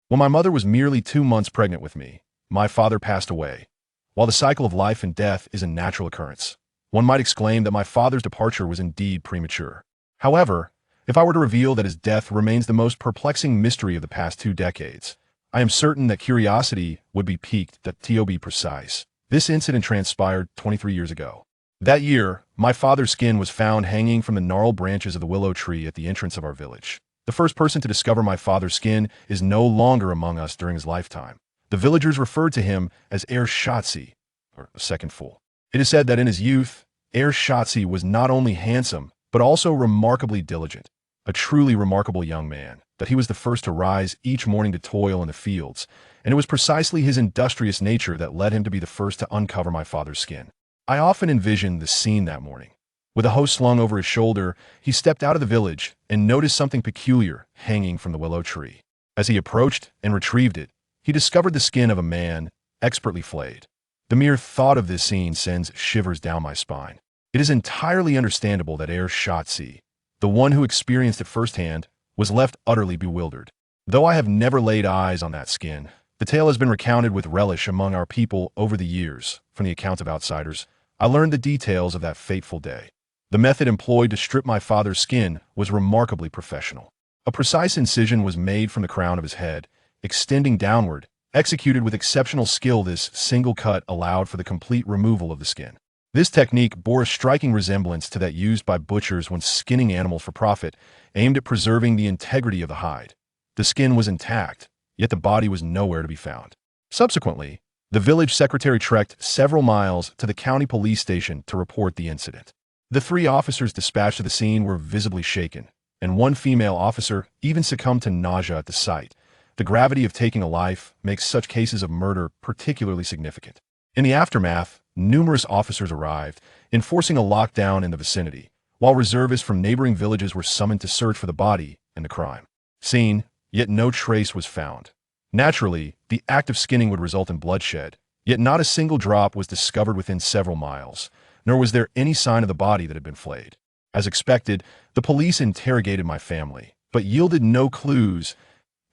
When my mother was merely 2 months pregnant with me, my father passed away. While the cycle of life and death is a natural occurrence, one might exclaim that my father's departure was indeed premature. However, if I were to reveal that his death remains the most perplexing mystery of the past 2 decades, I am certain that curiosity would be piqued. To be precise, this incident transpired 23 years ago. That year, my father's skin was found hanging from the gnarled branches of the willow tree at the entrance of our village. The first person to discover my father's skin is no longer among us during his lifetime. The villagers referred to him as Shotzi, or the second fool. It is said that in his youth, Shotzi was not only handsome, but also remarkably diligent, a truly remarkable young man, that he was the first to rise each morning to toil in the fields, and it was precisely his industrious nature that led him to be the first to uncover my father's skin. I often envisioned the scene that morning. With a hoe slung over his shoulder, he stepped out of the village and noticed something peculiar hanging from the willow tree. As he approached and retrieved it, he discovered the skin of a man, expertly flayed. The mere thought of this scene sends shivers down my spine. It is entirely understandable that Shotzi, the one who experienced it firsthand, was left utterly bewildered. Though I have never laid eyes on that skin, the tale has been recounted with relish among our people over the years. From the accounts of outsiders, I learned the details of that fateful day. The method employed to strip my father's skin was remarkably professional. A precise incision was made from the crown of his head, extending downward. Executed with exceptional skill, this single cut allowed for the complete removal of the skin. This technique bore a striking resemblance to that used by butchers when skinning animals for profit, aimed at preserving the integrity of the hide. The skin was intact, yet the body was nowhere to be found. Subsequently, the village secretary trekked several miles to the county police station to report the incident. The 3 officers dispatched to the scene were visibly shaken, and one female officer even succumbed to nausea at the sight. The gravity of taking a life makes such cases of murder particularly significant. In the aftermath, numerous officers arrived, enforcing a lockdown in the vicinity, while reservists from neighboring villages were summoned to search for the body and the crime scene, yet no trace was found. Naturally, the act of skinning would result in bloodshed, yet not a single drop was discovered within several miles, nor was there any sign of the body that had been flayed. As expected, the police interrogated my family, but yielded no clues.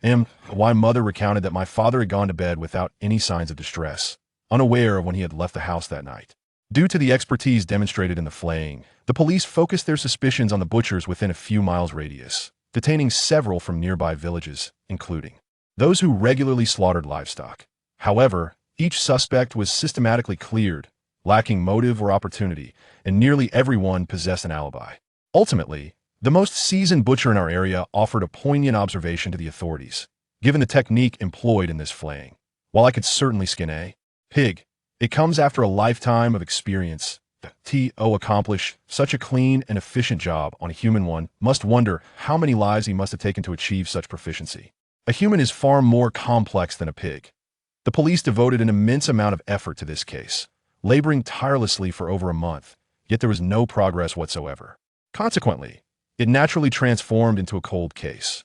My mother recounted that my father had gone to bed without any signs of distress, unaware of when he had left the house that night. Due to the expertise demonstrated in the flaying, the police focused their suspicions on the butchers within a few miles radius, detaining several from nearby villages, including those who regularly slaughtered livestock. However, each suspect was systematically cleared, lacking motive or opportunity, and nearly everyone possessed an alibi. Ultimately, the most seasoned butcher in our area offered a poignant observation to the authorities. Given the technique employed in this flaying, while I could certainly skin a pig, it comes after a lifetime of experience. To accomplish such a clean and efficient job on a human, one must wonder how many lives he must have taken to achieve such proficiency. A human is far more complex than a pig. The police devoted an immense amount of effort to this case, laboring tirelessly for over a month, yet there was no progress whatsoever. Consequently, it naturally transformed into a cold case.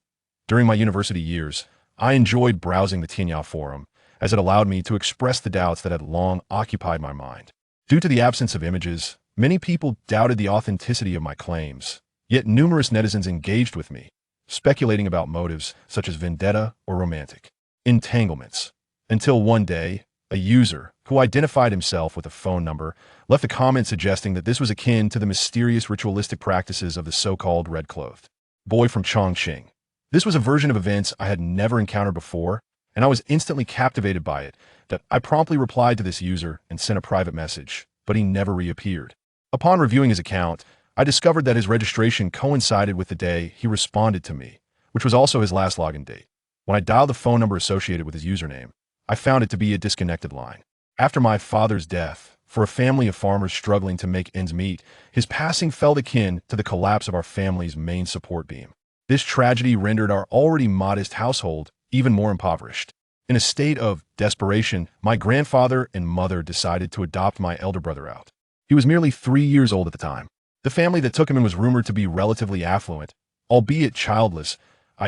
During my university years, I enjoyed browsing the Tinya forum, as it allowed me to express the doubts that had long occupied my mind. Due to the absence of images, many people doubted the authenticity of my claims, yet numerous netizens engaged with me, speculating about motives such as vendetta or romantic entanglements. Until one day, a user, who identified himself with a phone number, left a comment suggesting that this was akin to the mysterious ritualistic practices of the so-called red-clothed boy from Chongqing. This was a version of events I had never encountered before, and I was instantly captivated by it. That I promptly replied to this user and sent a private message, but he never reappeared. Upon reviewing his account, I discovered that his registration coincided with the day he responded to me, which was also his last login date. When I dialed the phone number associated with his username, I found it to be a disconnected line. After my father's death, for a family of farmers struggling to make ends meet, his passing felt akin to the collapse of our family's main support beam. This tragedy rendered our already modest household even more impoverished. In a state of desperation, my grandfather and mother decided to adopt my elder brother out. He was merely 3 years old at the time. The family that took him in was rumored to be relatively affluent, albeit childless.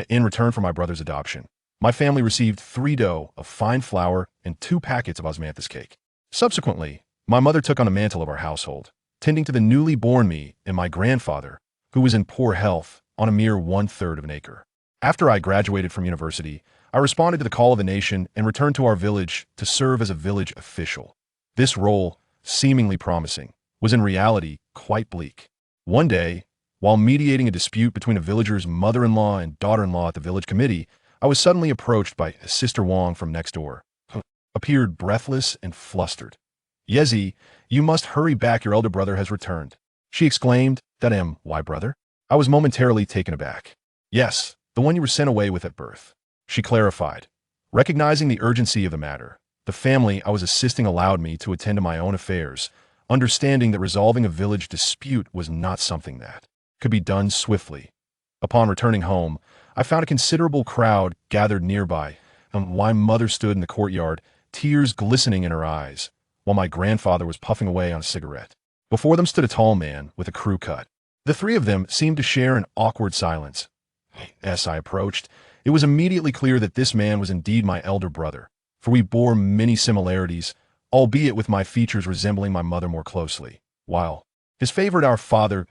In return for my brother's adoption, my family received 3 dough of fine flour and 2 packets of osmanthus cake. Subsequently, my mother took on the mantle of our household, tending to the newly born me and my grandfather, who was in poor health, on a mere 1/3 of an acre. After I graduated from university, I responded to the call of the nation and returned to our village to serve as a village official. This role, seemingly promising, was in reality quite bleak. One day, while mediating a dispute between a villager's mother-in-law and daughter-in-law at the village committee, I was suddenly approached by Sister Wong from next door, who appeared breathless and flustered. "Yezi, you must hurry back, your elder brother has returned," she exclaimed. "That am, why brother?" I was momentarily taken aback. "Yes, the one you were sent away with at birth," she clarified. Recognizing the urgency of the matter, the family I was assisting allowed me to attend to my own affairs, understanding that resolving a village dispute was not something that could be done swiftly. Upon returning home, I found a considerable crowd gathered nearby, and my mother stood in the courtyard, tears glistening in her eyes, while my grandfather was puffing away on a cigarette. Before them stood a tall man with a crew cut. The three of them seemed to share an awkward silence. As I approached, it was immediately clear that this man was indeed my elder brother, for we bore many similarities, albeit with my features resembling my mother more closely. While his favorite, our father,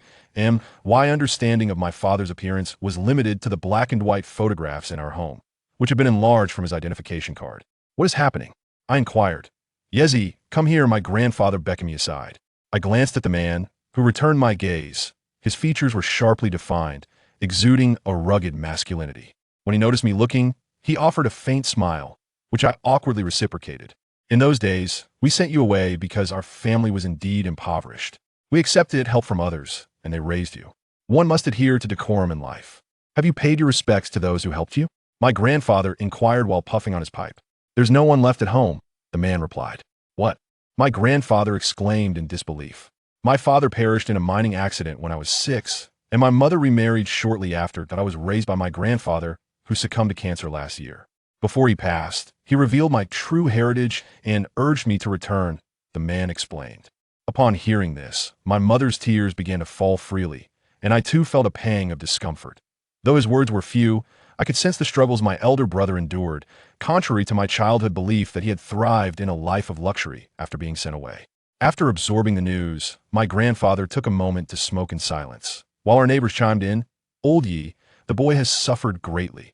my understanding of my father's appearance was limited to the black and white photographs in our home, which had been enlarged from his identification card. "What is happening?" I inquired. "Yezi, come here," my grandfather beckoned me aside. I glanced at the man, who returned my gaze. His features were sharply defined, exuding a rugged masculinity. When he noticed me looking, he offered a faint smile, which I awkwardly reciprocated. "In those days, we sent you away because our family was indeed impoverished. We accepted help from others, and they raised you. One must adhere to decorum in life. Have you paid your respects to those who helped you?" My grandfather inquired while puffing on his pipe. "There's no one left at home," the man replied. "What?" my grandfather exclaimed in disbelief. "My father perished in a mining accident when I was 6, and my mother remarried shortly after that. I was raised by my grandfather, who succumbed to cancer last year. Before he passed, he revealed my true heritage and urged me to return," the man explained. Upon hearing this, my mother's tears began to fall freely, and I too felt a pang of discomfort. Though his words were few, I could sense the struggles my elder brother endured, contrary to my childhood belief that he had thrived in a life of luxury after being sent away. After absorbing the news, my grandfather took a moment to smoke in silence. While our neighbors chimed in, "Old Yi, the boy has suffered greatly.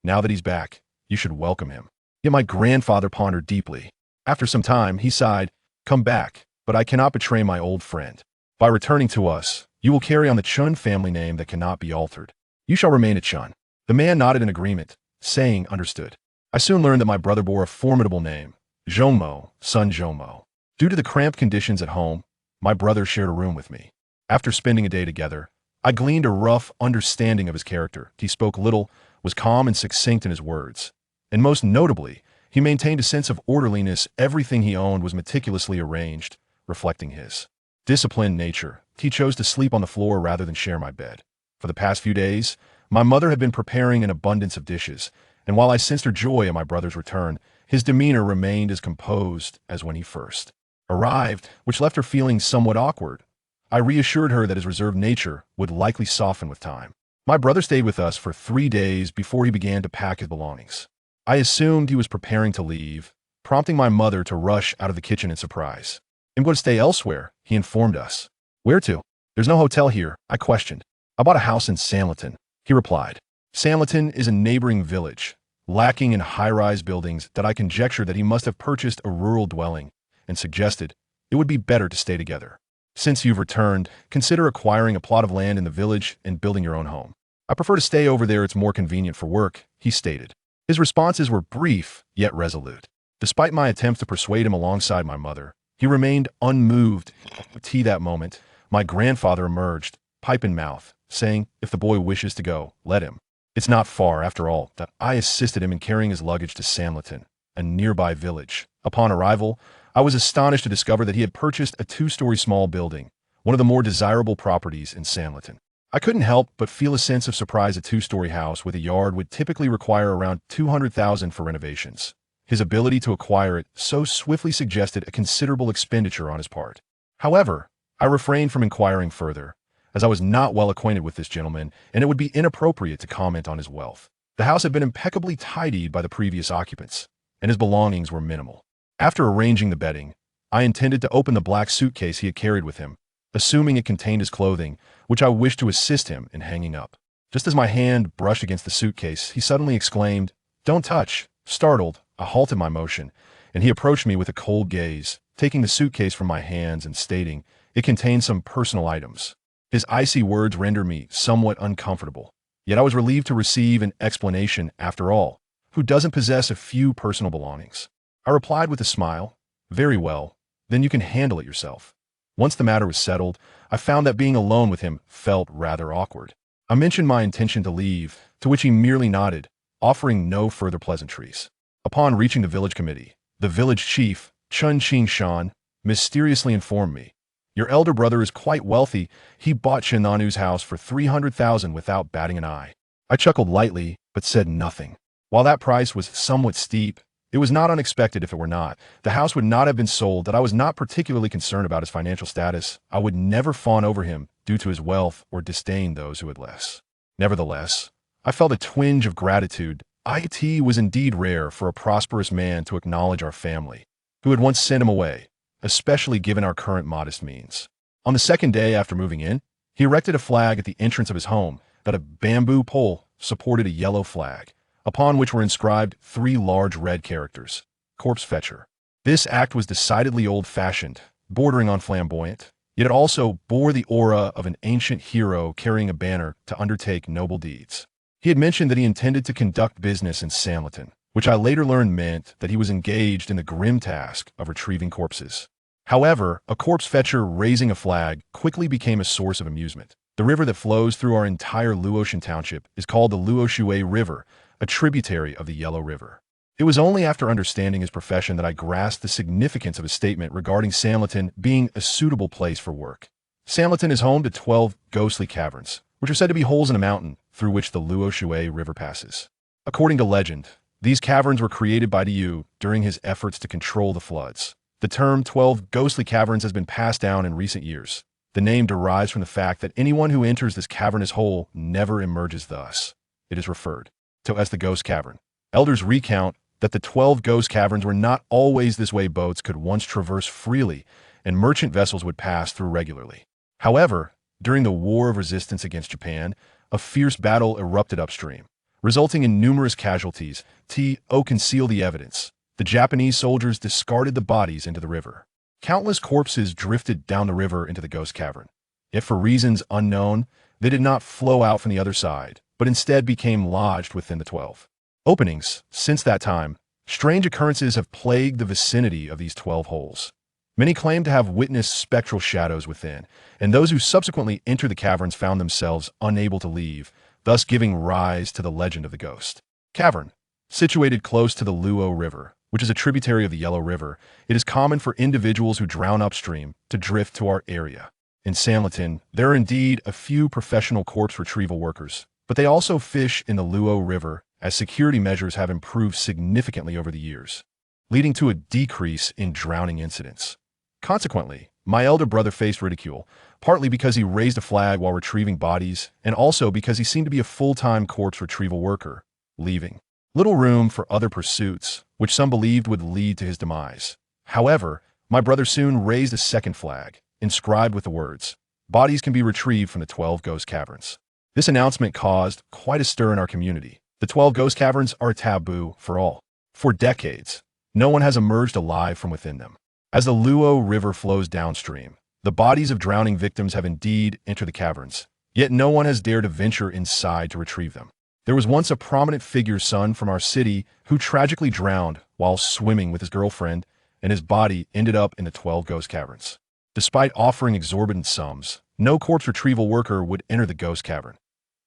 Now that he's back, you should welcome him." Yet my grandfather pondered deeply. After some time, he sighed, "Come back, but I cannot betray my old friend. By returning to us, you will carry on the Chun family name that cannot be altered. You shall remain a Chun." The man nodded in agreement, saying, "Understood." I soon learned that my brother bore a formidable name, Zhongmo, son Zhongmo. Due to the cramped conditions at home, my brother shared a room with me. After spending a day together, I gleaned a rough understanding of his character. He spoke little, was calm and succinct in his words, and most notably, he maintained a sense of orderliness. Everything he owned was meticulously arranged, reflecting his disciplined nature. He chose to sleep on the floor rather than share my bed. For the past few days, my mother had been preparing an abundance of dishes, and while I sensed her joy at my brother's return, his demeanor remained as composed as when he first arrived, which left her feeling somewhat awkward. I reassured her that his reserved nature would likely soften with time. My brother stayed with us for 3 days before he began to pack his belongings. I assumed he was preparing to leave, prompting my mother to rush out of the kitchen in surprise. "I'm going to stay elsewhere," he informed us. "Where to?" "There's no hotel here," I questioned. "I bought a house in Sanliton," he replied. Sanliton is a neighboring village, lacking in high-rise buildings, that I conjectured that he must have purchased a rural dwelling, and suggested it would be better to stay together. "Since you've returned, consider acquiring a plot of land in the village and building your own home." "I prefer to stay over there, it's more convenient for work," he stated. His responses were brief, yet resolute. Despite my attempts to persuade him alongside my mother, he remained unmoved. At tea that moment, my grandfather emerged, pipe in mouth, saying, "If the boy wishes to go, let him. It's not far, after all." That I assisted him in carrying his luggage to Sanliton, a nearby village. Upon arrival, I was astonished to discover that he had purchased a 2-story small building, one of the more desirable properties in Sanliton. I couldn't help but feel a sense of surprise. A 2-story house with a yard would typically require around $200,000 for renovations. His ability to acquire it so swiftly suggested a considerable expenditure on his part. However, I refrained from inquiring further, as I was not well acquainted with this gentleman, and it would be inappropriate to comment on his wealth. The house had been impeccably tidied by the previous occupants, and his belongings were minimal. After arranging the bedding, I intended to open the black suitcase he had carried with him, assuming it contained his clothing, which I wished to assist him in hanging up. Just as my hand brushed against the suitcase, he suddenly exclaimed, "Don't touch." Startled, I halted my motion, and he approached me with a cold gaze, taking the suitcase from my hands and stating, "It contains some personal items." His icy words rendered me somewhat uncomfortable, yet I was relieved to receive an explanation. After all, who doesn't possess a few personal belongings? I replied with a smile, "Very well, then you can handle it yourself." Once the matter was settled, I found that being alone with him felt rather awkward. I mentioned my intention to leave, to which he merely nodded, offering no further pleasantries. Upon reaching the village committee, the village chief, Chun Ching Shan, mysteriously informed me, "Your elder brother is quite wealthy. He bought Shinanu's house for 300,000 without batting an eye." I chuckled lightly, but said nothing. While that price was somewhat steep, it was not unexpected. If it were not, the house would not have been sold. That I was not particularly concerned about his financial status. I would never fawn over him due to his wealth or disdain those who had less. Nevertheless, I felt a twinge of gratitude. It was indeed rare for a prosperous man to acknowledge our family, who had once sent him away, especially given our current modest means. On the second day after moving in, he erected a flag at the entrance of his home. That a bamboo pole supported a yellow flag, upon which were inscribed 3 large red characters, "Corpse Fetcher." This act was decidedly old-fashioned, bordering on flamboyant, yet it also bore the aura of an ancient hero carrying a banner to undertake noble deeds. He had mentioned that he intended to conduct business in Samleton, which I later learned meant that he was engaged in the grim task of retrieving corpses. However, a corpse fetcher raising a flag quickly became a source of amusement. The river that flows through our entire Luotian township is called the Luoshui River, a tributary of the Yellow River. It was only after understanding his profession that I grasped the significance of his statement regarding Samleton being a suitable place for work. Samleton is home to 12 ghostly caverns, which are said to be holes in a mountain through which the Luoshui River passes. According to legend, these caverns were created by Liu during his efforts to control the floods. The term 12 ghostly caverns has been passed down in recent years. The name derives from the fact that anyone who enters this cavernous hole never emerges. Thus, it is referred to as the Ghost Cavern. Elders recount that the 12 ghost caverns were not always this way. Boats could once traverse freely, and merchant vessels would pass through regularly. However, during the War of Resistance against Japan, a fierce battle erupted upstream, resulting in numerous casualties. To conceal the evidence, the Japanese soldiers discarded the bodies into the river. Countless corpses drifted down the river into the ghost cavern. Yet for reasons unknown, they did not flow out from the other side, but instead became lodged within the 12 openings. Since that time, strange occurrences have plagued the vicinity of these 12 holes. Many claim to have witnessed spectral shadows within, and those who subsequently entered the caverns found themselves unable to leave, thus giving rise to the legend of the Ghost Cavern. Situated close to the Luo River, which is a tributary of the Yellow River, it is common for individuals who drown upstream to drift to our area. In Samleton, there are indeed a few professional corpse retrieval workers, but they also fish in the Luo River as security measures have improved significantly over the years, leading to a decrease in drowning incidents. Consequently, my elder brother faced ridicule, partly because he raised a flag while retrieving bodies, and also because he seemed to be a full-time corpse retrieval worker, leaving little room for other pursuits, which some believed would lead to his demise. However, my brother soon raised a second flag, inscribed with the words, "Bodies can be retrieved from the 12 ghost caverns." This announcement caused quite a stir in our community. The 12 ghost caverns are a taboo for all. For decades, no one has emerged alive from within them. As the Luo River flows downstream, the bodies of drowning victims have indeed entered the caverns, yet no one has dared to venture inside to retrieve them. There was once a prominent figure son from our city who tragically drowned while swimming with his girlfriend, and his body ended up in the 12 ghost caverns. Despite offering exorbitant sums, no corpse retrieval worker would enter the ghost cavern.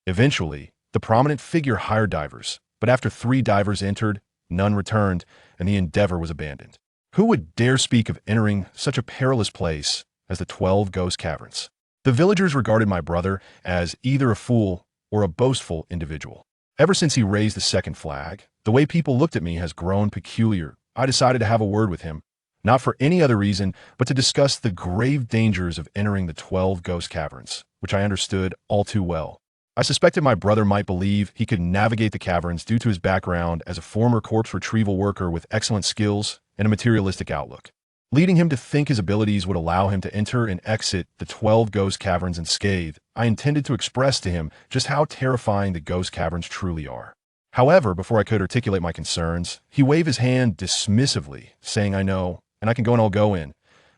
Eventually, the prominent figure hired divers, but after 3 divers entered, none returned, and the endeavor was abandoned. Who would dare speak of entering such a perilous place as the 12 ghost caverns? The villagers regarded my brother as either a fool or a boastful individual. Ever since he raised the second flag, the way people looked at me has grown peculiar. I decided to have a word with him, not for any other reason, but to discuss the grave dangers of entering the 12 ghost caverns, which I understood all too well. I suspected my brother might believe he could navigate the caverns due to his background as a former corpse retrieval worker with excellent skills and a materialistic outlook, leading him to think his abilities would allow him to enter and exit the 12 ghost caverns unscathed. I intended to express to him just how terrifying the ghost caverns truly are. However, before I could articulate my concerns, he waved his hand dismissively, saying, "I know, and I can go and I'll go in.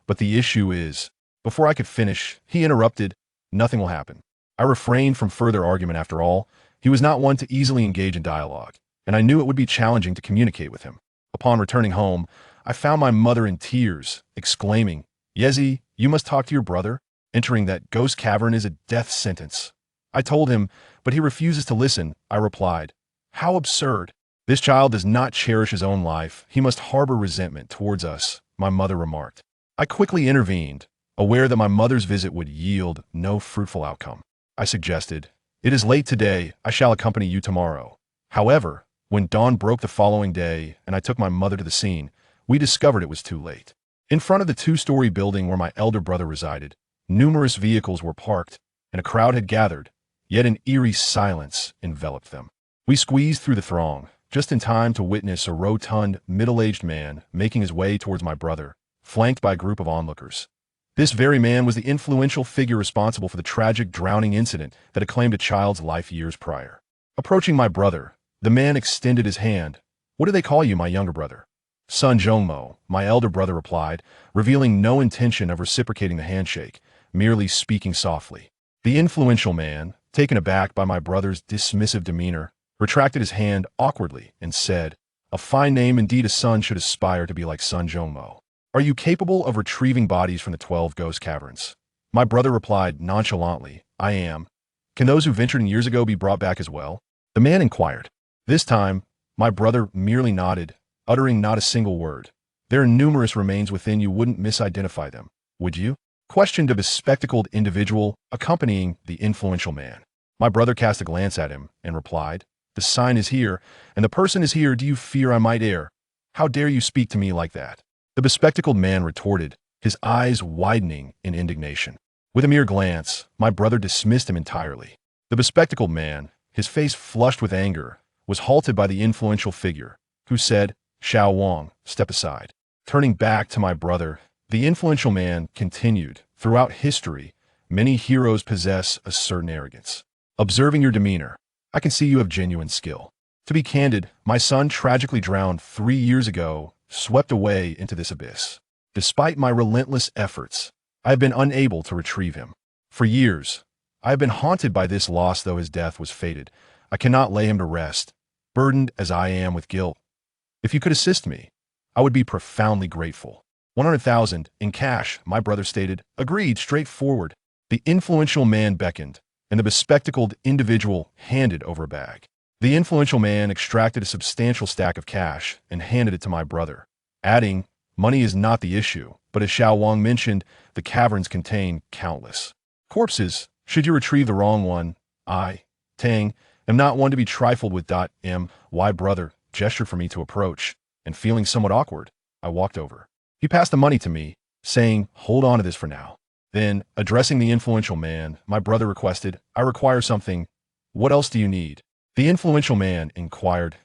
But the issue is," before I could finish, he interrupted, "Nothing will happen." I refrained from further argument. After all, he was not one to easily engage in dialogue, and I knew it would be challenging to communicate with him. Upon returning home, I found my mother in tears, exclaiming, "Yezi, you must talk to your brother. Entering that ghost cavern is a death sentence." I told him, but he refuses to listen. I replied, "How absurd. This child does not cherish his own life. He must harbor resentment towards us," my mother remarked. I quickly intervened, aware that my mother's visit would yield no fruitful outcome. I suggested, "It is late today. I shall accompany you tomorrow." However, when dawn broke the following day and I took my mother to the scene, we discovered it was too late. In front of the two-story building where my elder brother resided, numerous vehicles were parked and a crowd had gathered, yet an eerie silence enveloped them. We squeezed through the throng, just in time to witness a rotund, middle-aged man making his way towards my brother, flanked by a group of onlookers. This very man was the influential figure responsible for the tragic drowning incident that had claimed a child's life years prior. Approaching my brother, the man extended his hand. "What do they call you, my younger brother?" "Son Jongmo," my elder brother replied, revealing no intention of reciprocating the handshake, merely speaking softly. The influential man, taken aback by my brother's dismissive demeanor, retracted his hand awkwardly and said, "A fine name indeed. A son should aspire to be like Son Jongmo. Are you capable of retrieving bodies from the 12 ghost caverns?" My brother replied nonchalantly, "I am." "Can those who ventured in years ago be brought back as well?" the man inquired. This time, my brother merely nodded, uttering not a single word. "There are numerous remains within. You wouldn't misidentify them, would you?" questioned a bespectacled individual accompanying the influential man. My brother cast a glance at him and replied, "The sign is here, and the person is here. Do you fear I might err? How dare you speak to me like that?" The bespectacled man retorted, his eyes widening in indignation. With a mere glance, my brother dismissed him entirely. The bespectacled man, his face flushed with anger, was halted by the influential figure, who said, "Xiao Wang, step aside." Turning back to my brother, the influential man continued, "Throughout history, many heroes possess a certain arrogance. Observing your demeanor, I can see you have genuine skill. To be candid, my son tragically drowned 3 years ago, swept away into this abyss. Despite my relentless efforts, I have been unable to retrieve him. For years, I have been haunted by this loss. Though his death was fated, I cannot lay him to rest, burdened as I am with guilt. If you could assist me, I would be profoundly grateful." 100,000 in cash, my brother stated. "Agreed, straightforward." The influential man beckoned, and the bespectacled individual handed over a bag. The influential man extracted a substantial stack of cash and handed it to my brother, adding, "Money is not the issue, but as Xiao Wang mentioned, the caverns contain countless corpses. Should you retrieve the wrong one, I, Tang, am not one to be trifled with. My brother gestured for me to approach, and feeling somewhat awkward, I walked over. He passed the money to me, saying, "Hold on to this for now." Then, addressing the influential man, my brother requested, "I require something. What else do you need?" The influential man inquired.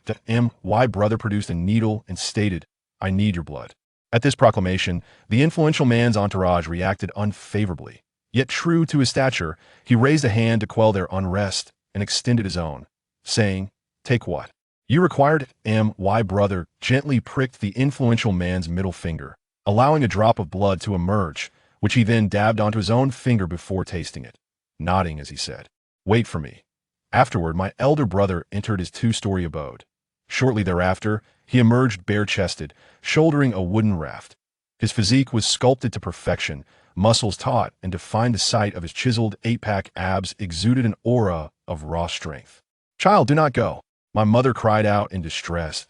My brother produced a needle and stated, "I need your blood." At this proclamation, the influential man's entourage reacted unfavorably. Yet true to his stature, he raised a hand to quell their unrest and extended his own, saying, "Take what you required." My brother gently pricked the influential man's middle finger, allowing a drop of blood to emerge, which he then dabbed onto his own finger before tasting it, nodding as he said, "Wait for me." Afterward, my elder brother entered his 2-story abode. Shortly thereafter, he emerged bare-chested, shouldering a wooden raft. His physique was sculpted to perfection, muscles taut and defined the sight of his chiseled 8-pack abs exuded an aura of raw strength. "Child, do not go," my mother cried out in distress.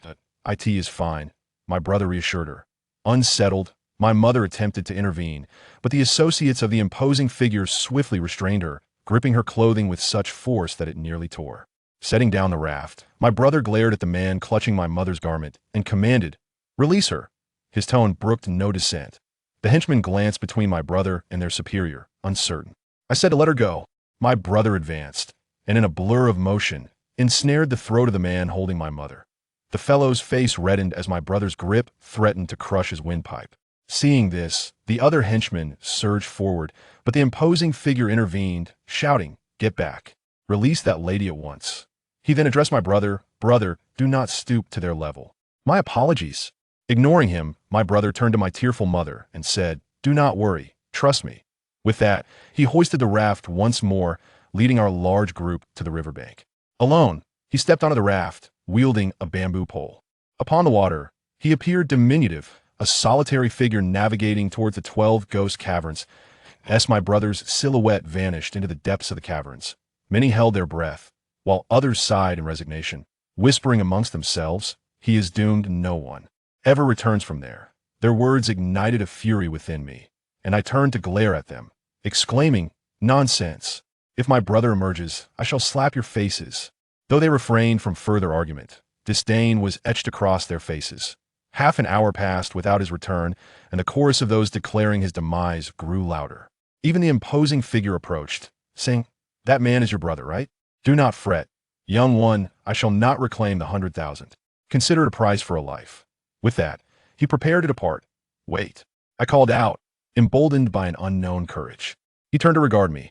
"It is fine," my brother reassured her. Unsettled, my mother attempted to intervene, but the associates of the imposing figure swiftly restrained her, gripping her clothing with such force that it nearly tore. Setting down the raft, my brother glared at the man clutching my mother's garment and commanded, "Release her." His tone brooked no dissent. The henchmen glanced between my brother and their superior, uncertain. I said to let her go. My brother advanced, and in a blur of motion, ensnared the throat of the man holding my mother. The fellow's face reddened as my brother's grip threatened to crush his windpipe. Seeing this, the other henchmen surged forward, but the imposing figure intervened, shouting, "Get back! Release that lady at once." He then addressed my brother, "Brother, do not stoop to their level." "My apologies." Ignoring him, my brother turned to my tearful mother and said, "Do not worry, trust me." With that, he hoisted the raft once more, leading our large group to the riverbank. Alone, he stepped onto the raft, wielding a bamboo pole. Upon the water, he appeared diminutive, a solitary figure navigating towards the 12 ghost caverns. As my brother's silhouette vanished into the depths of the caverns, many held their breath, while others sighed in resignation, whispering amongst themselves, "He is doomed, no one ever returns from there." Their words ignited a fury within me, and I turned to glare at them, exclaiming, "Nonsense! If my brother emerges, I shall slap your faces." Though they refrained from further argument, disdain was etched across their faces. Half an hour passed without his return, and the chorus of those declaring his demise grew louder. Even the imposing figure approached, saying, "That man is your brother, right? Do not fret, young one, I shall not reclaim the 100,000. Consider it a price for a life." With that, he prepared to depart. "Wait," I called out, emboldened by an unknown courage. He turned to regard me.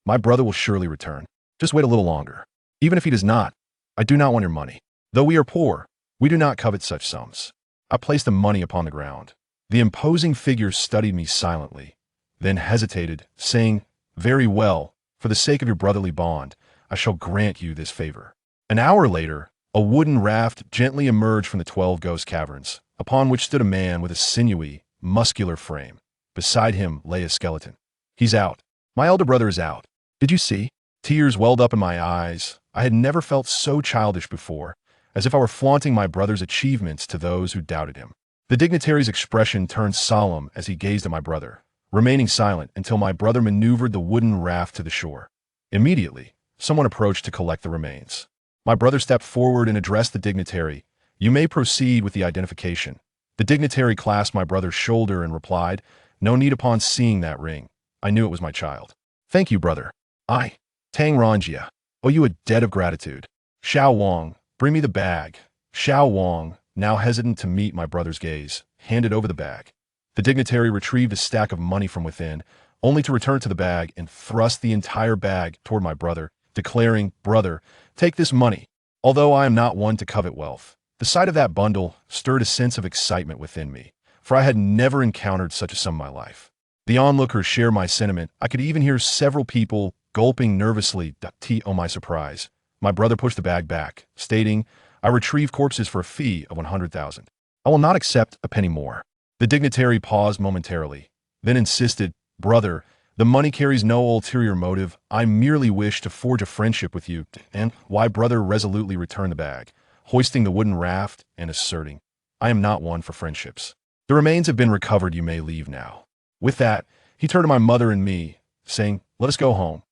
My brother will surely return. Just wait a little longer. Even if he does not, I do not want your money. Though we are poor, we do not covet such sums." I placed the money upon the ground. The imposing figure studied me silently, then hesitated, saying, "Very well, for the sake of your brotherly bond, I shall grant you this favor." An hour later, a wooden raft gently emerged from the 12 ghost caverns, upon which stood a man with a sinewy, muscular frame. Beside him lay a skeleton. "He's out. My elder brother is out. Did you see?" Tears welled up in my eyes. I had never felt so childish before, as if I were flaunting my brother's achievements to those who doubted him. The dignitary's expression turned solemn as he gazed at my brother, remaining silent until my brother maneuvered the wooden raft to the shore. Immediately, someone approached to collect the remains. My brother stepped forward and addressed the dignitary. "You may proceed with the identification." The dignitary clasped my brother's shoulder and replied, "No need upon seeing that ring. I knew it was my child." "Thank you, brother. I, Tang Ranjia, owe you a debt of gratitude." Xiao Wang, bring me the bag. Xiao Wang, now hesitant to meet my brother's gaze, handed over the bag. The dignitary retrieved a stack of money from within, only to return to the bag and thrust the entire bag toward my brother, declaring, "Brother, take this money." Although I am not one to covet wealth, the sight of that bundle stirred a sense of excitement within me, for I had never encountered such a sum in my life. The onlookers shared my sentiment. I could even hear several people gulping nervously. To my surprise, my brother pushed the bag back, stating, "I retrieve corpses for a fee of 100,000. I will not accept a penny more." The dignitary paused momentarily, then insisted, "Brother, the money carries no ulterior motive. I merely wish to forge a friendship with you." And why brother resolutely returned the bag, hoisting the wooden raft and asserting, "I am not one for friendships. The remains have been recovered. You may leave now." With that, he turned to my mother and me, saying, "Let us go home."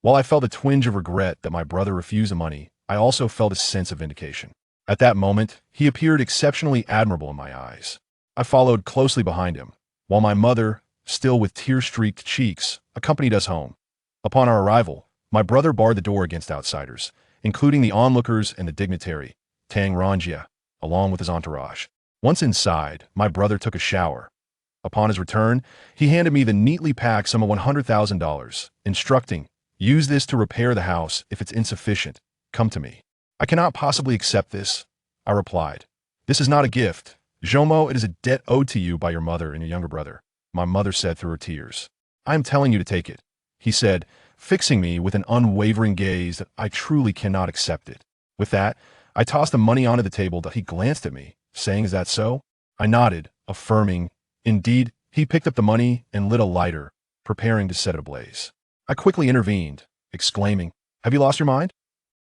While I felt a twinge of regret that my brother refused the money, I also felt a sense of vindication. At that moment, he appeared exceptionally admirable in my eyes. I followed closely behind him, while my mother, still with tear-streaked cheeks, accompanied us home. Upon our arrival, my brother barred the door against outsiders, including the onlookers and the dignitary, Tang Ranjia, along with his entourage. Once inside, my brother took a shower. Upon his return, he handed me the neatly packed sum of $100,000, instructing, "Use this to repair the house. If it's insufficient, come to me." "I cannot possibly accept this," I replied. "This is not a gift. Jomo, it is a debt owed to you by your mother and your younger brother," my mother said through her tears. "I am telling you to take it," he said, fixing me with an unwavering gaze that I truly cannot accept it. With that, I tossed the money onto the table. He glanced at me, saying, "Is that so?" I nodded, affirming, "Indeed." He picked up the money and lit a lighter, preparing to set it ablaze. I quickly intervened, exclaiming, "Have you lost your mind?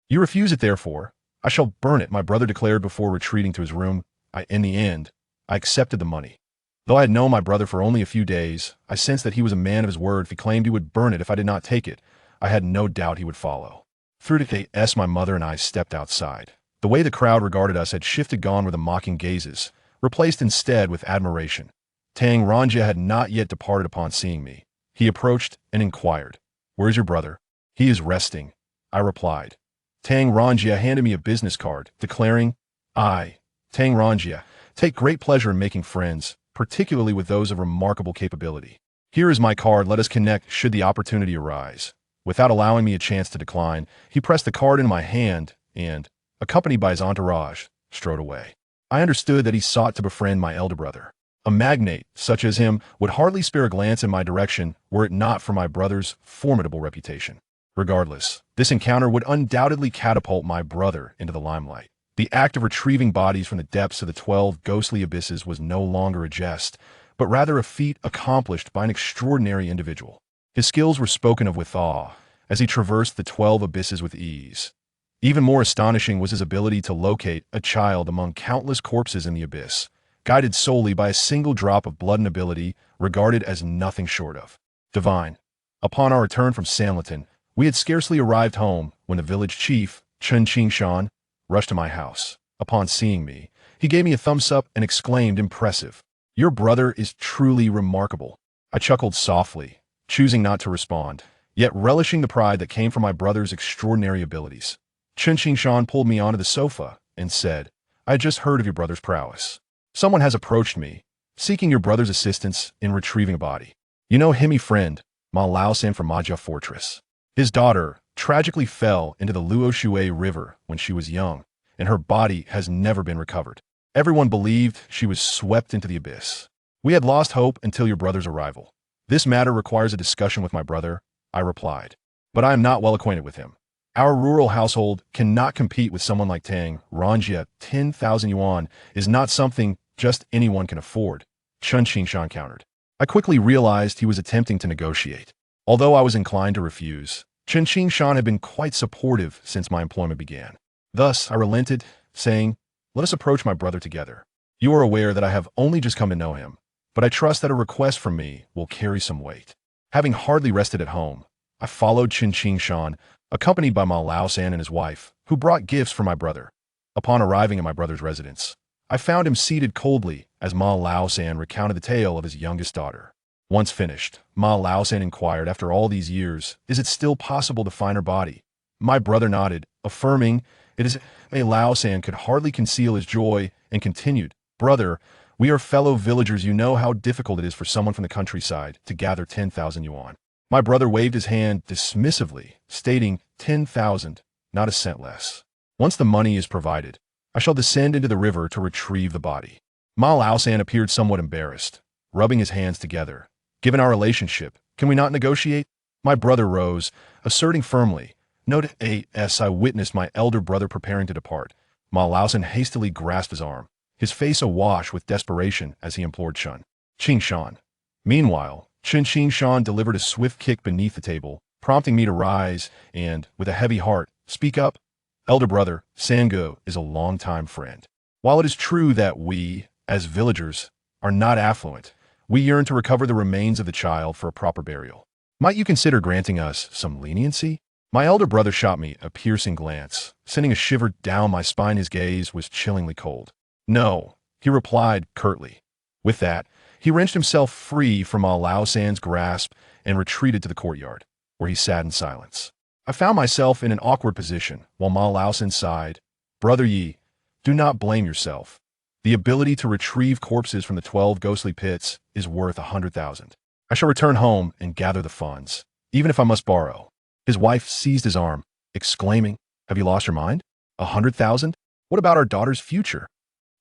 You refuse it, therefore. I shall burn it," my brother declared before retreating to his room. In the end, I accepted the money. Though I had known my brother for only a few days, I sensed that he was a man of his word. If he claimed he would burn it if I did not take it, I had no doubt he would follow. Through the gate, my mother and I stepped outside. The way the crowd regarded us had shifted, gone were the mocking gazes, replaced instead with admiration. Tang Ranjia had not yet departed upon seeing me. He approached and inquired, "Where is your brother?" "He is resting," I replied. Tang Ranjia handed me a business card, declaring, "I, Tang Ranjia, take great pleasure in making friends, particularly with those of remarkable capability. Here is my card. Let us connect should the opportunity arise." Without allowing me a chance to decline, he pressed the card into my hand and, accompanied by his entourage, strode away. I understood that he sought to befriend my elder brother. A magnate such as him would hardly spare a glance in my direction were it not for my brother's formidable reputation. Regardless, this encounter would undoubtedly catapult my brother into the limelight. The act of retrieving bodies from the depths of the 12 ghostly abysses was no longer a jest, but rather a feat accomplished by an extraordinary individual. His skills were spoken of with awe, as he traversed the 12 abysses with ease. Even more astonishing was his ability to locate a child among countless corpses in the abyss, guided solely by a single drop of blood and ability regarded as nothing short of divine. Upon our return from Sanliton, we had scarcely arrived home when the village chief, Chen Qingshan, rushed to my house. Upon seeing me, he gave me a thumbs up and exclaimed, "Impressive. Your brother is truly remarkable." I chuckled softly, choosing not to respond, yet relishing the pride that came from my brother's extraordinary abilities. Chen Qingshan pulled me onto the sofa and said, "I had just heard of your brother's prowess. Someone has approached me, seeking your brother's assistance in retrieving a body. You know him, friend, Ma Laosan from Majia Fortress. His daughter tragically fell into the Luoshui River when she was young, and her body has never been recovered. Everyone believed she was swept into the abyss. We had lost hope until your brother's arrival. This matter requires a discussion with my brother," I replied. "But I am not well acquainted with him. Our rural household cannot compete with someone like Tang. Ranjia, 10,000 yuan is not something just anyone can afford," Chen Qingshan countered. I quickly realized he was attempting to negotiate. Although I was inclined to refuse, Chen Qingshan had been quite supportive since my employment began. Thus, I relented, saying, "Let us approach my brother together. You are aware that I have only just come to know him, but I trust that a request from me will carry some weight." Having hardly rested at home, I followed Chen Qingshan, accompanied by Ma Laosan and his wife, who brought gifts for my brother. Upon arriving at my brother's residence, I found him seated coldly as Ma Laosan recounted the tale of his youngest daughter. Once finished, Ma Laosan inquired, "After all these years, is it still possible to find her body?" My brother nodded, affirming it is. Ma Laosan could hardly conceal his joy and continued, "Brother, we are fellow villagers. You know how difficult it is for someone from the countryside to gather 10,000 yuan." My brother waved his hand dismissively, stating, 10,000, not a cent less. "Once the money is provided, I shall descend into the river to retrieve the body." Ma Laosan appeared somewhat embarrassed, rubbing his hands together. "Given our relationship, can we not negotiate?" My brother rose, asserting firmly, "Note as I witnessed my elder brother preparing to depart." Ma Laosan hastily grasped his arm, his face awash with desperation as he implored Chen Qingshan. Meanwhile, Chen Qingshan delivered a swift kick beneath the table, prompting me to rise and, with a heavy heart, speak up. "Elder brother, Sango is a longtime friend. While it is true that we, as villagers, are not affluent, we yearn to recover the remains of the child for a proper burial. Might you consider granting us some leniency?" My elder brother shot me a piercing glance, sending a shiver down my spine. His gaze was chillingly cold. "No," he replied curtly. With that, he wrenched himself free from Ma Laosan's grasp and retreated to the courtyard, where he sat in silence. I found myself in an awkward position while Ma Laosan sighed. "Brother Yi, do not blame yourself. The ability to retrieve corpses from the 12 ghostly pits is worth 100,000. I shall return home and gather the funds, even if I must borrow." His wife seized his arm, exclaiming, "Have you lost your mind? 100,000? What about our daughter's future?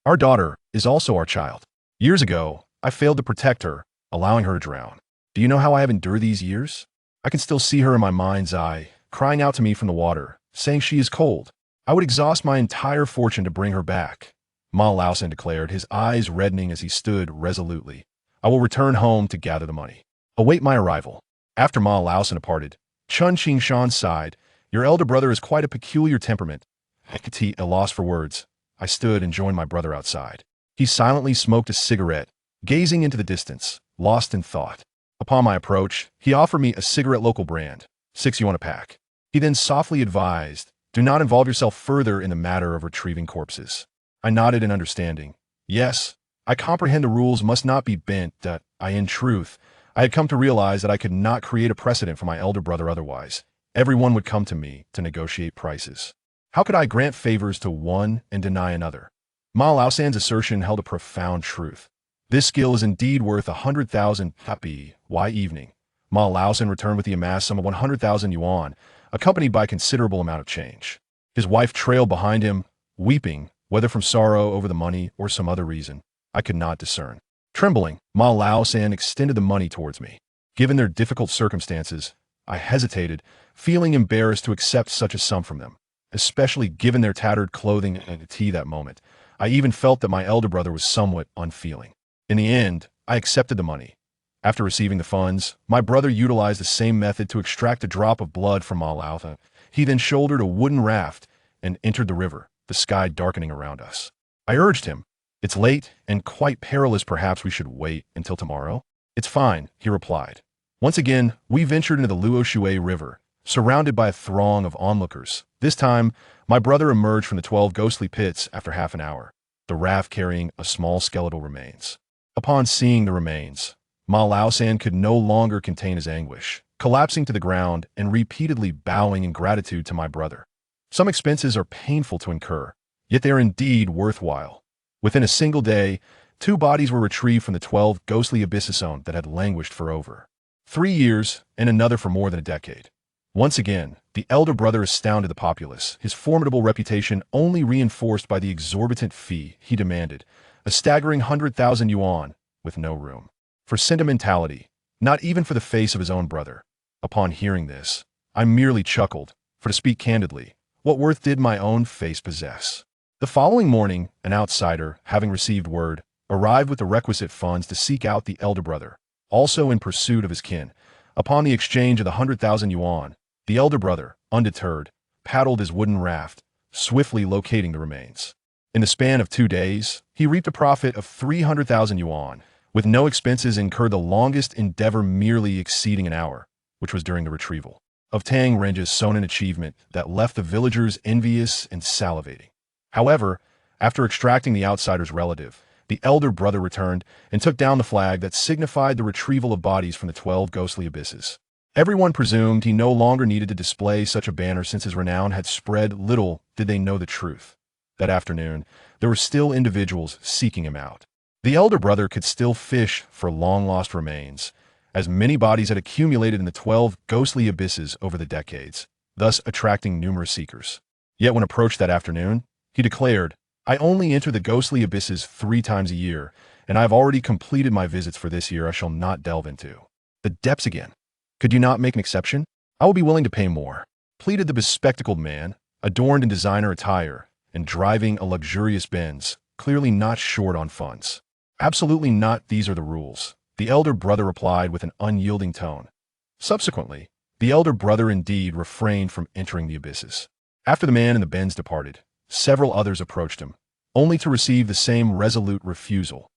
Our daughter is also our child. Years ago, I failed to protect her, allowing her to drown. Do you know how I have endured these years? I can still see her in my mind's eye, crying out to me from the water, saying she is cold. I would exhaust my entire fortune to bring her back." Ma Laosan declared, his eyes reddening as he stood resolutely. "I will return home to gather the money. Await my arrival." After Ma Laosan departed, Chen Qingshan sighed, "Your elder brother is quite a peculiar temperament." At a loss for words, I stood and joined my brother outside. He silently smoked a cigarette, gazing into the distance, lost in thought. Upon my approach, he offered me a cigarette local brand, 6 yuan a pack. He then softly advised, "Do not involve yourself further in the matter of retrieving corpses." I nodded in understanding. Yes, I comprehend the rules must not be bent. In truth, I had come to realize that I could not create a precedent for my elder brother otherwise. Everyone would come to me to negotiate prices. How could I grant favors to one and deny another? Ma Laosan's assertion held a profound truth. This skill is indeed worth 100,000 happy. Why evening? Ma Laosan returned with the amassed sum of 100,000 yuan, accompanied by a considerable amount of change. His wife trailed behind him, weeping, whether from sorrow over the money or some other reason, I could not discern. Trembling, Ma Lao San extended the money towards me. Given their difficult circumstances, I hesitated, feeling embarrassed to accept such a sum from them, especially given their tattered clothing and tea that moment. I even felt that my elder brother was somewhat unfeeling. In the end, I accepted the money. After receiving the funds, my brother utilized the same method to extract a drop of blood from Ma Lao San. He then shouldered a wooden raft and entered the river, the sky darkening around us. I urged him, "It's late and quite perilous. Perhaps we should wait until tomorrow." "It's fine," he replied. Once again, we ventured into the Luoshui River, surrounded by a throng of onlookers. This time, my brother emerged from the 12 ghostly pits after half an hour, the raft carrying a small skeletal remains. Upon seeing the remains, Ma Lao San could no longer contain his anguish, collapsing to the ground and repeatedly bowing in gratitude to my brother. Some expenses are painful to incur, yet they are indeed worthwhile. Within a single day, 2 bodies were retrieved from the 12 ghostly abysses that had languished for over 3 years and another for more than a decade. Once again, the elder brother astounded the populace, his formidable reputation only reinforced by the exorbitant fee he demanded, a staggering 100,000 yuan, with no room for sentimentality, not even for the face of his own brother. Upon hearing this, I merely chuckled, for to speak candidly, what worth did my own face possess? The following morning, an outsider, having received word, arrived with the requisite funds to seek out the elder brother, also in pursuit of his kin. Upon the exchange of the 100,000 yuan, the elder brother, undeterred, paddled his wooden raft, swiftly locating the remains. In the span of 2 days, he reaped a profit of 300,000 yuan, with no expenses incurred, the longest endeavor merely exceeding an hour, which was during the retrieval of Tang Renji's Sonin achievement that left the villagers envious and salivating. However, after extracting the outsider's relative, the elder brother returned and took down the flag that signified the retrieval of bodies from the 12 ghostly abysses. Everyone presumed he no longer needed to display such a banner since his renown had spread. Little did they know the truth. That afternoon, there were still individuals seeking him out. The elder brother could still fish for long-lost remains, as many bodies had accumulated in the 12 ghostly abysses over the decades, thus attracting numerous seekers. Yet when approached that afternoon, he declared, "I only enter the ghostly abysses 3 times a year, and I have already completed my visits for this year. I shall not delve into the depths again. Could you not make an exception? I will be willing to pay more," pleaded the bespectacled man, adorned in designer attire and driving a luxurious Benz, clearly not short on funds. "Absolutely not. These are the rules," the elder brother replied with an unyielding tone. Subsequently, the elder brother indeed refrained from entering the abysses. After the man in the Benz departed, several others approached him, only to receive the same resolute refusal.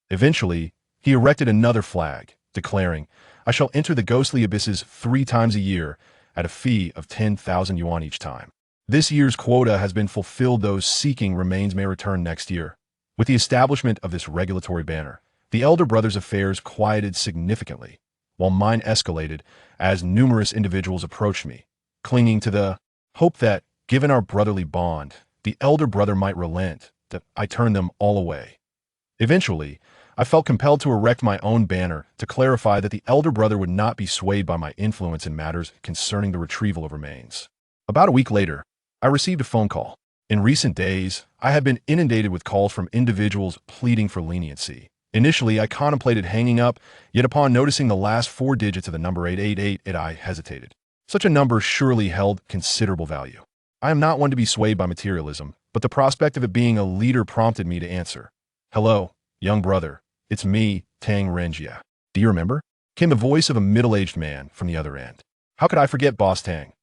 Eventually, he erected another flag, declaring, "I shall enter the ghostly abysses 3 times a year at a fee of 10,000 yuan each time. This year's quota has been fulfilled. Those seeking remains may return next year." With the establishment of this regulatory banner, the elder brother's affairs quieted significantly, while mine escalated as numerous individuals approached me, clinging to the hope that, given our brotherly bond, the elder brother might relent. That I turned them all away. Eventually, I felt compelled to erect my own banner to clarify that the elder brother would not be swayed by my influence in matters concerning the retrieval of remains. About a week later, I received a phone call. In recent days, I had been inundated with calls from individuals pleading for leniency. Initially, I contemplated hanging up, yet upon noticing the last 4 digits of the number 888, I hesitated. Such a number surely held considerable value. I am not one to be swayed by materialism, but the prospect of it being a leader prompted me to answer. "Hello, young brother. It's me, Tang Renjia. Do you remember?" Came the voice of a middle-aged man from the other end. "How could I forget Boss Tang?"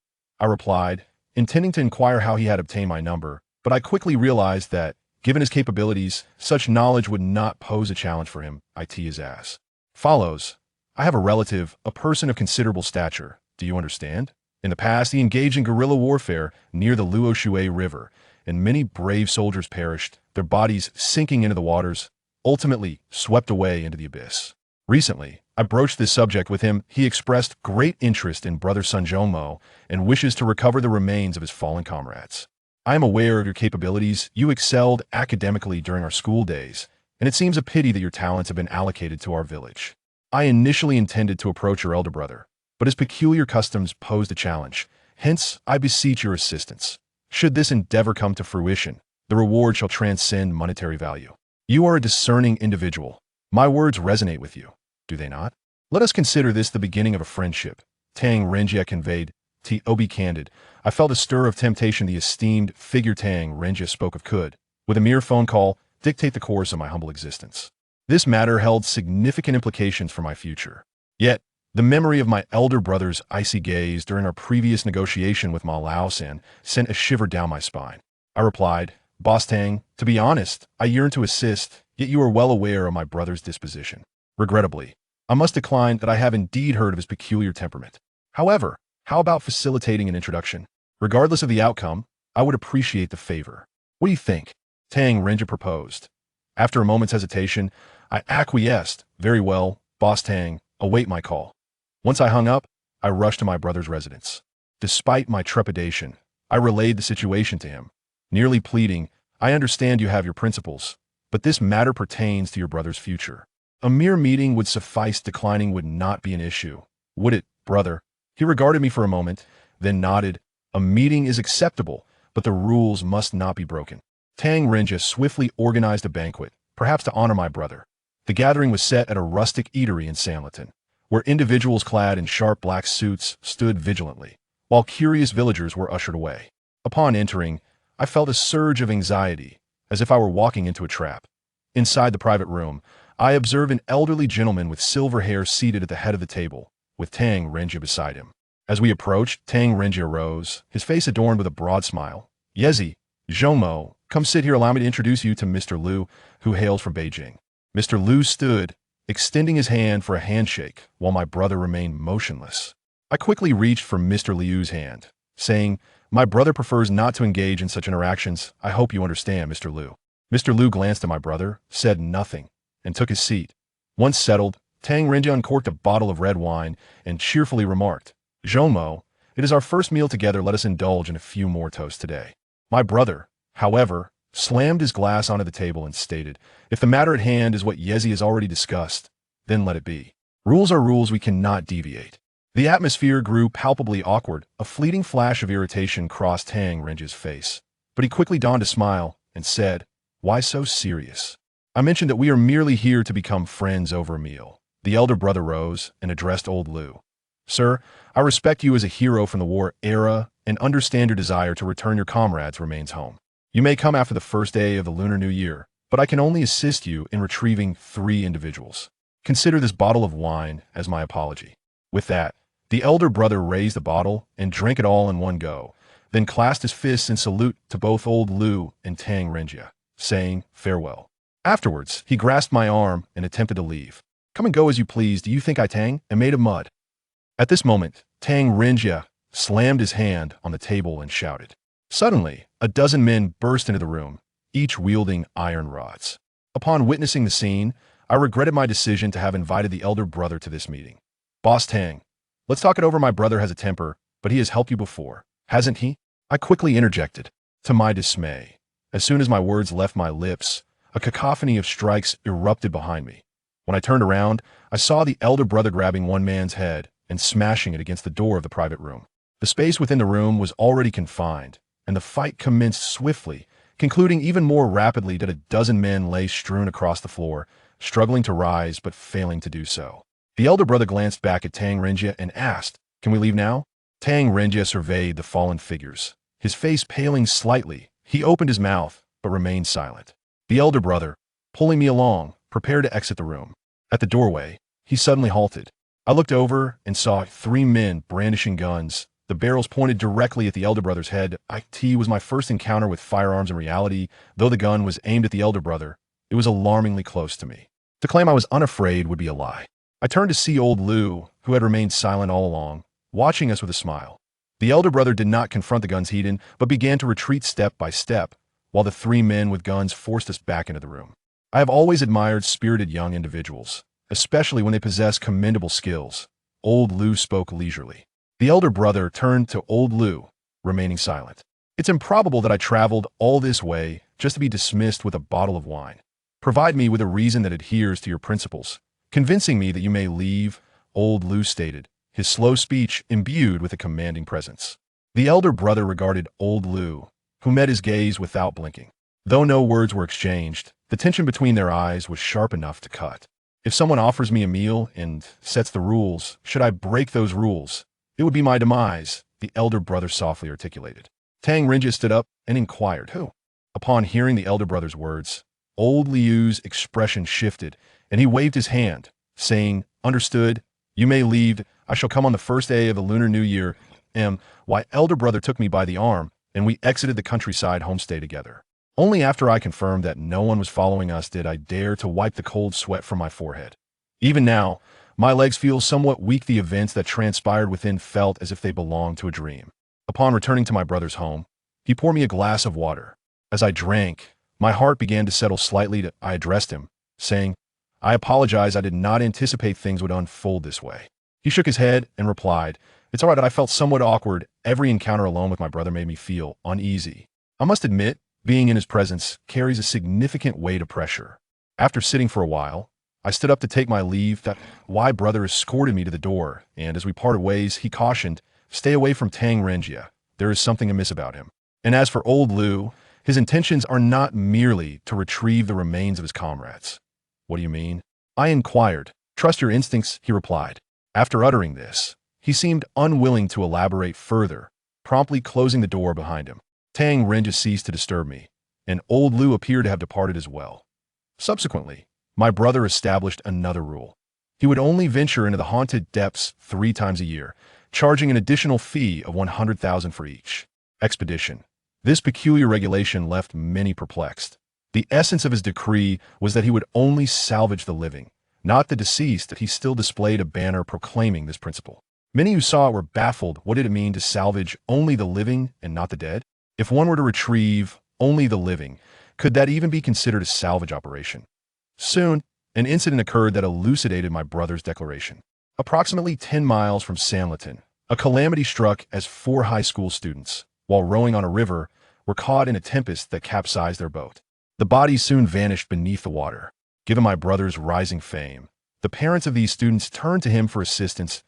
I replied, intending to inquire how he had obtained my number, but I quickly realized that, given his capabilities, such knowledge would not pose a challenge for him. I tee his ass. Follows. I have a relative, a person of considerable stature. Do you understand? In the past, he engaged in guerrilla warfare near the Luoshui River, and many brave soldiers perished, their bodies sinking into the waters, ultimately swept away into the abyss. Recently, I broached this subject with him. He expressed great interest in brother Sun Zhongmo and wishes to recover the remains of his fallen comrades. I am aware of your capabilities. You excelled academically during our school days, and it seems a pity that your talents have been allocated to our village. I initially intended to approach your elder brother, but his peculiar customs posed a challenge. Hence, I beseech your assistance. Should this endeavor come to fruition, The reward shall transcend monetary value. You are a discerning individual. My words resonate with you, do they not? Let us consider this the beginning of a friendship. Tang Renjia conveyed. To be candid, I felt a stir of temptation. The esteemed figure Tang Renjia spoke of could, with a mere phone call, dictate the course of my humble existence. This matter held significant implications for my future. Yet, the memory of my elder brother's icy gaze during our previous negotiation with Ma Lao-san sent a shiver down my spine. I replied, Boss Tang, to be honest, I yearn to assist, yet you are well aware of my brother's disposition. Regrettably, I must decline that I have indeed heard of his peculiar temperament. However, how about facilitating an introduction? Regardless of the outcome, I would appreciate the favor. What do you think? Tang Renjia proposed. After a moment's hesitation, I acquiesced. Very well, Boss Tang, await my call. Once I hung up, I rushed to my brother's residence. Despite my trepidation, I relayed the situation to him, nearly pleading, I understand you have your principles, but this matter pertains to your brother's future. A mere meeting would suffice. Declining would not be an issue. Would it, brother? He regarded me for a moment, then nodded. A meeting is acceptable, but the rules must not be broken. Tang Renjia swiftly organized a banquet, perhaps to honor my brother. The gathering was set at a rustic eatery in Sanliton, where individuals clad in sharp black suits stood vigilantly, while curious villagers were ushered away. Upon entering, I felt a surge of anxiety, as if I were walking into a trap. Inside the private room, I observed an elderly gentleman with silver hair seated at the head of the table, with Tang Renjia beside him. As we approached, Tang Renjia rose, his face adorned with a broad smile. Yezi, Zhongmo, come sit here. Allow me to introduce you to Mr. Liu, who hails from Beijing. Mr. Liu stood, extending his hand for a handshake, while my brother remained motionless. I quickly reached for Mr. Liu's hand, saying, My brother prefers not to engage in such interactions. I hope you understand, Mr. Liu. Mr. Liu glanced at my brother, said nothing, and took his seat. Once settled, Tang Renjia uncorked a bottle of red wine and cheerfully remarked, Zhongmo, it is our first meal together. Let us indulge in a few more toasts today. My brother, however, slammed his glass onto the table and stated, If the matter at hand is what Yezi has already discussed, then let it be. Rules are rules. We cannot deviate. The atmosphere grew palpably awkward. A fleeting flash of irritation crossed Tang Renjia's face, but he quickly donned a smile and said, Why so serious? I mentioned that we are merely here to become friends over a meal. The elder brother rose and addressed old Liu. Sir, I respect you as a hero from the war era and understand your desire to return your comrades' remains home. You may come after the first day of the Lunar New Year, but I can only assist you in retrieving 3 individuals. Consider this bottle of wine as my apology. With that, the elder brother raised the bottle and drank it all in one go, then clasped his fists in salute to both old Liu and Tang Renjia, saying farewell. Afterwards, he grasped my arm and attempted to leave. Come and go as you please. Do you think I Tang am made of mud? At this moment, Tang Renjia slammed his hand on the table and shouted. Suddenly, a dozen men burst into the room, each wielding iron rods. Upon witnessing the scene, I regretted my decision to have invited the elder brother to this meeting. Boss Tang, let's talk it over. My brother has a temper, but he has helped you before, hasn't he? I quickly interjected. To my dismay, as soon as my words left my lips, a cacophony of strikes erupted behind me. When I turned around, I saw the elder brother grabbing one man's head and smashing it against the door of the private room. The space within the room was already confined, and the fight commenced swiftly, concluding even more rapidly that a dozen men lay strewn across the floor, struggling to rise but failing to do so. The elder brother glanced back at Tang Renjia and asked, Can we leave now? Tang Renjia surveyed the fallen figures. His face paling slightly, he opened his mouth, but remained silent. The elder brother, pulling me along, prepared to exit the room. At the doorway, he suddenly halted. I looked over and saw 3 men brandishing guns, the barrels pointed directly at the elder brother's head. It was my first encounter with firearms in reality. Though the gun was aimed at the elder brother, it was alarmingly close to me. To claim I was unafraid would be a lie. I turned to see old Liu, who had remained silent all along, watching us with a smile. The elder brother did not confront the gun's heat, but began to retreat step by step, while the 3 men with guns forced us back into the room. I have always admired spirited young individuals, especially when they possess commendable skills. Old Liu spoke leisurely. The elder brother turned to old Liu, remaining silent. It's improbable that I traveled all this way just to be dismissed with a bottle of wine. Provide me with a reason that adheres to your principles, convincing me that you may leave, old Liu stated, his slow speech imbued with a commanding presence. The elder brother regarded old Liu, who met his gaze without blinking. Though no words were exchanged, the tension between their eyes was sharp enough to cut. If someone offers me a meal and sets the rules, should I break those rules? It would be my demise, the elder brother softly articulated. Tang Rinja stood up and inquired, who? Upon hearing the elder brother's words, old Liu's expression shifted, and he waved his hand, saying, understood, you may leave, I shall come on the first day of the Lunar New Year. Why elder brother took me by the arm, and we exited the countryside homestay together. Only after I confirmed that no one was following us did I dare to wipe the cold sweat from my forehead. Even now, my legs feel somewhat weak. The events that transpired within felt as if they belonged to a dream. Upon returning to my brother's home, he poured me a glass of water. As I drank, my heart began to settle slightly. I addressed him, saying, I apologize, I did not anticipate things would unfold this way. He shook his head and replied, it's all right. I felt somewhat awkward. Every encounter alone with my brother made me feel uneasy. I must admit, being in his presence carries a significant weight of pressure. After sitting for a while, I stood up to take my leave. That why brother escorted me to the door, and as we parted ways, he cautioned, stay away from Tang Renjia. There is something amiss about him. And as for old Liu, his intentions are not merely to retrieve the remains of his comrades. What do you mean? I inquired. Trust your instincts, he replied. After uttering this, he seemed unwilling to elaborate further, promptly closing the door behind him. Tang Renjia ceased to disturb me, and old Liu appeared to have departed as well. Subsequently, my brother established another rule. He would only venture into the haunted depths 3 times a year, charging an additional fee of 100,000 for each expedition. This peculiar regulation left many perplexed. The essence of his decree was that he would only salvage the living, not the deceased. That he still displayed a banner proclaiming this principle. Many who saw it were baffled. What did it mean to salvage only the living and not the dead? If one were to retrieve only the living, could that even be considered a salvage operation? Soon, an incident occurred that elucidated my brother's declaration. Approximately 10 miles from Sanlitun, a calamity struck as 4 high school students, while rowing on a river, were caught in a tempest that capsized their boat. The bodies soon vanished beneath the water. Given my brother's rising fame, the parents of these students turned to him for assistance.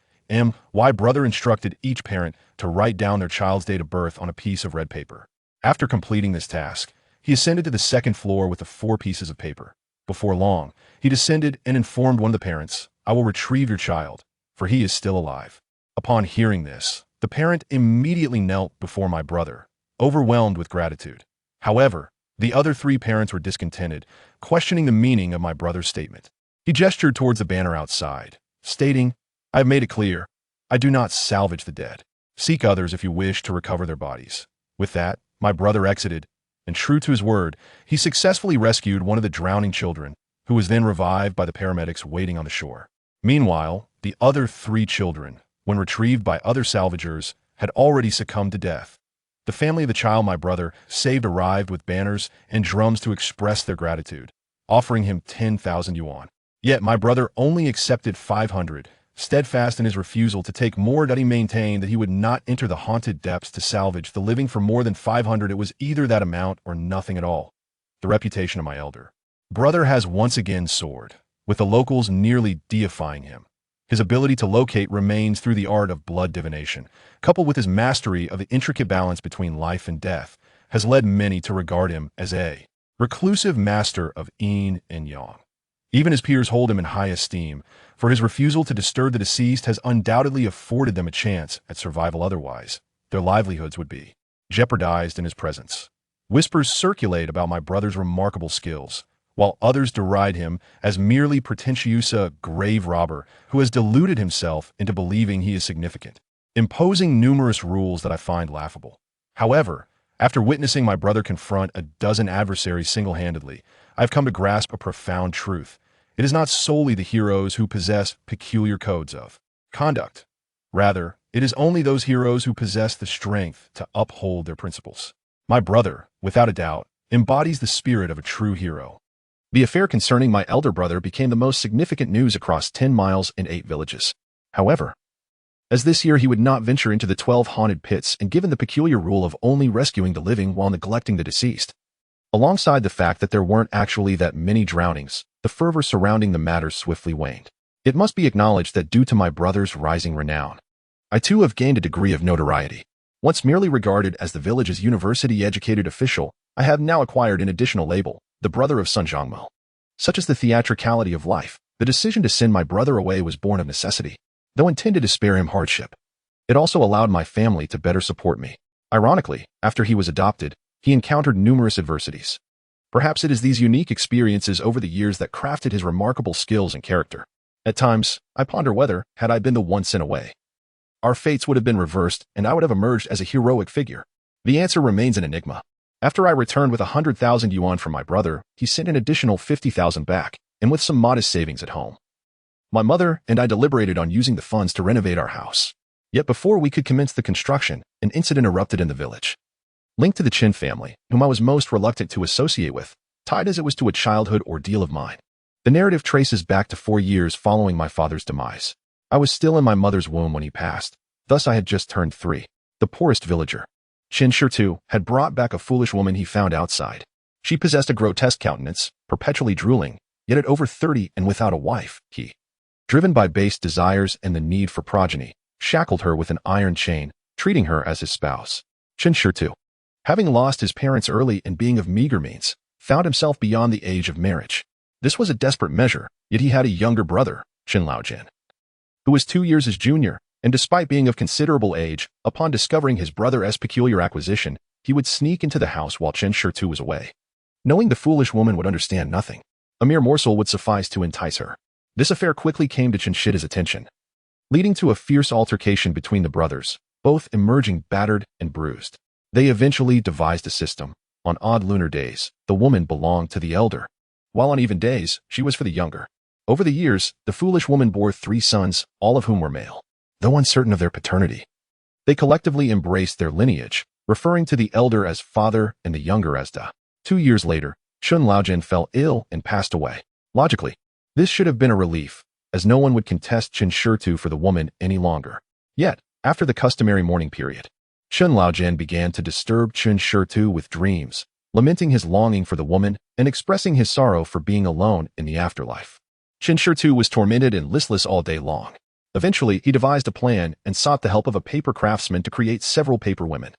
My brother instructed each parent to write down their child's date of birth on a piece of red paper. After completing this task, he ascended to the 2nd floor with the 4 pieces of paper. Before long, he descended and informed one of the parents, I will retrieve your child, for he is still alive. Upon hearing this, the parent immediately knelt before my brother, overwhelmed with gratitude. However, the other 3 parents were discontented, questioning the meaning of my brother's statement. He gestured towards the banner outside, stating, I have made it clear, I do not salvage the dead. Seek others if you wish to recover their bodies. With that, my brother exited, and true to his word, he successfully rescued one of the drowning children, who was then revived by the paramedics waiting on the shore. Meanwhile, the other 3 children, when retrieved by other salvagers, had already succumbed to death. The family of the child my brother saved arrived with banners and drums to express their gratitude, offering him 10,000 yuan. Yet my brother only accepted 500, steadfast in his refusal to take more. That he maintained that he would not enter the haunted depths to salvage the living for more than 500. It was either that amount or nothing at all. The reputation of my elder brother has once again soared, with the locals nearly deifying him. His ability to locate remains through the art of blood divination, coupled with his mastery of the intricate balance between life and death, has led many to regard him as a reclusive master of yin and yang. Even his peers hold him in high esteem, for his refusal to disturb the deceased has undoubtedly afforded them a chance at survival. Otherwise, their livelihoods would be jeopardized in his presence. Whispers circulate about my brother's remarkable skills, while others deride him as merely pretentious grave robber who has deluded himself into believing he is significant, imposing numerous rules that I find laughable. However, after witnessing my brother confront a dozen adversaries single-handedly, I have come to grasp a profound truth. It is not solely the heroes who possess peculiar codes of conduct. Rather, it is only those heroes who possess the strength to uphold their principles. My brother, without a doubt, embodies the spirit of a true hero. The affair concerning my elder brother became the most significant news across 10 miles and 8 villages. However, as this year he would not venture into the 12 haunted pits, and given the peculiar rule of only rescuing the living while neglecting the deceased, alongside the fact that there weren't actually that many drownings, the fervor surrounding the matter swiftly waned. It must be acknowledged that due to my brother's rising renown, I too have gained a degree of notoriety. Once merely regarded as the village's university-educated official, I have now acquired an additional label, the brother of Sun Zhongmo. Such is the theatricality of life. The decision to send my brother away was born of necessity, though intended to spare him hardship. It also allowed my family to better support me. Ironically, after he was adopted, he encountered numerous adversities. Perhaps it is these unique experiences over the years that crafted his remarkable skills and character. At times, I ponder whether, had I been the one sent away, our fates would have been reversed and I would have emerged as a heroic figure. The answer remains an enigma. After I returned with 100,000 yuan from my brother, he sent an additional 50,000 back, and with some modest savings at home. My mother and I deliberated on using the funds to renovate our house. Yet before we could commence the construction, an incident erupted in the village. Linked to the Qin family, whom I was most reluctant to associate with, tied as it was to a childhood ordeal of mine. The narrative traces back to 4 years following my father's demise. I was still in my mother's womb when he passed, thus I had just turned 3. The poorest villager, Qin Shi, had brought back a foolish woman he found outside. She possessed a grotesque countenance, perpetually drooling, yet at over 30 and without a wife, he, driven by base desires and the need for progeny, shackled her with an iron chain, treating her as his spouse. Qin Shi, having lost his parents early and being of meager means, found himself beyond the age of marriage. This was a desperate measure, yet he had a younger brother, Qin Laojian, who was 2 years his junior, and despite being of considerable age, upon discovering his brother's peculiar acquisition, he would sneak into the house while Qin Shi was away. Knowing the foolish woman would understand nothing, a mere morsel would suffice to entice her. This affair quickly came to Qin Shi's attention, leading to a fierce altercation between the brothers, both emerging battered and bruised. They eventually devised a system. On odd lunar days, the woman belonged to the elder, while on even days, she was for the younger. Over the years, the foolish woman bore 3 sons, all of whom were male. Though uncertain of their paternity, they collectively embraced their lineage, referring to the elder as father and the younger as da. 2 years later, Qin Laojian fell ill and passed away. Logically, this should have been a relief, as no one would contest Qin Shi for the woman any longer. Yet, after the customary mourning period, Qin Laojian began to disturb Qin Shi with dreams, lamenting his longing for the woman and expressing his sorrow for being alone in the afterlife. Qin Shi was tormented and listless all day long. Eventually, he devised a plan and sought the help of a paper craftsman to create several paper women,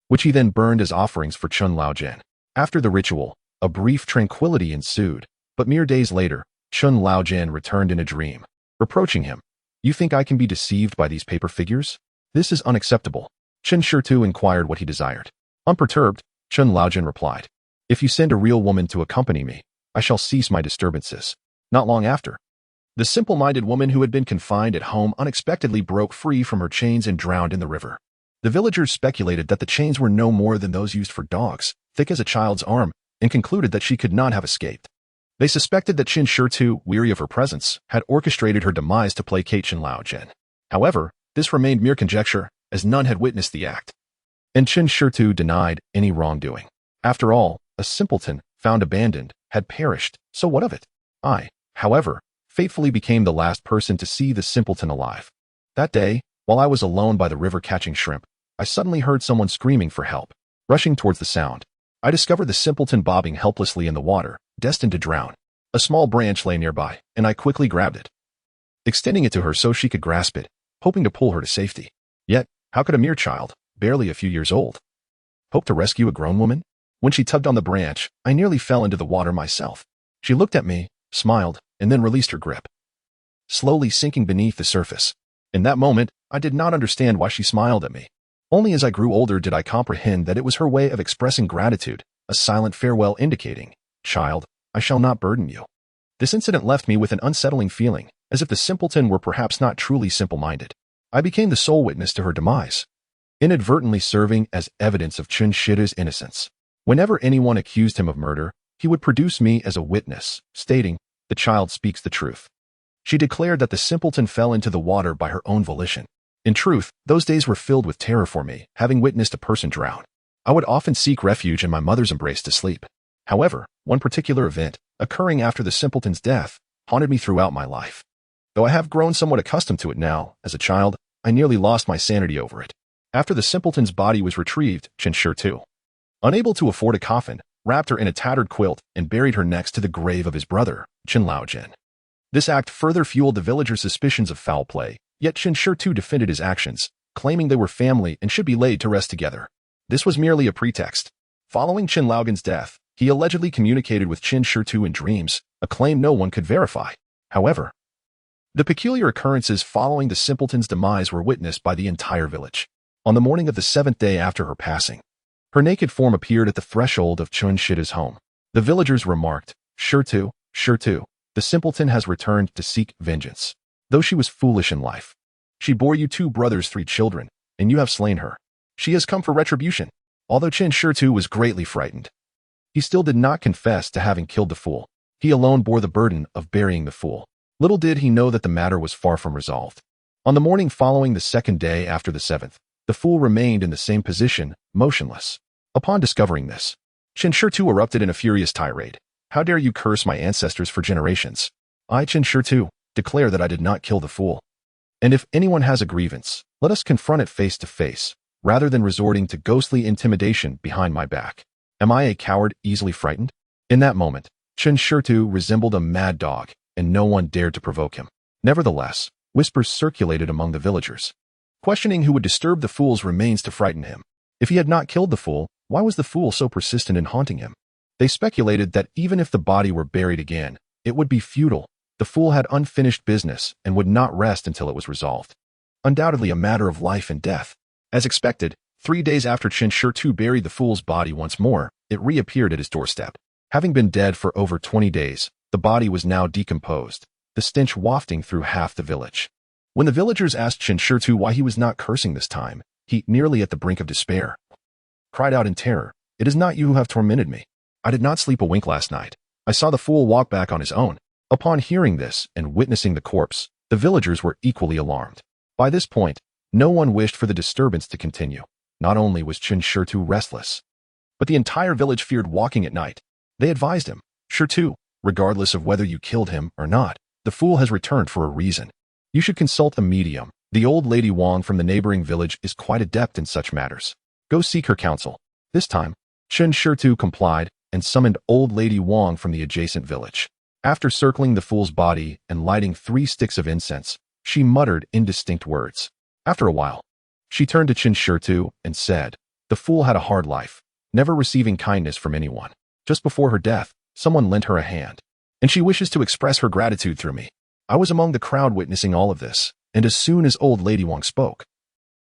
which he then burned as offerings for Qin Laojian. After the ritual, a brief tranquility ensued, but mere days later, Qin Laojian returned in a dream, reproaching him. "You think I can be deceived by these paper figures? This is unacceptable." Qin Shi inquired what he desired. Unperturbed, Qin Laojian replied, "If you send a real woman to accompany me, I shall cease my disturbances." Not long after, the simple-minded woman who had been confined at home unexpectedly broke free from her chains and drowned in the river. The villagers speculated that the chains were no more than those used for dogs, thick as a child's arm, and concluded that she could not have escaped. They suspected that Qin Shi, weary of her presence, had orchestrated her demise to placate Qin Laojian. However, this remained mere conjecture, as none had witnessed the act, and Qin Shi denied any wrongdoing. After all, a simpleton, found abandoned, had perished, so what of it? I, however, faithfully became the last person to see the simpleton alive. That day, while I was alone by the river catching shrimp, I suddenly heard someone screaming for help. Rushing towards the sound, I discovered the simpleton bobbing helplessly in the water, destined to drown. A small branch lay nearby, and I quickly grabbed it, extending it to her so she could grasp it, hoping to pull her to safety. Yet, how could a mere child, barely a few years old, hope to rescue a grown woman? When she tugged on the branch, I nearly fell into the water myself. She looked at me, smiled, and then released her grip, slowly sinking beneath the surface. In that moment, I did not understand why she smiled at me. Only as I grew older did I comprehend that it was her way of expressing gratitude, a silent farewell indicating, "Child, I shall not burden you." This incident left me with an unsettling feeling, as if the simpleton were perhaps not truly simple-minded. I became the sole witness to her demise, inadvertently serving as evidence of Qin Shi's innocence. Whenever anyone accused him of murder, he would produce me as a witness, stating, "The child speaks the truth." She declared that the simpleton fell into the water by her own volition. In truth, those days were filled with terror for me, having witnessed a person drown. I would often seek refuge in my mother's embrace to sleep. However, one particular event, occurring after the simpleton's death, haunted me throughout my life. Though I have grown somewhat accustomed to it now, as a child, I nearly lost my sanity over it. After the simpleton's body was retrieved, Qin Shi, unable to afford a coffin, wrapped her in a tattered quilt and buried her next to the grave of his brother, Qin Laojian. This act further fueled the villagers' suspicions of foul play, yet Qin Shi defended his actions, claiming they were family and should be laid to rest together. This was merely a pretext. Following Qin Laogan's death, he allegedly communicated with Qin Shi in dreams, a claim no one could verify. However, the peculiar occurrences following the simpleton's demise were witnessed by the entire village. On the morning of the 7th day after her passing, her naked form appeared at the threshold of Qin Shi's home. The villagers remarked, Shi, the simpleton has returned to seek vengeance. Though she was foolish in life, she bore you 2 brothers, 3 children, and you have slain her. She has come for retribution. Although Qin Shi was greatly frightened, he still did not confess to having killed the fool. He alone bore the burden of burying the fool. Little did he know that the matter was far from resolved. On the morning following the 2nd day after the 7th, the fool remained in the same position, motionless. Upon discovering this, Qin Shi erupted in a furious tirade. How dare you curse my ancestors for generations? I, Qin Shi, declare that I did not kill the fool. And if anyone has a grievance, let us confront it face to face, rather than resorting to ghostly intimidation behind my back. Am I a coward easily frightened? In that moment, Qin Shi resembled a mad dog, and no one dared to provoke him. Nevertheless, whispers circulated among the villagers, questioning who would disturb the fool's remains to frighten him. If he had not killed the fool, why was the fool so persistent in haunting him? They speculated that even if the body were buried again, it would be futile. The fool had unfinished business and would not rest until it was resolved. Undoubtedly a matter of life and death. As expected, 3 days after Qin Shi buried the fool's body once more, it reappeared at his doorstep. Having been dead for over 20 days, the body was now decomposed, the stench wafting through half the village. When the villagers asked Qin Shi why he was not cursing this time, he, nearly at the brink of despair, cried out in terror, "It is not you who have tormented me. I did not sleep a wink last night. I saw the fool walk back on his own." Upon hearing this and witnessing the corpse, the villagers were equally alarmed. By this point, no one wished for the disturbance to continue. Not only was Qin Shi restless, but the entire village feared walking at night. They advised him, Shi, regardless of whether you killed him or not, the fool has returned for a reason. You should consult a medium. The old lady Wang from the neighboring village is quite adept in such matters. Go seek her counsel. This time, Qin Shi complied and summoned old lady Wang from the adjacent village. After circling the fool's body and lighting 3 sticks of incense, she muttered indistinct words. After a while, she turned to Qin Shi and said, "The fool had a hard life, never receiving kindness from anyone. Just before her death, someone lent her a hand, and she wishes to express her gratitude through me." I was among the crowd witnessing all of this, and as soon as old lady Wang spoke,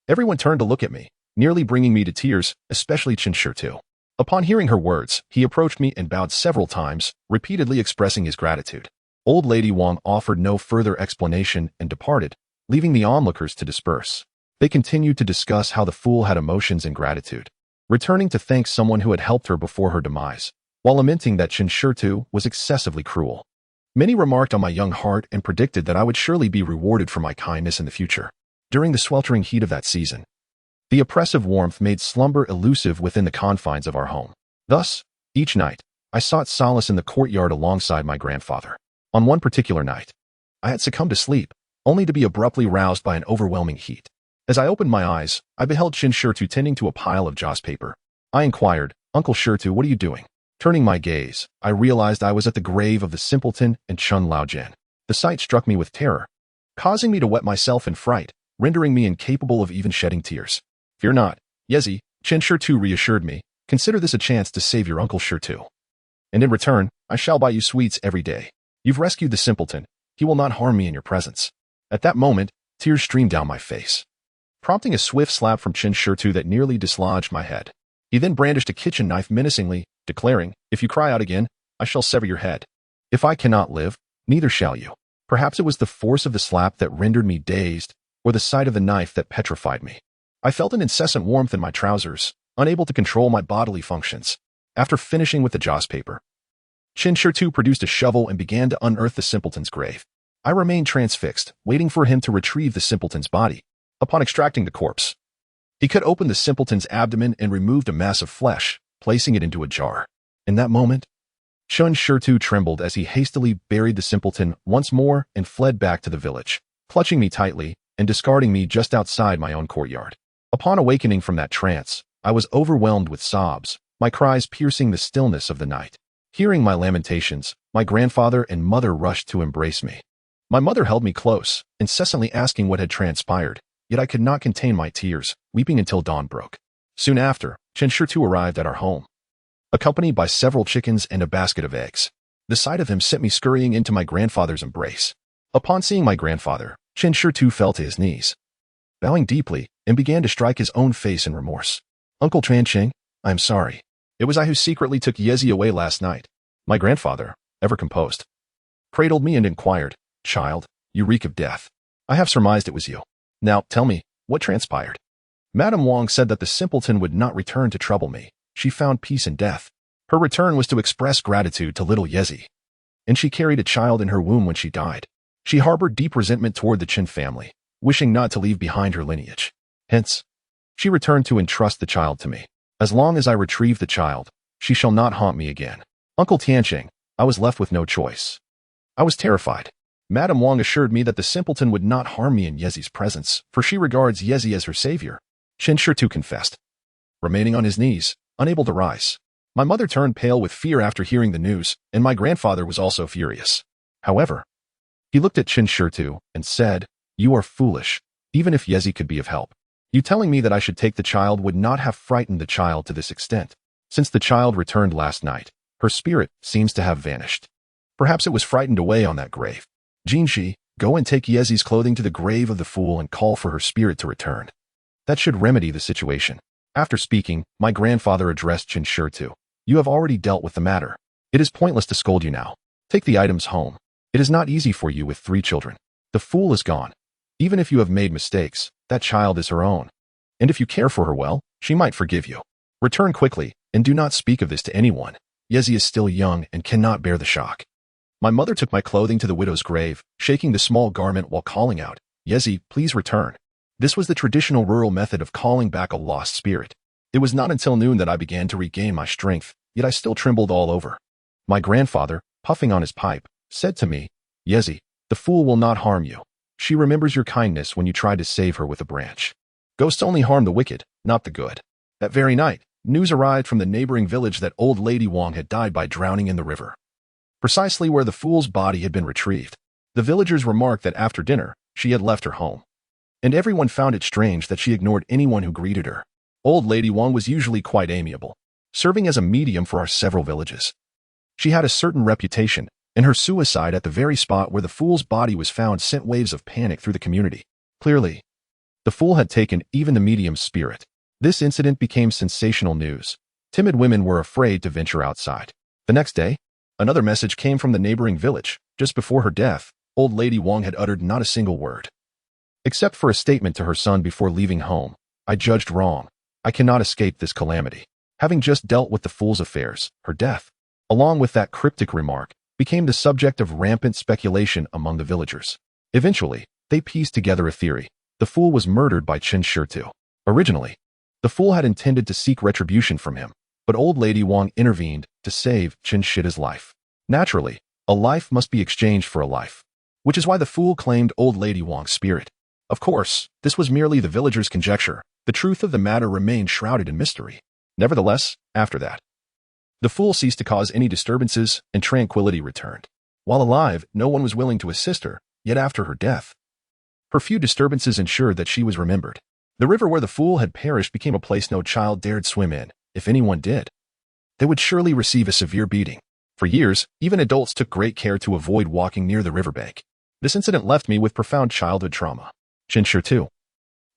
everyone turned to look at me, nearly bringing me to tears, especially Qin Shi. Upon hearing her words, he approached me and bowed several times, repeatedly expressing his gratitude. Old lady Wang offered no further explanation and departed, leaving the onlookers to disperse. They continued to discuss how the fool had emotions and gratitude, returning to thank someone who had helped her before her demise, while lamenting that Qin Shi was excessively cruel. Many remarked on my young heart and predicted that I would surely be rewarded for my kindness in the future. During the sweltering heat of that season, the oppressive warmth made slumber elusive within the confines of our home. Thus, each night, I sought solace in the courtyard alongside my grandfather. On one particular night, I had succumbed to sleep, only to be abruptly roused by an overwhelming heat. As I opened my eyes, I beheld Qin Shi tending to a pile of joss paper. I inquired, "Uncle Shi, what are you doing?" Turning my gaze, I realized I was at the grave of the simpleton and Qin Laogan. The sight struck me with terror, causing me to wet myself in fright, rendering me incapable of even shedding tears. "Fear not, Yezi," Qin Shi reassured me. "Consider this a chance to save your Uncle Shi. And in return, I shall buy you sweets every day. You've rescued the simpleton. He will not harm me in your presence." At that moment, tears streamed down my face, prompting a swift slap from Qin Shi that nearly dislodged my head. He then brandished a kitchen knife menacingly, declaring, "If you cry out again, I shall sever your head. If I cannot live, neither shall you." Perhaps it was the force of the slap that rendered me dazed, or the sight of the knife that petrified me. I felt an incessant warmth in my trousers, unable to control my bodily functions. After finishing with the joss paper, Qin Shi produced a shovel and began to unearth the simpleton's grave. I remained transfixed, waiting for him to retrieve the simpleton's body. Upon extracting the corpse, he cut open the simpleton's abdomen and removed a mass of flesh, placing it into a jar. In that moment, Qin Shi trembled as he hastily buried the simpleton once more and fled back to the village, clutching me tightly and discarding me just outside my own courtyard. Upon awakening from that trance, I was overwhelmed with sobs, my cries piercing the stillness of the night. Hearing my lamentations, my grandfather and mother rushed to embrace me. My mother held me close, incessantly asking what had transpired, yet I could not contain my tears, weeping until dawn broke. Soon after, Qin Shi arrived at our home. accompanied by several chickens and a basket of eggs. The sight of him sent me scurrying into my grandfather's embrace. Upon seeing my grandfather, Chen Shirtu fell to his knees, bowing deeply, and began to strike his own face in remorse. "Uncle Tranching, I am sorry. It was I who secretly took Yezi away last night." My grandfather, ever composed, cradled me and inquired, "Child, you reek of death. I have surmised it was you. Now, tell me, what transpired?" Madame Wang said that the simpleton would not return to trouble me. She found peace in death. Her return was to express gratitude to little Yezi, and she carried a child in her womb when she died. She harbored deep resentment toward the Chen family, wishing not to leave behind her lineage. Hence, she returned to entrust the child to me. As long as I retrieve the child, she shall not haunt me again. Uncle Tianqing, I was left with no choice. I was terrified. Madame Wang assured me that the simpleton would not harm me in Yezi's presence, for she regards Yezi as her savior. Chen Shirtu confessed, remaining on his knees, unable to rise. My mother turned pale with fear after hearing the news, and my grandfather was also furious. However, he looked at Chen Shirtu and said, "You are foolish, even if Yezi could be of help. You telling me that I should take the child would not have frightened the child to this extent. Since the child returned last night, her spirit seems to have vanished. Perhaps it was frightened away on that grave. Jinshi, go and take Yezi's clothing to the grave of the fool and call for her spirit to return. That should remedy the situation." After speaking, my grandfather addressed Chen Shirtu. "You have already dealt with the matter. It is pointless to scold you now. Take the items home. It is not easy for you with 3 children. The fool is gone. Even if you have made mistakes, that child is her own. And if you care for her well, she might forgive you. Return quickly, and do not speak of this to anyone. Yezi is still young and cannot bear the shock." My mother took my clothing to the widow's grave, shaking the small garment while calling out, "Yezi, please return." This was the traditional rural method of calling back a lost spirit. It was not until noon that I began to regain my strength, yet I still trembled all over. My grandfather, puffing on his pipe, said to me, "Yezi, the fool will not harm you. She remembers your kindness when you tried to save her with a branch. Ghosts only harm the wicked, not the good." That very night, news arrived from the neighboring village that old Lady Wang had died by drowning in the river, precisely where the fool's body had been retrieved. The villagers remarked that after dinner, she had left her home, and everyone found it strange that she ignored anyone who greeted her. Old Lady Wang was usually quite amiable, serving as a medium for our several villages. She had a certain reputation, and her suicide at the very spot where the fool's body was found sent waves of panic through the community. Clearly, the fool had taken even the medium's spirit. This incident became sensational news. Timid women were afraid to venture outside. The next day, another message came from the neighboring village. Just before her death, old Lady Wang had uttered not a single word, except for a statement to her son before leaving home. "I judged wrong. I cannot escape this calamity." Having just dealt with the fool's affairs, her death, along with that cryptic remark, became the subject of rampant speculation among the villagers. Eventually, they pieced together a theory. The fool was murdered by Chen Shirtu. Originally, the fool had intended to seek retribution from him, but old Lady Wang intervened to save Chen Shita's life. Naturally, a life must be exchanged for a life, which is why the fool claimed old Lady Wang's spirit. Of course, this was merely the villagers' conjecture. The truth of the matter remained shrouded in mystery. Nevertheless, after that, the fool ceased to cause any disturbances and tranquility returned. While alive, no one was willing to assist her, yet after her death, her few disturbances ensured that she was remembered. The river where the fool had perished became a place no child dared swim in. If anyone did, they would surely receive a severe beating. For years, even adults took great care to avoid walking near the riverbank. This incident left me with profound childhood trauma. Chen Shirtu,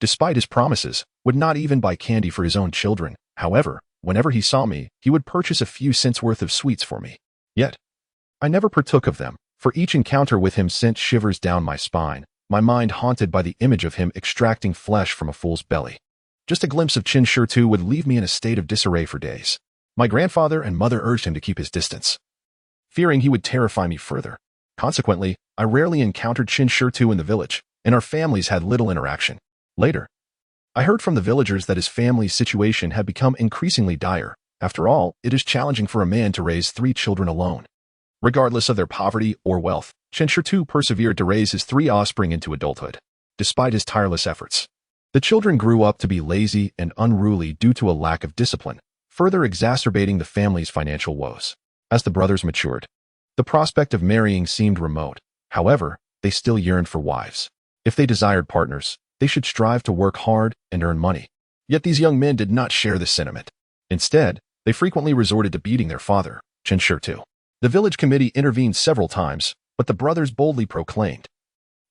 despite his promises, would not even buy candy for his own children. However, whenever he saw me, he would purchase a few cents worth of sweets for me. Yet, I never partook of them, for each encounter with him sent shivers down my spine, my mind haunted by the image of him extracting flesh from a fool's belly. Just a glimpse of Chen Shirtu would leave me in a state of disarray for days. My grandfather and mother urged him to keep his distance, fearing he would terrify me further. Consequently, I rarely encountered Chen Shirtu in the village, and our families had little interaction. Later, I heard from the villagers that his family's situation had become increasingly dire. After all, it is challenging for a man to raise 3 children alone. Regardless of their poverty or wealth, Chen Shirtu persevered to raise his 3 offspring into adulthood. Despite his tireless efforts, the children grew up to be lazy and unruly due to a lack of discipline, further exacerbating the family's financial woes. As the brothers matured, the prospect of marrying seemed remote. However, they still yearned for wives. If they desired partners, they should strive to work hard and earn money. Yet these young men did not share this sentiment. Instead, They frequently resorted to beating their father, Chen Shirtu. The village committee intervened several times, but the brothers boldly proclaimed,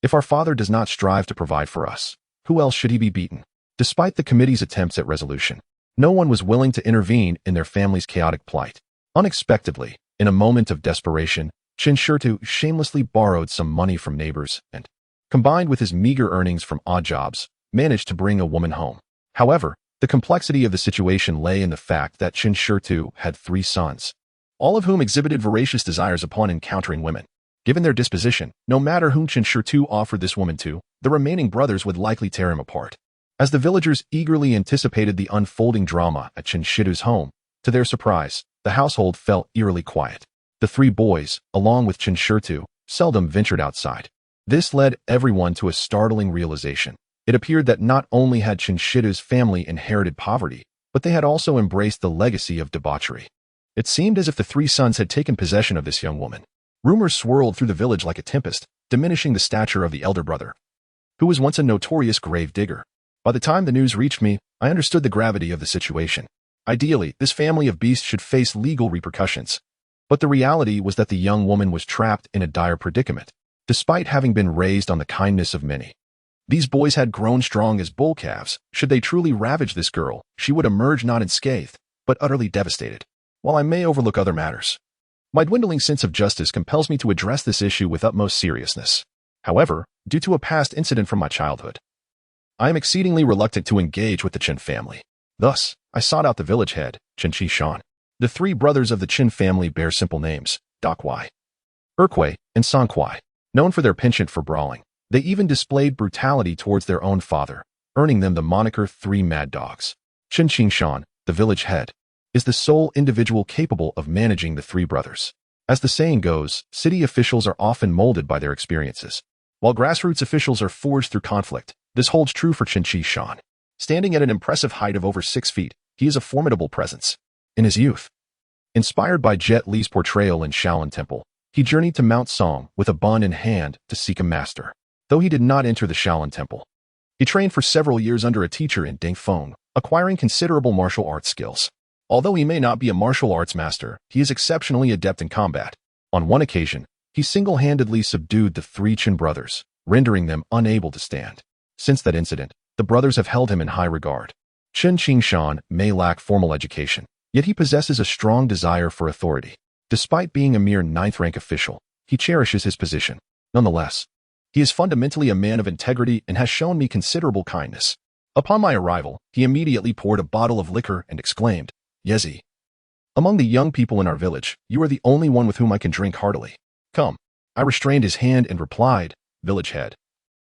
"If our father does not strive to provide for us, who else should he be beaten?" Despite the committee's attempts at resolution, no one was willing to intervene in their family's chaotic plight. Unexpectedly, in a moment of desperation, Chen Shirtu shamelessly borrowed some money from neighbors and, combined with his meager earnings from odd jobs, managed to bring a woman home. However, the complexity of the situation lay in the fact that Chen Shirtu had 3 sons, all of whom exhibited voracious desires upon encountering women. Given their disposition, no matter whom Chen Shirtu offered this woman to, the remaining brothers would likely tear him apart. As the villagers eagerly anticipated the unfolding drama at Chen Shirtu's home, to their surprise, the household fell eerily quiet. The 3 boys, along with Chen Shirtu, seldom ventured outside. This led everyone to a startling realization. It appeared that not only had Chen Shirtu's family inherited poverty, but they had also embraced the legacy of debauchery. It seemed as if the 3 sons had taken possession of this young woman. Rumors swirled through the village like a tempest, diminishing the stature of the elder brother, who was once a notorious grave digger. By the time the news reached me, I understood the gravity of the situation. Ideally, this family of beasts should face legal repercussions. But the reality was that the young woman was trapped in a dire predicament, despite having been raised on the kindness of many. These boys had grown strong as bull calves. Should they truly ravage this girl, she would emerge not unscathed, but utterly devastated. While I may overlook other matters, my dwindling sense of justice compels me to address this issue with utmost seriousness. However, due to a past incident from my childhood, I am exceedingly reluctant to engage with the Chen family. Thus, I sought out the village head, Chen Qishan. The 3 brothers of the Chen family bear simple names, Dakwai, Erkwei, and Sankwai. Known for their penchant for brawling, they even displayed brutality towards their own father, earning them the moniker 3 Mad Dogs. Chen Qishan, the village head, is the sole individual capable of managing the 3 brothers. As the saying goes, city officials are often molded by their experiences, while grassroots officials are forged through conflict. This holds true for Chen Qishan. Standing at an impressive height of over 6 feet, he is a formidable presence. In his youth, inspired by Jet Li's portrayal in Shaolin Temple, he journeyed to Mount Song with a bun in hand to seek a master. Though he did not enter the Shaolin Temple, he trained for several years under a teacher in Dingfeng, acquiring considerable martial arts skills. Although he may not be a martial arts master, he is exceptionally adept in combat. On one occasion, he single-handedly subdued the 3 Chen brothers, rendering them unable to stand. Since that incident, the brothers have held him in high regard. Chen Qishan may lack formal education, yet he possesses a strong desire for authority. Despite being a mere 9th-rank official, he cherishes his position. Nonetheless, he is fundamentally a man of integrity and has shown me considerable kindness. Upon my arrival, he immediately poured a bottle of liquor and exclaimed, "Yezi, among the young people in our village, you are the only one with whom I can drink heartily. Come." I restrained his hand and replied, "Village head,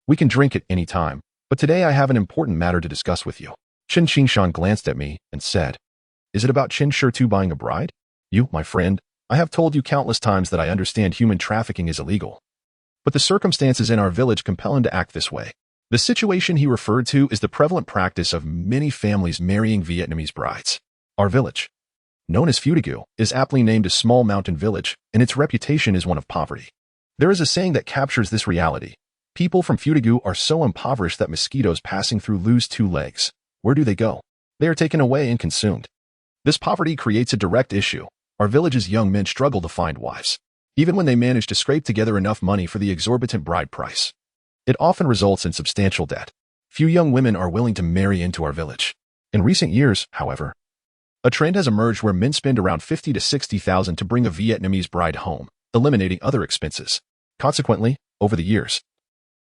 we can drink at any time, but today I have an important matter to discuss with you." Chen Qishan glanced at me and said, "Is it about Chen Shirtu buying a bride? You, my friend, I have told you countless times that I understand human trafficking is illegal. But the circumstances in our village compel him to act this way." The situation he referred to is the prevalent practice of many families marrying Vietnamese brides. Our village, known as Futigu, is aptly named a small mountain village, and its reputation is one of poverty. There is a saying that captures this reality. People from Futigu are so impoverished that mosquitoes passing through lose 2 legs. Where do they go? They are taken away and consumed. This poverty creates a direct issue. Our village's young men struggle to find wives, even when they manage to scrape together enough money for the exorbitant bride price. It often results in substantial debt. Few young women are willing to marry into our village. In recent years, however, a trend has emerged where men spend around 50 to 60,000 to bring a Vietnamese bride home, eliminating other expenses. Consequently, over the years,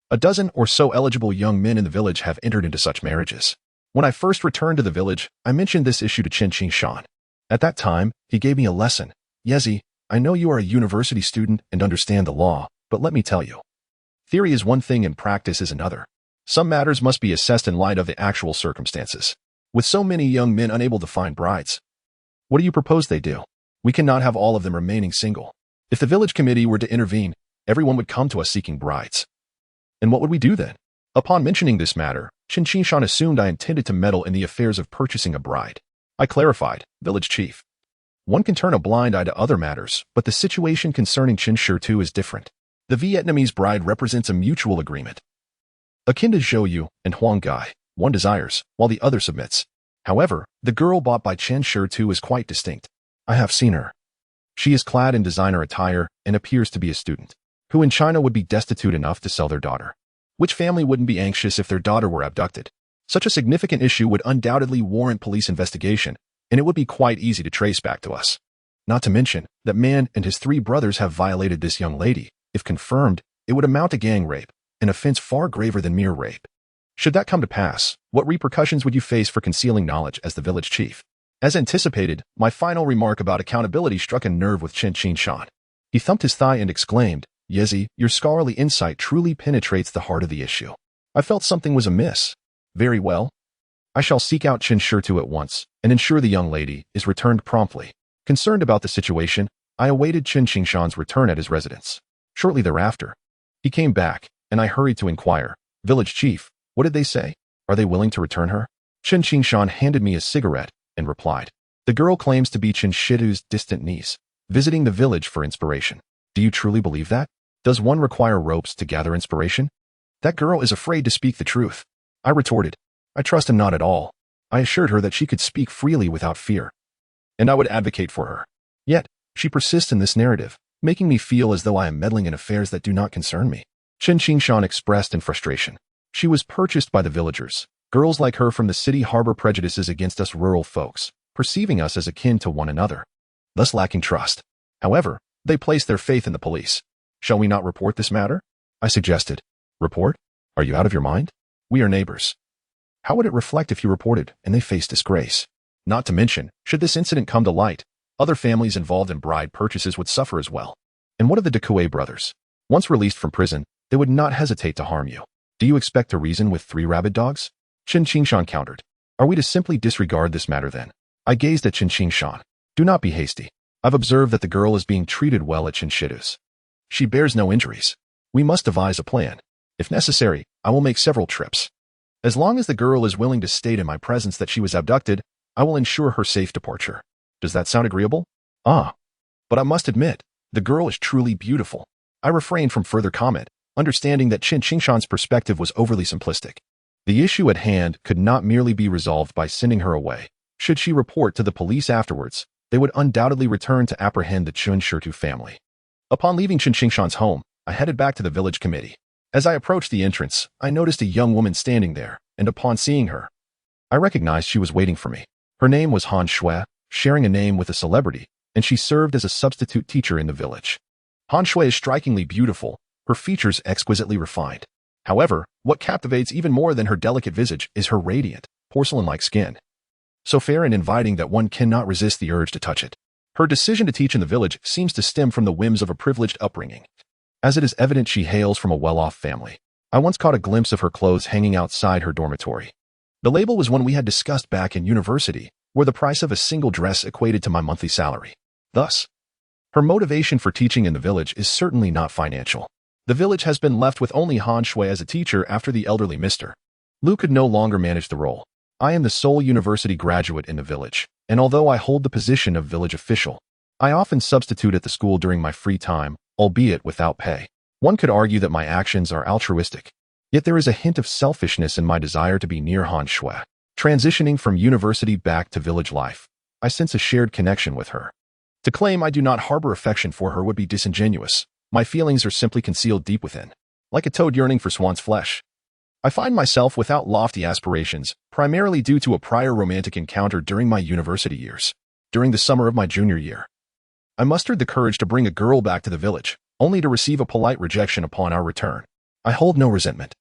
a dozen or so eligible young men in the village have entered into such marriages. When I first returned to the village, I mentioned this issue to Chen Qishan. At that time, he gave me a lesson. "Yezi, I know you are a university student and understand the law, but let me tell you. Theory is one thing and practice is another. Some matters must be assessed in light of the actual circumstances. With so many young men unable to find brides, what do you propose they do? We cannot have all of them remaining single. If the village committee were to intervene, everyone would come to us seeking brides. And what would we do then?" Upon mentioning this matter, Chen Qishan assumed I intended to meddle in the affairs of purchasing a bride. I clarified, "Village chief, one can turn a blind eye to other matters, but the situation concerning Chen Shirtu is different. The Vietnamese bride represents a mutual agreement, akin to Zhou Yu and Huang Gai. One desires, while the other submits. However, the girl bought by Chen Shirtu is quite distinct. I have seen her. She is clad in designer attire and appears to be a student, who in China would be destitute enough to sell their daughter. Which family wouldn't be anxious if their daughter were abducted? Such a significant issue would undoubtedly warrant police investigation, and it would be quite easy to trace back to us. Not to mention that man and his 3 brothers have violated this young lady. If confirmed, it would amount to gang rape, an offense far graver than mere rape. Should that come to pass, what repercussions would you face for concealing knowledge as the village chief? As anticipated, my final remark about accountability struck a nerve with Chen Qingshan. He thumped his thigh and exclaimed, "Yezi, your scholarly insight truly penetrates the heart of the issue." I felt something was amiss. Very well. I shall seek out Chen Shirtu at once and ensure the young lady is returned promptly. Concerned about the situation, I awaited Chen Qingshan's return at his residence. Shortly thereafter, he came back, and I hurried to inquire, "Village chief, what did they say? Are they willing to return her?" Chen Qingshan handed me a cigarette and replied, "The girl claims to be Chen Shitu's distant niece, visiting the village for inspiration. Do you truly believe that? Does one require ropes to gather inspiration? That girl is afraid to speak the truth." I retorted, "I trust him not at all." I assured her that she could speak freely without fear, and I would advocate for her. Yet, she persists in this narrative, making me feel as though I am meddling in affairs that do not concern me. Chen Qingshan expressed in frustration. She was purchased by the villagers. Girls like her from the city harbor prejudices against us rural folks, perceiving us as akin to one another, thus lacking trust. However, they place their faith in the police. Shall we not report this matter? I suggested. Report? Are you out of your mind? We are neighbors. How would it reflect if you reported and they faced disgrace? Not to mention, should this incident come to light, other families involved in bride purchases would suffer as well. And what of the Dekue brothers? Once released from prison, they would not hesitate to harm you. Do you expect to reason with 3 rabid dogs? Chen Qingshan countered. Are we to simply disregard this matter then? I gazed at Chen Qingshan. Do not be hasty. I've observed that the girl is being treated well at Chen Shitu's. She bears no injuries. We must devise a plan. If necessary, I will make several trips. As long as the girl is willing to state in my presence that she was abducted, I will ensure her safe departure. Does that sound agreeable? Ah. But I must admit, the girl is truly beautiful. I refrained from further comment, understanding that Chen Qingshan's perspective was overly simplistic. The issue at hand could not merely be resolved by sending her away. Should she report to the police afterwards, they would undoubtedly return to apprehend the Chen Shirtu family. Upon leaving Chen Qingshan's home, I headed back to the village committee. As I approached the entrance, I noticed a young woman standing there, and upon seeing her, I recognized she was waiting for me. Her name was Han Shui, sharing a name with a celebrity, and she served as a substitute teacher in the village. Han Shui is strikingly beautiful, her features exquisitely refined. However, what captivates even more than her delicate visage is her radiant, porcelain-like skin. So fair and inviting that one cannot resist the urge to touch it. Her decision to teach in the village seems to stem from the whims of a privileged upbringing, as it is evident she hails from a well-off family. I once caught a glimpse of her clothes hanging outside her dormitory. The label was one we had discussed back in university, where the price of a single dress equated to my monthly salary. Thus, her motivation for teaching in the village is certainly not financial. The village has been left with only Han Shui as a teacher after the elderly Mr. Liu could no longer manage the role. I am the sole university graduate in the village, and although I hold the position of village official, I often substitute at the school during my free time, albeit without pay. One could argue that my actions are altruistic, yet there is a hint of selfishness in my desire to be near Han Shui. Transitioning from university back to village life, I sense a shared connection with her. To claim I do not harbor affection for her would be disingenuous. My feelings are simply concealed deep within, like a toad yearning for swan's flesh. I find myself without lofty aspirations, primarily due to a prior romantic encounter during my university years. During the summer of my junior year, I mustered the courage to bring a girl back to the village, only to receive a polite rejection upon our return. I hold no resentment,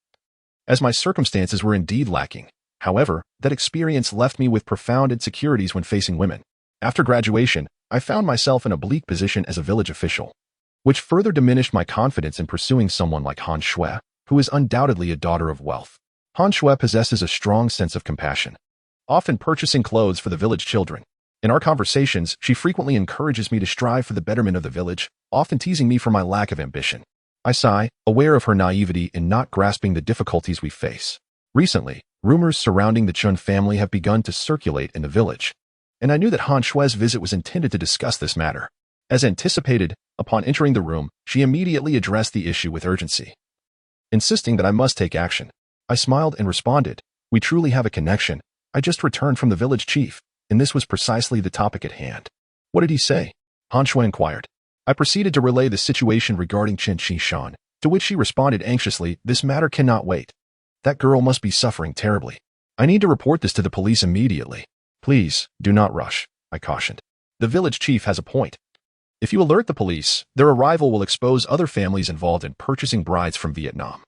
as my circumstances were indeed lacking. However, that experience left me with profound insecurities when facing women. After graduation, I found myself in a bleak position as a village official, which further diminished my confidence in pursuing someone like Han Shui, who is undoubtedly a daughter of wealth. Han Shui possesses a strong sense of compassion, often purchasing clothes for the village children. In our conversations, she frequently encourages me to strive for the betterment of the village, often teasing me for my lack of ambition. I sigh, aware of her naivety in not grasping the difficulties we face. Recently, rumors surrounding the Chun family have begun to circulate in the village, and I knew that Han Shui's visit was intended to discuss this matter. As anticipated, upon entering the room, she immediately addressed the issue with urgency, insisting that I must take action. I smiled and responded, "We truly have a connection. I just returned from the village chief, and this was precisely the topic at hand. What did he say? Han Shui inquired. I proceeded to relay the situation regarding Chen Qishan, to which she responded anxiously, this matter cannot wait. That girl must be suffering terribly. I need to report this to the police immediately. Please, do not rush, I cautioned. The village chief has a point. If you alert the police, their arrival will expose other families involved in purchasing brides from Vietnam.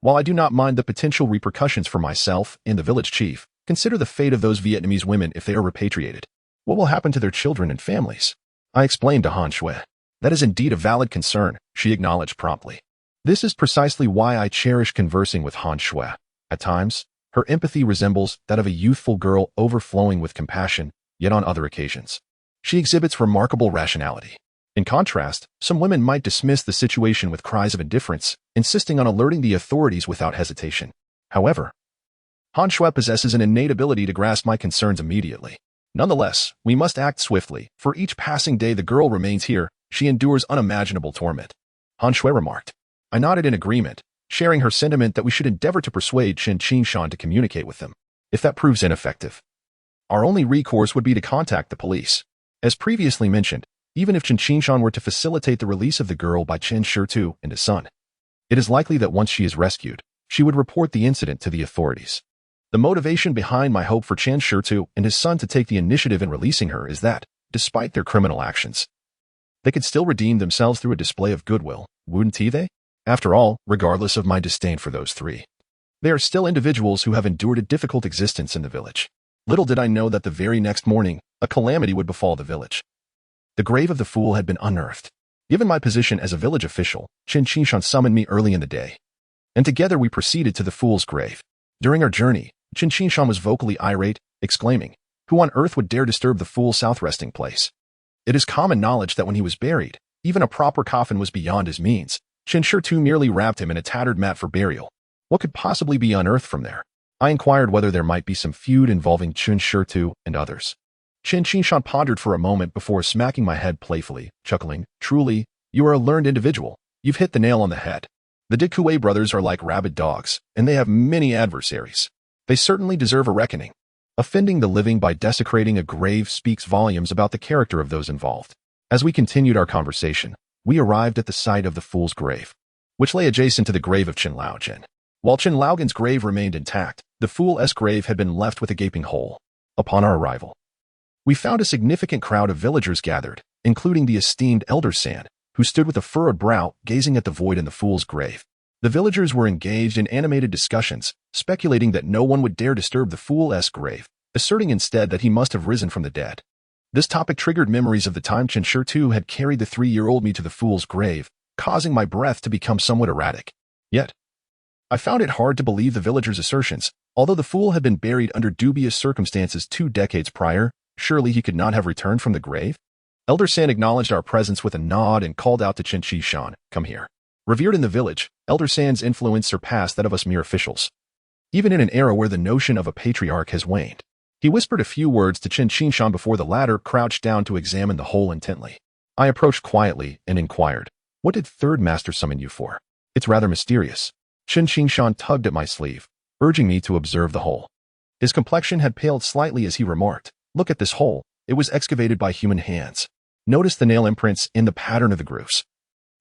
While I do not mind the potential repercussions for myself and the village chief, consider the fate of those Vietnamese women if they are repatriated. What will happen to their children and families? I explained to Han Shui. That is indeed a valid concern, she acknowledged promptly. This is precisely why I cherish conversing with Han Shui. At times, her empathy resembles that of a youthful girl overflowing with compassion, yet on other occasions, she exhibits remarkable rationality. In contrast, some women might dismiss the situation with cries of indifference, insisting on alerting the authorities without hesitation. However, Han Shui possesses an innate ability to grasp my concerns immediately. Nonetheless, we must act swiftly. For each passing day the girl remains here, she endures unimaginable torment. Han Shui remarked. I nodded in agreement, sharing her sentiment that we should endeavor to persuade Chen Qingshan to communicate with them. If that proves ineffective, our only recourse would be to contact the police. As previously mentioned, even if Chen Qingshan were to facilitate the release of the girl by Chen Shitu and his son, it is likely that once she is rescued, she would report the incident to the authorities. The motivation behind my hope for Chen Shitu and his son to take the initiative in releasing her is that, despite their criminal actions, they could still redeem themselves through a display of goodwill, wouldn't they? After all, regardless of my disdain for those three, they are still individuals who have endured a difficult existence in the village. Little did I know that the very next morning, a calamity would befall the village. The grave of the fool had been unearthed. Given my position as a village official, Chen Qingshan summoned me early in the day, and together we proceeded to the fool's grave. During our journey, Chen Qingshan was vocally irate, exclaiming, "Who on earth would dare disturb the fool's south resting place?" It is common knowledge that when he was buried, even a proper coffin was beyond his means. Chen Shitu merely wrapped him in a tattered mat for burial. What could possibly be unearthed from there? I inquired whether there might be some feud involving Chen Shitu and others. Chen Qingshan pondered for a moment before smacking my head playfully, chuckling, "Truly, you are a learned individual. You've hit the nail on the head. The Dikue brothers are like rabid dogs, and they have many adversaries. They certainly deserve a reckoning. Offending the living by desecrating a grave speaks volumes about the character of those involved." As we continued our conversation, we arrived at the site of the fool's grave, which lay adjacent to the grave of Chen Laogen. While Chen Laogen's grave remained intact, the fool's grave had been left with a gaping hole. Upon our arrival, we found a significant crowd of villagers gathered, including the esteemed Elder San, who stood with a furrowed brow, gazing at the void in the fool's grave. The villagers were engaged in animated discussions, speculating that no one would dare disturb the fool's grave, asserting instead that he must have risen from the dead. This topic triggered memories of the time Chen Shitu had carried the 3-year-old me to the fool's grave, causing my breath to become somewhat erratic. Yet, I found it hard to believe the villagers' assertions. Although the fool had been buried under dubious circumstances 2 decades prior, surely he could not have returned from the grave? Elder San acknowledged our presence with a nod and called out to Chen Qishan, "Come here." Revered in the village, Elder San's influence surpassed that of us mere officials, even in an era where the notion of a patriarch has waned. He whispered a few words to Chen Qishan before the latter crouched down to examine the hole intently. I approached quietly and inquired, "What did Third Master summon you for? It's rather mysterious." Chen Qishan tugged at my sleeve, urging me to observe the hole. His complexion had paled slightly as he remarked, "Look at this hole. It was excavated by human hands. Notice the nail imprints in the pattern of the grooves.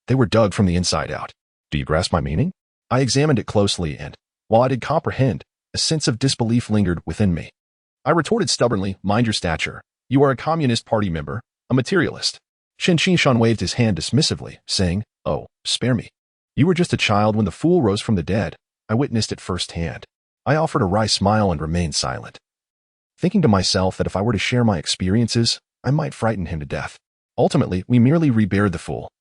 They were dug from the inside out. Do you grasp my meaning?" I examined it closely and, while I did comprehend, a sense of disbelief lingered within me. I retorted stubbornly, "Mind your stature. You are a Communist Party member, a materialist." Chen Qingshan waved his hand dismissively, saying, "Oh, spare me. You were just a child when the fool rose from the dead. I witnessed it firsthand." I offered a wry smile and remained silent, thinking to myself that if I were to share my experiences, I might frighten him to death. Ultimately, we merely reburied the fool,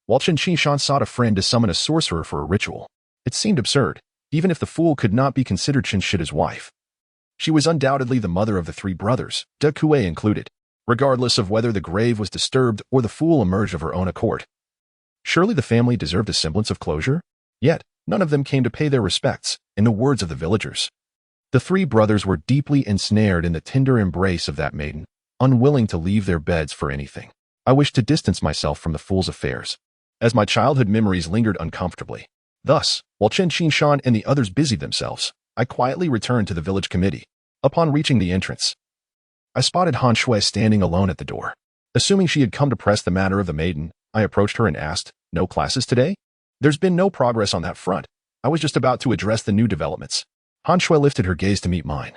while Chen Qingshan sought a friend to summon a sorcerer for a ritual. It seemed absurd, even if the fool could not be considered Chen Shi's wife. She was undoubtedly the mother of the 3 brothers, De Kue included, regardless of whether the grave was disturbed or the fool emerged of her own accord. Surely the family deserved a semblance of closure? Yet, none of them came to pay their respects, in the words of the villagers. The 3 brothers were deeply ensnared in the tender embrace of that maiden, unwilling to leave their beds for anything. I wished to distance myself from the fool's affairs, as my childhood memories lingered uncomfortably. Thus, while Chen Qingshan and the others busied themselves, I quietly returned to the village committee. Upon reaching the entrance, I spotted Han Shui standing alone at the door. Assuming she had come to press the matter of the maiden, I approached her and asked, "No classes today?" "There's been no progress on that front. I was just about to address the new developments." Han Shui lifted her gaze to meet mine.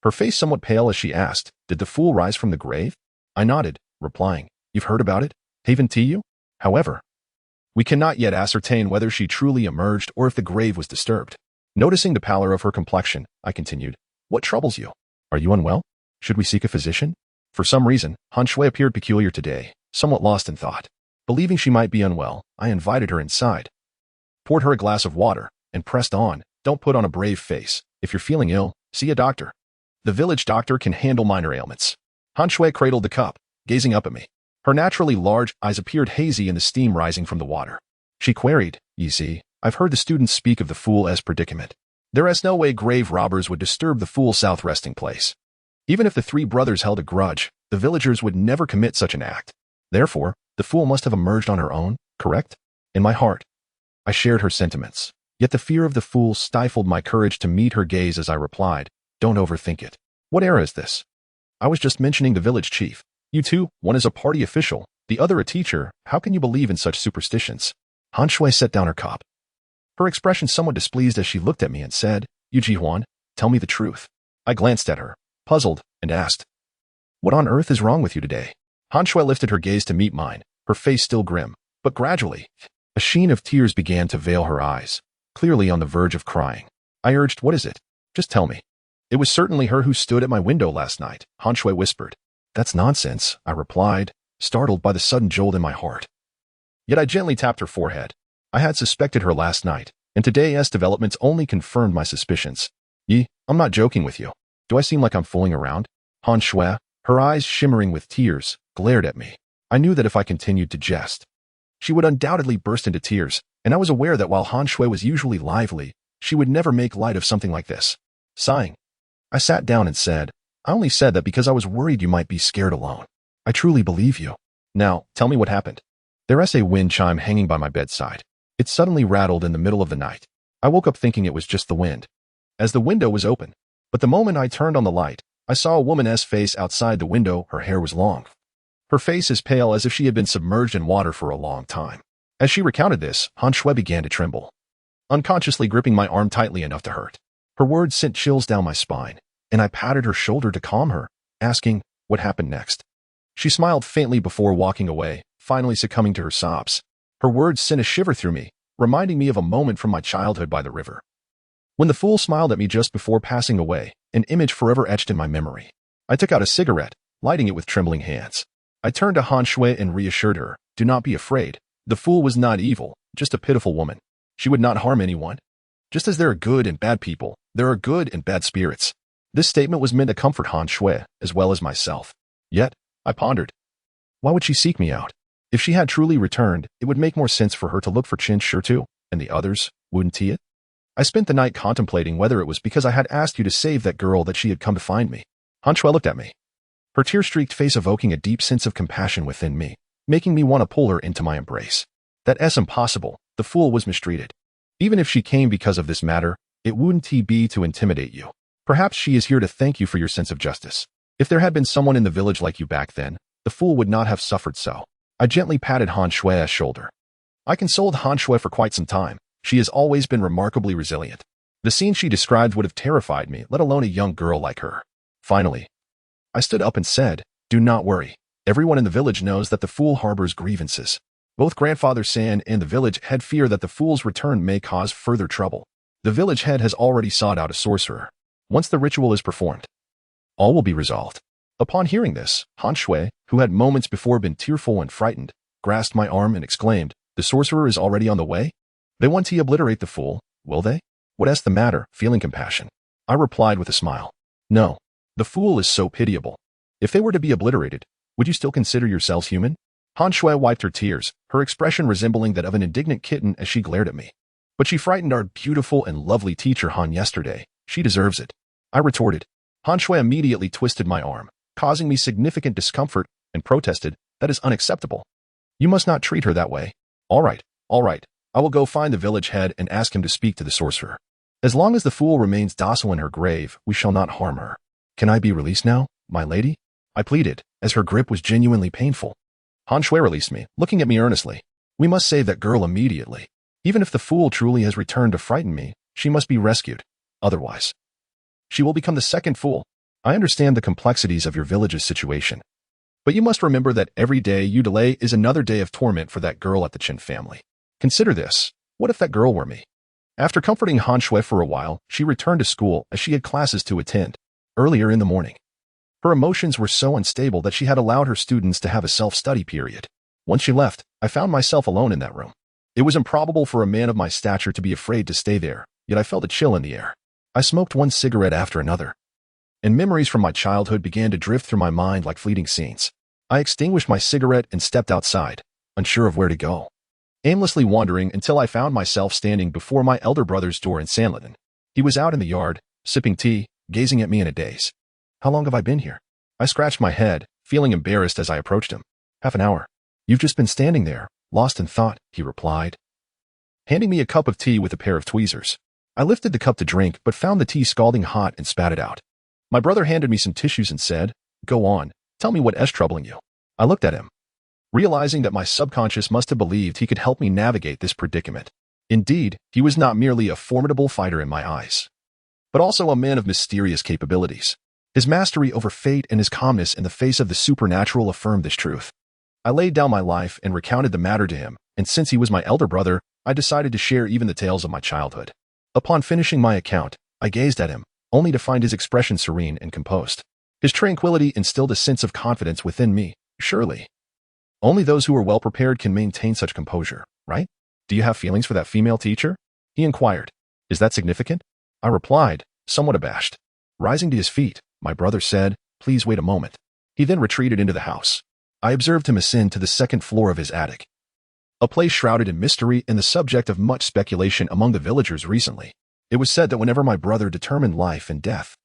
Her face somewhat pale as she asked, "Did the fool rise from the grave?" I nodded, replying, "You've heard about it? Haven Tiyu?" However, we cannot yet ascertain whether she truly emerged or if the grave was disturbed. Noticing the pallor of her complexion, I continued, "What troubles you? Are you unwell? Should we seek a physician?" For some reason, Han Shui appeared peculiar today, somewhat lost in thought. Believing she might be unwell, I invited her inside, poured her a glass of water, and pressed on, "Don't put on a brave face. If you're feeling ill, see a doctor. The village doctor can handle minor ailments." Han Shui cradled the cup, gazing up at me. Her naturally large eyes appeared hazy in the steam rising from the water. She queried, "You see, I've heard the students speak of the fool as predicament. There is no way grave robbers would disturb the fool's south resting place. Even if the three brothers held a grudge, the villagers would never commit such an act. Therefore, the fool must have emerged on her own, correct?" In my heart, I shared her sentiments. Yet the fear of the fool stifled my courage to meet her gaze as I replied, "Don't overthink it. What era is this? I was just mentioning the village chief. You two, one is a party official, the other a teacher. How can you believe in such superstitions?" Han Shui set down her cup. Her expression somewhat displeased as she looked at me and said, "Yu Jihuan, tell me the truth." I glanced at her, puzzled, and asked, "What on earth is wrong with you today?" Han Shui lifted her gaze to meet mine, her face still grim, but gradually, a sheen of tears began to veil her eyes, clearly on the verge of crying. I urged, "What is it? Just tell me." "It was certainly her who stood at my window last night," Han Shui whispered. "That's nonsense," I replied, startled by the sudden jolt in my heart. Yet I gently tapped her forehead. I had suspected her last night, and today's developments only confirmed my suspicions. I'm not joking with you. Do I seem like I'm fooling around?" Han Shui, her eyes shimmering with tears, glared at me. I knew that if I continued to jest, she would undoubtedly burst into tears, and I was aware that while Han Shui was usually lively, she would never make light of something like this. Sighing, I sat down and said, "I only said that because I was worried you might be scared alone. I truly believe you. Now, tell me what happened." There is a wind chime hanging by my bedside. It suddenly rattled in the middle of the night. I woke up thinking it was just the wind, as the window was open. But the moment I turned on the light, I saw a woman's face outside the window. Her hair was long, her face as pale as if she had been submerged in water for a long time. As she recounted this, Han Shui began to tremble, unconsciously gripping my arm tightly enough to hurt. Her words sent chills down my spine, and I patted her shoulder to calm her, asking, "What happened next?" She smiled faintly before walking away, finally succumbing to her sobs. Her words sent a shiver through me, reminding me of a moment from my childhood by the river, when the fool smiled at me just before passing away, an image forever etched in my memory. I took out a cigarette, lighting it with trembling hands. I turned to Han Shui and reassured her, "Do not be afraid. The fool was not evil, just a pitiful woman. She would not harm anyone. Just as there are good and bad people, there are good and bad spirits." This statement was meant to comfort Han Shui, as well as myself. Yet, I pondered, why would she seek me out? If she had truly returned, it would make more sense for her to look for Qin Shi and the others, wouldn't it? I spent the night contemplating whether it was because I had asked you to save that girl that she had come to find me. Han Shui looked at me, her tear-streaked face evoking a deep sense of compassion within me, making me want to pull her into my embrace. That's impossible. The fool was mistreated. Even if she came because of this matter, it wouldn't be to intimidate you. Perhaps she is here to thank you for your sense of justice. If there had been someone in the village like you back then, the fool would not have suffered so. I gently patted Han Shui's shoulder. I consoled Han Shui for quite some time. She has always been remarkably resilient. The scene she described would have terrified me, let alone a young girl like her. Finally, I stood up and said, "Do not worry. Everyone in the village knows that the fool harbors grievances. Both Grandfather San and the village head fear that the fool's return may cause further trouble. The village head has already sought out a sorcerer. Once the ritual is performed, all will be resolved." Upon hearing this, Han Shui, who had moments before been tearful and frightened, grasped my arm and exclaimed, "The sorcerer is already on the way? They want to obliterate the fool, will they?" "What is the matter?" Feeling compassion, I replied with a smile. "No, the fool is so pitiable. If they were to be obliterated, would you still consider yourselves human?" Han Shui wiped her tears, her expression resembling that of an indignant kitten as she glared at me. "But she frightened our beautiful and lovely teacher Han yesterday. She deserves it," I retorted. Han Shui immediately twisted my arm, causing me significant discomfort, and protested, "That is unacceptable. You must not treat her that way." All right. I will go find the village head and ask him to speak to the sorcerer. As long as the fool remains docile in her grave, we shall not harm her." Can I be released now, my lady? I pleaded, as her grip was genuinely painful. Han Shui released me, looking at me earnestly. We must save that girl immediately. Even if the fool truly has returned to frighten me, she must be rescued. Otherwise, she will become the second fool. I understand the complexities of your village's situation. But you must remember that every day you delay is another day of torment for that girl at the Chen family. Consider this. What if that girl were me? After comforting Han Shui for a while, she returned to school as she had classes to attend. Earlier in the morning, her emotions were so unstable that she had allowed her students to have a self-study period. Once she left, I found myself alone in that room. It was improbable for a man of my stature to be afraid to stay there, yet I felt a chill in the air. I smoked one cigarette after another, and memories from my childhood began to drift through my mind like fleeting scenes. I extinguished my cigarette and stepped outside, unsure of where to go, aimlessly wandering until I found myself standing before my elder brother's door in Sanlitten. He was out in the yard, sipping tea, gazing at me in a daze. How long have I been here? I scratched my head, feeling embarrassed as I approached him. Half an hour. You've just been standing there, lost in thought, he replied, handing me a cup of tea with a pair of tweezers. I lifted the cup to drink, but found the tea scalding hot and spat it out. My brother handed me some tissues and said, "Go on, tell me what is troubling you." I looked at him, realizing that my subconscious must have believed he could help me navigate this predicament. Indeed, he was not merely a formidable fighter in my eyes, but also a man of mysterious capabilities. His mastery over fate and his calmness in the face of the supernatural affirmed this truth. I laid down my life and recounted the matter to him, and since he was my elder brother, I decided to share even the tales of my childhood. Upon finishing my account, I gazed at him, only to find his expression serene and composed. His tranquility instilled a sense of confidence within me. Surely, only those who are well prepared can maintain such composure, right? Do you have feelings for that female teacher? He inquired. Is that significant? I replied, somewhat abashed. Rising to his feet, my brother said, "Please wait a moment." He then retreated into the house. I observed him ascend to the second floor of his attic, a place shrouded in mystery and the subject of much speculation among the villagers recently. It was said that whenever my brother determined life and death,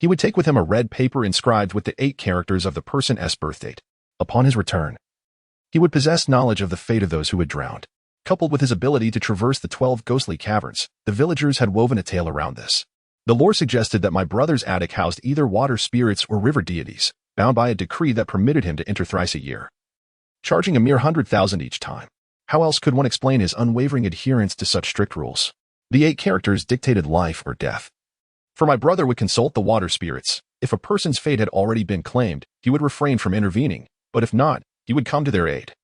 he would take with him a red paper inscribed with the 8 characters of the person's birth date. Upon his return, he would possess knowledge of the fate of those who had drowned. Coupled with his ability to traverse the 12 ghostly caverns, the villagers had woven a tale around this. The lore suggested that my brother's attic housed either water spirits or river deities, bound by a decree that permitted him to enter thrice a year, charging a mere 100,000 each time. How else could one explain his unwavering adherence to such strict rules? The 8 characters dictated life or death. For my brother would consult the water spirits. If a person's fate had already been claimed, he would refrain from intervening, but if not, he would come to their aid.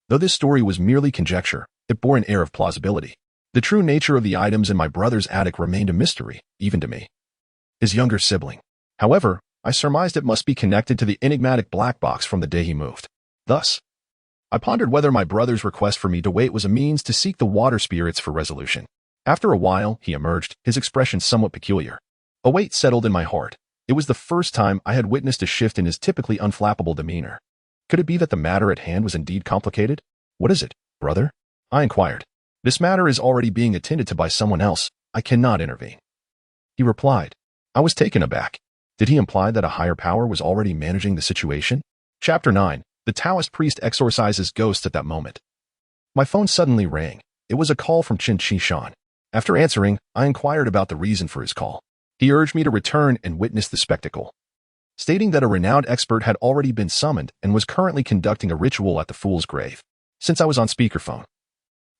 Though this story was merely conjecture, it bore an air of plausibility. The true nature of the items in my brother's attic remained a mystery, even to me, his younger sibling. However, I surmised it must be connected to the enigmatic black box from the day he moved. Thus, I pondered whether my brother's request for me to wait was a means to seek the water spirits for resolution. After a while, he emerged, his expression somewhat peculiar. A weight settled in my heart. It was the first time I had witnessed a shift in his typically unflappable demeanor. Could it be that the matter at hand was indeed complicated? What is it, brother? I inquired. This matter is already being attended to by someone else. I cannot intervene. He replied. I was taken aback. Did he imply that a higher power was already managing the situation? Chapter 9. The Taoist priest exorcises ghosts at that moment. My phone suddenly rang. It was a call from Chen Qishan. After answering, I inquired about the reason for his call. He urged me to return and witness the spectacle, stating that a renowned expert had already been summoned and was currently conducting a ritual at the fool's grave. Since I was on speakerphone,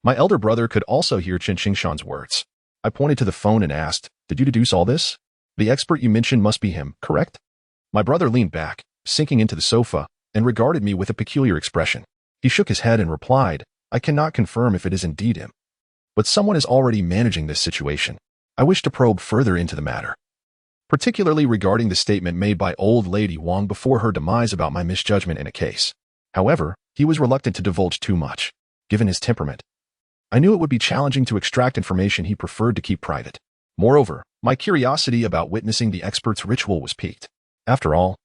my elder brother could also hear Chen Qingshan's words. I pointed to the phone and asked, "Did you deduce all this? The expert you mentioned must be him, correct?" My brother leaned back, sinking into the sofa, and regarded me with a peculiar expression. He shook his head and replied, "I cannot confirm if it is indeed him, but someone is already managing this situation. I wish to probe further into the matter, particularly regarding the statement made by old lady Wang before her demise about my misjudgment in a case." However, he was reluctant to divulge too much, given his temperament. I knew it would be challenging to extract information he preferred to keep private. Moreover, my curiosity about witnessing the expert's ritual was piqued. After all,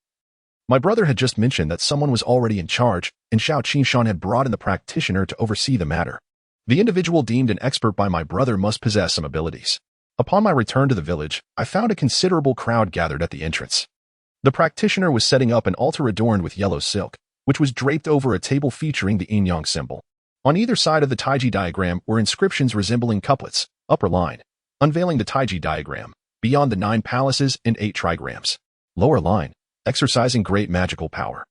my brother had just mentioned that someone was already in charge, and Xiao Qingshan had brought in the practitioner to oversee the matter. The individual deemed an expert by my brother must possess some abilities. Upon my return to the village, I found a considerable crowd gathered at the entrance. The practitioner was setting up an altar adorned with yellow silk, which was draped over a table featuring the yin-yang symbol. On either side of the Taiji diagram were inscriptions resembling couplets, upper line, unveiling the Taiji diagram, beyond the 9 palaces and 8 trigrams. Lower line, exercising great magical power.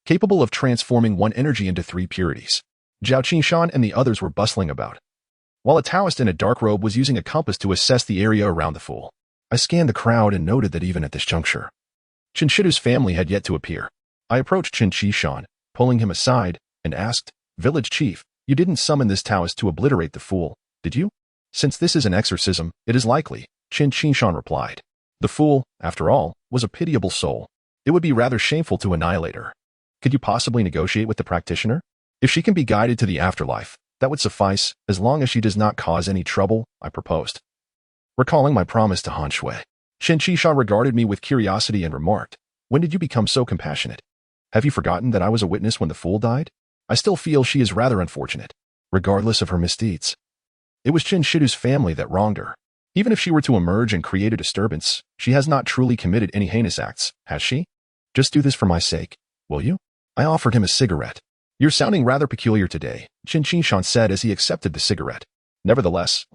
Capable of transforming one energy into three purities. Zhao Qingshan and the others were bustling about, while a Taoist in a dark robe was using a compass to assess the area around the fool. I scanned the crowd and noted that even at this juncture, Qin Shidu's family had yet to appear. I approached Qin Qishan, pulling him aside, and asked, "Village chief, you didn't summon this Taoist to obliterate the fool, did you?" "Since this is an exorcism, it is likely," Qin Qishan replied. "The fool, after all, was a pitiable soul. It would be rather shameful to annihilate her. Could you possibly negotiate with the practitioner? If she can be guided to the afterlife, that would suffice, as long as she does not cause any trouble," I proposed. Recalling my promise to Han Shui, Qin Qishan regarded me with curiosity and remarked, "When did you become so compassionate? Have you forgotten that I was a witness when the fool died? I still feel she is rather unfortunate, regardless of her misdeeds. It was Qin Shidu's family that wronged her. Even if she were to emerge and create a disturbance, she has not truly committed any heinous acts, has she? Just do this for my sake, will you?" I offered him a cigarette. "You're sounding rather peculiar today," Qin Qishan said as he accepted the cigarette. Nevertheless,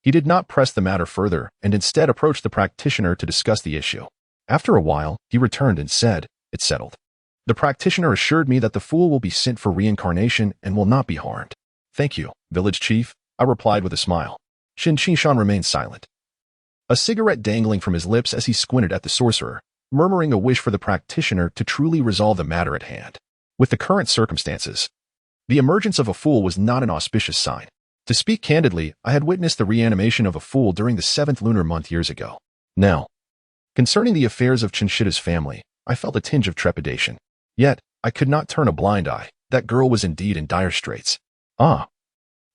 he did not press the matter further and instead approached the practitioner to discuss the issue. After a while, he returned and said, "It's settled. The practitioner assured me that the fool will be sent for reincarnation and will not be harmed." "Thank you, village chief," I replied with a smile. Qin Qishan remained silent, a cigarette dangling from his lips as he squinted at the sorcerer, murmuring a wish for the practitioner to truly resolve the matter at hand. With the current circumstances, the emergence of a fool was not an auspicious sign. To speak candidly, I had witnessed the reanimation of a fool during the 7th lunar month years ago. Now, concerning the affairs of Qin Shidu's family, I felt a tinge of trepidation. Yet, I could not turn a blind eye. That girl was indeed in dire straits. "Ah,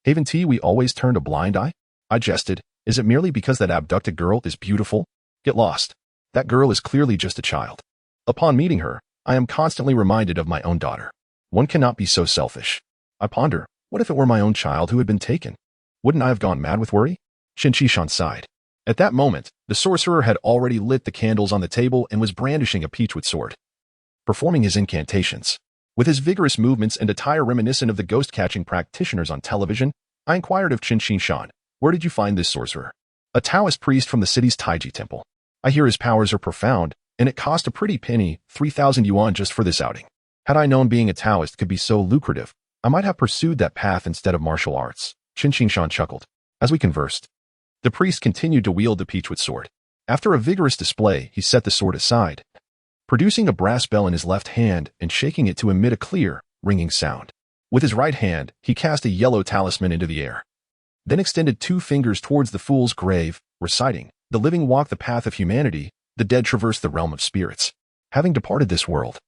haven't we always turned a blind eye?" I jested. "Is it merely because that abducted girl is beautiful? Get lost. That girl is clearly just a child. Upon meeting her, I am constantly reminded of my own daughter. One cannot be so selfish. I ponder, what if it were my own child who had been taken? Wouldn't I have gone mad with worry?" Qin Qishan sighed. At that moment, the sorcerer had already lit the candles on the table and was brandishing a peachwood sword, performing his incantations. With his vigorous movements and attire reminiscent of the ghost-catching practitioners on television, I inquired of Qin Qishan, "Where did you find this sorcerer?" "A Taoist priest from the city's Taiji temple. I hear his powers are profound, and it cost a pretty penny, 3,000 yuan just for this outing. Had I known being a Taoist could be so lucrative, I might have pursued that path instead of martial arts." Qin Qishan chuckled. As we conversed, the priest continued to wield the peachwood sword. After a vigorous display, he set the sword aside, producing a brass bell in his left hand and shaking it to emit a clear, ringing sound. With his right hand, he cast a yellow talisman into the air, then extended 2 fingers towards the fool's grave, reciting, "The living walk the path of humanity, the dead traverse the realm of spirits. Having departed this world,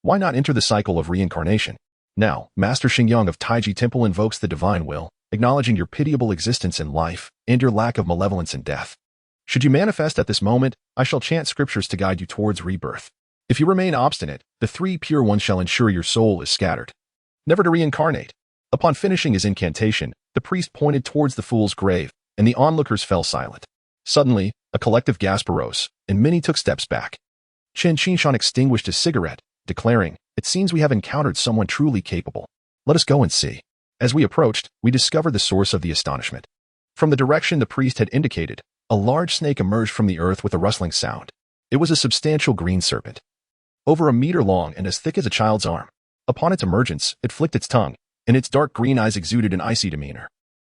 why not enter the cycle of reincarnation? Now, Master Xingyang of Taiji Temple invokes the divine will, acknowledging your pitiable existence in life and your lack of malevolence in death. Should you manifest at this moment, I shall chant scriptures to guide you towards rebirth. If you remain obstinate, the 3 pure ones shall ensure your soul is scattered, never to reincarnate." Upon finishing his incantation, the priest pointed towards the fool's grave, and the onlookers fell silent. Suddenly, a collective gasp arose, and many took steps back. Qin Qishan extinguished his cigarette, declaring, "It seems we have encountered someone truly capable. Let us go and see." As we approached, we discovered the source of the astonishment. From the direction the priest had indicated, a large snake emerged from the earth with a rustling sound. It was a substantial green serpent, over a meter long and as thick as a child's arm. Upon its emergence, it flicked its tongue, and its dark green eyes exuded an icy demeanor.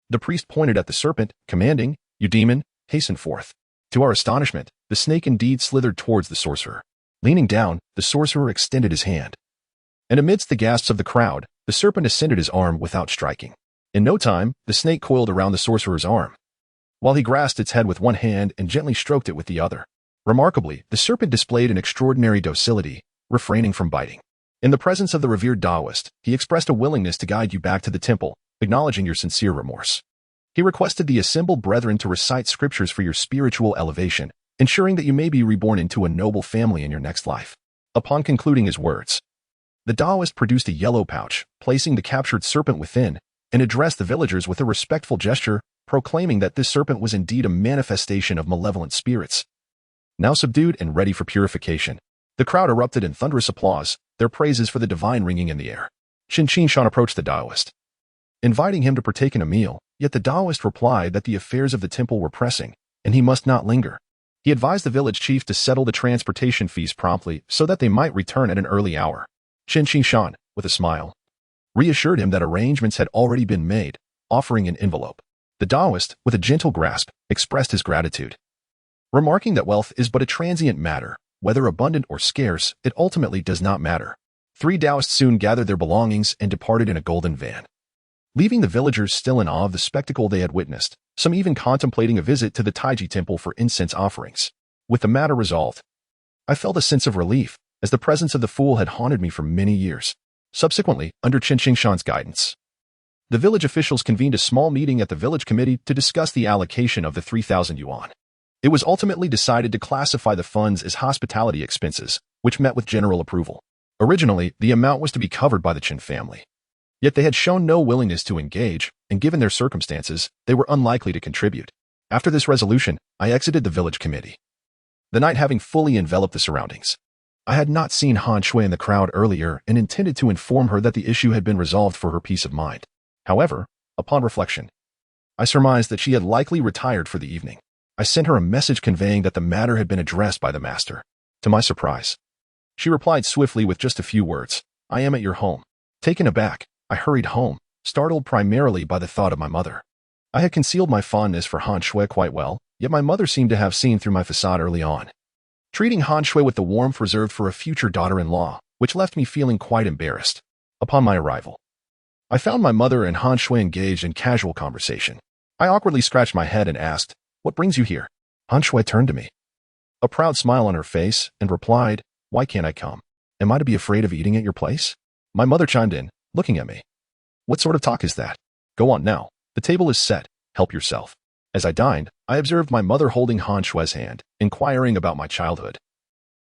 The priest pointed at the serpent, commanding, "You demon, hasten forth." To our astonishment, the snake indeed slithered towards the sorcerer. Leaning down, the sorcerer extended his hand, and amidst the gasps of the crowd, the serpent ascended his arm without striking. In no time, the snake coiled around the sorcerer's arm, while he grasped its head with one hand and gently stroked it with the other. Remarkably, the serpent displayed an extraordinary docility, refraining from biting. In the presence of the revered Taoist, he expressed a willingness to guide you back to the temple, acknowledging your sincere remorse. He requested the assembled brethren to recite scriptures for your spiritual elevation, ensuring that you may be reborn into a noble family in your next life. Upon concluding his words, the Taoist produced a yellow pouch, placing the captured serpent within, and addressed the villagers with a respectful gesture, proclaiming that this serpent was indeed a manifestation of malevolent spirits, now subdued and ready for purification. The crowd erupted in thunderous applause, their praises for the divine ringing in the air. Qin Qishan approached the Taoist, inviting him to partake in a meal, yet the Taoist replied that the affairs of the temple were pressing, and he must not linger. He advised the village chief to settle the transportation fees promptly so that they might return at an early hour. Qin Shan, with a smile, reassured him that arrangements had already been made, offering an envelope. The Taoist, with a gentle grasp, expressed his gratitude, remarking that wealth is but a transient matter. Whether abundant or scarce, it ultimately does not matter. 3 Taoists soon gathered their belongings and departed in a golden van, leaving the villagers still in awe of the spectacle they had witnessed, some even contemplating a visit to the Taiji temple for incense offerings. With the matter resolved, I felt a sense of relief, as the presence of the fool had haunted me for many years. Subsequently, under Qin Shan's guidance, the village officials convened a small meeting at the village committee to discuss the allocation of the 3,000 yuan. It was ultimately decided to classify the funds as hospitality expenses, which met with general approval. Originally, the amount was to be covered by the Qin family. Yet they had shown no willingness to engage, and given their circumstances, they were unlikely to contribute. After this resolution, I exited the village committee, the night having fully enveloped the surroundings. I had not seen Han Shui in the crowd earlier and intended to inform her that the issue had been resolved for her peace of mind. However, upon reflection, I surmised that she had likely retired for the evening. I sent her a message conveying that the matter had been addressed by the master. To my surprise, she replied swiftly with just a few words, "I am at your home." Taken aback, I hurried home, startled primarily by the thought of my mother. I had concealed my fondness for Han Shui quite well, yet my mother seemed to have seen through my facade early on, treating Han Shui with the warmth reserved for a future daughter-in-law, which left me feeling quite embarrassed. Upon my arrival, I found my mother and Han Shui engaged in casual conversation. I awkwardly scratched my head and asked, "What brings you here?" Han Shui turned to me, a proud smile on her face, and replied, "Why can't I come? Am I to be afraid of eating at your place?" My mother chimed in, looking at me. "What sort of talk is that? Go on now. The table is set. Help yourself." As I dined, I observed my mother holding Han Shui's hand, inquiring about my childhood,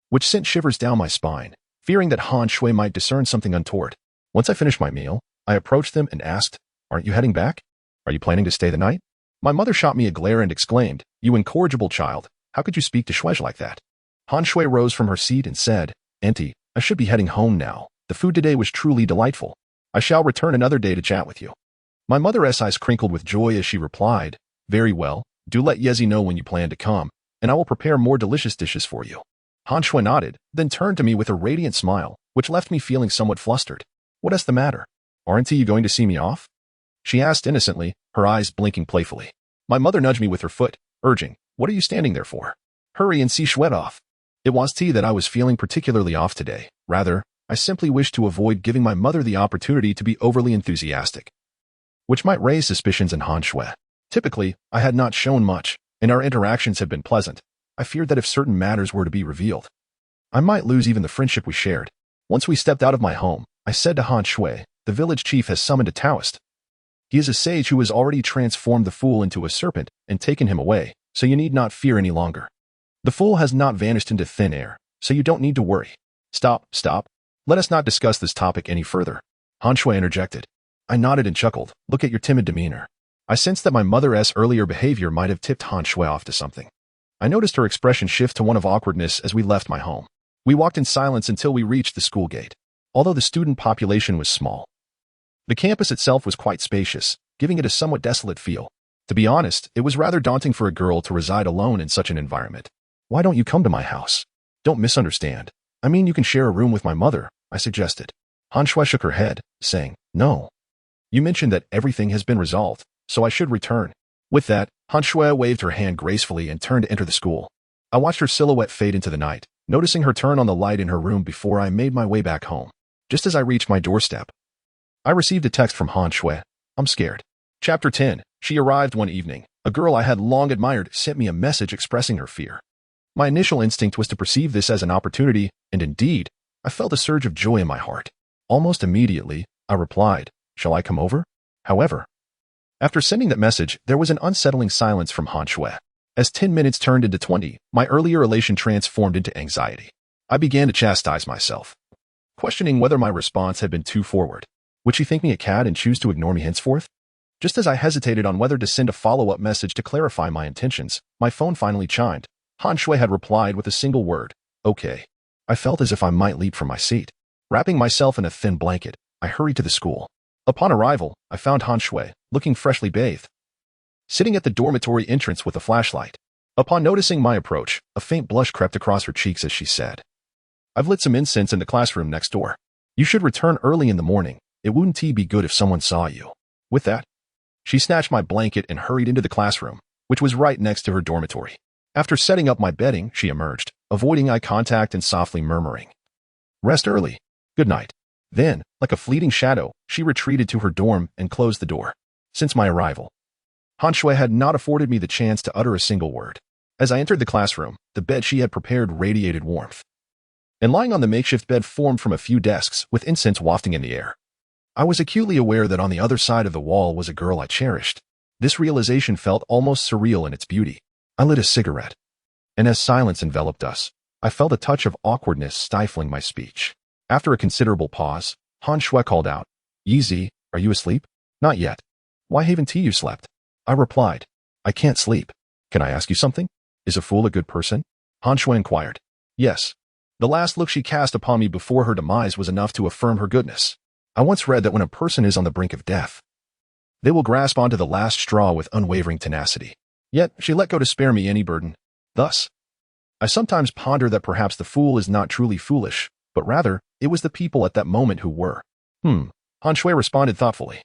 which sent shivers down my spine, fearing that Han Shui might discern something untoward. Once I finished my meal, I approached them and asked, "Aren't you heading back? Are you planning to stay the night?" My mother shot me a glare and exclaimed, "You incorrigible child, how could you speak to Shui like that?" Han Shui rose from her seat and said, "Auntie, I should be heading home now. The food today was truly delightful. I shall return another day to chat with you." My mother's eyes crinkled with joy as she replied, "Very well, do let Yezi know when you plan to come, and I will prepare more delicious dishes for you." Han Shui nodded, then turned to me with a radiant smile, which left me feeling somewhat flustered. "What is the matter? Aren't you going to see me off?" she asked innocently, her eyes blinking playfully. My mother nudged me with her foot, urging, "What are you standing there for? Hurry and see Shui off." It was that I was feeling particularly off today. Rather, I simply wished to avoid giving my mother the opportunity to be overly enthusiastic, which might raise suspicions in Han Shui. Typically, I had not shown much, and our interactions had been pleasant. I feared that if certain matters were to be revealed, I might lose even the friendship we shared. Once we stepped out of my home, I said to Han Shui, "The village chief has summoned a Taoist. He is a sage who has already transformed the fool into a serpent and taken him away, so you need not fear any longer. The fool has not vanished into thin air, so you don't need to worry." Stop. Let us not discuss this topic any further," Han Shui interjected. I nodded and chuckled. "Look at your timid demeanor." I sensed that my mother's earlier behavior might have tipped Han Shui off to something. I noticed her expression shift to one of awkwardness as we left my home. We walked in silence until we reached the school gate. Although the student population was small, the campus itself was quite spacious, giving it a somewhat desolate feel. To be honest, it was rather daunting for a girl to reside alone in such an environment. "Why don't you come to my house?" "Don't misunderstand. I mean, you can share a room with my mother," I suggested. Han Shui shook her head, saying, "No. You mentioned that everything has been resolved, so I should return." With that, Han Shui waved her hand gracefully and turned to enter the school. I watched her silhouette fade into the night, noticing her turn on the light in her room before I made my way back home. Just as I reached my doorstep, I received a text from Han Shui. "I'm scared." Chapter 10. She arrived one evening. A girl I had long admired sent me a message expressing her fear. My initial instinct was to perceive this as an opportunity, and indeed, I felt a surge of joy in my heart. Almost immediately, I replied, "Shall I come over?" However, after sending that message, there was an unsettling silence from Han Shui. As 10 minutes turned into 20, my earlier elation transformed into anxiety. I began to chastise myself, questioning whether my response had been too forward. Would she think me a cad and choose to ignore me henceforth? Just as I hesitated on whether to send a follow-up message to clarify my intentions, my phone finally chimed. Han Shui had replied with a single word, "Okay." I felt as if I might leap from my seat. Wrapping myself in a thin blanket, I hurried to the school. Upon arrival, I found Han Shui, looking freshly bathed, sitting at the dormitory entrance with a flashlight. Upon noticing my approach, a faint blush crept across her cheeks as she said, "I've lit some incense in the classroom next door. You should return early in the morning. It wouldn't be good if someone saw you." With that, she snatched my blanket and hurried into the classroom, which was right next to her dormitory. After setting up my bedding, she emerged, avoiding eye contact and softly murmuring, "Rest early. Good night." Then, like a fleeting shadow, she retreated to her dorm and closed the door. Since my arrival, Han Shui had not afforded me the chance to utter a single word. As I entered the classroom, the bed she had prepared radiated warmth. And lying on the makeshift bed formed from a few desks with incense wafting in the air, I was acutely aware that on the other side of the wall was a girl I cherished. This realization felt almost surreal in its beauty. I lit a cigarette, and as silence enveloped us, I felt a touch of awkwardness stifling my speech. After a considerable pause, Han Shui called out, "Yi, are you asleep?" "Not yet." "Why haven't you slept?" I replied, "I can't sleep." "Can I ask you something? Is a fool a good person?" Han Shui inquired. "Yes." The last look she cast upon me before her demise was enough to affirm her goodness. I once read that when a person is on the brink of death, they will grasp onto the last straw with unwavering tenacity. Yet she let go to spare me any burden. Thus, I sometimes ponder that perhaps the fool is not truly foolish, but rather, it was the people at that moment who were. Han Shui responded thoughtfully.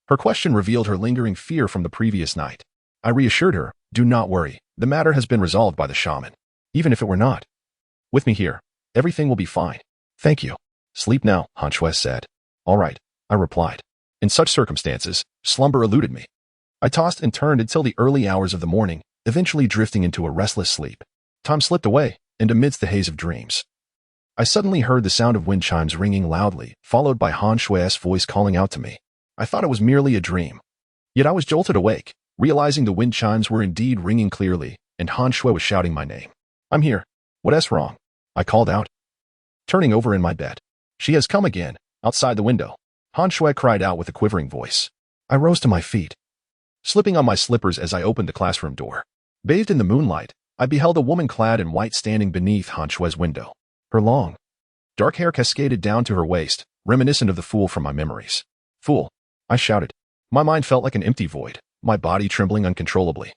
Her question revealed her lingering fear from the previous night. I reassured her, "Do not worry, the matter has been resolved by the shaman. Even if it were not, with me here, everything will be fine." "Thank you." "Sleep now," Han Shui said. "All right," I replied. In such circumstances, slumber eluded me. I tossed and turned until the early hours of the morning, eventually drifting into a restless sleep. Time slipped away, and amidst the haze of dreams, I suddenly heard the sound of wind chimes ringing loudly, followed by Han Shui's voice calling out to me. I thought it was merely a dream. Yet I was jolted awake, realizing the wind chimes were indeed ringing clearly, and Han Shui was shouting my name. "I'm here. What's wrong?" I called out, turning over in my bed. "She has come again, outside the window," Han Shui cried out with a quivering voice. I rose to my feet, slipping on my slippers as I opened the classroom door. Bathed in the moonlight, I beheld a woman clad in white standing beneath Han Shui's window. Her long, dark hair cascaded down to her waist, reminiscent of the fool from my memories. "Fool!" I shouted. My mind felt like an empty void, my body trembling uncontrollably.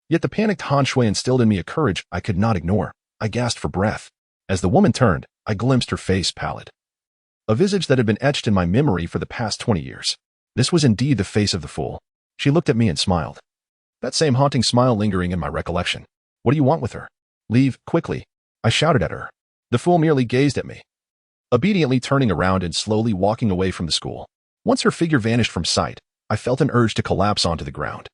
Yet the panicked Han Shui instilled in me a courage I could not ignore. I gasped for breath. As the woman turned, I glimpsed her face pallid, a visage that had been etched in my memory for the past 20 years. This was indeed the face of the fool. She looked at me and smiled, that same haunting smile lingering in my recollection. "What do you want with her?" "Leave, quickly," I shouted at her. The fool merely gazed at me, obediently turning around and slowly walking away from the school. Once her figure vanished from sight, I felt an urge to collapse onto the ground.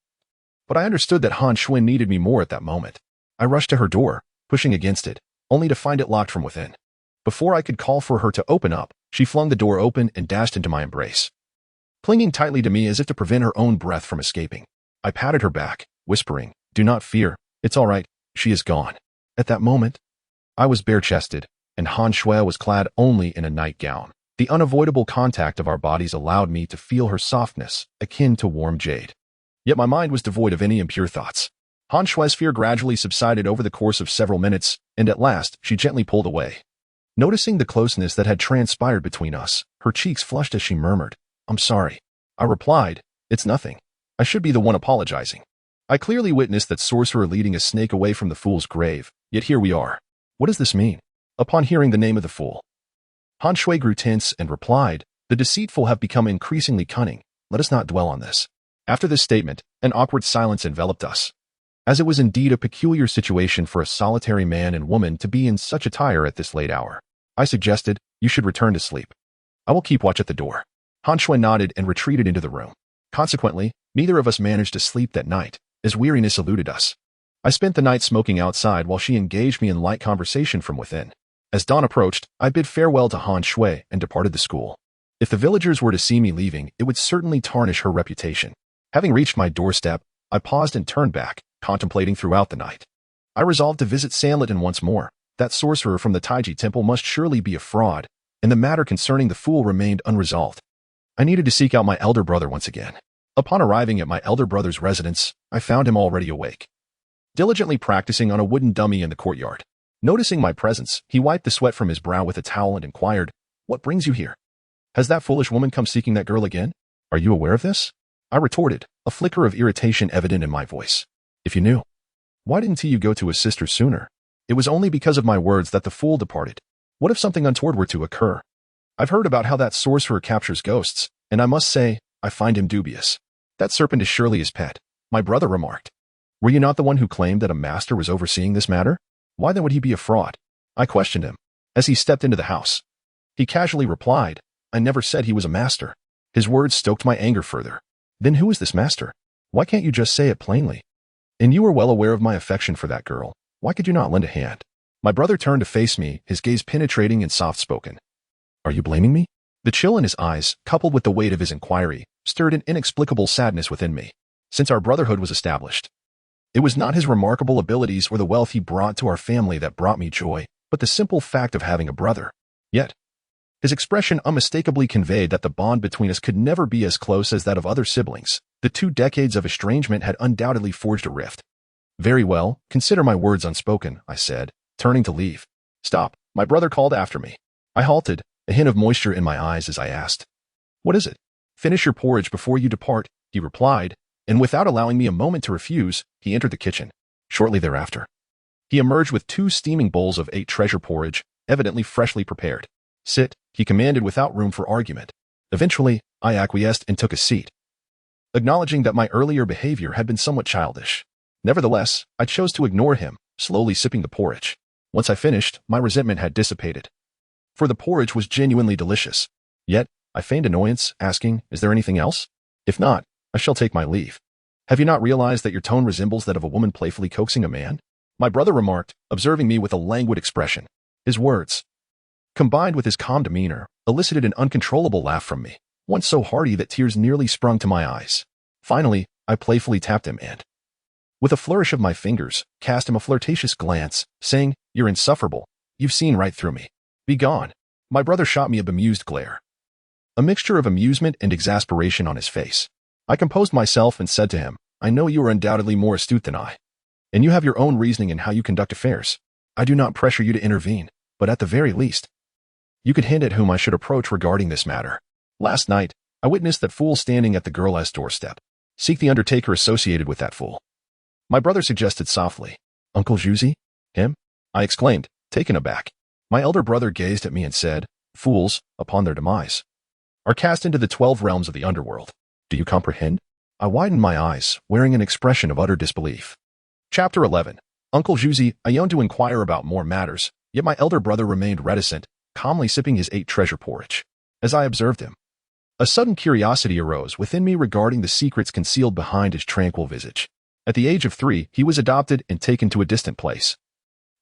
But I understood that Han Shui needed me more at that moment. I rushed to her door, pushing against it, only to find it locked from within. Before I could call for her to open up, she flung the door open and dashed into my embrace, clinging tightly to me as if to prevent her own breath from escaping. I patted her back, whispering, "Do not fear, it's all right, she is gone." At that moment, I was bare-chested, and Han Shui was clad only in a nightgown. The unavoidable contact of our bodies allowed me to feel her softness, akin to warm jade. Yet my mind was devoid of any impure thoughts. Han Shui's fear gradually subsided over the course of several minutes, and at last she gently pulled away. Noticing the closeness that had transpired between us, her cheeks flushed as she murmured, "I'm sorry." I replied, "It's nothing. I should be the one apologizing. I clearly witnessed that sorcerer leading a snake away from the fool's grave, yet here we are. What does this mean?" Upon hearing the name of the fool, Han Shui grew tense and replied, "The deceitful have become increasingly cunning. Let us not dwell on this." After this statement, an awkward silence enveloped us, as it was indeed a peculiar situation for a solitary man and woman to be in such attire at this late hour. I suggested, "You should return to sleep. I will keep watch at the door." Han Shui nodded and retreated into the room. Consequently, neither of us managed to sleep that night, as weariness eluded us. I spent the night smoking outside while she engaged me in light conversation from within. As dawn approached, I bid farewell to Han Shui and departed the school. If the villagers were to see me leaving, it would certainly tarnish her reputation. Having reached my doorstep, I paused and turned back, contemplating throughout the night. I resolved to visit Sanlitten once more. That sorcerer from the Taiji temple must surely be a fraud, and the matter concerning the fool remained unresolved. I needed to seek out my elder brother once again. Upon arriving at my elder brother's residence, I found him already awake, diligently practicing on a wooden dummy in the courtyard. Noticing my presence, he wiped the sweat from his brow with a towel and inquired, "What brings you here? Has that foolish woman come seeking that girl again? Are you aware of this?" I retorted, a flicker of irritation evident in my voice. "If you knew." Why didn't you go to his sister sooner? It was only because of my words that the fool departed. What if something untoward were to occur? I've heard about how that sorcerer captures ghosts, and I must say, I find him dubious. That serpent is surely his pet, my brother remarked. Were you not the one who claimed that a master was overseeing this matter? Why then would he be a fraud? I questioned him, as he stepped into the house. He casually replied, I never said he was a master. His words stoked my anger further. Then who is this master? Why can't you just say it plainly? And you were well aware of my affection for that girl. Why could you not lend a hand? My brother turned to face me, his gaze penetrating and soft-spoken. Are you blaming me? The chill in his eyes, coupled with the weight of his inquiry, stirred an inexplicable sadness within me. Since our brotherhood was established, it was not his remarkable abilities or the wealth he brought to our family that brought me joy, but the simple fact of having a brother. Yet, his expression unmistakably conveyed that the bond between us could never be as close as that of other siblings. The 2 decades of estrangement had undoubtedly forged a rift. Very well, consider my words unspoken, I said, turning to leave. Stop, my brother called after me. I halted, a hint of moisture in my eyes as I asked. What is it? Finish your porridge before you depart, he replied, and without allowing me a moment to refuse, he entered the kitchen. Shortly thereafter, he emerged with 2 steaming bowls of 8 treasure porridge, evidently freshly prepared. Sit, he commanded without room for argument. Eventually, I acquiesced and took a seat, acknowledging that my earlier behavior had been somewhat childish. Nevertheless, I chose to ignore him, slowly sipping the porridge. Once I finished, my resentment had dissipated, for the porridge was genuinely delicious. Yet, I feigned annoyance, asking, is there anything else? If not, I shall take my leave. Have you not realized that your tone resembles that of a woman playfully coaxing a man? My brother remarked, observing me with a languid expression. His words, combined with his calm demeanor, elicited an uncontrollable laugh from me, one so hearty that tears nearly sprung to my eyes. Finally, I playfully tapped him and, with a flourish of my fingers, cast him a flirtatious glance, saying, You're insufferable. You've seen right through me. Be gone. My brother shot me a bemused glare, a mixture of amusement and exasperation on his face. I composed myself and said to him, I know you are undoubtedly more astute than I, and you have your own reasoning in how you conduct affairs. I do not pressure you to intervene, but at the very least, you could hint at whom I should approach regarding this matter. Last night, I witnessed that fool standing at the girl's doorstep. Seek the undertaker associated with that fool. My brother suggested softly. Uncle Juicy? Him? I exclaimed, taken aback. My elder brother gazed at me and said, Fools, upon their demise, are cast into the 12 realms of the underworld. Do you comprehend? I widened my eyes, wearing an expression of utter disbelief. Chapter 11. Uncle Juicy, I yearned to inquire about more matters, yet my elder brother remained reticent, calmly sipping his 8 treasure porridge. As I observed him, a sudden curiosity arose within me regarding the secrets concealed behind his tranquil visage. At the age of 3, he was adopted and taken to a distant place,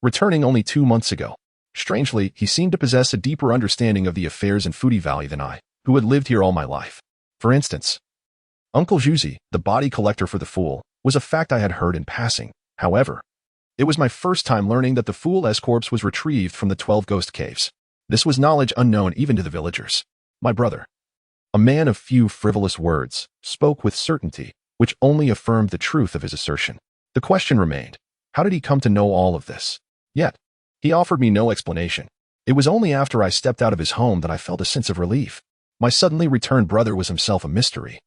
returning only 2 months ago. Strangely, he seemed to possess a deeper understanding of the affairs in Foodie Valley than I, who had lived here all my life. For instance, Uncle Juicy, the body collector for the fool, was a fact I had heard in passing. However, it was my first time learning that the fool's corpse was retrieved from the 12 ghost caves. This was knowledge unknown even to the villagers. My brother, a man of few frivolous words, spoke with certainty, which only affirmed the truth of his assertion. The question remained, how did he come to know all of this? Yet, he offered me no explanation. It was only after I stepped out of his home that I felt a sense of relief. My suddenly returned brother was himself a mystery,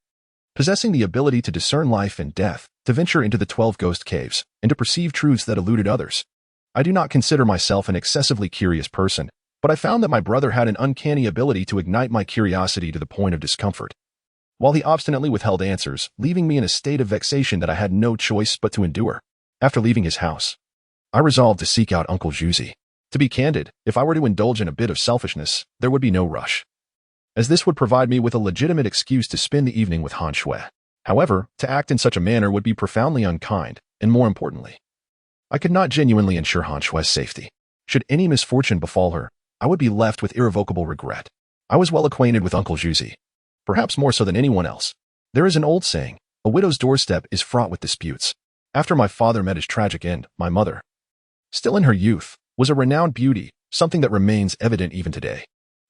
possessing the ability to discern life and death, to venture into the 12 ghost caves, and to perceive truths that eluded others. I do not consider myself an excessively curious person, but I found that my brother had an uncanny ability to ignite my curiosity to the point of discomfort, while he obstinately withheld answers, leaving me in a state of vexation that I had no choice but to endure. After leaving his house, I resolved to seek out Uncle Juicy. To be candid, if I were to indulge in a bit of selfishness, there would be no rush, as this would provide me with a legitimate excuse to spend the evening with Han Shui. However, to act in such a manner would be profoundly unkind, and more importantly, I could not genuinely ensure Han Shui's safety. Should any misfortune befall her, I would be left with irrevocable regret. I was well acquainted with Uncle Juicy, perhaps more so than anyone else. There is an old saying, a widow's doorstep is fraught with disputes. After my father met his tragic end, my mother, still in her youth, was a renowned beauty, something that remains evident even today.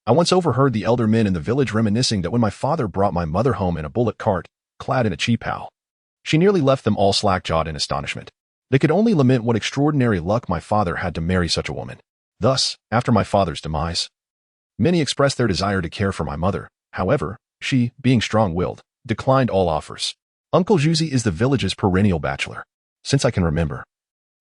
I once overheard the elder men in the village reminiscing that when my father brought my mother home in a bullock cart, clad in a cheapao, she nearly left them all slack-jawed in astonishment. They could only lament what extraordinary luck my father had to marry such a woman. Thus, after my father's demise, many expressed their desire to care for my mother. However, she, being strong-willed, declined all offers. Uncle Juicy is the village's perennial bachelor. Since I can remember,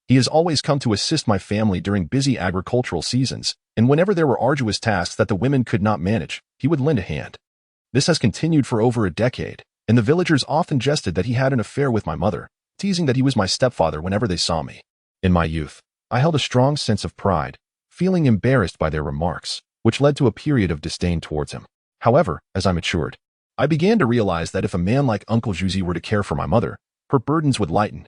He has always come to assist my family during busy agricultural seasons, and whenever there were arduous tasks that the women could not manage, he would lend a hand. This has continued for over a decade, and the villagers often jested that he had an affair with my mother, teasing that he was my stepfather whenever they saw me. In my youth, I held a strong sense of pride, feeling embarrassed by their remarks, which led to a period of disdain towards him. However, as I matured, I began to realize that if a man like Uncle Juzi were to care for my mother, her burdens would lighten.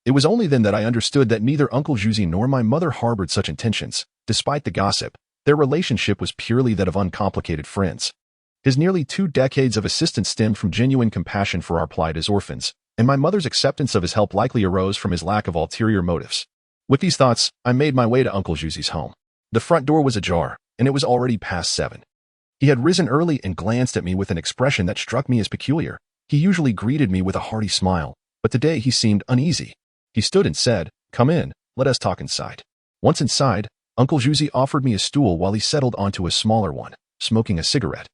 It was only then that I understood that neither Uncle Juzi nor my mother harbored such intentions. Despite the gossip, their relationship was purely that of uncomplicated friends. His nearly 2 decades of assistance stemmed from genuine compassion for our plight as orphans, and my mother's acceptance of his help likely arose from his lack of ulterior motives. With these thoughts, I made my way to Uncle Juzi's home. The front door was ajar, and it was already past 7. He had risen early and glanced at me with an expression that struck me as peculiar. He usually greeted me with a hearty smile, but today he seemed uneasy. He stood and said, "Come in, let us talk inside." Once inside, Uncle Juzi offered me a stool while he settled onto a smaller one, smoking a cigarette.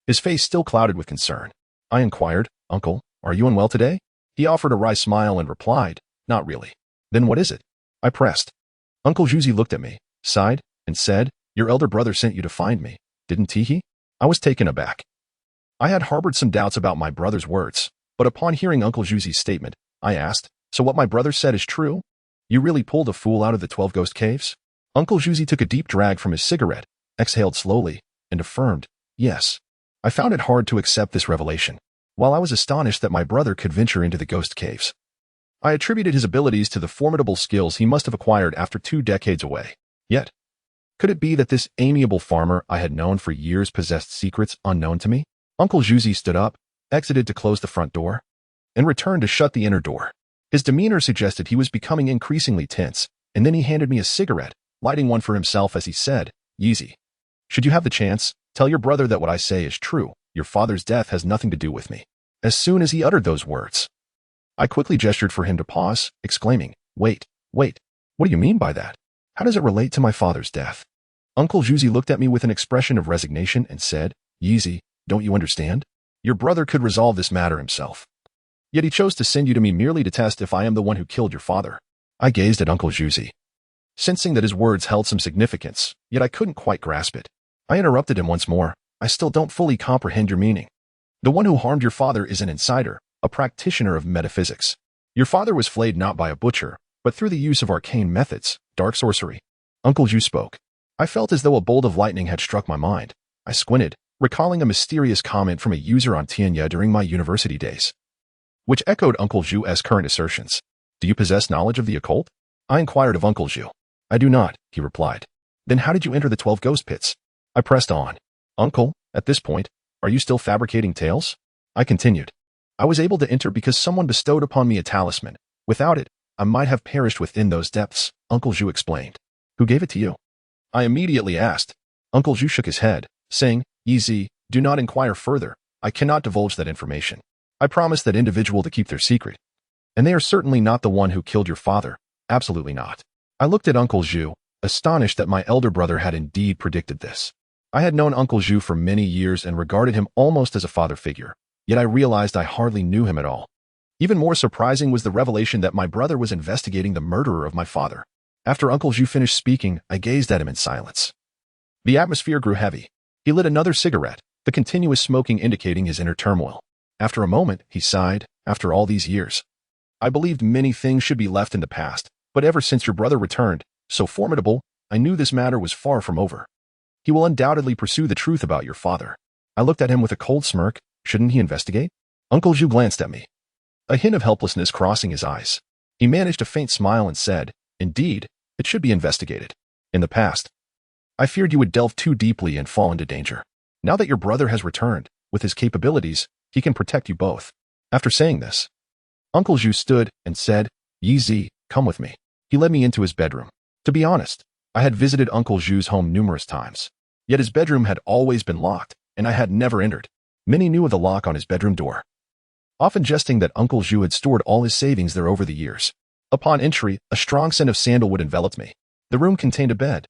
His face still clouded with concern. I inquired, "Uncle, are you unwell today?" He offered a wry smile and replied, "Not really." "Then what is it?" I pressed. Uncle Juzi looked at me, sighed, and said, "Your elder brother sent you to find me, didn't he?" I was taken aback. I had harbored some doubts about my brother's words, but upon hearing Uncle Juzi's statement, I asked, "So what my brother said is true? You really pulled a fool out of the 12 ghost caves?" Uncle Juzi took a deep drag from his cigarette, exhaled slowly, and affirmed, "Yes." I found it hard to accept this revelation, while I was astonished that my brother could venture into the ghost caves. I attributed his abilities to the formidable skills he must have acquired after 2 decades away. Yet, could it be that this amiable farmer I had known for years possessed secrets unknown to me? Uncle Juzi stood up, exited to close the front door, and returned to shut the inner door. His demeanor suggested he was becoming increasingly tense, and then he handed me a cigarette, lighting one for himself as he said, "Yeezy. Should you have the chance, tell your brother that what I say is true. Your father's death has nothing to do with me." As soon as he uttered those words, I quickly gestured for him to pause, exclaiming, Wait, what do you mean by that? How does it relate to my father's death?" Uncle Juzi looked at me with an expression of resignation and said, "Yeezy, don't you understand? Your brother could resolve this matter himself. Yet he chose to send you to me merely to test if I am the one who killed your father." I gazed at Uncle Juzi, sensing that his words held some significance, yet I couldn't quite grasp it. I interrupted him once more. "I still don't fully comprehend your meaning. The one who harmed your father is an insider, a practitioner of metaphysics. Your father was flayed not by a butcher, but through the use of arcane methods, dark sorcery." Uncle Ju spoke. I felt as though a bolt of lightning had struck my mind. I squinted, recalling a mysterious comment from a user on Tianya during my university days, which echoed Uncle Ju's current assertions. "Do you possess knowledge of the occult?" I inquired of Uncle Ju. "I do not," he replied. "Then how did you enter the 12 ghost pits?" I pressed on. "Uncle, at this point, are you still fabricating tales?" I continued. "I was able to enter because someone bestowed upon me a talisman. Without it, I might have perished within those depths," Uncle Ju explained. "Who gave it to you?" I immediately asked. Uncle Ju shook his head, saying, "Easy, do not inquire further. I cannot divulge that information. I promised that individual to keep their secret. And they are certainly not the one who killed your father. Absolutely not." I looked at Uncle Ju, astonished that my elder brother had indeed predicted this. I had known Uncle Ju for many years and regarded him almost as a father figure, yet I realized I hardly knew him at all. Even more surprising was the revelation that my brother was investigating the murderer of my father. After Uncle Ju finished speaking, I gazed at him in silence. The atmosphere grew heavy. He lit another cigarette, the continuous smoking indicating his inner turmoil. After a moment, he sighed, "After all these years, I believed many things should be left in the past, but ever since your brother returned, so formidable, I knew this matter was far from over. He will undoubtedly pursue the truth about your father." I looked at him with a cold smirk. Shouldn't he investigate? Uncle Ju glanced at me, a hint of helplessness crossing his eyes. He managed a faint smile and said, "Indeed, it should be investigated. In the past, I feared you would delve too deeply and fall into danger. Now that your brother has returned, with his capabilities, he can protect you both." After saying this, Uncle Ju stood and said, "Yeezy, come with me." He led me into his bedroom. To be honest, I had visited Uncle Ju's home numerous times, yet his bedroom had always been locked, and I had never entered. Many knew of the lock on his bedroom door, often jesting that Uncle Ju had stored all his savings there over the years. Upon entry, a strong scent of sandalwood enveloped me. The room contained a bed,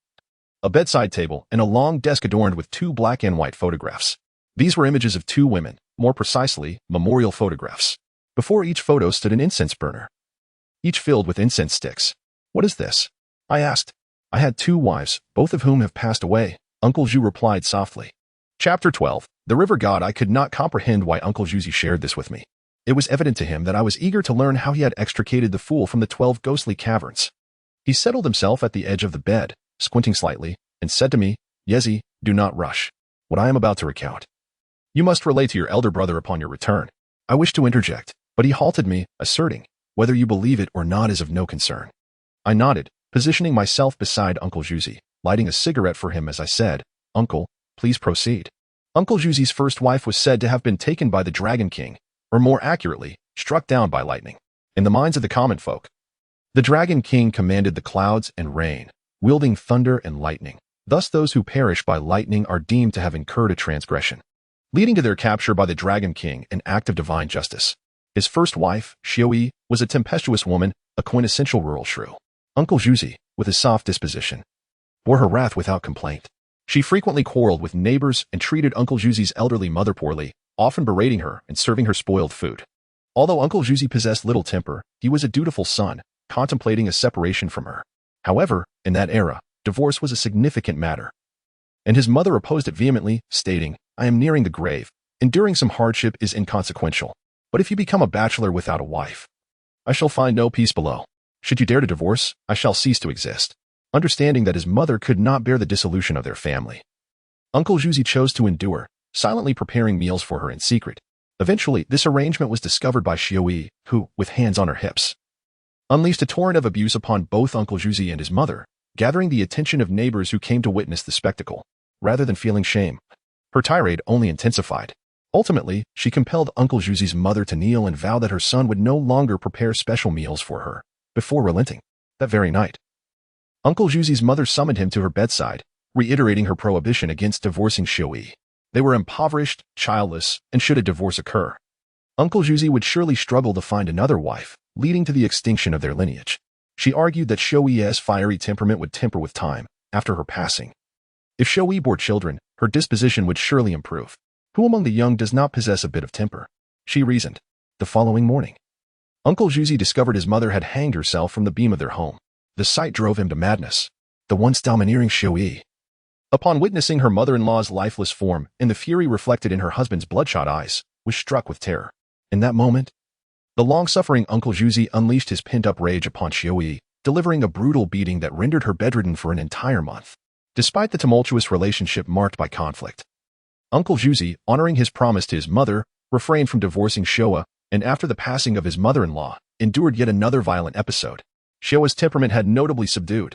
a bedside table, and a long desk adorned with 2 black and white photographs. These were images of 2 women, more precisely, memorial photographs. Before each photo stood an incense burner, each filled with incense sticks. What is this? I asked. I had 2 wives, both of whom have passed away, Uncle Zhu replied softly. Chapter 12. The River God. I could not comprehend why Uncle Zhu shared this with me. It was evident to him that I was eager to learn how he had extricated the fool from the 12 ghostly caverns. He settled himself at the edge of the bed, squinting slightly, and said to me, Yezi, do not rush. What I am about to recount, you must relate to your elder brother upon your return. I wished to interject, but he halted me, asserting, whether you believe it or not is of no concern. I nodded, positioning myself beside Uncle Zhu, lighting a cigarette for him as I said, Uncle, please proceed. Uncle Zhu's first wife was said to have been taken by the Dragon King, or more accurately, struck down by lightning. In the minds of the common folk, the Dragon King commanded the clouds and rain, wielding thunder and lightning. Thus those who perish by lightning are deemed to have incurred a transgression, leading to their capture by the Dragon King, an act of divine justice. His first wife, Xiaoyi, was a tempestuous woman, a quintessential rural shrew. Uncle Zhu, with his soft disposition, bore her wrath without complaint. She frequently quarreled with neighbors and treated Uncle Zhu's elderly mother poorly, often berating her and serving her spoiled food. Although Uncle Zhu possessed little temper, he was a dutiful son, contemplating a separation from her. However, in that era, divorce was a significant matter, and his mother opposed it vehemently, stating, I am nearing the grave. Enduring some hardship is inconsequential, but if you become a bachelor without a wife, I shall find no peace below. Should you dare to divorce, I shall cease to exist. Understanding that his mother could not bear the dissolution of their family, Uncle Zhu chose to endure, silently preparing meals for her in secret. Eventually, this arrangement was discovered by Xiaoyi, who, with hands on her hips, unleashed a torrent of abuse upon both Uncle Zhu and his mother, gathering the attention of neighbors who came to witness the spectacle. Rather than feeling shame, her tirade only intensified. Ultimately, she compelled Uncle Zhu's mother to kneel and vow that her son would no longer prepare special meals for her, before relenting. That very night, Uncle Zhu's mother summoned him to her bedside, reiterating her prohibition against divorcing Xiaoyi. They were impoverished, childless, and should a divorce occur, Uncle Zhu would surely struggle to find another wife, leading to the extinction of their lineage. She argued that Xiaoyi's fiery temperament would temper with time, after her passing. If Xiaoyi bore children, her disposition would surely improve. Who among the young does not possess a bit of temper? She reasoned. The following morning, Uncle Zhu discovered his mother had hanged herself from the beam of their home. The sight drove him to madness. The once domineering Xiaoyi, upon witnessing her mother-in-law's lifeless form and the fury reflected in her husband's bloodshot eyes, was struck with terror. In that moment, the long-suffering Uncle Zhu unleashed his pent-up rage upon Xiaoyi, delivering a brutal beating that rendered her bedridden for an entire month. Despite the tumultuous relationship marked by conflict, Uncle Zhu, honoring his promise to his mother, refrained from divorcing Xiaoyi, and after the passing of his mother-in-law, endured yet another violent episode. Xiaoyi's temperament had notably subdued.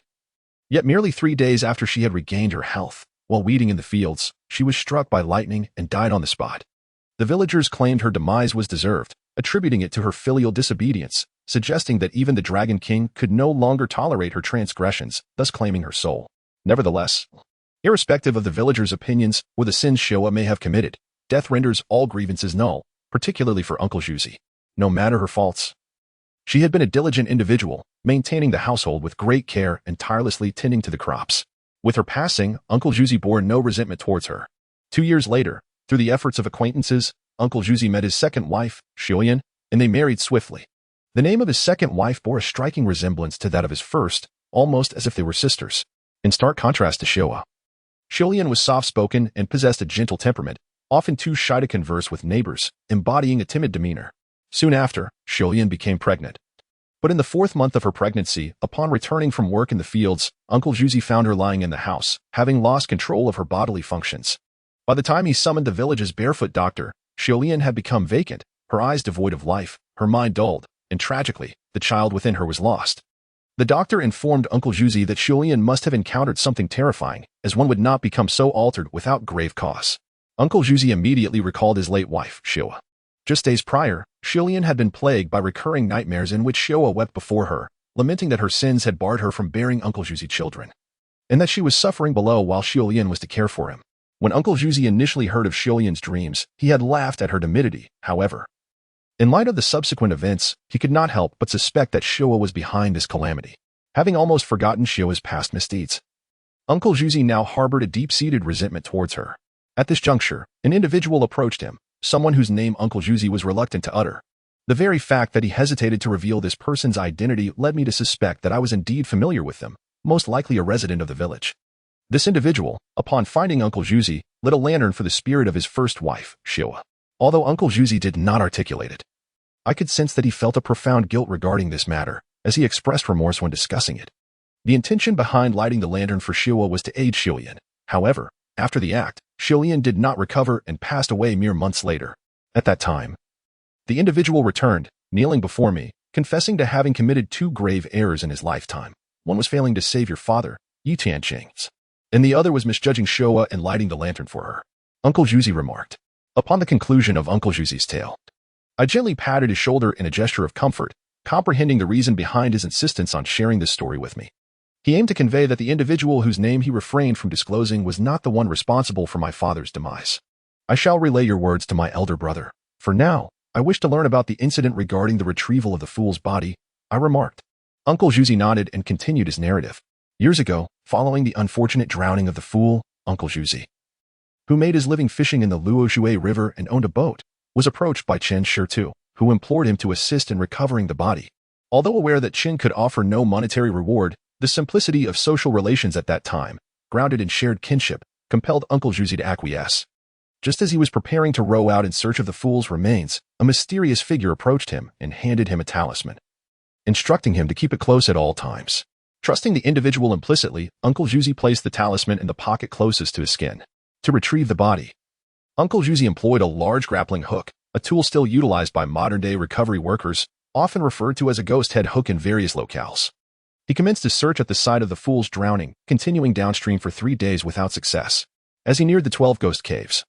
Yet merely 3 days after she had regained her health, while weeding in the fields, she was struck by lightning and died on the spot. The villagers claimed her demise was deserved, attributing it to her filial disobedience, suggesting that even the Dragon King could no longer tolerate her transgressions, thus claiming her soul. Nevertheless, irrespective of the villagers' opinions or the sins Xiaoyi may have committed, death renders all grievances null, particularly for Uncle Zhu. No matter her faults, she had been a diligent individual, maintaining the household with great care and tirelessly tending to the crops. With her passing, Uncle Zhu bore no resentment towards her. 2 years later, through the efforts of acquaintances, Uncle Zhu met his second wife, Xiaoyan, and they married swiftly. The name of his second wife bore a striking resemblance to that of his first, almost as if they were sisters. In stark contrast to Xiaoyi, Xiaoyan was soft-spoken and possessed a gentle temperament, often too shy to converse with neighbors, embodying a timid demeanor. Soon after, Xiaoyan became pregnant. But in the 4th month of her pregnancy, upon returning from work in the fields, Uncle Zhu found her lying in the house, having lost control of her bodily functions. By the time he summoned the village's barefoot doctor, Xiaoyan had become vacant, her eyes devoid of life, her mind dulled, and tragically, the child within her was lost. The doctor informed Uncle Zhu that Xiaoyan must have encountered something terrifying, as one would not become so altered without grave cause. Uncle Zhu immediately recalled his late wife, Xiaoyi. Just days prior, Xiaoyan had been plagued by recurring nightmares in which Xiaoyi wept before her, lamenting that her sins had barred her from bearing Uncle Zhu's children, and that she was suffering below while Xiaoyan was to care for him. When Uncle Zhu initially heard of Xiaoyan's dreams, he had laughed at her timidity. However, in light of the subsequent events, he could not help but suspect that Xiaoyi was behind this calamity. Having almost forgotten Xiaoyi's past misdeeds, Uncle Zhu now harbored a deep-seated resentment towards her. At this juncture, an individual approached him, someone whose name Uncle Zhu was reluctant to utter. The very fact that he hesitated to reveal this person's identity led me to suspect that I was indeed familiar with them, most likely a resident of the village. This individual, upon finding Uncle Juzi, lit a lantern for the spirit of his first wife, Shiwa. Although Uncle Juzi did not articulate it, I could sense that he felt a profound guilt regarding this matter, as he expressed remorse when discussing it. The intention behind lighting the lantern for Shiwa was to aid Shilian. However, after the act, Shilian did not recover and passed away mere months later. At that time, the individual returned, kneeling before me, confessing to having committed two grave errors in his lifetime. One was failing to save your father, Yi Tianqing's, and the other was misjudging Showa and lighting the lantern for her, Uncle Juzi remarked. Upon the conclusion of Uncle Juzi's tale, I gently patted his shoulder in a gesture of comfort, comprehending the reason behind his insistence on sharing this story with me. He aimed to convey that the individual whose name he refrained from disclosing was not the one responsible for my father's demise. I shall relay your words to my elder brother. For now, I wish to learn about the incident regarding the retrieval of the fool's body, I remarked. Uncle Juzi nodded and continued his narrative. Years ago, following the unfortunate drowning of the fool, Uncle Juzi, who made his living fishing in the Luoshui River and owned a boat, was approached by Chen Shirtu, who implored him to assist in recovering the body. Although aware that Chen could offer no monetary reward, the simplicity of social relations at that time, grounded in shared kinship, compelled Uncle Juzi to acquiesce. Just as he was preparing to row out in search of the fool's remains, a mysterious figure approached him and handed him a talisman, instructing him to keep it close at all times. Trusting the individual implicitly, Uncle Juzi placed the talisman in the pocket closest to his skin. To retrieve the body, Uncle Juzi employed a large grappling hook, a tool still utilized by modern-day recovery workers, often referred to as a ghost head hook in various locales. He commenced his search at the site of the fool's drowning, continuing downstream for 3 days without success. As he neared the 12 ghost caves,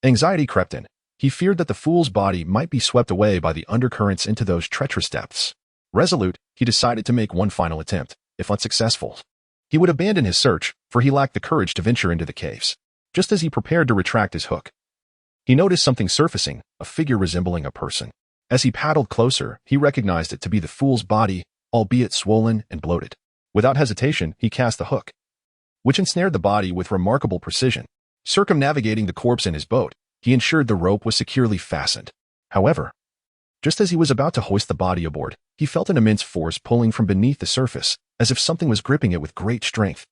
anxiety crept in. He feared that the fool's body might be swept away by the undercurrents into those treacherous depths. Resolute, he decided to make one final attempt. If unsuccessful, he would abandon his search, for he lacked the courage to venture into the caves. Just as he prepared to retract his hook, he noticed something surfacing, a figure resembling a person. As he paddled closer, he recognized it to be the fool's body, albeit swollen and bloated. Without hesitation, he cast the hook, which ensnared the body with remarkable precision. Circumnavigating the corpse in his boat, he ensured the rope was securely fastened. However, just as he was about to hoist the body aboard, he felt an immense force pulling from beneath the surface, as if something was gripping it with great strength.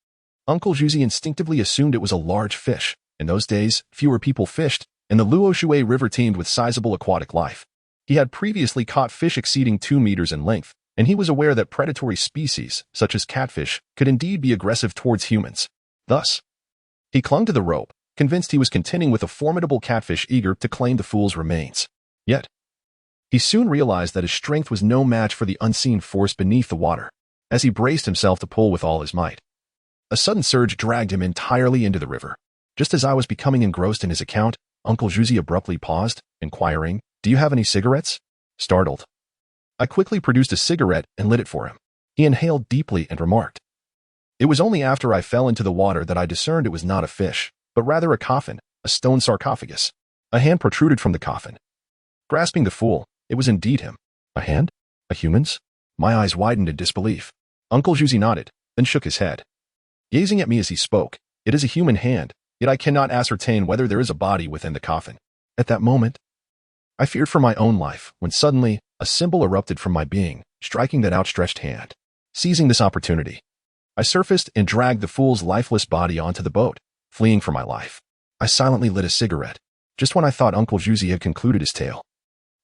Uncle Juzi instinctively assumed it was a large fish. In those days, fewer people fished, and the Luoshui River teemed with sizable aquatic life. He had previously caught fish exceeding 2 meters in length, and he was aware that predatory species, such as catfish, could indeed be aggressive towards humans. Thus, he clung to the rope, convinced he was contending with a formidable catfish eager to claim the fool's remains. Yet, he soon realized that his strength was no match for the unseen force beneath the water. As he braced himself to pull with all his might, a sudden surge dragged him entirely into the river. Just as I was becoming engrossed in his account, Uncle Juzi abruptly paused, inquiring, "Do you have any cigarettes?" Startled, I quickly produced a cigarette and lit it for him. He inhaled deeply and remarked, "It was only after I fell into the water that I discerned it was not a fish, but rather a coffin, a stone sarcophagus." A hand protruded from the coffin. Grasping the fool, it was indeed him. A hand? A human's? My eyes widened in disbelief. Uncle Juzi nodded, then shook his head, gazing at me as he spoke. "It is a human hand, yet I cannot ascertain whether there is a body within the coffin." At that moment, I feared for my own life, when suddenly, a symbol erupted from my being, striking that outstretched hand. Seizing this opportunity, I surfaced and dragged the fool's lifeless body onto the boat, fleeing for my life. I silently lit a cigarette, just when I thought Uncle Juzi had concluded his tale.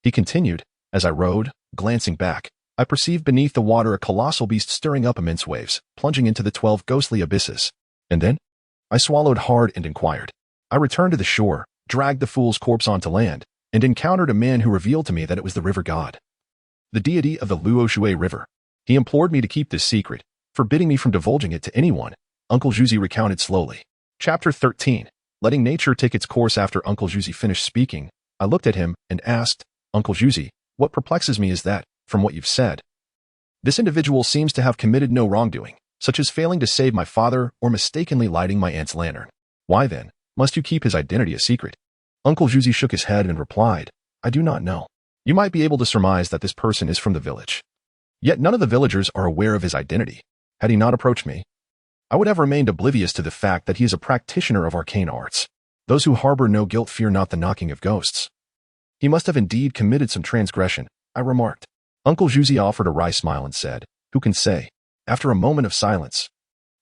He continued, "As I rowed, glancing back, I perceived beneath the water a colossal beast stirring up immense waves, plunging into the 12 ghostly abysses. And then, I swallowed hard and inquired. I returned to the shore, dragged the fool's corpse onto land, and encountered a man who revealed to me that it was the river god, the deity of the Luoshui River. He implored me to keep this secret, forbidding me from divulging it to anyone." Uncle Juzi recounted slowly. Chapter 13. Letting nature take its course. After Uncle Juzi finished speaking, I looked at him and asked, "Uncle Juzi, what perplexes me is that, from what you've said, this individual seems to have committed no wrongdoing, such as failing to save my father or mistakenly lighting my aunt's lantern. Why then must you keep his identity a secret?" Uncle Juzi shook his head and replied, "I do not know. You might be able to surmise that this person is from the village. Yet none of the villagers are aware of his identity. Had he not approached me, I would have remained oblivious to the fact that he is a practitioner of arcane arts. Those who harbor no guilt fear not the knocking of ghosts. He must have indeed committed some transgression, I remarked. Uncle Juzi offered a wry smile and said, "Who can say?" After a moment of silence,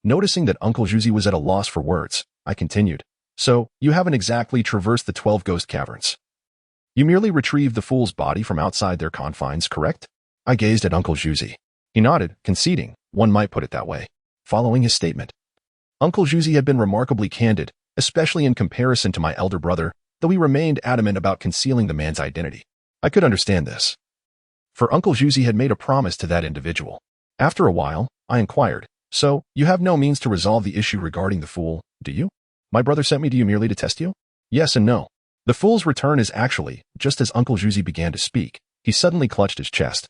noticing that Uncle Juzi was at a loss for words, I continued, "So, you haven't exactly traversed the 12 ghost caverns. You merely retrieved the fool's body from outside their confines, correct?" I gazed at Uncle Juzi. He nodded, conceding, one might put it that way. Following his statement, Uncle Juzi had been remarkably candid, especially in comparison to my elder brother, though he remained adamant about concealing the man's identity. I could understand this, for Uncle Juzi had made a promise to that individual. After a while, I inquired, "So, you have no means to resolve the issue regarding the fool, do you? My brother sent me to you merely to test you?" "Yes and no. The fool's return is actually," just as Uncle Juzi began to speak, he suddenly clutched his chest.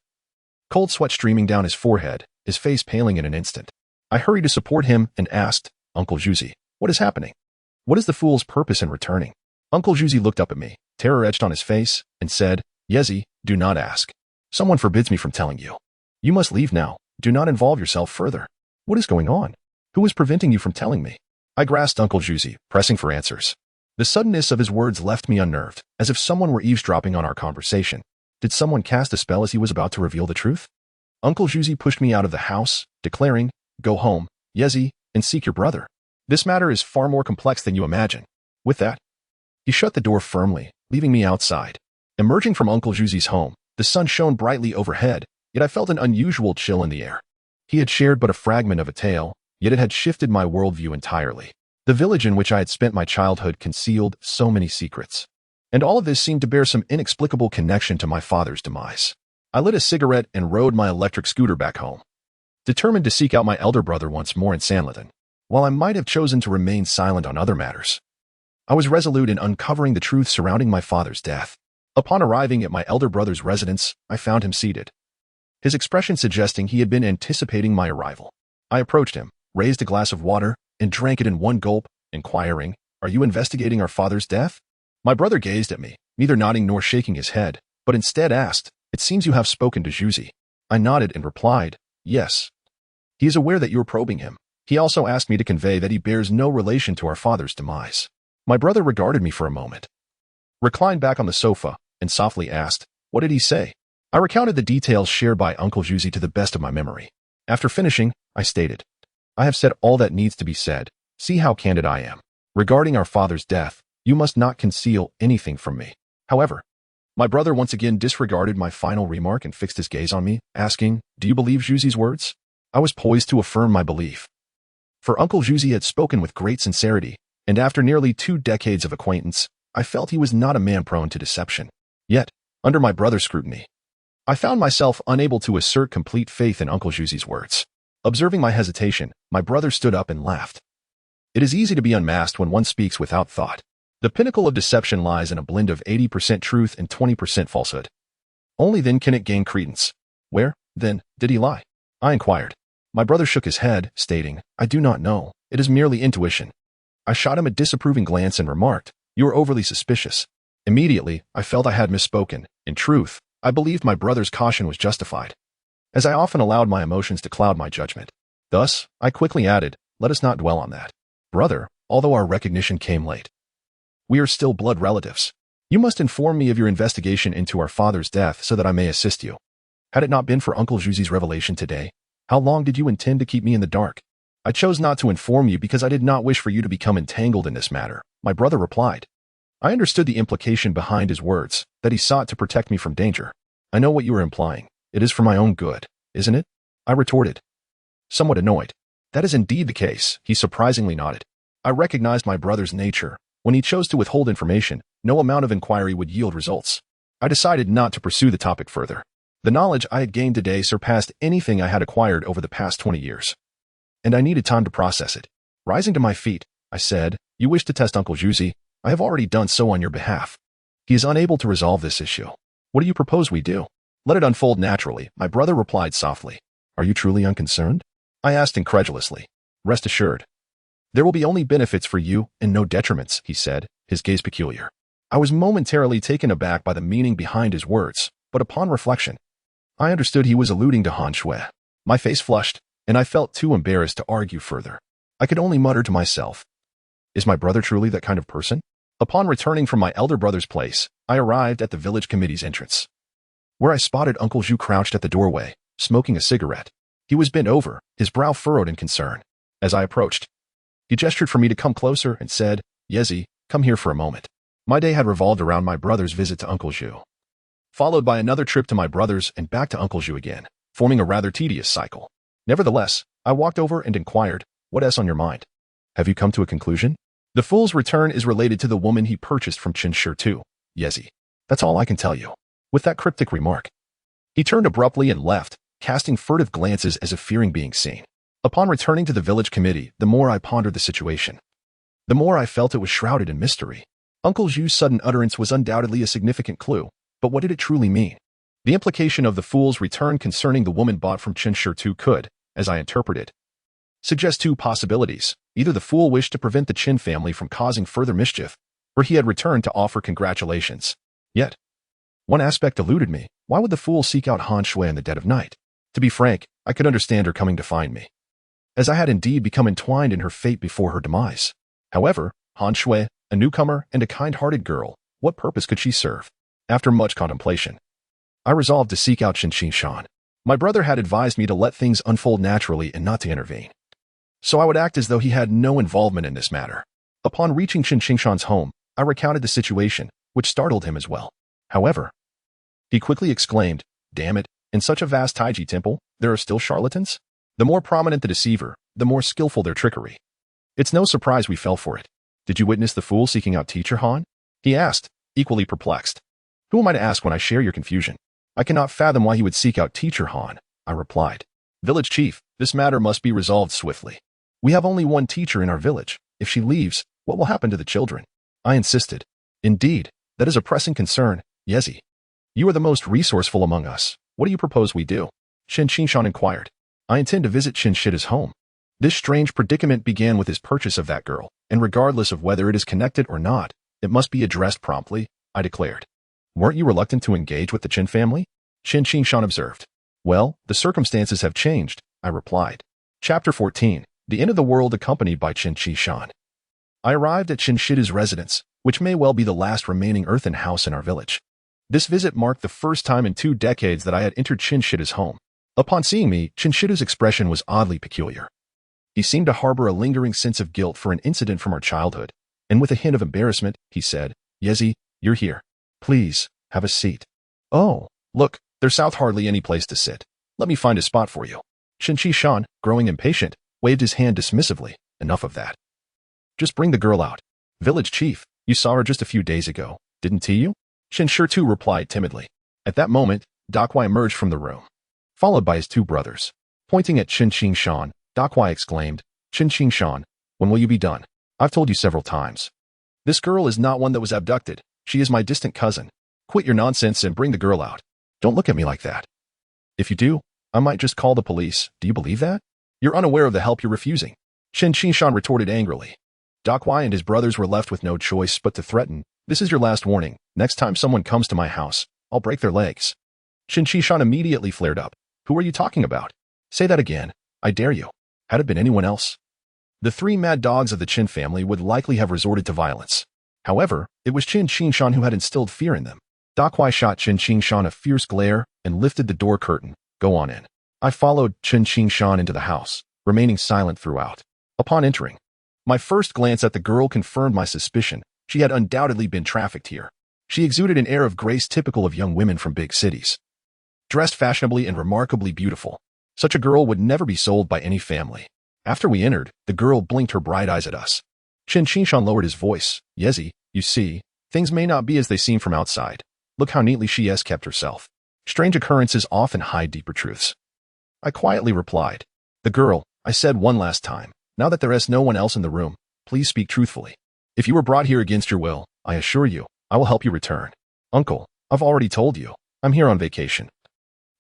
Cold sweat streaming down his forehead, his face paling in an instant. I hurried to support him and asked, "Uncle Juzi, what is happening? What is the fool's purpose in returning?" Uncle Juzi looked up at me, terror etched on his face, and said, "Yezi, do not ask. Someone forbids me from telling you. You must leave now. Do not involve yourself further. What is going on? Who is preventing you from telling me?" I grasped Uncle Juzi, pressing for answers. The suddenness of his words left me unnerved, as if someone were eavesdropping on our conversation. Did someone cast a spell as he was about to reveal the truth? Uncle Juzi pushed me out of the house, declaring, "Go home, Yezi, and seek your brother. This matter is far more complex than you imagine." With that, he shut the door firmly, leaving me outside. Emerging from Uncle Juzi's home, the sun shone brightly overhead, yet I felt an unusual chill in the air. He had shared but a fragment of a tale, yet it had shifted my worldview entirely. The village in which I had spent my childhood concealed so many secrets, and all of this seemed to bear some inexplicable connection to my father's demise. I lit a cigarette and rode my electric scooter back home, determined to seek out my elder brother once more in Sanlithan. While I might have chosen to remain silent on other matters, I was resolute in uncovering the truth surrounding my father's death. Upon arriving at my elder brother's residence, I found him seated, his expression suggesting he had been anticipating my arrival. I approached him, raised a glass of water, and drank it in one gulp, inquiring, "Are you investigating our father's death?" My brother gazed at me, neither nodding nor shaking his head, but instead asked, "It seems you have spoken to Juzi." I nodded and replied, "Yes. He is aware that you are probing him. He also asked me to convey that he bears no relation to our father's demise." My brother regarded me for a moment, reclined back on the sofa, and softly asked, "What did he say?" I recounted the details shared by Uncle Juzi to the best of my memory. After finishing, I stated, "I have said all that needs to be said. See how candid I am. Regarding our father's death, you must not conceal anything from me." However, my brother once again disregarded my final remark and fixed his gaze on me, asking, "Do you believe Juzi's words?" I was poised to affirm my belief, for Uncle Juzi had spoken with great sincerity, and after nearly 2 decades of acquaintance, I felt he was not a man prone to deception. Yet, under my brother's scrutiny, I found myself unable to assert complete faith in Uncle Juzi's words. Observing my hesitation, my brother stood up and laughed. It is easy to be unmasked when one speaks without thought. The pinnacle of deception lies in a blend of 80% truth and 20% falsehood. Only then can it gain credence. Where, then, did he lie? I inquired. My brother shook his head, stating, "I do not know. It is merely intuition." I shot him a disapproving glance and remarked, "You are overly suspicious." Immediately, I felt I had misspoken. In truth, I believed my brother's caution was justified, as I often allowed my emotions to cloud my judgment. Thus, I quickly added, "Let us not dwell on that. Brother, although our recognition came late, we are still blood relatives. You must inform me of your investigation into our father's death so that I may assist you. Had it not been for Uncle Juzi's revelation today, how long did you intend to keep me in the dark?" "I chose not to inform you because I did not wish for you to become entangled in this matter," my brother replied. I understood the implication behind his words, that he sought to protect me from danger. "I know what you are implying. It is for my own good, isn't it?" I retorted, somewhat annoyed. "That is indeed the case," he surprisingly nodded. I recognized my brother's nature. When he chose to withhold information, no amount of inquiry would yield results. I decided not to pursue the topic further. The knowledge I had gained today surpassed anything I had acquired over the past 20 years, and I needed time to process it. Rising to my feet, I said, "You wish to test Uncle Juzi? I have already done so on your behalf. He is unable to resolve this issue. What do you propose we do?" "Let it unfold naturally," my brother replied softly. "Are you truly unconcerned?" I asked incredulously. "Rest assured. There will be only benefits for you and no detriments," he said, his gaze peculiar. I was momentarily taken aback by the meaning behind his words, but upon reflection, I understood he was alluding to Han Shui. My face flushed, and I felt too embarrassed to argue further. I could only mutter to myself, "Is my brother truly that kind of person?" Upon returning from my elder brother's place, I arrived at the village committee's entrance. where I spotted Uncle Zhu crouched at the doorway, smoking a cigarette. He was bent over, his brow furrowed in concern. As I approached, he gestured for me to come closer and said, "Yezi, come here for a moment." My day had revolved around my brother's visit to Uncle Zhu, followed by another trip to my brother's and back to Uncle Zhu again, forming a rather tedious cycle. Nevertheless, I walked over and inquired, "What's on your mind? Have you come to a conclusion?" "The fool's return is related to the woman he purchased from Qin too, Yezi. That's all I can tell you." With that cryptic remark, he turned abruptly and left, casting furtive glances as if fearing being seen. Upon returning to the village committee, the more I pondered the situation, the more I felt it was shrouded in mystery. Uncle Zhu's sudden utterance was undoubtedly a significant clue, but what did it truly mean? The implication of the fool's return concerning the woman bought from Qin too could, as I interpret it, suggest two possibilities. Either the fool wished to prevent the Qin family from causing further mischief, or he had returned to offer congratulations. Yet, one aspect eluded me. Why would the fool seek out Han Shui in the dead of night? To be frank, I could understand her coming to find me, as I had indeed become entwined in her fate before her demise. However, Han Shui, a newcomer and a kind-hearted girl, what purpose could she serve? After much contemplation, I resolved to seek out Qin Shan. My brother had advised me to let things unfold naturally and not to intervene, so I would act as though he had no involvement in this matter. Upon reaching Qin Shan's home, I recounted the situation, which startled him as well. However, he quickly exclaimed, "Damn it, in such a vast Taiji temple, there are still charlatans? The more prominent the deceiver, the more skillful their trickery. It's no surprise we fell for it." "Did you witness the fool seeking out Teacher Han?" he asked, equally perplexed. "Who am I to ask when I share your confusion? I cannot fathom why he would seek out Teacher Han," I replied. "Village chief, this matter must be resolved swiftly. We have only one teacher in our village. If she leaves, what will happen to the children?" I insisted. "Indeed, that is a pressing concern, Yezi. You are the most resourceful among us. What do you propose we do?" Qin Shan inquired. "I intend to visit Qin Shi's home. This strange predicament began with his purchase of that girl, and regardless of whether it is connected or not, it must be addressed promptly," I declared. "Weren't you reluctant to engage with the Qin family?" Qin Shan observed. "Well, the circumstances have changed," I replied. Chapter 14. The End of the World accompanied by Qin Shan. I arrived at Qin Shi's residence, which may well be the last remaining earthen house in our village. This visit marked the first time in 2 decades that I had entered Qin Shi's home. Upon seeing me, Qin Shi's expression was oddly peculiar. He seemed to harbor a lingering sense of guilt for an incident from our childhood, and with a hint of embarrassment, he said, "Yezi, you're here. Please, have a seat." "Oh, look, there's hardly any place to sit. Let me find a spot for you." Qin Shan, growing impatient, waved his hand dismissively. "Enough of that. Just bring the girl out." "Village chief, you saw her just a few days ago, didn't you?" Qin too replied timidly. At that moment, Dakwai emerged from the room, followed by his 2 brothers. Pointing at Qin Shan, Dakwai exclaimed, "Qin Shan, when will you be done? I've told you several times. This girl is not one that was abducted. She is my distant cousin. Quit your nonsense and bring the girl out. Don't look at me like that. If you do, I might just call the police. Do you believe that? You're unaware of the help you're refusing." Qin Shan retorted angrily. Dakwai and his brothers were left with no choice but to threaten, "This is your last warning. Next time someone comes to my house, I'll break their legs." Qin Shan immediately flared up. "Who are you talking about? Say that again. I dare you." Had it been anyone else, the 3 mad dogs of the Qin family would likely have resorted to violence. However, it was Qin Shan who had instilled fear in them. Dakwai shot Qin Shan a fierce glare and lifted the door curtain. "Go on in." I followed Qin Shan into the house, remaining silent throughout. Upon entering, my first glance at the girl confirmed my suspicion. She had undoubtedly been trafficked here. She exuded an air of grace typical of young women from big cities, dressed fashionably and remarkably beautiful. Such a girl would never be sold by any family. After we entered, the girl blinked her bright eyes at us. Qin Shan lowered his voice. "Yezi, you see, things may not be as they seem from outside. Look how neatly she has kept herself. Strange occurrences often hide deeper truths." I quietly replied. "The girl," I said one last time, "now that there is no one else in the room, please speak truthfully. If you were brought here against your will, I assure you, I will help you return." "Uncle, I've already told you. I'm here on vacation."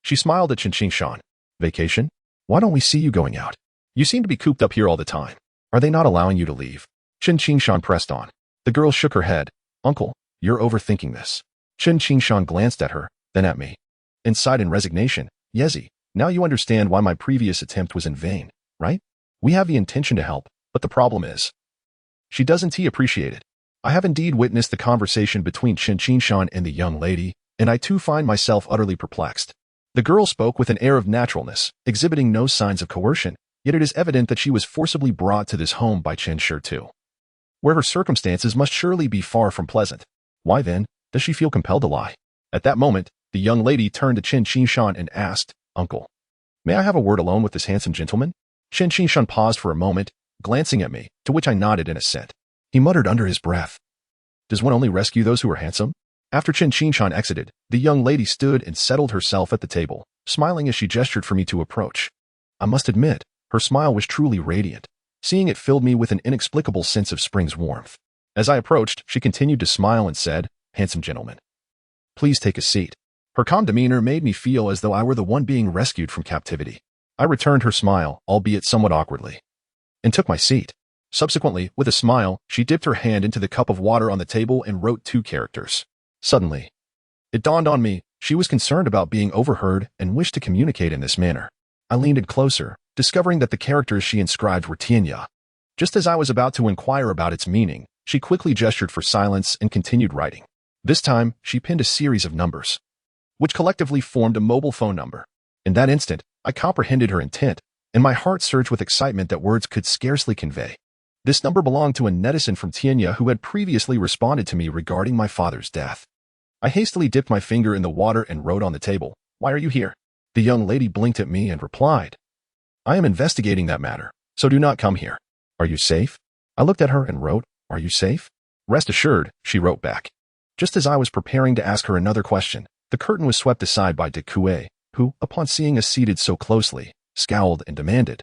She smiled at Qin Shan. "Vacation? Why don't we see you going out? You seem to be cooped up here all the time. Are they not allowing you to leave?" Qin Shan pressed on. The girl shook her head. "Uncle, you're overthinking this." Qin Shan glanced at her, then at me, and sighed in resignation. "Yezi, now you understand why my previous attempt was in vain, right? We have the intention to help, but the problem is, she doesn't appreciate it. I have indeed witnessed the conversation between Qin Shan and the young lady, and I too find myself utterly perplexed. The girl spoke with an air of naturalness, exhibiting no signs of coercion, yet it is evident that she was forcibly brought to this home by Chen Shi, where her circumstances must surely be far from pleasant. Why then does she feel compelled to lie? At that moment, the young lady turned to Chen Qishan and asked, "Uncle, may I have a word alone with this handsome gentleman?" Chen Qishan paused for a moment, glancing at me, to which I nodded in assent. He muttered under his breath, "Does one only rescue those who are handsome?" After Chen Qishan exited, the young lady stood and settled herself at the table, smiling as she gestured for me to approach. I must admit, her smile was truly radiant. Seeing it filled me with an inexplicable sense of spring's warmth. As I approached, she continued to smile and said, "Handsome gentleman, please take a seat." Her calm demeanor made me feel as though I were the one being rescued from captivity. I returned her smile, albeit somewhat awkwardly, and took my seat. Subsequently, with a smile, she dipped her hand into the cup of water on the table and wrote 2 characters. Suddenly, it dawned on me she was concerned about being overheard and wished to communicate in this manner. I leaned in closer, discovering that the characters she inscribed were Tianya. Just as I was about to inquire about its meaning, she quickly gestured for silence and continued writing. This time, she pinned a series of numbers, which collectively formed a mobile phone number. In that instant, I comprehended her intent, and my heart surged with excitement that words could scarcely convey. This number belonged to a netizen from Tianya who had previously responded to me regarding my father's death. I hastily dipped my finger in the water and wrote on the table, "Why are you here?" The young lady blinked at me and replied, "I am investigating that matter, so do not come here. Are you safe?" I looked at her and wrote, "Are you safe?" "Rest assured," she wrote back. Just as I was preparing to ask her another question, the curtain was swept aside by De Kue, who, upon seeing us seated so closely, scowled and demanded,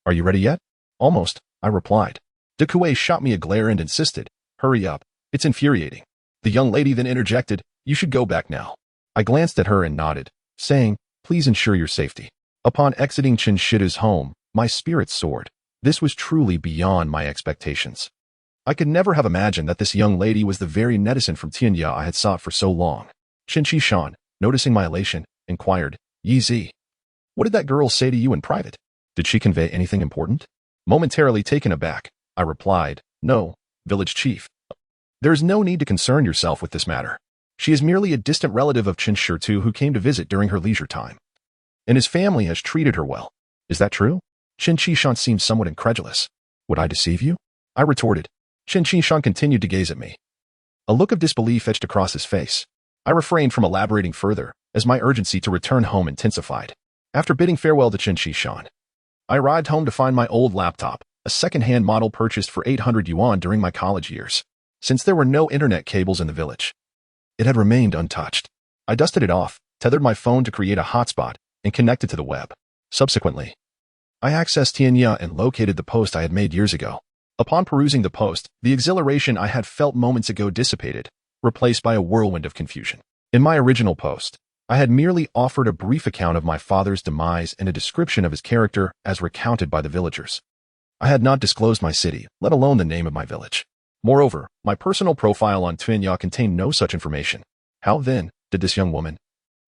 "Are you ready yet?" "Almost," I replied. De Kue shot me a glare and insisted, "Hurry up, it's infuriating." The young lady then interjected, "You should go back now." I glanced at her and nodded, saying, "Please ensure your safety." Upon exiting Chen Shi's home, my spirits soared. This was truly beyond my expectations. I could never have imagined that this young lady was the very netizen from Tianya I had sought for so long. Chen Qishan, noticing my elation, inquired, "Yi Zi, what did that girl say to you in private? Did she convey anything important?" Momentarily taken aback, I replied, "No, village chief. There is no need to concern yourself with this matter. She is merely a distant relative of Chen Shi who came to visit during her leisure time, and his family has treated her well. Is that true?" Chen Qishan seemed somewhat incredulous. "Would I deceive you?" I retorted. Chen Qishan continued to gaze at me. A look of disbelief etched across his face. I refrained from elaborating further, as my urgency to return home intensified. After bidding farewell to Chen Qishan, I arrived home to find my old laptop, a second-hand model purchased for 800 yuan during my college years. Since there were no internet cables in the village, it had remained untouched. I dusted it off, tethered my phone to create a hotspot, and connected to the web. Subsequently, I accessed Tianya and located the post I had made years ago. Upon perusing the post, the exhilaration I had felt moments ago dissipated, replaced by a whirlwind of confusion. In my original post, I had merely offered a brief account of my father's demise and a description of his character as recounted by the villagers. I had not disclosed my city, let alone the name of my village. Moreover, my personal profile on Tianya contained no such information. How, then, did this young woman,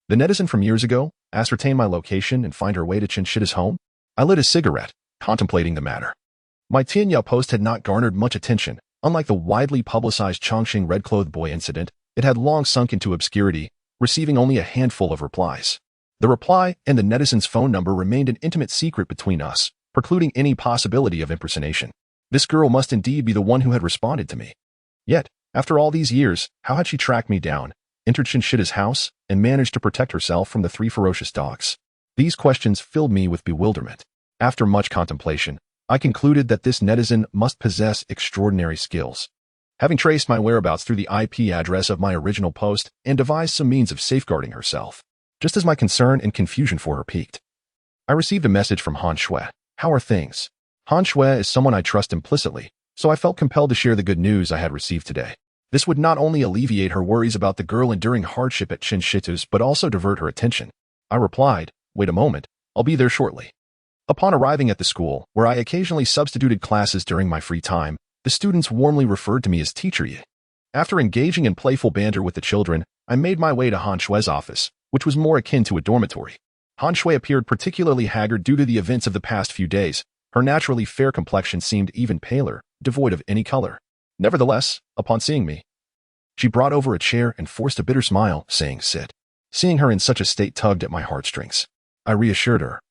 the netizen from years ago, ascertain my location and find her way to Chen Shi's home? I lit a cigarette, contemplating the matter. My Tianya post had not garnered much attention. Unlike the widely publicized Chongqing red-clothed boy incident, it had long sunk into obscurity, receiving only a handful of replies. The reply and the netizen's phone number remained an intimate secret between us, precluding any possibility of impersonation. This girl must indeed be the one who had responded to me. Yet, after all these years, how had she tracked me down, entered Chen Shi's house, and managed to protect herself from the 3 ferocious dogs? These questions filled me with bewilderment. After much contemplation, I concluded that this netizen must possess extraordinary skills. Having traced my whereabouts through the IP address of my original post and devised some means of safeguarding herself, just as my concern and confusion for her peaked, I received a message from Han Shui. "How are things?" Han Shui is someone I trust implicitly, so I felt compelled to share the good news I had received today. This would not only alleviate her worries about the girl enduring hardship at Chen Shi's, but also divert her attention. I replied, "Wait a moment, I'll be there shortly." Upon arriving at the school, where I occasionally substituted classes during my free time, the students warmly referred to me as Teacher Yi. After engaging in playful banter with the children, I made my way to Han Shui's office, which was more akin to a dormitory. Han Shui appeared particularly haggard due to the events of the past few days. Her naturally fair complexion seemed even paler, devoid of any color. Nevertheless, upon seeing me, She brought over a chair and forced a bitter smile, saying, "Sit." Seeing her in such a state tugged at my heartstrings. I reassured her.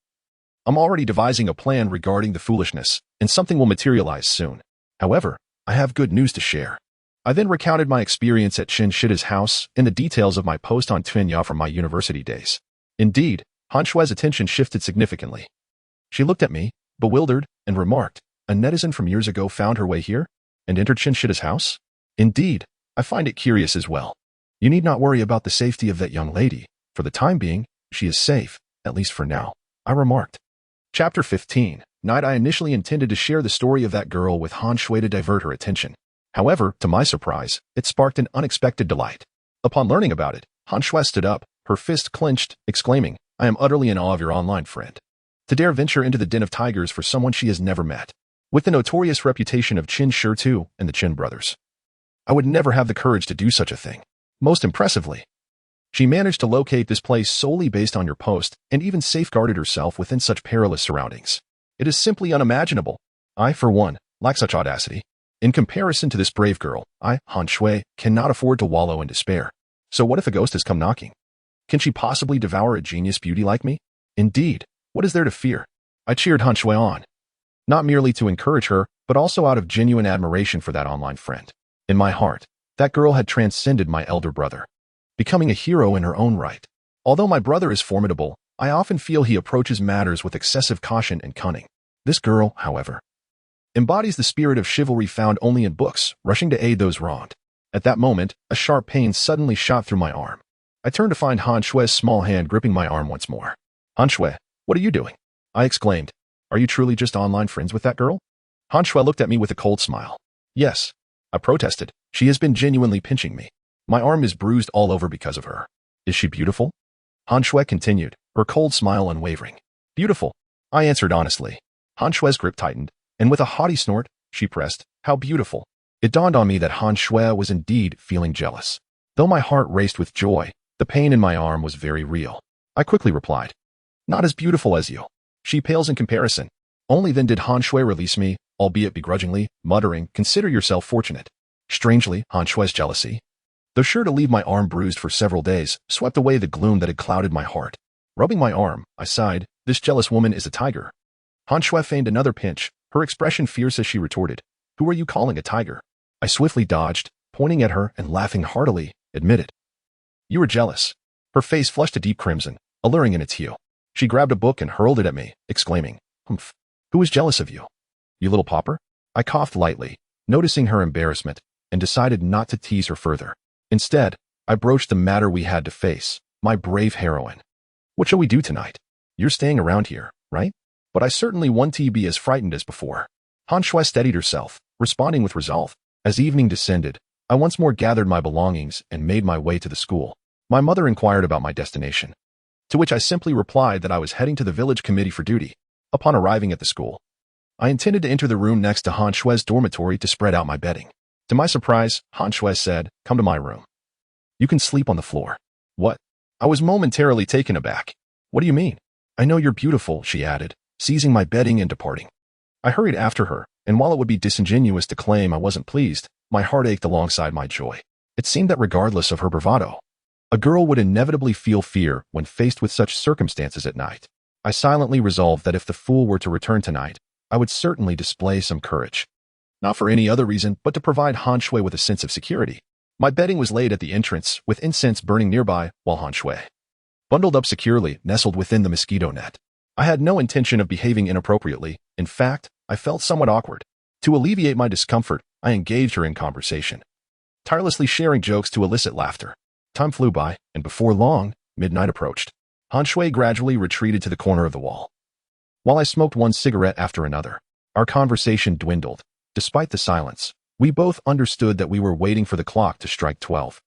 "I'm already devising a plan regarding the foolishness, and something will materialize soon. However, I have good news to share." I then recounted my experience at Chin Shida's house and the details of my post on Twinya from my university days. Indeed, Han Shue's attention shifted significantly. She looked at me, bewildered, and remarked, "A netizen from years ago found her way here and entered Chin Shida's house? Indeed, I find it curious as well. You need not worry about the safety of that young lady. For the time being, she is safe, at least for now," I remarked. Chapter 15. Night. I initially intended to share the story of that girl with Han Shui to divert her attention. However, to my surprise, it sparked an unexpected delight. Upon learning about it, Han Shui stood up, her fist clenched, exclaiming, "I am utterly in awe of your online friend. To dare venture into the den of tigers for someone she has never met, with the notorious reputation of Qin Shi Tu and the Qin brothers. I would never have the courage to do such a thing. Most impressively, she managed to locate this place solely based on your post and even safeguarded herself within such perilous surroundings. It is simply unimaginable. I, for one, lack such audacity. In comparison to this brave girl, I, Han Shui, cannot afford to wallow in despair. So what if a ghost has come knocking? Can she possibly devour a genius beauty like me? Indeed, what is there to fear?" I cheered Han Shui on, not merely to encourage her, but also out of genuine admiration for that online friend. In my heart, that girl had transcended my elder brother, becoming a hero in her own right. Although my brother is formidable, I often feel he approaches matters with excessive caution and cunning. This girl, however, embodies the spirit of chivalry found only in books, rushing to aid those wronged. At that moment, a sharp pain suddenly shot through my arm. I turned to find Han Shui's small hand gripping my arm once more. "Han Shui, what are you doing?" I exclaimed. "Are you truly just online friends with that girl?" Han Shui looked at me with a cold smile. "Yes," I protested. "She has been genuinely pinching me. My arm is bruised all over because of her." "Is she beautiful?" Han Shui continued, her cold smile unwavering. "Beautiful," I answered honestly. Han Shui's grip tightened, and with a haughty snort, she pressed, "How beautiful." It dawned on me that Han Shui was indeed feeling jealous. Though my heart raced with joy, the pain in my arm was very real. I quickly replied, "Not as beautiful as you. She pales in comparison." Only then did Han Shui release me, albeit begrudgingly, muttering, "Consider yourself fortunate." Strangely, Han Shui's jealousy, though sure to leave my arm bruised for several days, swept away the gloom that had clouded my heart. Rubbing my arm, I sighed, "This jealous woman is a tiger." Han Shui feigned another pinch, her expression fierce as she retorted, "Who are you calling a tiger?" I swiftly dodged, pointing at her and laughing heartily, admitted, "You were jealous." Her face flushed a deep crimson, alluring in its hue. She grabbed a book and hurled it at me, exclaiming, "Humph, who is jealous of you? You little pauper?" I coughed lightly, noticing her embarrassment, and decided not to tease her further. Instead, I broached the matter we had to face. "My brave heroine, what shall we do tonight? You're staying around here, right?" "But I certainly want to be as frightened as before." Han Shui steadied herself, responding with resolve. As evening descended, I once more gathered my belongings and made my way to the school. My mother inquired about my destination, to which I simply replied that I was heading to the village committee for duty. Upon arriving at the school, I intended to enter the room next to Han Shui's dormitory to spread out my bedding. To my surprise, Han Shui said, "Come to my room. You can sleep on the floor." "What?" I was momentarily taken aback. "What do you mean?" "I know you're beautiful," she added, seizing my bedding and departing. I hurried after her, and while it would be disingenuous to claim I wasn't pleased, my heart ached alongside my joy. It seemed that regardless of her bravado, a girl would inevitably feel fear when faced with such circumstances at night. I silently resolved that if the fool were to return tonight, I would certainly display some courage. Not for any other reason, but to provide Han Shui with a sense of security. My bedding was laid at the entrance, with incense burning nearby, while Han Shui, bundled up securely, nestled within the mosquito net. I had no intention of behaving inappropriately. In fact, I felt somewhat awkward. To alleviate my discomfort, I engaged her in conversation, tirelessly sharing jokes to elicit laughter. Time flew by, and before long, midnight approached. Han Shui gradually retreated to the corner of the wall, while I smoked one cigarette after another. Our conversation dwindled. Despite the silence, we both understood that we were waiting for the clock to strike 12.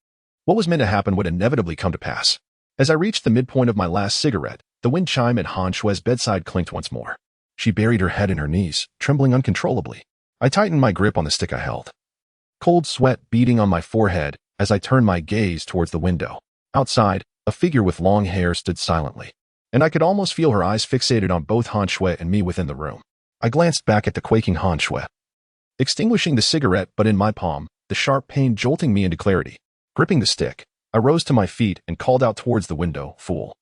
What was meant to happen would inevitably come to pass. As I reached the midpoint of my last cigarette, the wind chime at Han Shui's bedside clinked once more. She buried her head in her knees, trembling uncontrollably. I tightened my grip on the stick I held, cold sweat beading on my forehead as I turned my gaze towards the window. Outside, a figure with long hair stood silently, and I could almost feel her eyes fixated on both Han Shui and me within the room. I glanced back at the quaking Han Shui, extinguishing the cigarette but in my palm, the sharp pain jolting me into clarity. Gripping the stick, I rose to my feet and called out towards the window, "Fool.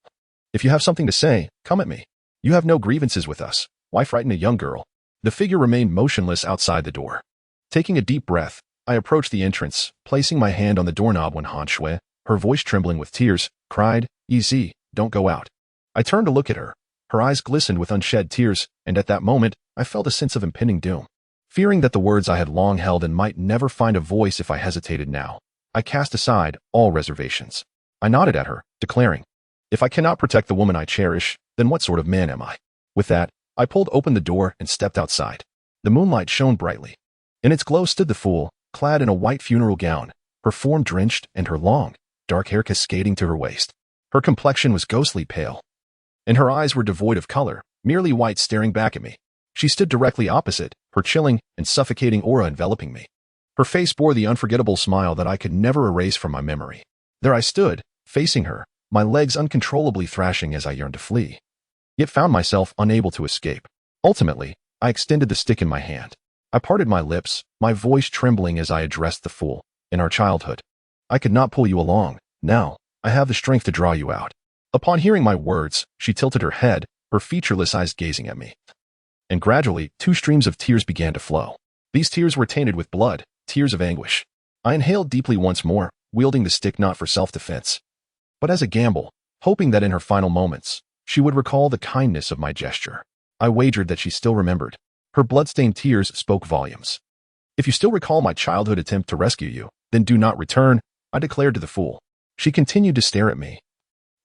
If you have something to say, come at me. You have no grievances with us. Why frighten a young girl?" The figure remained motionless outside the door. Taking a deep breath, I approached the entrance, placing my hand on the doorknob when Han Shui, her voice trembling with tears, cried, "Easy, don't go out." I turned to look at her. Her eyes glistened with unshed tears, and at that moment, I felt a sense of impending doom. Fearing that the words I had long held and might never find a voice if I hesitated now, I cast aside all reservations. I nodded at her, declaring, "If I cannot protect the woman I cherish, then what sort of man am I?" With that, I pulled open the door and stepped outside. The moonlight shone brightly. In its glow stood the fool, clad in a white funeral gown, her form drenched and her long, dark hair cascading to her waist. Her complexion was ghostly pale, and her eyes were devoid of color, merely white staring back at me. She stood directly opposite, her chilling and suffocating aura enveloping me. Her face bore the unforgettable smile that I could never erase from my memory. There I stood, facing her, my legs uncontrollably thrashing as I yearned to flee, yet found myself unable to escape. Ultimately, I extended the stick in my hand. I parted my lips, my voice trembling as I addressed the fool. "In our childhood, I could not pull you along. Now, I have the strength to draw you out." Upon hearing my words, she tilted her head, her featureless eyes gazing at me. And gradually, two streams of tears began to flow. These tears were tainted with blood, tears of anguish. I inhaled deeply once more, wielding the stick not for self-defense, but as a gamble, hoping that in her final moments, she would recall the kindness of my gesture. I wagered that she still remembered. Her blood-stained tears spoke volumes. "If you still recall my childhood attempt to rescue you, then do not return," I declared to the fool. She continued to stare at me,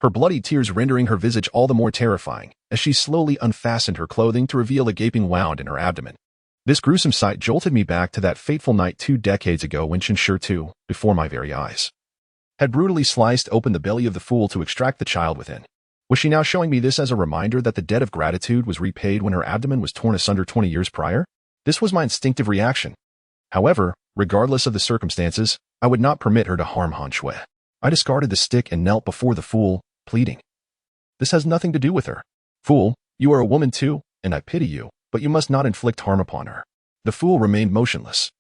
her bloody tears rendering her visage all the more terrifying, as she slowly unfastened her clothing to reveal a gaping wound in her abdomen. This gruesome sight jolted me back to that fateful night 2 decades ago when Shenshur II, before my very eyes, had brutally sliced open the belly of the fool to extract the child within. Was she now showing me this as a reminder that the debt of gratitude was repaid when her abdomen was torn asunder 20 years prior? This was my instinctive reaction. However, regardless of the circumstances, I would not permit her to harm Han Shui. I discarded the stick and knelt before the fool, pleading, "This has nothing to do with her. Fool, you are a woman too, and I pity you, but you must not inflict harm upon her." The fool remained motionless,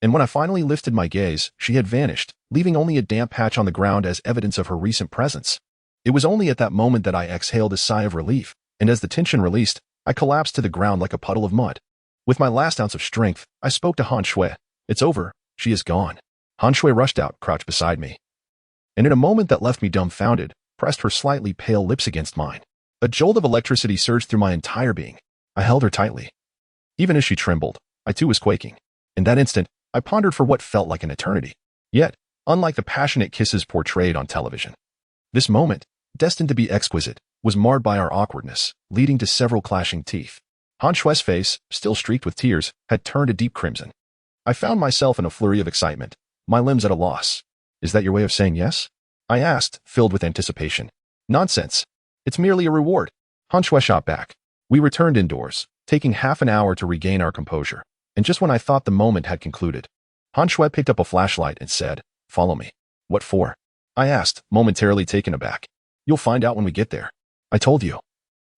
and when I finally lifted my gaze, she had vanished, leaving only a damp patch on the ground as evidence of her recent presence. It was only at that moment that I exhaled a sigh of relief, and as the tension released, I collapsed to the ground like a puddle of mud. With my last ounce of strength, I spoke to Han Shui. "It's over. She is gone." Han Shui rushed out, crouched beside me, and in a moment that left me dumbfounded, pressed her slightly pale lips against mine. A jolt of electricity surged through my entire being. I held her tightly. Even as she trembled, I too was quaking. In that instant, I pondered for what felt like an eternity. Yet, unlike the passionate kisses portrayed on television, this moment, destined to be exquisite, was marred by our awkwardness, leading to several clashing teeth. Han Shui's face, still streaked with tears, had turned a deep crimson. I found myself in a flurry of excitement, my limbs at a loss. "Is that your way of saying yes?" I asked, filled with anticipation. "Nonsense. It's merely a reward." Han Shui shot back. We returned indoors, taking half an hour to regain our composure, and just when I thought the moment had concluded, Han Shui picked up a flashlight and said, "Follow me." "What for?" I asked, momentarily taken aback. "You'll find out when we get there. I told you.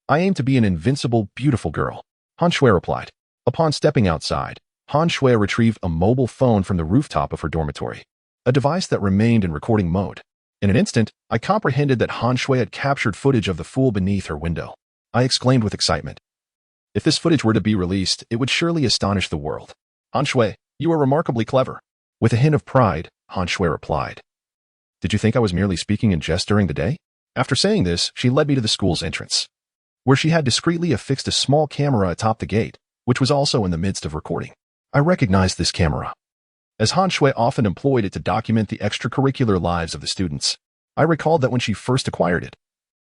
I aim to be an invincible, beautiful girl," Han Shui replied. Upon stepping outside, Han Shui retrieved a mobile phone from the rooftop of her dormitory, a device that remained in recording mode. In an instant, I comprehended that Han Shui had captured footage of the fool beneath her window. I exclaimed with excitement. If this footage were to be released, it would surely astonish the world. "Han Shui, you are remarkably clever." With a hint of pride, Han Shui replied. "Did you think I was merely speaking in jest during the day?" After saying this, she led me to the school's entrance, where she had discreetly affixed a small camera atop the gate, which was also in the midst of recording. I recognized this camera, as Han Shui often employed it to document the extracurricular lives of the students. I recalled that when she first acquired it,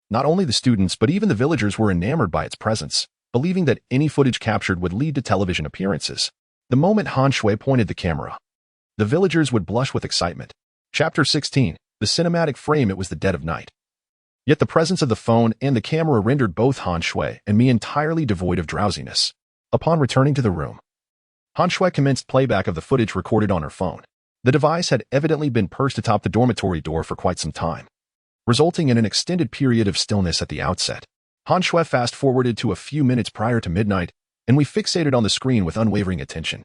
not only the students but even the villagers were enamored by its presence, believing that any footage captured would lead to television appearances. The moment Han Shui pointed the camera, the villagers would blush with excitement. Chapter 16. The cinematic frame. It was the dead of night. Yet the presence of the phone and the camera rendered both Han Shui and me entirely devoid of drowsiness. Upon returning to the room, Han Shui commenced playback of the footage recorded on her phone. The device had evidently been perched atop the dormitory door for quite some time, resulting in an extended period of stillness at the outset. Han Shui fast-forwarded to a few minutes prior to midnight, and we fixated on the screen with unwavering attention.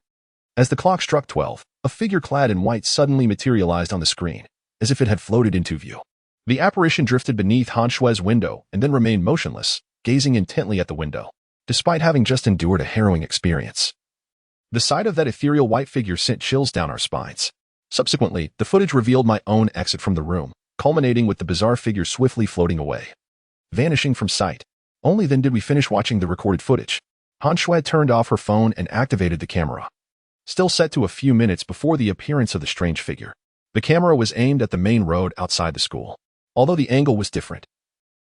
As the clock struck 12, a figure clad in white suddenly materialized on the screen. as if it had floated into view. The apparition drifted beneath Han Shue's window and then remained motionless, gazing intently at the window, despite having just endured a harrowing experience. The sight of that ethereal white figure sent chills down our spines. Subsequently, the footage revealed my own exit from the room, culminating with the bizarre figure swiftly floating away, vanishing from sight. Only then did we finish watching the recorded footage. Han Shui turned off her phone and activated the camera, still set to a few minutes before the appearance of the strange figure. The camera was aimed at the main road outside the school, although the angle was different.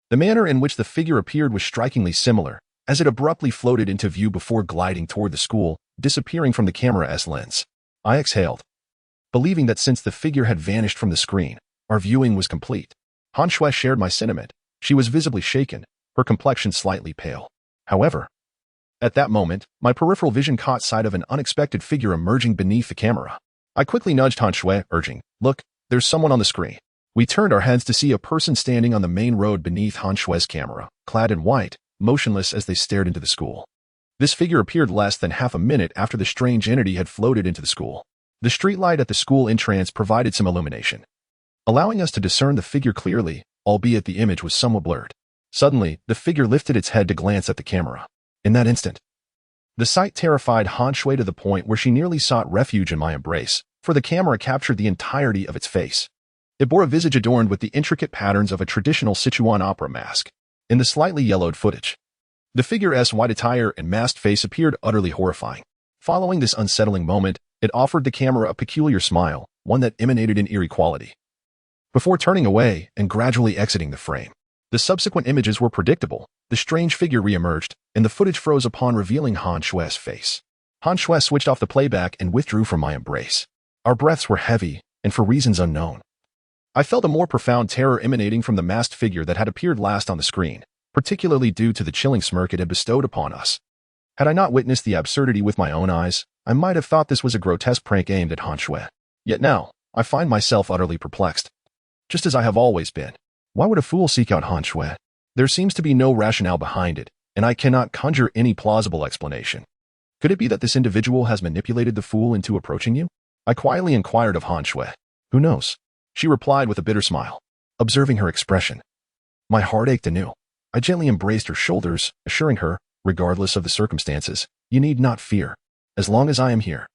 The manner in which the figure appeared was strikingly similar, as it abruptly floated into view before gliding toward the school, disappearing from the camera's lens. I exhaled, believing that since the figure had vanished from the screen, our viewing was complete. Han Shui shared my sentiment. She was visibly shaken, her complexion slightly pale. However, at that moment, my peripheral vision caught sight of an unexpected figure emerging beneath the camera. I quickly nudged Han Shui, urging, "Look, there's someone on the screen." We turned our heads to see a person standing on the main road beneath Han Shui's camera, clad in white, motionless as they stared into the school. This figure appeared less than half a minute after the strange entity had floated into the school. The streetlight at the school entrance provided some illumination, allowing us to discern the figure clearly, albeit the image was somewhat blurred. Suddenly, the figure lifted its head to glance at the camera. In that instant, the sight terrified Han Shui to the point where she nearly sought refuge in my embrace, for the camera captured the entirety of its face. It bore a visage adorned with the intricate patterns of a traditional Sichuan opera mask. In the slightly yellowed footage, the figure's white attire and masked face appeared utterly horrifying. Following this unsettling moment, it offered the camera a peculiar smile, one that emanated in eerie quality, before turning away and gradually exiting the frame. The subsequent images were predictable. The strange figure re-emerged, and the footage froze upon revealing Han Shui's face. Han Shui switched off the playback and withdrew from my embrace. Our breaths were heavy, and for reasons unknown. I felt a more profound terror emanating from the masked figure that had appeared last on the screen, particularly due to the chilling smirk it had bestowed upon us. Had I not witnessed the absurdity with my own eyes, I might have thought this was a grotesque prank aimed at Han Shui. Yet now, I find myself utterly perplexed. Just as I have always been. Why would a fool seek out Han Shui? There seems to be no rationale behind it, and I cannot conjure any plausible explanation. Could it be that this individual has manipulated the fool into approaching you? I quietly inquired of Han Shui. Who knows? She replied with a bitter smile. Observing her expression, my heart ached anew. I gently embraced her shoulders, assuring her, regardless of the circumstances, you need not fear. As long as I am here,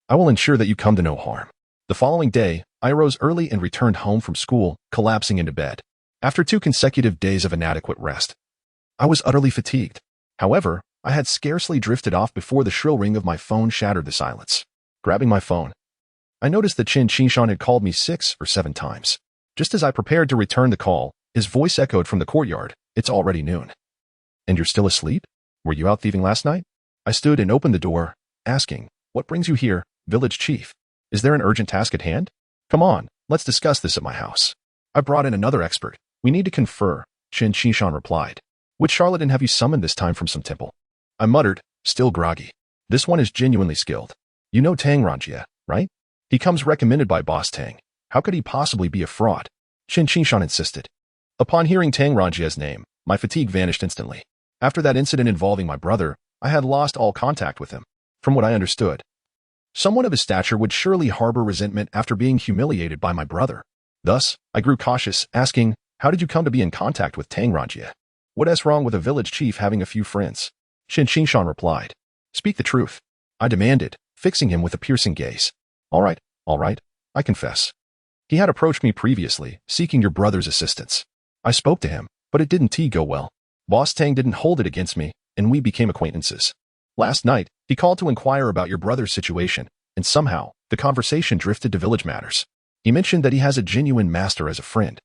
I will ensure that you come to no harm. The following day, I arose early and returned home from school, collapsing into bed. After 2 consecutive days of inadequate rest, I was utterly fatigued. However, I had scarcely drifted off before the shrill ring of my phone shattered the silence. Grabbing my phone, I noticed that Chen Qingshan had called me 6 or 7 times. Just as I prepared to return the call, his voice echoed from the courtyard. It's already noon. And you're still asleep? Were you out thieving last night? I stood and opened the door, asking, what brings you here, village chief? Is there an urgent task at hand? Come on, let's discuss this at my house. I brought in another expert. We need to confer, Chen Qingshan replied. Which charlatan have you summoned this time from some temple? I muttered, still groggy. This one is genuinely skilled. You know Tang Ranjie, right? He comes recommended by Boss Tang. How could he possibly be a fraud? Chen Qingshan insisted. Upon hearing Tang Ranjie's name, my fatigue vanished instantly. After that incident involving my brother, I had lost all contact with him. From what I understood, someone of his stature would surely harbor resentment after being humiliated by my brother. Thus, I grew cautious, asking, how did you come to be in contact with Tang Ranjie? What's wrong with a village chief having a few friends? Chen Qingshan replied. Speak the truth, I demanded, fixing him with a piercing gaze. All right, I confess. He had approached me previously, seeking your brother's assistance. I spoke to him, but it didn't go well. Boss Tang didn't hold it against me, and we became acquaintances. Last night, he called to inquire about your brother's situation, and somehow, the conversation drifted to village matters. He mentioned that he has a genuine master as a friend,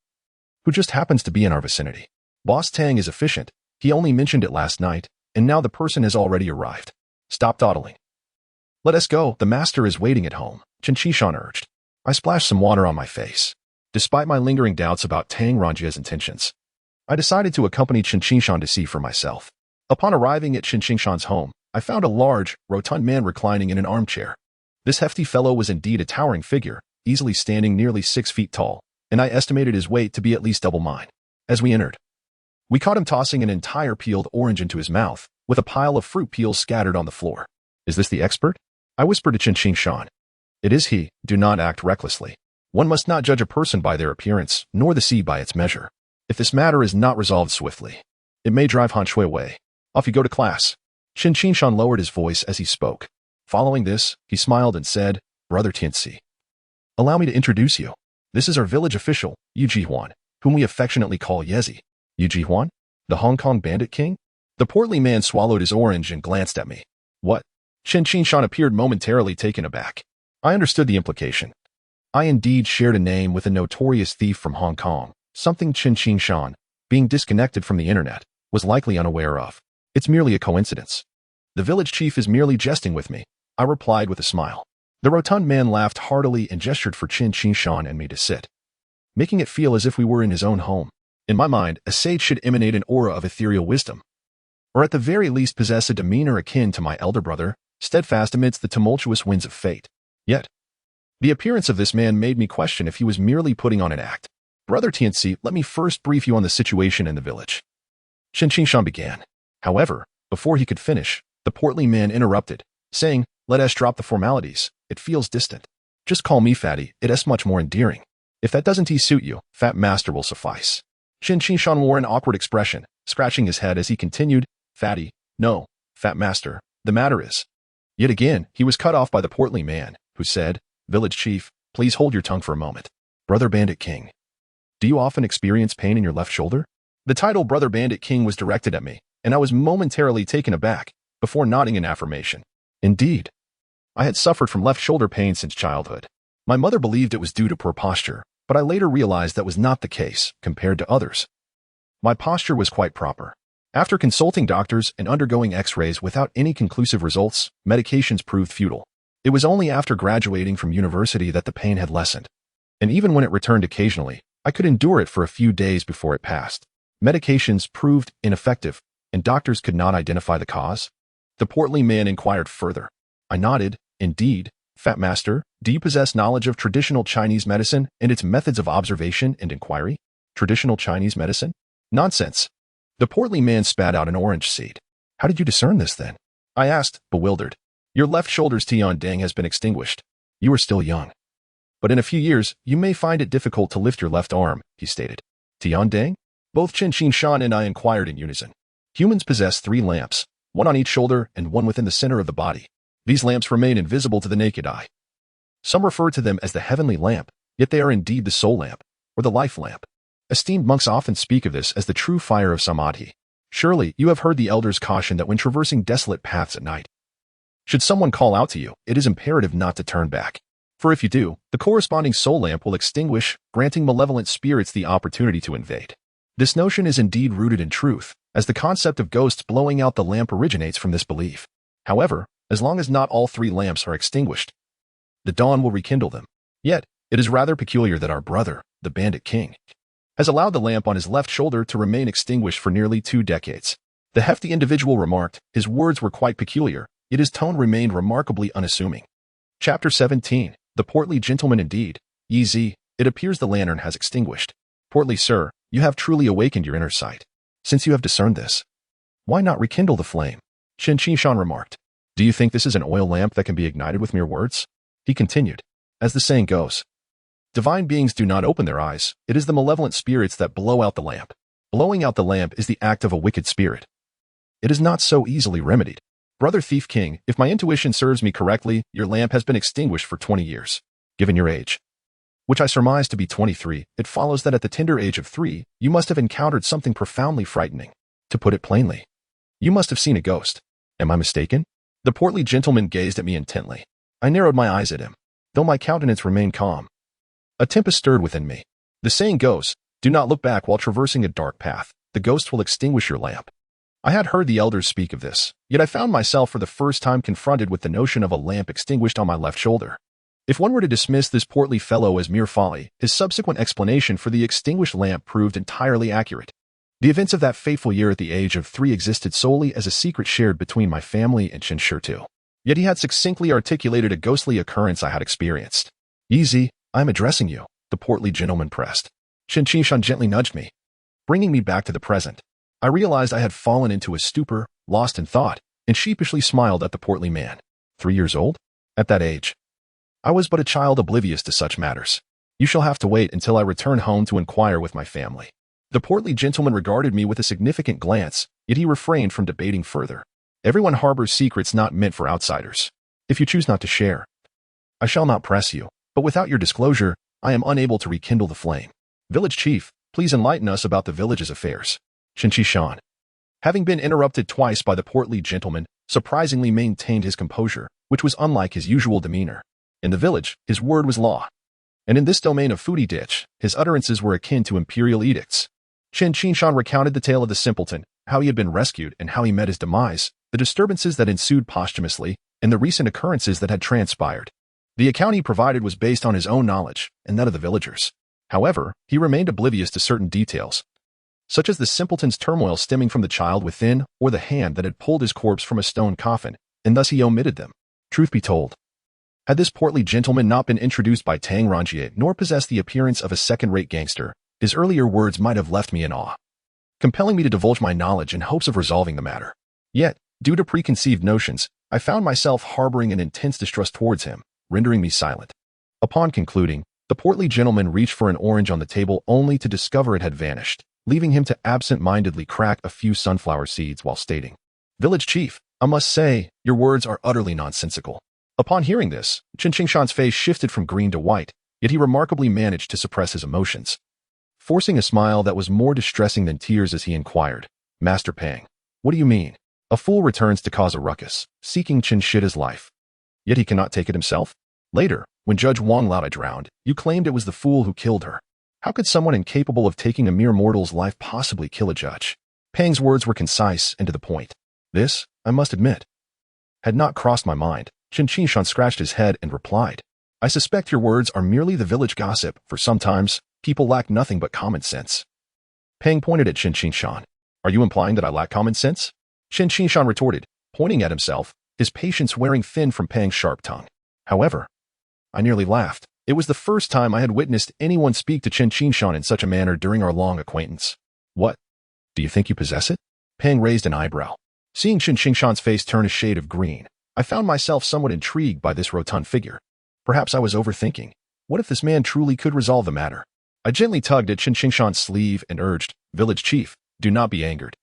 who just happens to be in our vicinity. Boss Tang is efficient. He only mentioned it last night, and now the person has already arrived. Stop dawdling. Let us go, the master is waiting at home, Chen Qingshan urged. I splashed some water on my face. Despite my lingering doubts about Tang Ranjie's intentions, I decided to accompany Chen Qingshan to see for myself. Upon arriving at Chen Qingshan's home, I found a large, rotund man reclining in an armchair. This hefty fellow was indeed a towering figure, easily standing nearly 6 feet tall, and I estimated his weight to be at least double mine. As we entered, we caught him tossing an entire peeled orange into his mouth, with a pile of fruit peels scattered on the floor. Is this the expert? I whispered to Chen Qingshan. It is he. Do not act recklessly. One must not judge a person by their appearance, nor the sea by its measure. If this matter is not resolved swiftly, it may drive Han Shui away. Off you go to class. Qin Qinshan lowered his voice as he spoke. Following this, he smiled and said, Brother Tianci, allow me to introduce you. This is our village official, Yu Jihuan, whom we affectionately call Yezi. Yu Jihuan? The Hong Kong bandit king? The portly man swallowed his orange and glanced at me. What? Qin Qinshan appeared momentarily taken aback. I understood the implication. I indeed shared a name with a notorious thief from Hong Kong, something Qin Qinshan, being disconnected from the internet, was likely unaware of. It's merely a coincidence. The village chief is merely jesting with me, I replied with a smile. The rotund man laughed heartily and gestured for Qin Qinshan and me to sit, making it feel as if we were in his own home. In my mind, a sage should emanate an aura of ethereal wisdom, or at the very least possess a demeanor akin to my elder brother, steadfast amidst the tumultuous winds of fate. Yet, the appearance of this man made me question if he was merely putting on an act. Brother Tianci, let me first brief you on the situation in the village. Qin Qinshan began. However, before he could finish, the portly man interrupted, saying, let us drop the formalities. It feels distant. Just call me Fatty, it's much more endearing. If that doesn't suit you, Fat Master will suffice. Qin Qinshan wore an awkward expression, scratching his head as he continued, Fatty, no, Fat Master, the matter is. Yet again, he was cut off by the portly man, who said, Village Chief, please hold your tongue for a moment. Brother Bandit King, do you often experience pain in your left shoulder? The title Brother Bandit King was directed at me, and I was momentarily taken aback, before nodding in affirmation. Indeed, I had suffered from left shoulder pain since childhood. My mother believed it was due to poor posture, but I later realized that was not the case, compared to others. My posture was quite proper. After consulting doctors and undergoing x-rays without any conclusive results, medications proved futile. It was only after graduating from university that the pain had lessened. And even when it returned occasionally, I could endure it for a few days before it passed. Medications proved ineffective, and doctors could not identify the cause. The portly man inquired further. I nodded. Indeed, Fat Master, do you possess knowledge of traditional Chinese medicine and its methods of observation and inquiry? Traditional Chinese medicine? Nonsense. The portly man spat out an orange seed. How did you discern this then? I asked, bewildered. Your left shoulder's Tiandang has been extinguished. You are still young. But in a few years, you may find it difficult to lift your left arm, he stated. Tiandang? Both Qin Qinshan and I inquired in unison. Humans possess 3 lamps, one on each shoulder and one within the center of the body. These lamps remain invisible to the naked eye. Some refer to them as the heavenly lamp, yet they are indeed the soul lamp, or the life lamp. Esteemed monks often speak of this as the true fire of Samadhi. Surely, you have heard the elders caution that when traversing desolate paths at night, should someone call out to you, it is imperative not to turn back. For if you do, the corresponding soul lamp will extinguish, granting malevolent spirits the opportunity to invade. This notion is indeed rooted in truth, as the concept of ghosts blowing out the lamp originates from this belief. However, as long as not all 3 lamps are extinguished, the dawn will rekindle them. Yet, it is rather peculiar that our brother, the Bandit King, has allowed the lamp on his left shoulder to remain extinguished for nearly 2 decades. The hefty individual remarked, his words were quite peculiar, yet his tone remained remarkably unassuming. Chapter 17. The portly gentleman indeed. Yi Zi, it appears the lantern has extinguished. Portly sir, you have truly awakened your inner sight. Since you have discerned this, why not rekindle the flame? Qin Qinshan remarked. Do you think this is an oil lamp that can be ignited with mere words? He continued. As the saying goes, divine beings do not open their eyes. It is the malevolent spirits that blow out the lamp. Blowing out the lamp is the act of a wicked spirit. It is not so easily remedied. Brother Thief King, if my intuition serves me correctly, your lamp has been extinguished for 20 years. Given your age, which I surmise to be 23, it follows that at the tender age of 3, you must have encountered something profoundly frightening. To put it plainly, you must have seen a ghost. Am I mistaken? The portly gentleman gazed at me intently. I narrowed my eyes at him, though my countenance remained calm. A tempest stirred within me. The saying goes, do not look back while traversing a dark path. The ghost will extinguish your lamp. I had heard the elders speak of this, yet I found myself for the first time confronted with the notion of a lamp extinguished on my left shoulder. If one were to dismiss this portly fellow as mere folly, his subsequent explanation for the extinguished lamp proved entirely accurate. The events of that fateful year at the age of 3 existed solely as a secret shared between my family and Qin Shi. Yet he had succinctly articulated a ghostly occurrence I had experienced. Yi Zi, I am addressing you, the portly gentleman pressed. Qin Qinshan gently nudged me, bringing me back to the present. I realized I had fallen into a stupor, lost in thought, and sheepishly smiled at the portly man. 3 years old? At that age, I was but a child oblivious to such matters. You shall have to wait until I return home to inquire with my family. The portly gentleman regarded me with a significant glance, yet he refrained from debating further. Everyone harbors secrets not meant for outsiders. If you choose not to share, I shall not press you, but without your disclosure, I am unable to rekindle the flame. Village chief, please enlighten us about the village's affairs. Shan. Having been interrupted twice by the portly gentleman, surprisingly maintained his composure, which was unlike his usual demeanor. In the village, his word was law. And in this domain of foodie ditch, his utterances were akin to imperial edicts. Shan recounted the tale of the simpleton, how he had been rescued and how he met his demise, the disturbances that ensued posthumously, and the recent occurrences that had transpired. The account he provided was based on his own knowledge and that of the villagers. However, he remained oblivious to certain details, such as the simpleton's turmoil stemming from the child within or the hand that had pulled his corpse from a stone coffin, and thus he omitted them. Truth be told, had this portly gentleman not been introduced by Tang Ranjie nor possessed the appearance of a second-rate gangster, his earlier words might have left me in awe, compelling me to divulge my knowledge in hopes of resolving the matter. Yet, due to preconceived notions, I found myself harboring an intense distrust towards him, rendering me silent. Upon concluding, the portly gentleman reached for an orange on the table only to discover it had vanished, leaving him to absent-mindedly crack a few sunflower seeds while stating, "Village chief, I must say, your words are utterly nonsensical." Upon hearing this, Shan's face shifted from green to white, yet he remarkably managed to suppress his emotions, forcing a smile that was more distressing than tears as he inquired, "Master Pang, what do you mean? A fool returns to cause a ruckus, seeking Chinchida's life. Yet he cannot take it himself? Later, when Judge Wang Lao drowned, you claimed it was the fool who killed her. How could someone incapable of taking a mere mortal's life possibly kill a judge?" Pang's words were concise and to the point. This, I must admit, had not crossed my mind. Shan scratched his head and replied, "I suspect your words are merely the village gossip, for sometimes people lack nothing but common sense." Pang pointed at Shan. "Are you implying that I lack common sense?" Shan retorted, pointing at himself, his patience wearing thin from Pang's sharp tongue. However, I nearly laughed. It was the first time I had witnessed anyone speak to Shan in such a manner during our long acquaintance. "What? Do you think you possess it?" Pang raised an eyebrow. Seeing Shan's face turn a shade of green, I found myself somewhat intrigued by this rotund figure. Perhaps I was overthinking. What if this man truly could resolve the matter? I gently tugged at Shan's sleeve and urged, "Village chief, do not be angered.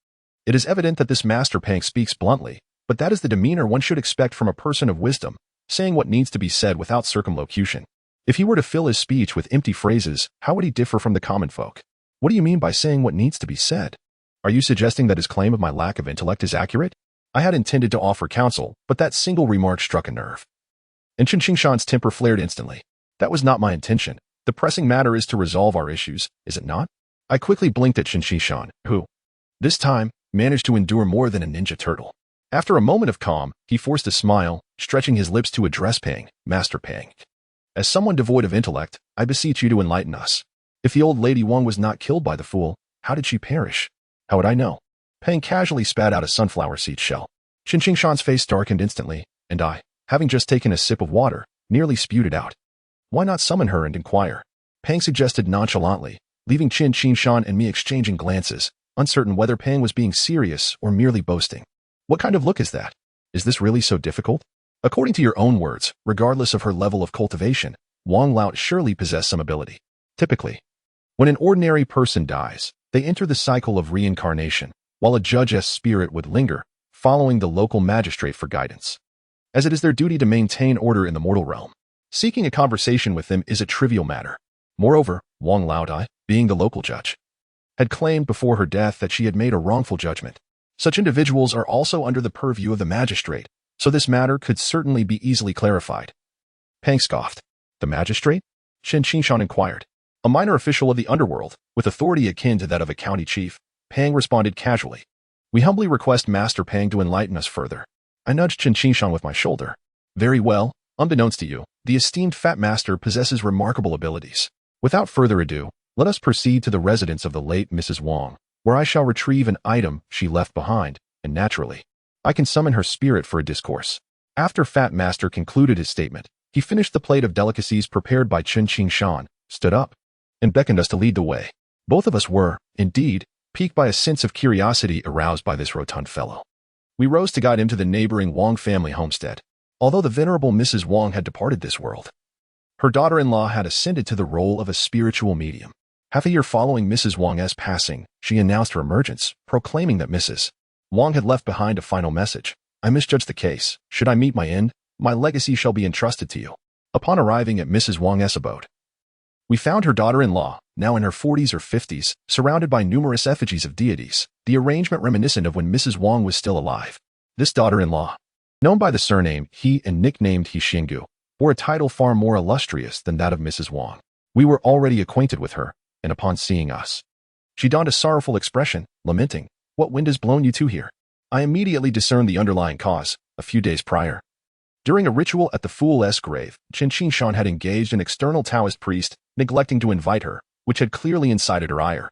It is evident that this Master Pang speaks bluntly, but that is the demeanor one should expect from a person of wisdom, saying what needs to be said without circumlocution. If he were to fill his speech with empty phrases, how would he differ from the common folk? What do you mean by saying what needs to be said? Are you suggesting that his claim of my lack of intellect is accurate?" I had intended to offer counsel, but that single remark struck a nerve. And Shan's temper flared instantly. "That was not my intention. The pressing matter is to resolve our issues, is it not?" I quickly blinked at Shan, who, this time, managed to endure more than a ninja turtle. After a moment of calm, he forced a smile, stretching his lips to address Pang, "Master Pang. As someone devoid of intellect, I beseech you to enlighten us. If the old lady Wang was not killed by the fool, how did she perish? How would I know?" Pang casually spat out a sunflower seed shell. Shan's face darkened instantly, and I, having just taken a sip of water, nearly spewed it out. "Why not summon her and inquire?" Pang suggested nonchalantly, leaving Shan and me exchanging glances, uncertain whether Pang was being serious or merely boasting. "What kind of look is that? Is this really so difficult?" According to your own words, regardless of her level of cultivation, Wang Lao surely possessed some ability. Typically, when an ordinary person dies, they enter the cycle of reincarnation, while a judge's spirit would linger, following the local magistrate for guidance, as it is their duty to maintain order in the mortal realm. Seeking a conversation with them is a trivial matter. Moreover, Wang Laodai, being the local judge, had claimed before her death that she had made a wrongful judgment. Such individuals are also under the purview of the magistrate, so this matter could certainly be easily clarified. Pang scoffed. "The magistrate?" Shan inquired. "A minor official of the underworld, with authority akin to that of a county chief," Pang responded casually. "We humbly request Master Pang to enlighten us further." I nudged Shan with my shoulder. "Very well. Unbeknownst to you, the esteemed Fat Master possesses remarkable abilities. Without further ado, let us proceed to the residence of the late Mrs. Wang, where I shall retrieve an item she left behind, and naturally, I can summon her spirit for a discourse." After Fat Master concluded his statement, he finished the plate of delicacies prepared by Shan, stood up, and beckoned us to lead the way. Both of us were, indeed, piqued by a sense of curiosity aroused by this rotund fellow. We rose to guide him to the neighboring Wang family homestead. Although the venerable Mrs. Wang had departed this world, Her daughter-in-law had ascended to the role of a spiritual medium. Half a year following Mrs. Wang's passing, she announced her emergence, proclaiming that Mrs. Wang had left behind a final message. I misjudged the case. Should I meet my end, my legacy shall be entrusted to you. Upon arriving at Mrs. Wang's abode, we found her daughter-in-law, now in her 40s or 50s, surrounded by numerous effigies of deities, the arrangement reminiscent of when Mrs. Wang was still alive. This daughter-in-law, known by the surname He and nicknamed He Xiangu, bore a title far more illustrious than that of Mrs. Wang. We were already acquainted with her, and upon seeing us, she donned a sorrowful expression, lamenting, "What wind has blown you to here?" I immediately discerned the underlying cause. A few days prior, during a ritual at the Fool's grave, Chen Qingshan had engaged an external Taoist priest, neglecting to invite her, which had clearly incited her ire.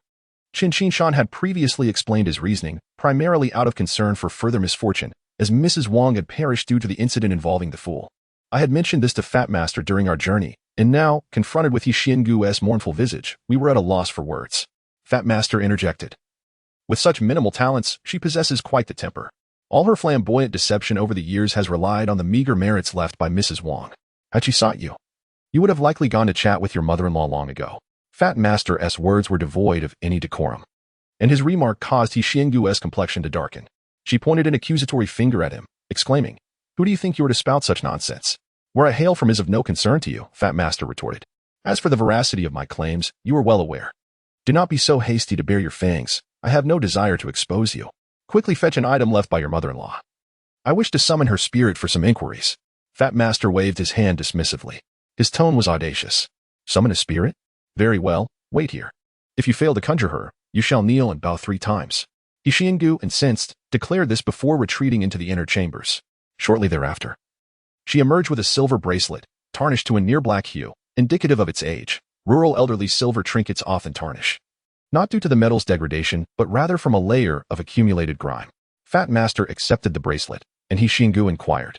Chen Qingshan had previously explained his reasoning, primarily out of concern for further misfortune, as Mrs. Wang had perished due to the incident involving the Fool. I had mentioned this to Fat Master during our journey, and now, confronted with He Xiangu's mournful visage, we were at a loss for words. Fat Master interjected. With such minimal talents, she possesses quite the temper. All her flamboyant deception over the years has relied on the meager merits left by Mrs. Wang. Had she sought you, you would have likely gone to chat with your mother-in-law long ago. Fat Master's words were devoid of any decorum, and his remark caused He Xiangu's complexion to darken. She pointed an accusatory finger at him, exclaiming, "Who do you think you are to spout such nonsense? Where I hail from is of no concern to you," Fat Master retorted. "As for the veracity of my claims, you are well aware. Do not be so hasty to bare your fangs. I have no desire to expose you. Quickly fetch an item left by your mother-in-law. I wish to summon her spirit for some inquiries." Fat Master waved his hand dismissively. His tone was audacious. "Summon a spirit? Very well, wait here. If you fail to conjure her, you shall kneel and bow 3 times. He Xiangu, incensed, declared this before retreating into the inner chambers. Shortly thereafter, she emerged with a silver bracelet, tarnished to a near-black hue, indicative of its age. Rural elderly silver trinkets often tarnish, not due to the metal's degradation, but rather from a layer of accumulated grime. Fat Master accepted the bracelet, and He Xiangu inquired,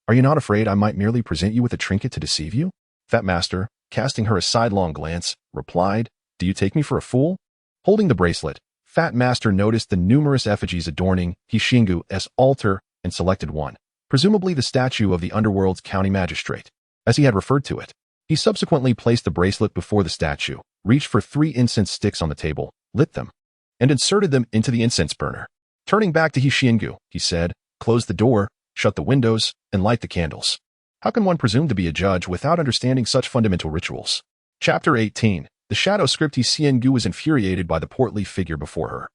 "Are you not afraid I might merely present you with a trinket to deceive you?" Fat Master, casting her a sidelong glance, replied, "Do you take me for a fool?" Holding the bracelet, Fat Master noticed the numerous effigies adorning He Xiangu's altar and selected one, presumably the statue of the underworld's county magistrate, as he had referred to it. He subsequently placed the bracelet before the statue, reached for 3 incense sticks on the table, lit them, and inserted them into the incense burner. Turning back to He Xiangu, he said, "Close the door, shut the windows, and light the candles." How can one presume to be a judge without understanding such fundamental rituals? Chapter 18. The shadow script. He Xiangu was infuriated by the portly figure before her.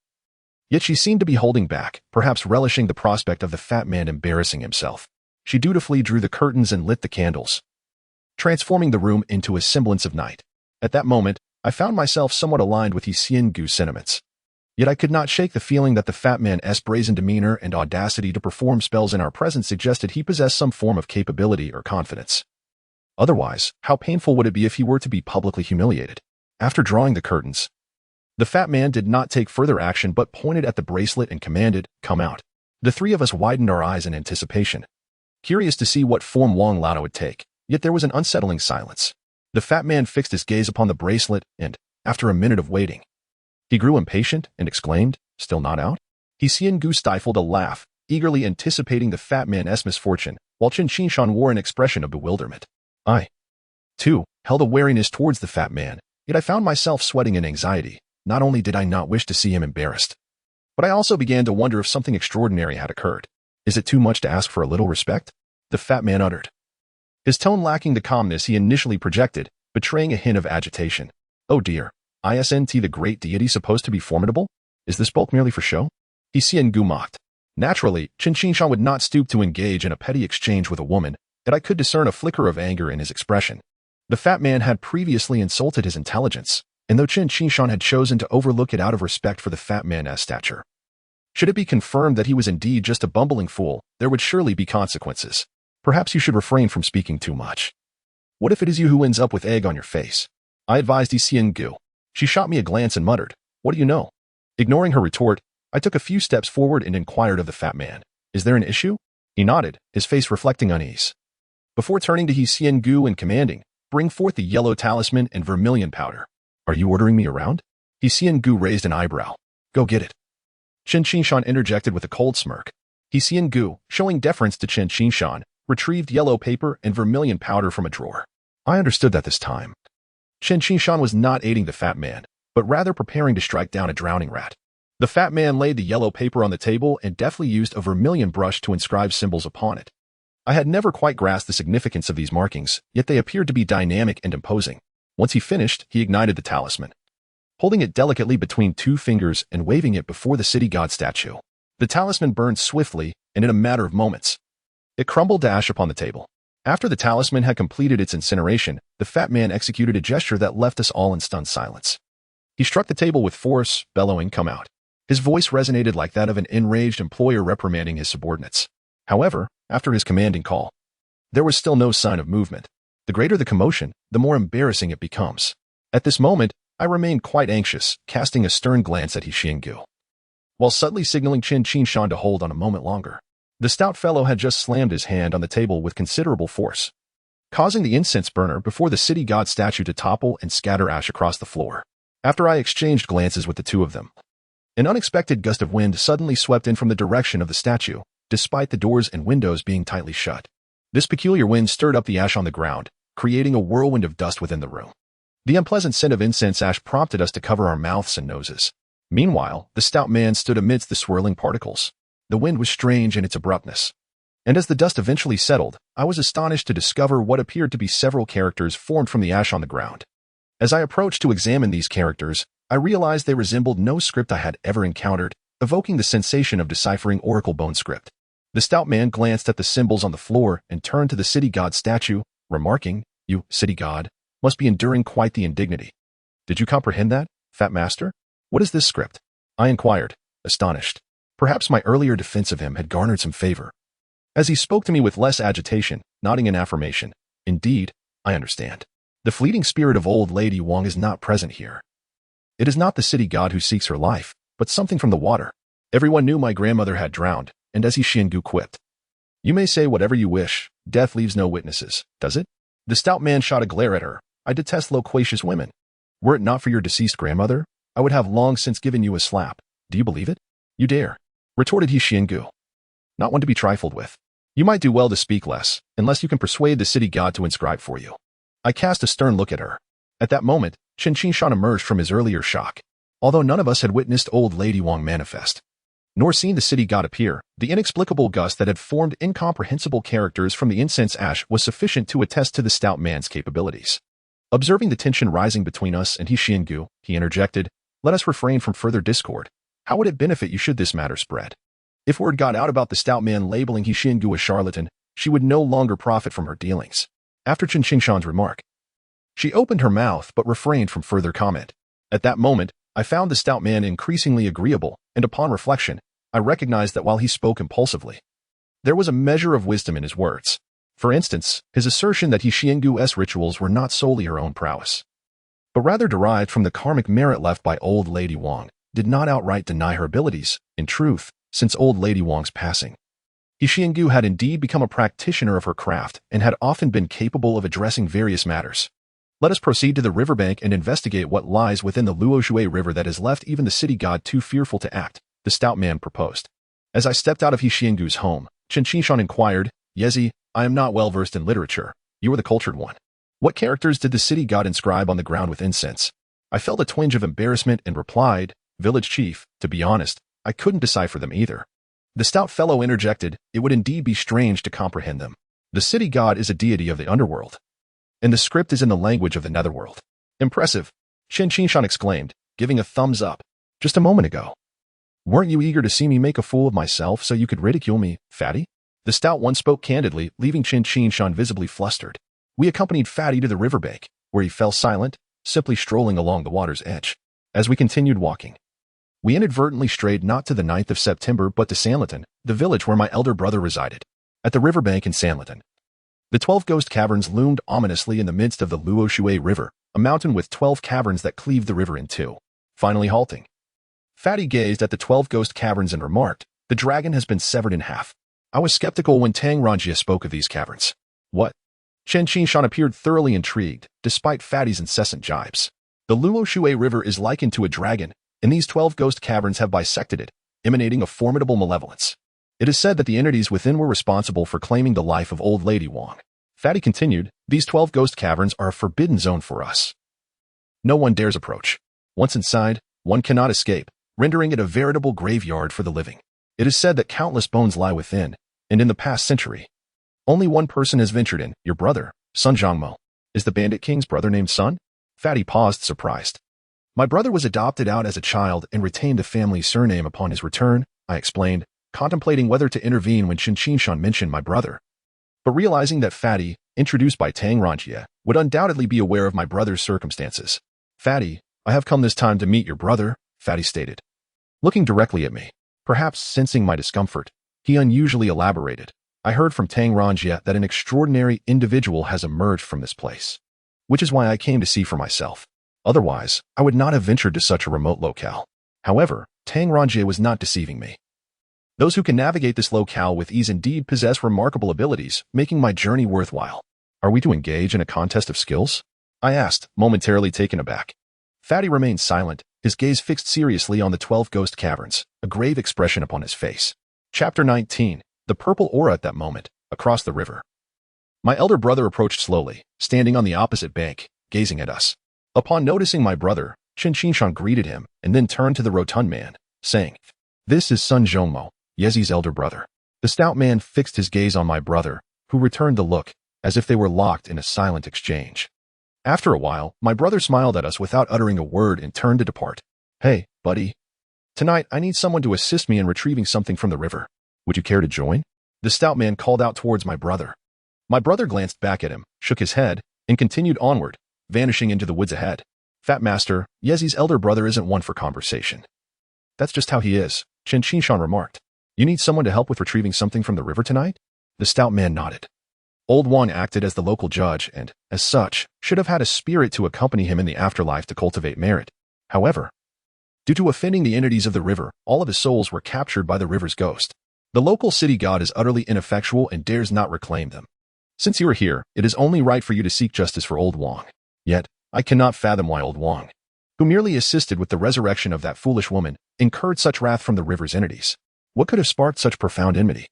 Yet she seemed to be holding back, perhaps relishing the prospect of the fat man embarrassing himself. She dutifully drew the curtains and lit the candles, transforming the room into a semblance of night. At that moment, I found myself somewhat aligned with He Xiangu's sentiments. Yet I could not shake the feeling that the fat man's brazen demeanor and audacity to perform spells in our presence suggested he possessed some form of capability or confidence. Otherwise, how painful would it be if he were to be publicly humiliated? After drawing the curtains, the fat man did not take further action but pointed at the bracelet and commanded, "Come out." The 3 of us widened our eyes in anticipation, curious to see what form Wang Lao would take. Yet there was an unsettling silence. The fat man fixed his gaze upon the bracelet and, after a minute of waiting, he grew impatient and exclaimed, "Still not out?" He Xiangu stifled a laugh, eagerly anticipating the fat man's misfortune, while Chen Qingshan wore an expression of bewilderment. I, too, held a wariness towards the fat man, yet I found myself sweating in anxiety. Not only did I not wish to see him embarrassed, but I also began to wonder if something extraordinary had occurred. "Is it too much to ask for a little respect?" the fat man uttered, his tone lacking the calmness he initially projected, betraying a hint of agitation. "Oh dear, isn't the great deity supposed to be formidable? Is this bulk merely for show?" He Xiangu mocked. Naturally, Chen Qingshan would not stoop to engage in a petty exchange with a woman, yet I could discern a flicker of anger in his expression. The fat man had previously insulted his intelligence, and though Chen Qingshan had chosen to overlook it out of respect for the fat man's stature, should it be confirmed that he was indeed just a bumbling fool, there would surely be consequences. "Perhaps you should refrain from speaking too much. What if it is you who ends up with egg on your face?" I advised He Xiangu. She shot me a glance and muttered, "What do you know?" Ignoring her retort, I took a few steps forward and inquired of the fat man, "Is there an issue?" He nodded, his face reflecting unease, before turning to He Xiangu and commanding, "Bring forth the yellow talisman and vermilion powder." "Are you ordering me around?" He Xiangu raised an eyebrow. "Go get it." Chen Qingshan interjected with a cold smirk. He Xiangu, showing deference to Chen Qingshan, retrieved yellow paper and vermilion powder from a drawer. I understood that this time. Chen Qingshan was not aiding the fat man, but rather preparing to strike down a drowning rat. The fat man laid the yellow paper on the table and deftly used a vermilion brush to inscribe symbols upon it. I had never quite grasped the significance of these markings, yet they appeared to be dynamic and imposing. Once he finished, he ignited the talisman, holding it delicately between two fingers and waving it before the city god statue. The talisman burned swiftly, and in a matter of moments, it crumbled to ash upon the table. After the talisman had completed its incineration, the fat man executed a gesture that left us all in stunned silence. He struck the table with force, bellowing, "Come out." His voice resonated like that of an enraged employer reprimanding his subordinates. However, after his commanding call, there was still no sign of movement. The greater the commotion, the more embarrassing it becomes. At this moment, I remained quite anxious, casting a stern glance at Xianggu, while subtly signaling Chen Qingshan to hold on a moment longer. The stout fellow had just slammed his hand on the table with considerable force, causing the incense burner before the city god statue to topple and scatter ash across the floor. After I exchanged glances with the two of them, an unexpected gust of wind suddenly swept in from the direction of the statue, despite the doors and windows being tightly shut. This peculiar wind stirred up the ash on the ground, creating a whirlwind of dust within the room. The unpleasant scent of incense ash prompted us to cover our mouths and noses. Meanwhile, the stout man stood amidst the swirling particles. The wind was strange in its abruptness, and as the dust eventually settled, I was astonished to discover what appeared to be several characters formed from the ash on the ground. As I approached to examine these characters, I realized they resembled no script I had ever encountered, evoking the sensation of deciphering oracle bone script. The stout man glanced at the symbols on the floor and turned to the city god statue, remarking, "You, city god, must be enduring quite the indignity. Did you comprehend that, fat master? What is this script?" I inquired, astonished. Perhaps my earlier defense of him had garnered some favor. As he spoke to me with less agitation, nodding in affirmation, "Indeed, I understand. The fleeting spirit of old Lady Wang is not present here. It is not the city god who seeks her life, but something from the water. Everyone knew my grandmother had drowned, and as Xianggu quipped, 'You may say whatever you wish, death leaves no witnesses, does it?' The stout man shot a glare at her. 'I detest loquacious women. Were it not for your deceased grandmother, I would have long since given you a slap. Do you believe it?' 'You dare,' retorted Xianggu, not one to be trifled with. 'You might do well to speak less, unless you can persuade the city god to inscribe for you.' I cast a stern look at her. At that moment, Chen Qingshan emerged from his earlier shock. Although none of us had witnessed old Lady Wang manifest, nor seen the city god appear, the inexplicable gust that had formed incomprehensible characters from the incense ash was sufficient to attest to the stout man's capabilities. Observing the tension rising between us and Xianggu, he interjected, 'Let us refrain from further discord. How would it benefit you should this matter spread? If word got out about the stout man labeling Xianggu a charlatan, she would no longer profit from her dealings.' After Chen Qingshan's remark, she opened her mouth but refrained from further comment. At that moment, I found the stout man increasingly agreeable, and upon reflection, I recognized that while he spoke impulsively, there was a measure of wisdom in his words. For instance, his assertion that Xianggu's rituals were not solely her own prowess, but rather derived from the karmic merit left by old Lady Wang, did not outright deny her abilities. In truth, since old Lady Wang's passing, Xianggu had indeed become a practitioner of her craft and had often been capable of addressing various matters. Let us proceed to the riverbank and investigate what lies within the Luoshui River that has left even the city god too fearful to act, the stout man proposed. As I stepped out of Xianggu's home, Chen Qingshan inquired, "Yezi, I am not well versed in literature. You are the cultured one. What characters did the city god inscribe on the ground with incense?" I felt a twinge of embarrassment and replied, "Village chief, to be honest, I couldn't decipher them either." The stout fellow interjected, "It would indeed be strange to comprehend them. The city god is a deity of the underworld, and the script is in the language of the netherworld." "Impressive," Chen Qingshan exclaimed, giving a thumbs up. "Just a moment ago, weren't you eager to see me make a fool of myself so you could ridicule me, fatty?" The stout one spoke candidly, leaving Chen Qingshan visibly flustered. We accompanied Fatty to the riverbank, where he fell silent, simply strolling along the water's edge. As we continued walking, we inadvertently strayed not to the 9th of September but to Sanlitun, the village where my elder brother resided. At the riverbank in Sanlitun, the 12 ghost caverns loomed ominously in the midst of the Luoshui River, a mountain with 12 caverns that cleaved the river in two. Finally halting, Fatty gazed at the 12 ghost caverns and remarked, "The dragon has been severed in half." I was skeptical when Tang Ranjia spoke of these caverns. "What?" Chen Qingshan appeared thoroughly intrigued, despite Fatty's incessant jibes. "The Luoshui River is likened to a dragon, and these 12 ghost caverns have bisected it, emanating a formidable malevolence. It is said that the entities within were responsible for claiming the life of old Lady Wang." Fatty continued, These 12 ghost caverns are a forbidden zone for us. No one dares approach. Once inside, one cannot escape, rendering it a veritable graveyard for the living. It is said that countless bones lie within, and in the past century, only one person has ventured in, your brother, Sun Zhangmo. Is the Bandit King's brother named Sun? Fatty paused, surprised. My brother was adopted out as a child and retained the family surname upon his return, I explained, contemplating whether to intervene when Qin Qinshan mentioned my brother. But realizing that Fatty, introduced by Tang Ranjie, would undoubtedly be aware of my brother's circumstances. Fatty, I have come this time to meet your brother, Fatty stated. Looking directly at me, perhaps sensing my discomfort, he unusually elaborated. I heard from Tang Ranjie that an extraordinary individual has emerged from this place, which is why I came to see for myself. Otherwise, I would not have ventured to such a remote locale. However, Tang Ranjie was not deceiving me. Those who can navigate this locale with ease indeed possess remarkable abilities, making my journey worthwhile. Are we to engage in a contest of skills? I asked, momentarily taken aback. Fatty remained silent, his gaze fixed seriously on the 12 ghost caverns, a grave expression upon his face. Chapter 19. The purple aura at that moment, across the river. My elder brother approached slowly, standing on the opposite bank, gazing at us. Upon noticing my brother, Qin Qinshan greeted him and then turned to the rotund man, saying, "This is Sun Zhongmo, Yezi's elder brother." The stout man fixed his gaze on my brother, who returned the look, as if they were locked in a silent exchange. After a while, my brother smiled at us without uttering a word and turned to depart. "Hey, buddy. Tonight I need someone to assist me in retrieving something from the river. Would you care to join?" The stout man called out towards my brother. My brother glanced back at him, shook his head, and continued onward, vanishing into the woods ahead. "Fat Master, Yezi's elder brother isn't one for conversation." "That's just how he is," Qin Qinshan remarked. "You need someone to help with retrieving something from the river tonight?" The stout man nodded. Old Wang acted as the local judge and, as such, should have had a spirit to accompany him in the afterlife to cultivate merit. However, due to offending the entities of the river, all of his souls were captured by the river's ghost. The local city god is utterly ineffectual and dares not reclaim them. Since you are here, it is only right for you to seek justice for Old Wang. Yet, I cannot fathom why Old Wang, who merely assisted with the resurrection of that foolish woman, incurred such wrath from the river's entities. What could have sparked such profound enmity?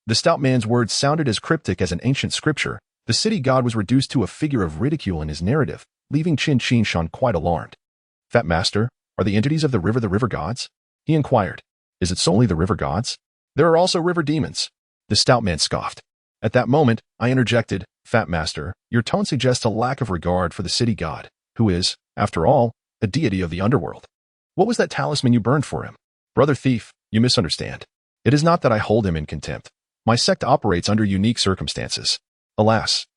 The stout man's words sounded as cryptic as an ancient scripture. The city god was reduced to a figure of ridicule in his narrative, leaving Qin Qinshan quite alarmed. "Fat Master, are the entities of the river gods?" he inquired. "Is it solely the river gods? There are also river demons." The stout man scoffed. At that moment, I interjected, "Fat Master, your tone suggests a lack of regard for the city god, who is, after all, a deity of the underworld. What was that talisman you burned for him?" "Brother thief, you misunderstand. It is not that I hold him in contempt. My sect operates under unique circumstances. Alas,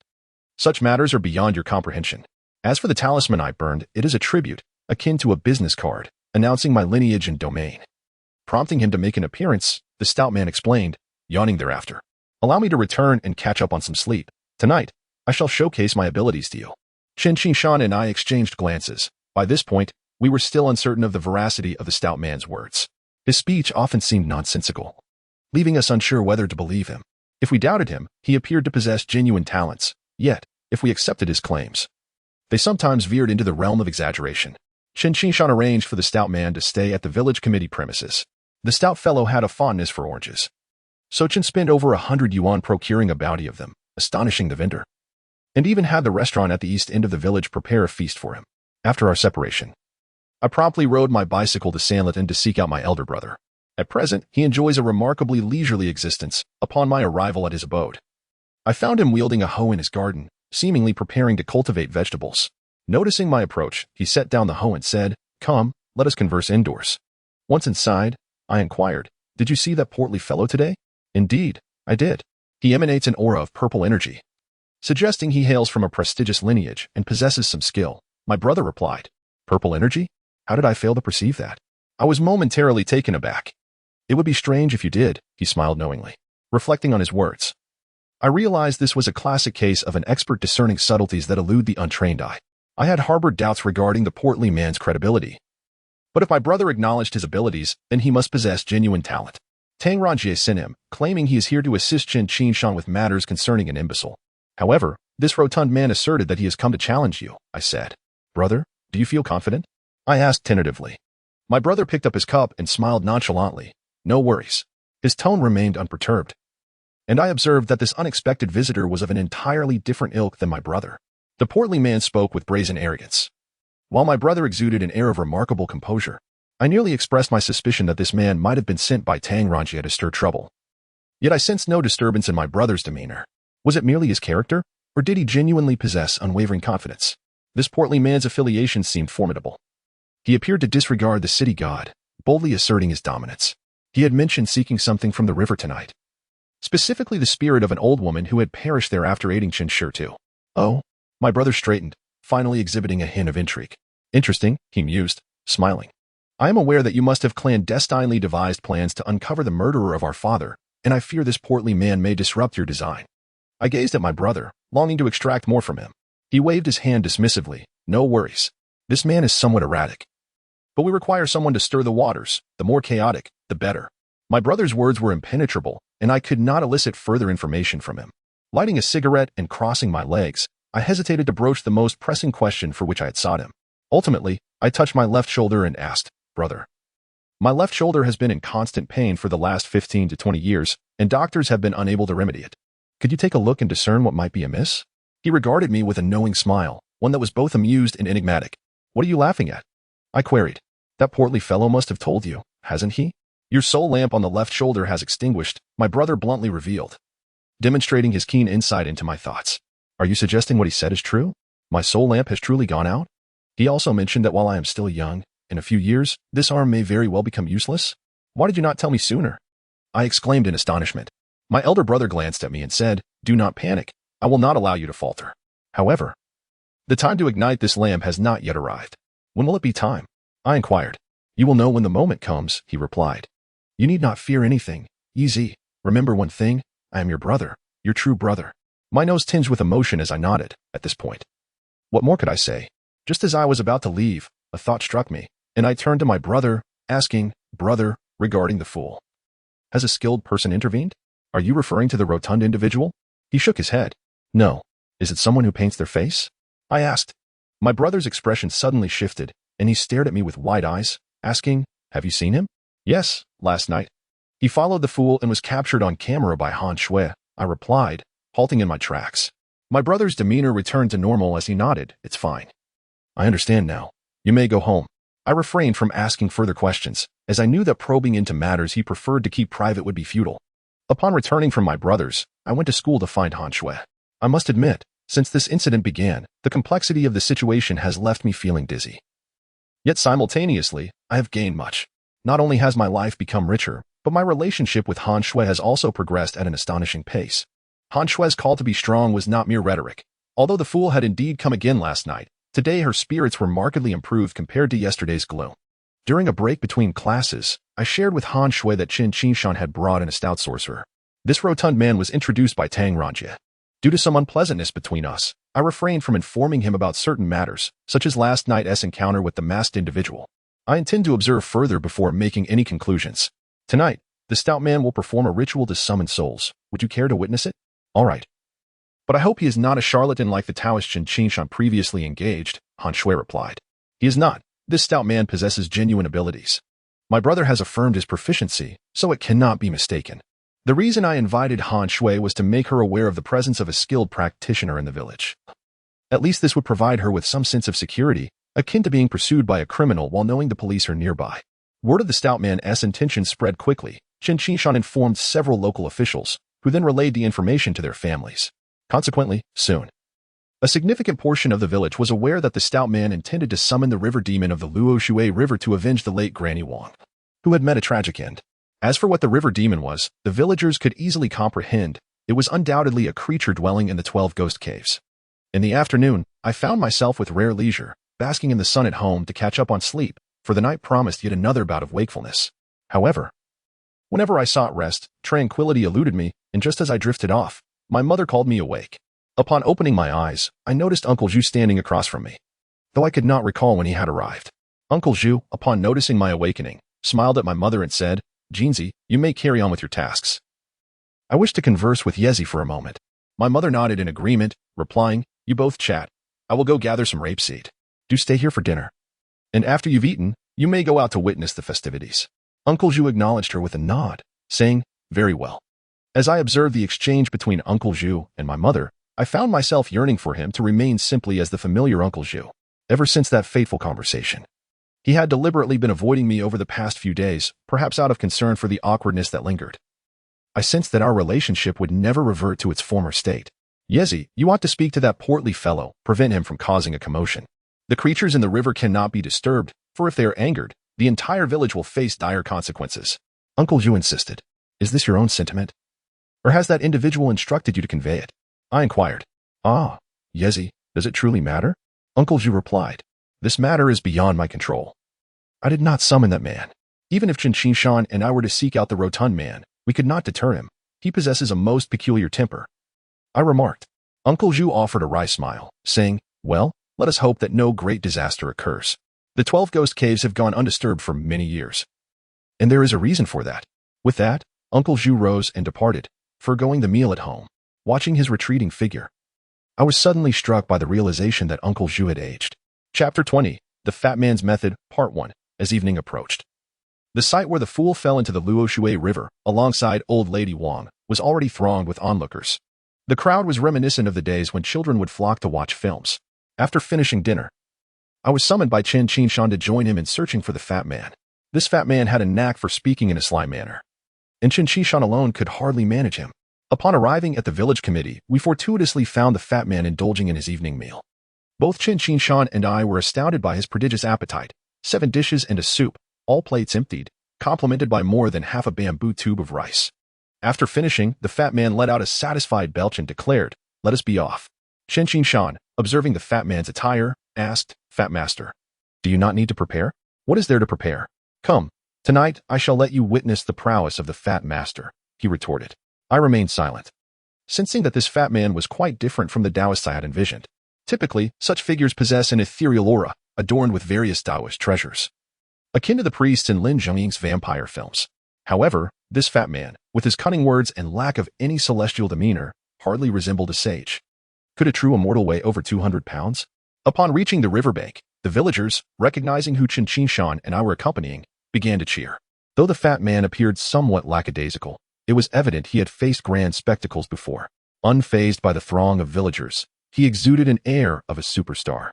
such matters are beyond your comprehension. As for the talisman I burned, it is a tribute, akin to a business card, announcing my lineage and domain." Prompting him to make an appearance, the stout man explained, yawning thereafter, "Allow me to return and catch up on some sleep. Tonight, I shall showcase my abilities to you." Qin Qinshan and I exchanged glances. By this point, we were still uncertain of the veracity of the stout man's words. His speech often seemed nonsensical, leaving us unsure whether to believe him. If we doubted him, he appeared to possess genuine talents. Yet, if we accepted his claims, they sometimes veered into the realm of exaggeration. Qin Qinshan arranged for the stout man to stay at the village committee premises. The stout fellow had a fondness for oranges. So Qin spent over 100 yuan procuring a bounty of them, astonishing the vendor, and even had the restaurant at the east end of the village prepare a feast for him. After our separation, I promptly rode my bicycle to Sanlitun to seek out my elder brother. At present, he enjoys a remarkably leisurely existence upon my arrival at his abode. I found him wielding a hoe in his garden, seemingly preparing to cultivate vegetables. Noticing my approach, he set down the hoe and said, "Come, let us converse indoors." Once inside, I inquired, "Did you see that portly fellow today?" "Indeed, I did. He emanates an aura of purple energy, suggesting he hails from a prestigious lineage and possesses some skill." My brother replied, "Purple energy? How did I fail to perceive that?" I was momentarily taken aback. "It would be strange if you did," he smiled knowingly. Reflecting on his words, I realized this was a classic case of an expert discerning subtleties that elude the untrained eye. I had harbored doubts regarding the portly man's credibility. But if my brother acknowledged his abilities, then he must possess genuine talent. Tang Ranjie sent him, claiming he is here to assist Qin Qinshan with matters concerning an imbecile. However, this rotund man asserted that he has come to challenge you, I said. "Brother, do you feel confident?" I asked tentatively. My brother picked up his cup and smiled nonchalantly. "No worries." His tone remained unperturbed. and I observed that this unexpected visitor was of an entirely different ilk than my brother. The portly man spoke with brazen arrogance, while my brother exuded an air of remarkable composure. I nearly expressed my suspicion that this man might have been sent by Tang Ranjie to stir trouble. Yet I sensed no disturbance in my brother's demeanor. Was it merely his character, or did he genuinely possess unwavering confidence? This portly man's affiliations seemed formidable. He appeared to disregard the city god, boldly asserting his dominance. He had mentioned seeking something from the river tonight, specifically the spirit of an old woman who had perished there after aiding Chen Shi too. Oh, my brother straightened, finally exhibiting a hint of intrigue. Interesting, he mused, smiling. I am aware that you must have clandestinely devised plans to uncover the murderer of our father, and I fear this portly man may disrupt your design. I gazed at my brother, longing to extract more from him. He waved his hand dismissively. No worries. This man is somewhat erratic. But we require someone to stir the waters. The more chaotic, the better. My brother's words were impenetrable, and I could not elicit further information from him. Lighting a cigarette and crossing my legs, I hesitated to broach the most pressing question for which I had sought him. Ultimately, I touched my left shoulder and asked, Brother. My left shoulder has been in constant pain for the last 15 to 20 years, and doctors have been unable to remedy it. Could you take a look and discern what might be amiss? He regarded me with a knowing smile, one that was both amused and enigmatic. What are you laughing at? I queried. That portly fellow must have told you, hasn't he? Your soul lamp on the left shoulder has extinguished, my brother bluntly revealed, demonstrating his keen insight into my thoughts. Are you suggesting what he said is true? My soul lamp has truly gone out? He also mentioned that while I am still young, in a few years, this arm may very well become useless. Why did you not tell me sooner? I exclaimed in astonishment. My elder brother glanced at me and said, Do not panic. I will not allow you to falter. However, the time to ignite this lamp has not yet arrived. When will it be time? I inquired. You will know when the moment comes, he replied. You need not fear anything. Easy. Remember one thing, I am your brother, your true brother. My nose tinged with emotion as I nodded, at this point. What more could I say? Just as I was about to leave, a thought struck me, and I turned to my brother, asking, Brother, regarding the fool. Has a skilled person intervened? Are you referring to the rotund individual? He shook his head. No. Is it someone who paints their face? I asked. My brother's expression suddenly shifted, and he stared at me with wide eyes, asking, Have you seen him? Yes, last night. He followed the fool and was captured on camera by Han Shui, I replied, halting in my tracks. My brother's demeanor returned to normal as he nodded. It's fine. I understand now. You may go home. I refrained from asking further questions, as I knew that probing into matters he preferred to keep private would be futile. Upon returning from my brother's, I went to school to find Han Shui. I must admit, since this incident began, the complexity of the situation has left me feeling dizzy. Yet simultaneously, I have gained much. Not only has my life become richer, but my relationship with Han Shui has also progressed at an astonishing pace. Han Shui's call to be strong was not mere rhetoric. Although the fool had indeed come again last night, today her spirits were markedly improved compared to yesterday's gloom. During a break between classes, I shared with Han Shui that Qin Qingshan had brought in a stout sorcerer. This rotund man was introduced by Tang Ranjie. Due to some unpleasantness between us, I refrained from informing him about certain matters, such as last night's encounter with the masked individual. I intend to observe further before making any conclusions. Tonight, the stout man will perform a ritual to summon souls. Would you care to witness it? All right. But I hope he is not a charlatan like the Taoist Qin Qingshan previously engaged, Han Shui replied. He is not. This stout man possesses genuine abilities. My brother has affirmed his proficiency, so it cannot be mistaken. The reason I invited Han Shui was to make her aware of the presence of a skilled practitioner in the village. At least this would provide her with some sense of security, akin to being pursued by a criminal while knowing the police are nearby. Word of the stout man's intentions spread quickly. Qin Qingshan informed several local officials, who then relayed the information to their families. Consequently, soon, a significant portion of the village was aware that the stout man intended to summon the river demon of the Luoshui River to avenge the late Granny Wang, who had met a tragic end. As for what the river demon was, the villagers could easily comprehend. It was undoubtedly a creature dwelling in the 12 ghost caves. In the afternoon, I found myself with rare leisure, basking in the sun at home to catch up on sleep, for the night promised yet another bout of wakefulness. However, whenever I sought rest, tranquility eluded me, and just as I drifted off, my mother called me awake. Upon opening my eyes, I noticed Uncle Zhu standing across from me, though I could not recall when he had arrived. Uncle Zhu, upon noticing my awakening, smiled at my mother and said, Jeanzi, you may carry on with your tasks. I wish to converse with Yezi for a moment. My mother nodded in agreement, replying, You both chat. I will go gather some rapeseed. Do stay here for dinner. And after you've eaten, you may go out to witness the festivities. Uncle Zhu acknowledged her with a nod, saying, Very well. As I observed the exchange between Uncle Zhu and my mother, I found myself yearning for him to remain simply as the familiar Uncle Zhu. Ever since that fateful conversation, he had deliberately been avoiding me over the past few days, perhaps out of concern for the awkwardness that lingered. I sensed that our relationship would never revert to its former state. Yezi, you ought to speak to that portly fellow, prevent him from causing a commotion. The creatures in the river cannot be disturbed, for if they are angered, the entire village will face dire consequences. Uncle Zhu insisted. Is this your own sentiment? Or has that individual instructed you to convey it? I inquired. Ah, Yezi, does it truly matter? Uncle Zhu replied. This matter is beyond my control. I did not summon that man. Even if Chen and I were to seek out the rotund man, we could not deter him. He possesses a most peculiar temper. I remarked. Uncle Zhu offered a wry smile, saying, well, let us hope that no great disaster occurs. The 12 ghost caves have gone undisturbed for many years. And there is a reason for that. With that, Uncle Zhu rose and departed, foregoing the meal at home. Watching his retreating figure, I was suddenly struck by the realization that Uncle Zhu had aged. Chapter 20, The Fat Man's Method, Part 1, as evening approached. The site where the fool fell into the Luoshui River, alongside Old Lady Wang, was already thronged with onlookers. The crowd was reminiscent of the days when children would flock to watch films. After finishing dinner, I was summoned by Chen Qinshan to join him in searching for the fat man. This fat man had a knack for speaking in a sly manner, and Chen Qinshan alone could hardly manage him. Upon arriving at the village committee, we fortuitously found the fat man indulging in his evening meal. Both Chen Qinshan and I were astounded by his prodigious appetite. 7 dishes and a soup, all plates emptied, complemented by more than half a bamboo tube of rice. After finishing, the fat man let out a satisfied belch and declared, let us be off. Chen Qinshan, observing the fat man's attire, asked, Fat Master, do you not need to prepare? What is there to prepare? Come, tonight I shall let you witness the prowess of the Fat Master, he retorted. I remained silent, sensing that this fat man was quite different from the Taoists I had envisioned. Typically, such figures possess an ethereal aura, adorned with various Taoist treasures, akin to the priests in Lin Zhengying's vampire films. However, this fat man, with his cunning words and lack of any celestial demeanor, hardly resembled a sage. Could a true immortal weigh over 200 pounds? Upon reaching the riverbank, the villagers, recognizing who Chen Qinshan and I were accompanying, began to cheer. Though the fat man appeared somewhat lackadaisical, it was evident he had faced grand spectacles before. Unfazed by the throng of villagers, he exuded an air of a superstar.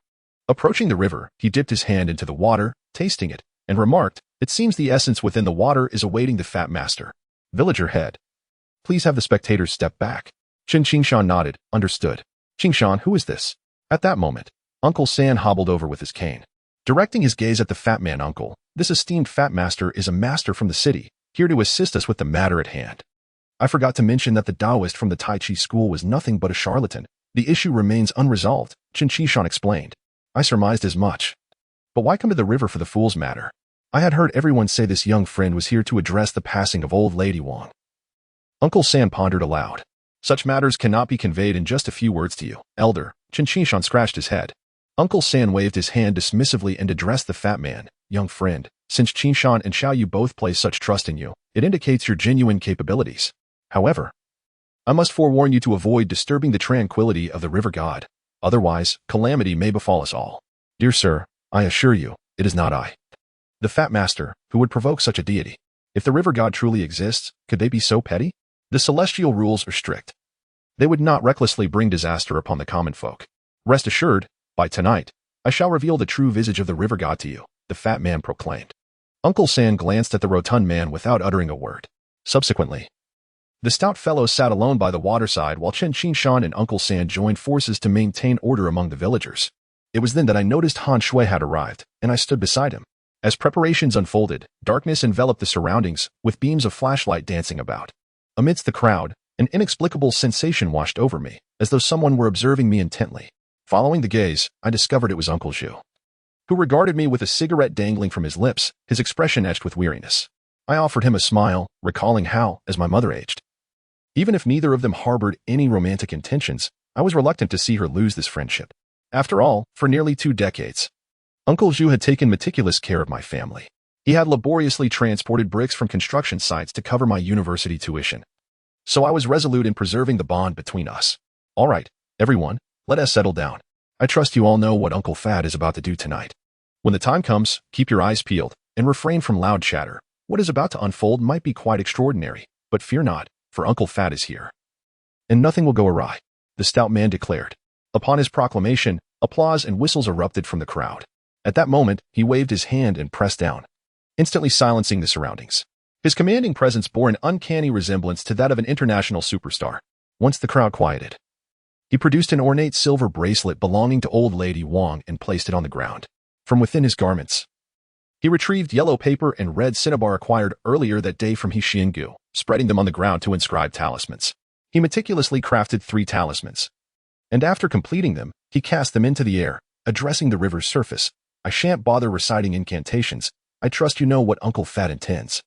Approaching the river, he dipped his hand into the water, tasting it, and remarked, it seems the essence within the water is awaiting the Fat Master. Villager head. Please have the spectators step back. Chen Qinshan nodded, understood. Qinshan, who is this? At that moment, Uncle San hobbled over with his cane. Directing his gaze at the fat man, Uncle, this esteemed Fat Master is a master from the city, here to assist us with the matter at hand. I forgot to mention that the Taoist from the Tai Chi school was nothing but a charlatan. The issue remains unresolved, Chen Qinshan explained. I surmised as much. But why come to the river for the fool's matter? I had heard everyone say this young friend was here to address the passing of Old Lady Wang. Uncle San pondered aloud. Such matters cannot be conveyed in just a few words to you, elder. Chen Qinshan scratched his head. Uncle San waved his hand dismissively and addressed the fat man. Young friend, since Qinshan and Xiaoyu both place such trust in you, it indicates your genuine capabilities. However, I must forewarn you to avoid disturbing the tranquility of the river god. Otherwise, calamity may befall us all. Dear sir, I assure you, it is not I, the Fat Master, who would provoke such a deity. If the river god truly exists, could they be so petty? The celestial rules are strict. They would not recklessly bring disaster upon the common folk. Rest assured, by tonight, I shall reveal the true visage of the river god to you, the fat man proclaimed. Uncle San glanced at the rotund man without uttering a word. Subsequently, the stout fellow sat alone by the waterside while Chen Qinshan and Uncle San joined forces to maintain order among the villagers. It was then that I noticed Han Shui had arrived, and I stood beside him. As preparations unfolded, darkness enveloped the surroundings, with beams of flashlight dancing about. Amidst the crowd, an inexplicable sensation washed over me, as though someone were observing me intently. Following the gaze, I discovered it was Uncle Zhu, who regarded me with a cigarette dangling from his lips, his expression etched with weariness. I offered him a smile, recalling how, as my mother aged, even if neither of them harbored any romantic intentions, I was reluctant to see her lose this friendship. After all, for nearly 2 decades, Uncle Zhu had taken meticulous care of my family. He had laboriously transported bricks from construction sites to cover my university tuition. So I was resolute in preserving the bond between us. All right, everyone, let us settle down. I trust you all know what Uncle Fat is about to do tonight. When the time comes, keep your eyes peeled and refrain from loud chatter. What is about to unfold might be quite extraordinary, but fear not, for Uncle Fat is here. And nothing will go awry, the stout man declared. Upon his proclamation, applause and whistles erupted from the crowd. At that moment, he waved his hand and pressed down, instantly silencing the surroundings. His commanding presence bore an uncanny resemblance to that of an international superstar. Once the crowd quieted, he produced an ornate silver bracelet belonging to Old Lady Wong and placed it on the ground. From within his garments, he retrieved yellow paper and red cinnabar acquired earlier that day from Gu, spreading them on the ground to inscribe talismans. He meticulously crafted 3 talismans, and after completing them, he cast them into the air, addressing the river's surface. I shan't bother reciting incantations. I trust you know what Uncle Fat intends.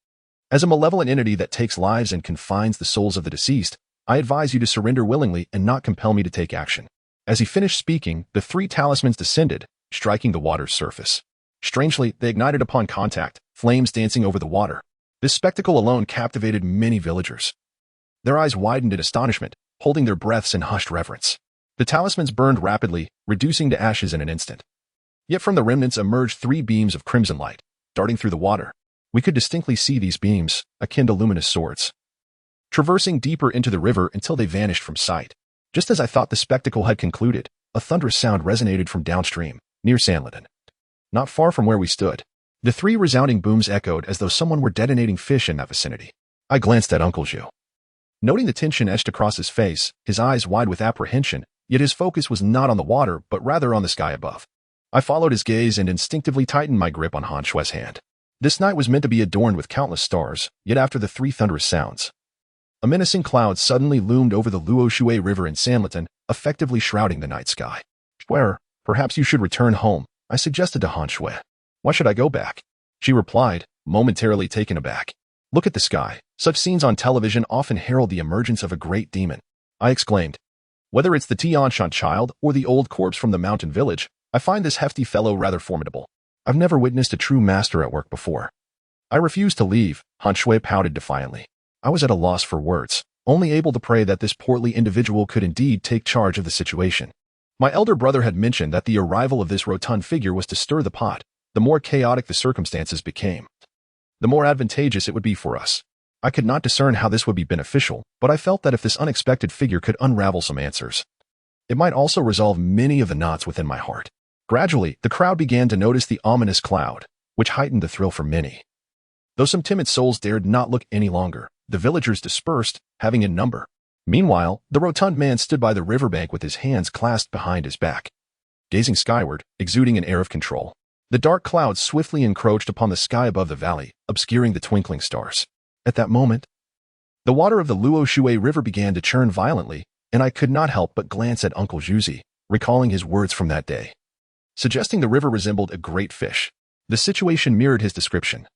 As a malevolent entity that takes lives and confines the souls of the deceased, I advise you to surrender willingly and not compel me to take action. As he finished speaking, the 3 talismans descended, striking the water's surface. Strangely, they ignited upon contact, flames dancing over the water. This spectacle alone captivated many villagers. Their eyes widened in astonishment, holding their breaths in hushed reverence. The talismans burned rapidly, reducing to ashes in an instant. Yet from the remnants emerged 3 beams of crimson light, darting through the water. We could distinctly see these beams, akin to luminous swords, traversing deeper into the river until they vanished from sight. Just as I thought the spectacle had concluded, a thunderous sound resonated from downstream, near Sanlitun, not far from where we stood. The 3 resounding booms echoed as though someone were detonating fish in that vicinity. I glanced at Uncle Zhu. Noting the tension etched across his face, his eyes wide with apprehension, yet his focus was not on the water but rather on the sky above. I followed his gaze and instinctively tightened my grip on Han Shui's hand. This night was meant to be adorned with countless stars, yet after the 3 thunderous sounds, a menacing cloud suddenly loomed over the Luoshui River in Sanlitun, effectively shrouding the night sky. Shuai, perhaps you should return home, I suggested to Han Shui. Why should I go back? She replied, momentarily taken aback. Look at the sky. Such scenes on television often herald the emergence of a great demon. I exclaimed. Whether it's the Tianshan child or the old corpse from the mountain village, I find this hefty fellow rather formidable. I've never witnessed a true master at work before. I refused to leave, Han Shui pouted defiantly. I was at a loss for words, only able to pray that this portly individual could indeed take charge of the situation. My elder brother had mentioned that the arrival of this rotund figure was to stir the pot. The more chaotic the circumstances became, the more advantageous it would be for us. I could not discern how this would be beneficial, but I felt that if this unexpected figure could unravel some answers, it might also resolve many of the knots within my heart. Gradually, the crowd began to notice the ominous cloud, which heightened the thrill for many. Though some timid souls dared not look any longer, the villagers dispersed, having in number. Meanwhile, the rotund man stood by the riverbank with his hands clasped behind his back, gazing skyward, exuding an air of control. The dark clouds swiftly encroached upon the sky above the valley, obscuring the twinkling stars. At that moment, the water of the Luoshui River began to churn violently, and I could not help but glance at Uncle Zhuzi, recalling his words from that day, suggesting the river resembled a great fish. The situation mirrored his description,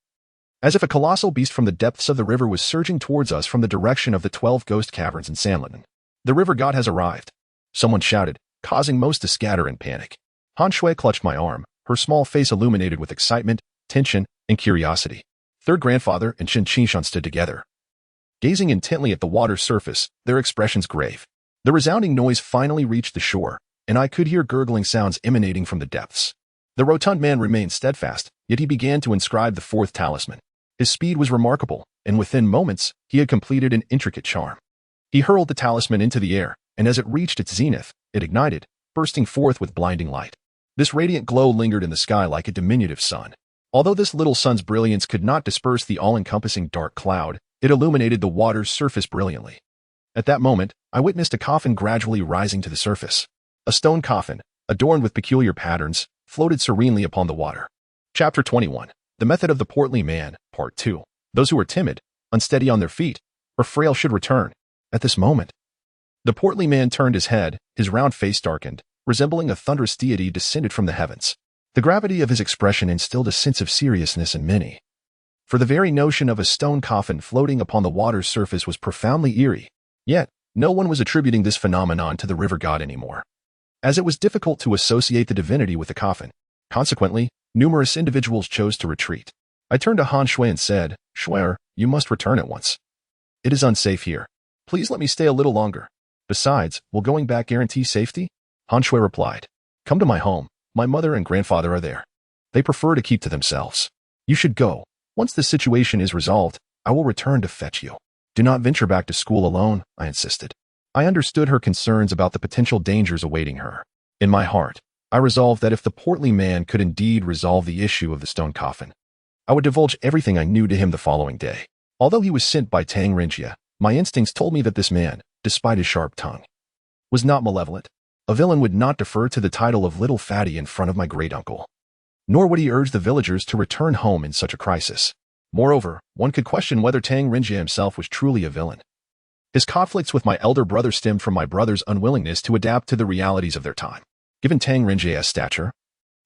as if a colossal beast from the depths of the river was surging towards us from the direction of the 12 ghost caverns in Sanlitun. The river god has arrived, someone shouted, causing most to scatter in panic. Han Shui clutched my arm, her small face illuminated with excitement, tension, and curiosity. Third grandfather and Shen Qingshan stood together, gazing intently at the water's surface, their expressions grave. The resounding noise finally reached the shore, and I could hear gurgling sounds emanating from the depths. The rotund man remained steadfast, yet he began to inscribe the 4th talisman. His speed was remarkable, and within moments, he had completed an intricate charm. He hurled the talisman into the air, and as it reached its zenith, it ignited, bursting forth with blinding light. This radiant glow lingered in the sky like a diminutive sun. Although this little sun's brilliance could not disperse the all-encompassing dark cloud, it illuminated the water's surface brilliantly. At that moment, I witnessed a coffin gradually rising to the surface. A stone coffin, adorned with peculiar patterns, floated serenely upon the water. Chapter 21. The Method of the Portly Man, Part 2. Those who are timid, unsteady on their feet, or frail should return. At this moment, the portly man turned his head, his round face darkened, resembling a thunderous deity descended from the heavens. The gravity of his expression instilled a sense of seriousness in many, for the very notion of a stone coffin floating upon the water's surface was profoundly eerie. Yet, no one was attributing this phenomenon to the river god anymore, as it was difficult to associate the divinity with the coffin. Consequently, numerous individuals chose to retreat. I turned to Han Shui and said, Shui, you must return at once. It is unsafe here. Please let me stay a little longer. Besides, will going back guarantee safety? Han Shui replied, come to my home. My mother and grandfather are there. They prefer to keep to themselves. You should go. Once the situation is resolved, I will return to fetch you. Do not venture back to school alone, I insisted. I understood her concerns about the potential dangers awaiting her. In my heart, I resolved that if the portly man could indeed resolve the issue of the stone coffin, I would divulge everything I knew to him the following day. Although he was sent by Tang Rinjia, my instincts told me that this man, despite his sharp tongue, was not malevolent. A villain would not defer to the title of Little Fatty in front of my great-uncle. Nor would he urge the villagers to return home in such a crisis. Moreover, one could question whether Tang Rinjia himself was truly a villain. His conflicts with my elder brother stemmed from my brother's unwillingness to adapt to the realities of their time. Given Tang Rinjia's stature,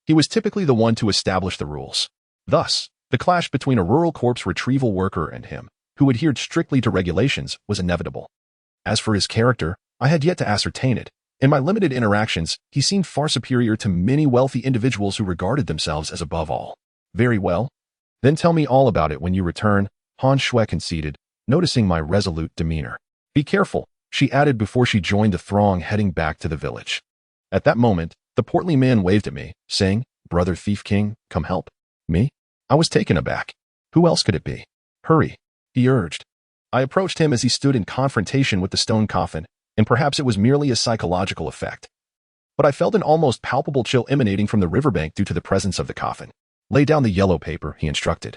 he was typically the one to establish the rules. Thus, the clash between a rural corpse retrieval worker and him, who adhered strictly to regulations, was inevitable. As for his character, I had yet to ascertain it. In my limited interactions, he seemed far superior to many wealthy individuals who regarded themselves as above all. Very well. Then tell me all about it when you return, Han Shui conceded, noticing my resolute demeanor. Be careful, she added before she joined the throng heading back to the village. At that moment, the portly man waved at me, saying, Brother Thief King, come help. Me? I was taken aback. Who else could it be? Hurry, he urged. I approached him as he stood in confrontation with the stone coffin, and perhaps it was merely a psychological effect. But I felt an almost palpable chill emanating from the riverbank due to the presence of the coffin. Lay down the yellow paper, he instructed,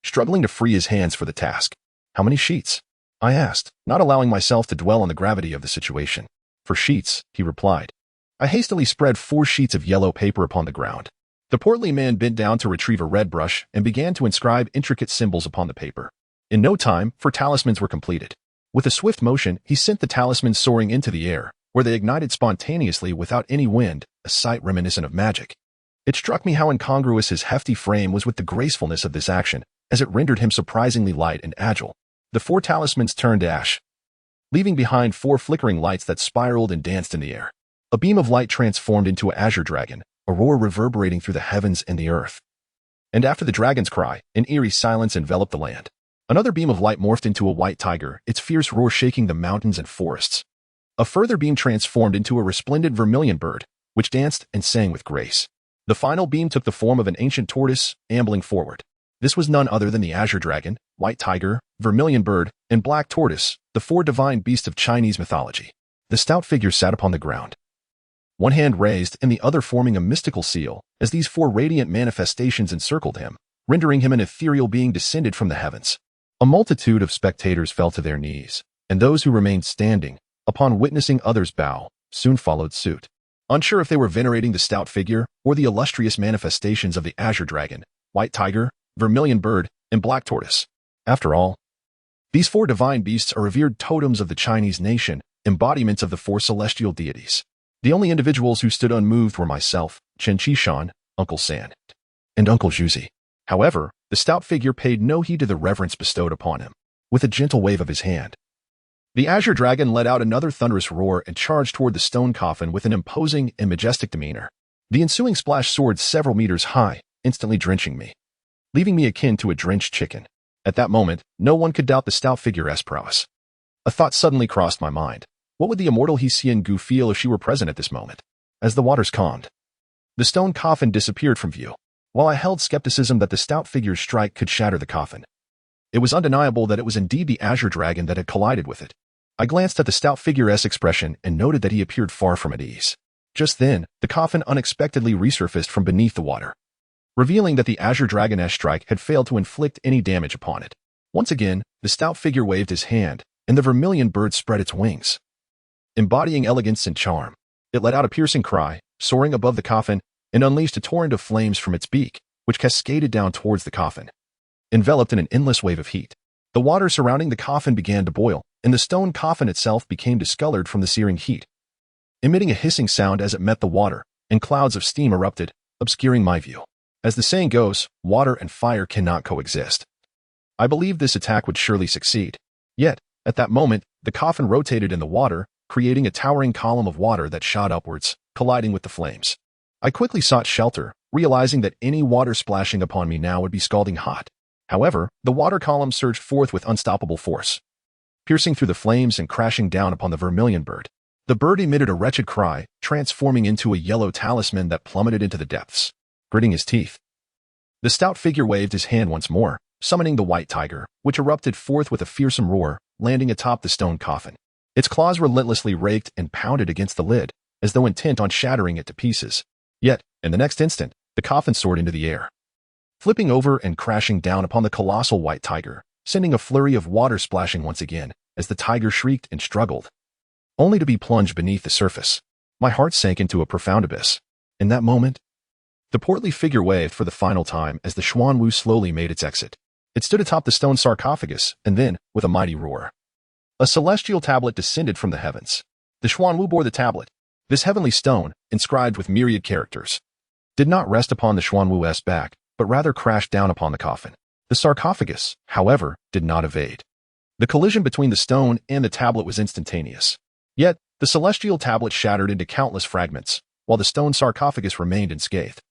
struggling to free his hands for the task. How many sheets? I asked, not allowing myself to dwell on the gravity of the situation. 4 sheets, he replied. I hastily spread 4 sheets of yellow paper upon the ground. The portly man bent down to retrieve a red brush and began to inscribe intricate symbols upon the paper. In no time, 4 talismans were completed. With a swift motion, he sent the talismans soaring into the air, where they ignited spontaneously without any wind, a sight reminiscent of magic. It struck me how incongruous his hefty frame was with the gracefulness of this action, as it rendered him surprisingly light and agile. The 4 talismans turned to ash, leaving behind 4 flickering lights that spiraled and danced in the air. A beam of light transformed into an azure dragon, a roar reverberating through the heavens and the earth. And after the dragon's cry, an eerie silence enveloped the land. Another beam of light morphed into a white tiger, its fierce roar shaking the mountains and forests. A further beam transformed into a resplendent vermilion bird, which danced and sang with grace. The final beam took the form of an ancient tortoise, ambling forward. This was none other than the azure dragon, white tiger, vermilion bird, and black tortoise, the 4 divine beasts of Chinese mythology. The stout figure sat upon the ground, one hand raised and the other forming a mystical seal, as these 4 radiant manifestations encircled him, rendering him an ethereal being descended from the heavens. A multitude of spectators fell to their knees, and those who remained standing, upon witnessing others bow, soon followed suit. Unsure if they were venerating the stout figure or the illustrious manifestations of the azure dragon, white tiger, vermilion bird, and black tortoise. After all, these 4 divine beasts are revered totems of the Chinese nation, embodiments of the 4 celestial deities. The only individuals who stood unmoved were myself, Chen Qishan, Uncle San, and Uncle Zhuzi. However, the stout figure paid no heed to the reverence bestowed upon him. With a gentle wave of his hand, the azure dragon let out another thunderous roar and charged toward the stone coffin with an imposing and majestic demeanor. The ensuing splash soared several meters high, instantly drenching me, leaving me akin to a drenched chicken. At that moment, no one could doubt the stout figure's prowess. A thought suddenly crossed my mind. What would the immortal He Xian Gu feel if she were present at this moment? As the waters calmed, the stone coffin disappeared from view. While I held skepticism that the stout figure's strike could shatter the coffin, it was undeniable that it was indeed the azure dragon that had collided with it. I glanced at the stout figure's expression and noted that he appeared far from at ease. Just then, the coffin unexpectedly resurfaced from beneath the water, revealing that the azure dragon's strike had failed to inflict any damage upon it. Once again, the stout figure waved his hand, and the vermilion bird spread its wings, embodying elegance and charm. It let out a piercing cry, soaring above the coffin, and unleashed a torrent of flames from its beak, which cascaded down towards the coffin, enveloped in an endless wave of heat. The water surrounding the coffin began to boil, and the stone coffin itself became discolored from the searing heat, emitting a hissing sound as it met the water, and clouds of steam erupted, obscuring my view. As the saying goes, water and fire cannot coexist. I believed this attack would surely succeed. Yet, at that moment, the coffin rotated in the water, creating a towering column of water that shot upwards, colliding with the flames. I quickly sought shelter, realizing that any water splashing upon me now would be scalding hot. However, the water column surged forth with unstoppable force, piercing through the flames and crashing down upon the vermilion bird. The bird emitted a wretched cry, transforming into a yellow talisman that plummeted into the depths, gritting his teeth. The stout figure waved his hand once more, summoning the white tiger, which erupted forth with a fearsome roar, landing atop the stone coffin. Its claws relentlessly raked and pounded against the lid, as though intent on shattering it to pieces. Yet, in the next instant, the coffin soared into the air, flipping over and crashing down upon the colossal white tiger, sending a flurry of water splashing once again as the tiger shrieked and struggled, only to be plunged beneath the surface. My heart sank into a profound abyss. In that moment, the portly figure waved for the final time as the Xuanwu slowly made its exit. It stood atop the stone sarcophagus, and then, with a mighty roar, a celestial tablet descended from the heavens. The Xuanwu bore the tablet. This heavenly stone, inscribed with myriad characters, did not rest upon the Xuanwu's back, but rather crashed down upon the coffin. The sarcophagus, however, did not evade. The collision between the stone and the tablet was instantaneous. Yet, the celestial tablet shattered into countless fragments, while the stone sarcophagus remained unscathed,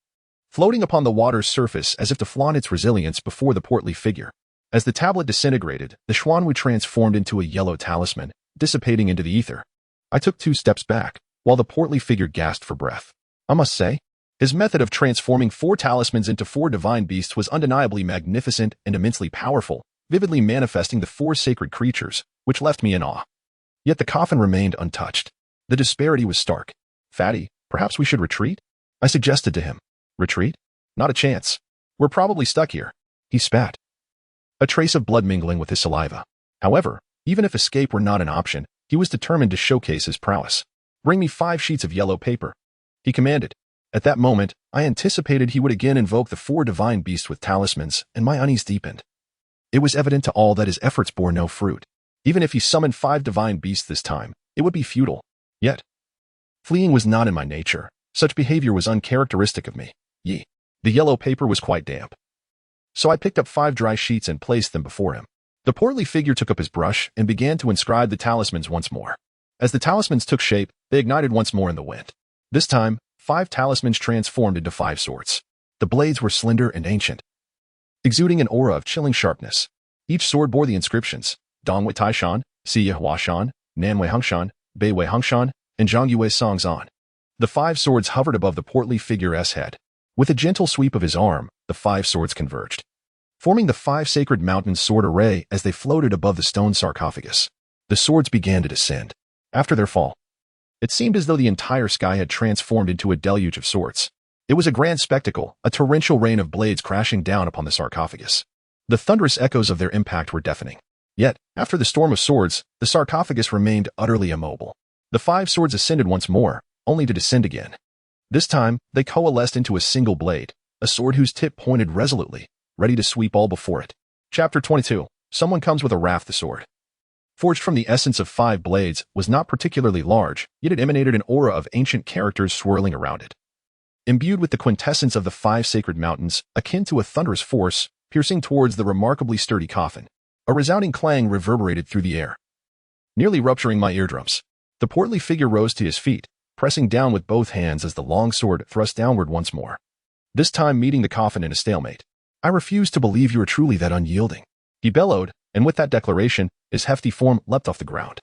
floating upon the water's surface as if to flaunt its resilience before the portly figure. As the tablet disintegrated, the Xuanwu transformed into a yellow talisman, dissipating into the ether. I took 2 steps back, while the portly figure gasped for breath. I must say, his method of transforming 4 talismans into 4 divine beasts was undeniably magnificent and immensely powerful, vividly manifesting the 4 sacred creatures, which left me in awe. Yet the coffin remained untouched. The disparity was stark. "Fatty, perhaps we should retreat?" I suggested to him. "Retreat? Not a chance. We're probably stuck here." He spat, a trace of blood mingling with his saliva. However, even if escape were not an option, he was determined to showcase his prowess. "Bring me 5 sheets of yellow paper," he commanded. At that moment, I anticipated he would again invoke the 4 divine beasts with talismans, and my unease deepened. It was evident to all that his efforts bore no fruit. Even if he summoned 5 divine beasts this time, it would be futile. Yet, fleeing was not in my nature. Such behavior was uncharacteristic of me. The yellow paper was quite damp. So I picked up 5 dry sheets and placed them before him. The portly figure took up his brush and began to inscribe the talismans once more. As the talismans took shape, they ignited once more in the wind. This time, 5 talismans transformed into 5 swords. The blades were slender and ancient, exuding an aura of chilling sharpness. Each sword bore the inscriptions: Dongwei Taishan, Siye Huashan, Nanwei Hongshan, Beiwei Hongshan, and Zhongyue Songzan. The 5 swords hovered above the portly figure's head. With a gentle sweep of his arm, the 5 swords converged, forming the 5 sacred mountain sword array as they floated above the stone sarcophagus. The swords began to descend. After their fall, it seemed as though the entire sky had transformed into a deluge of swords. It was a grand spectacle, a torrential rain of blades crashing down upon the sarcophagus. The thunderous echoes of their impact were deafening. Yet, after the storm of swords, the sarcophagus remained utterly immobile. The 5 swords ascended once more, only to descend again. This time, they coalesced into a single blade, a sword whose tip pointed resolutely, ready to sweep all before it. Chapter 22. Someone comes with a raft. The sword, forged from the essence of 5 blades, was not particularly large, yet it emanated an aura of ancient characters swirling around it. Imbued with the quintessence of the 5 sacred mountains, akin to a thunderous force, piercing towards the remarkably sturdy coffin, a resounding clang reverberated through the air, nearly rupturing my eardrums. The portly figure rose to his feet, pressing down with both hands as the long sword thrust downward once more, this time meeting the coffin in a stalemate. "I refuse to believe you are truly that unyielding," he bellowed, and with that declaration, his hefty form leapt off the ground,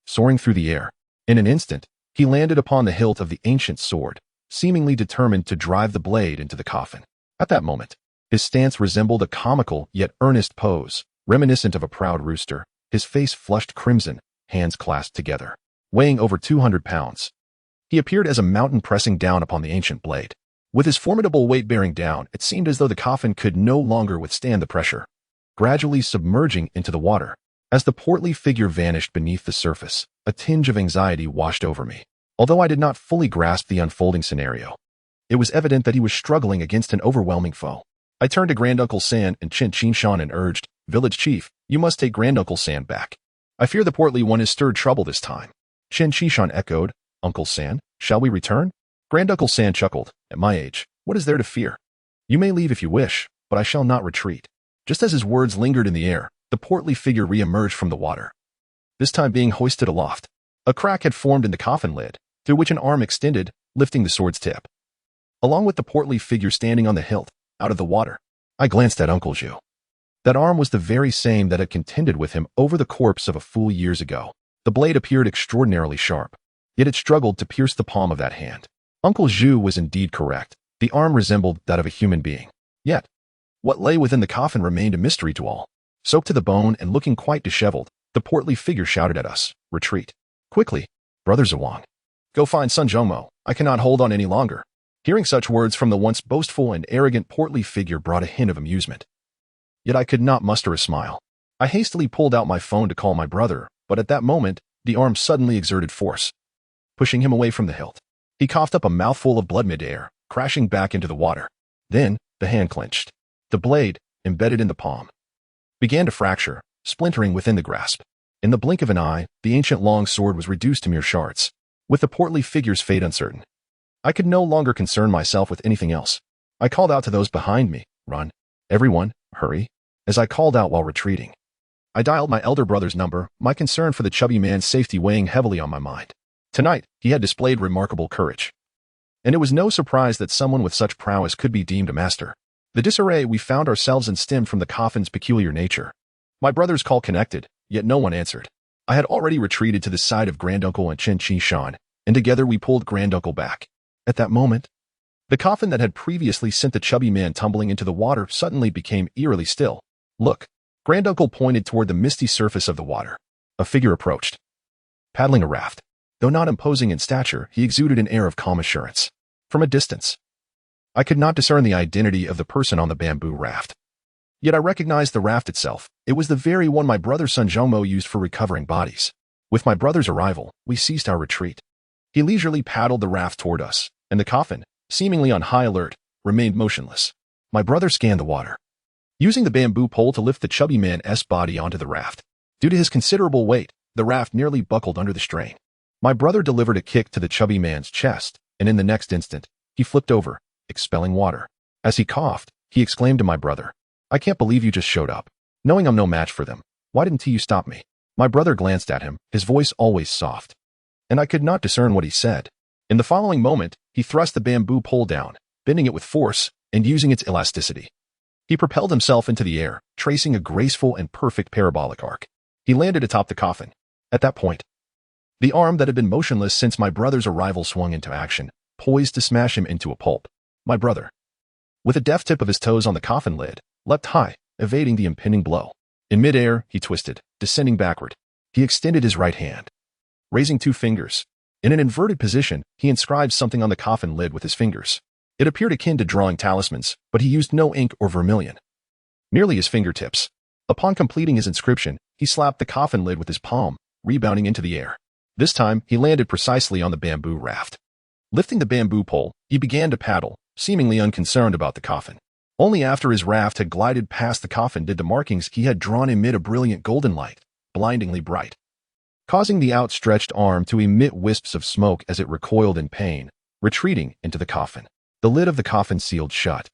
soaring through the air. In an instant, he landed upon the hilt of the ancient sword, seemingly determined to drive the blade into the coffin. At that moment, his stance resembled a comical yet earnest pose, reminiscent of a proud rooster, his face flushed crimson, hands clasped together. Weighing over 200 pounds, he appeared as a mountain pressing down upon the ancient blade. With his formidable weight bearing down, it seemed as though the coffin could no longer withstand the pressure, gradually submerging into the water. As the portly figure vanished beneath the surface, a tinge of anxiety washed over me. Although I did not fully grasp the unfolding scenario, it was evident that he was struggling against an overwhelming foe. I turned to Granduncle San and Chen Qinshan and urged, "Village Chief, you must take Granduncle San back. I fear the portly one has stirred trouble this time." Chen Qinshan echoed, "Uncle San, shall we return?" Granduncle San chuckled, "At my age, what is there to fear? You may leave if you wish, but I shall not retreat." Just as his words lingered in the air, the portly figure re-emerged from the water, this time being hoisted aloft. A crack had formed in the coffin lid, through which an arm extended, lifting the sword's tip, along with the portly figure standing on the hilt, out of the water. I glanced at Uncle Zhu. That arm was the very same that had contended with him over the corpse of a fool years ago. The blade appeared extraordinarily sharp, yet it struggled to pierce the palm of that hand. Uncle Zhu was indeed correct. The arm resembled that of a human being. Yet, what lay within the coffin remained a mystery to all. Soaked to the bone and looking quite disheveled, The portly figure shouted at us, "Retreat. Quickly, Brother Zawang. Go find Sun Zhongmo. I cannot hold on any longer." Hearing such words from the once boastful and arrogant portly figure brought a hint of amusement. Yet I could not muster a smile. I hastily pulled out my phone to call my brother, but at that moment, the arm suddenly exerted force, pushing him away from the hilt. He coughed up a mouthful of blood mid-air, crashing back into the water. Then, the hand clenched. The blade, embedded in the palm, began to fracture, splintering within the grasp. In the blink of an eye, the ancient long sword was reduced to mere shards, with the portly figure's fate uncertain. I could no longer concern myself with anything else. I called out to those behind me, "Run. Everyone, hurry," as I called out while retreating. I dialed my elder brother's number, my concern for the chubby man's safety weighing heavily on my mind. Tonight, he had displayed remarkable courage, and it was no surprise that someone with such prowess could be deemed a master. The disarray we found ourselves in stemmed from the coffin's peculiar nature. My brother's call connected, yet no one answered. I had already retreated to the side of Granduncle and Chen Chi Shan, and together we pulled Granduncle back. At that moment, the coffin that had previously sent the chubby man tumbling into the water suddenly became eerily still. "Look." Granduncle pointed toward the misty surface of the water. A figure approached, paddling a raft. Though not imposing in stature, he exuded an air of calm assurance. From a distance, I could not discern the identity of the person on the bamboo raft. Yet I recognized the raft itself. It was the very one my brother Sun Zhongmo used for recovering bodies. With my brother's arrival, we ceased our retreat. He leisurely paddled the raft toward us, and the coffin, seemingly on high alert, remained motionless. My brother scanned the water, using the bamboo pole to lift the chubby man's body onto the raft. Due to his considerable weight, the raft nearly buckled under the strain. My brother delivered a kick to the chubby man's chest, and in the next instant, he flipped over, expelling water. As he coughed, he exclaimed to my brother, "I can't believe you just showed up. Knowing I'm no match for them, why didn't you stop me?" My brother glanced at him, his voice always soft, and I could not discern what he said. In the following moment, he thrust the bamboo pole down, bending it with force and using its elasticity. He propelled himself into the air, tracing a graceful and perfect parabolic arc. He landed atop the coffin. At that point, the arm that had been motionless since my brother's arrival swung into action, poised to smash him into a pulp. My brother, with a deft tip of his toes on the coffin lid, leapt high, evading the impending blow. In midair, he twisted, descending backward. He extended his right hand, raising 2 fingers. In an inverted position, he inscribed something on the coffin lid with his fingers. It appeared akin to drawing talismans, but he used no ink or vermilion, merely his fingertips. Upon completing his inscription, he slapped the coffin lid with his palm, rebounding into the air. This time, he landed precisely on the bamboo raft. Lifting the bamboo pole, he began to paddle, seemingly unconcerned about the coffin. Only after his raft had glided past the coffin did the markings he had drawn emit a brilliant golden light, blindingly bright, causing the outstretched arm to emit wisps of smoke as it recoiled in pain, retreating into the coffin. The lid of the coffin sealed shut,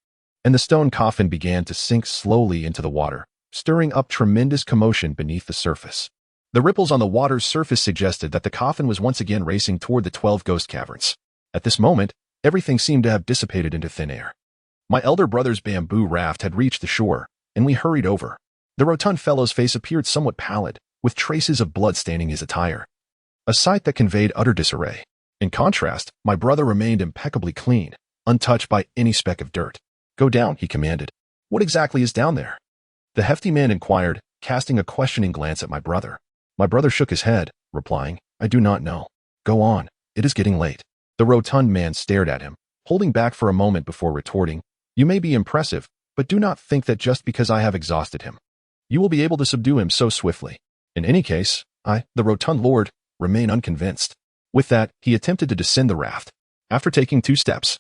and the stone coffin began to sink slowly into the water, stirring up tremendous commotion beneath the surface. The ripples on the water's surface suggested that the coffin was once again racing toward the 12 ghost caverns. At this moment, everything seemed to have dissipated into thin air. My elder brother's bamboo raft had reached the shore, and we hurried over. The rotund fellow's face appeared somewhat pallid, with traces of blood staining his attire, a sight that conveyed utter disarray. In contrast, my brother remained impeccably clean, untouched by any speck of dirt. "Go down," he commanded. "What exactly is down there?" The hefty man inquired, casting a questioning glance at my brother. My brother shook his head, replying, "I do not know. Go on, it is getting late." The rotund man stared at him, holding back for a moment before retorting, "You may be impressive, but do not think that just because I have exhausted him, you will be able to subdue him so swiftly. In any case, I, the rotund lord, remain unconvinced." With that, he attempted to descend the raft. After taking 2 steps,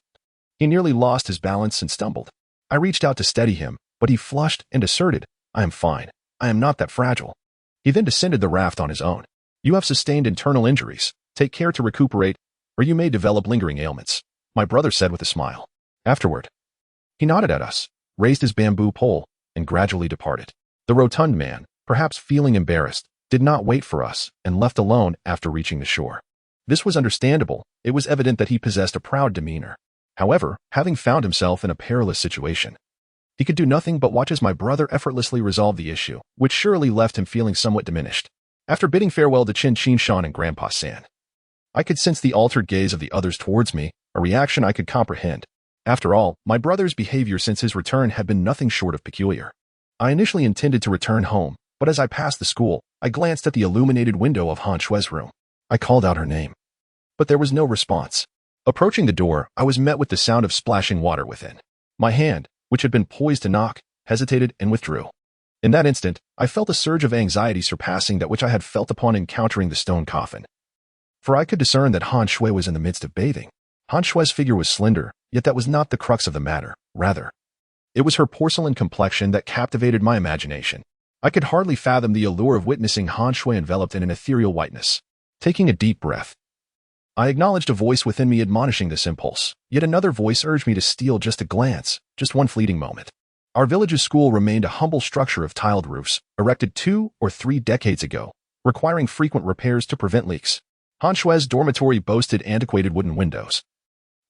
he nearly lost his balance and stumbled. I reached out to steady him, but he flushed and asserted, "I am fine. I am not that fragile." He then descended the raft on his own. "You have sustained internal injuries. Take care to recuperate, or you may develop lingering ailments," my brother said with a smile. Afterward, he nodded at us, raised his bamboo pole, and gradually departed. The rotund man, perhaps feeling embarrassed, did not wait for us and left alone after reaching the shore. This was understandable. It was evident that he possessed a proud demeanor. However, having found himself in a perilous situation, he could do nothing but watch as my brother effortlessly resolved the issue, which surely left him feeling somewhat diminished. After bidding farewell to Chen Qinshan and Grandpa San, I could sense the altered gaze of the others towards me, a reaction I could comprehend. After all, my brother's behavior since his return had been nothing short of peculiar. I initially intended to return home, but as I passed the school, I glanced at the illuminated window of Han Shue's room. I called out her name, but there was no response. Approaching the door, I was met with the sound of splashing water within. My hand, which had been poised to knock, hesitated and withdrew. In that instant, I felt a surge of anxiety surpassing that which I had felt upon encountering the stone coffin. For I could discern that Han Shui was in the midst of bathing. Han Shue's figure was slender, yet that was not the crux of the matter. Rather, it was her porcelain complexion that captivated my imagination. I could hardly fathom the allure of witnessing Han Shui enveloped in an ethereal whiteness. Taking a deep breath, I acknowledged a voice within me admonishing this impulse, yet another voice urged me to steal just a glance, just one fleeting moment. Our village's school remained a humble structure of tiled roofs, erected 2 or 3 decades ago, requiring frequent repairs to prevent leaks. Han Shue's dormitory boasted antiquated wooden windows,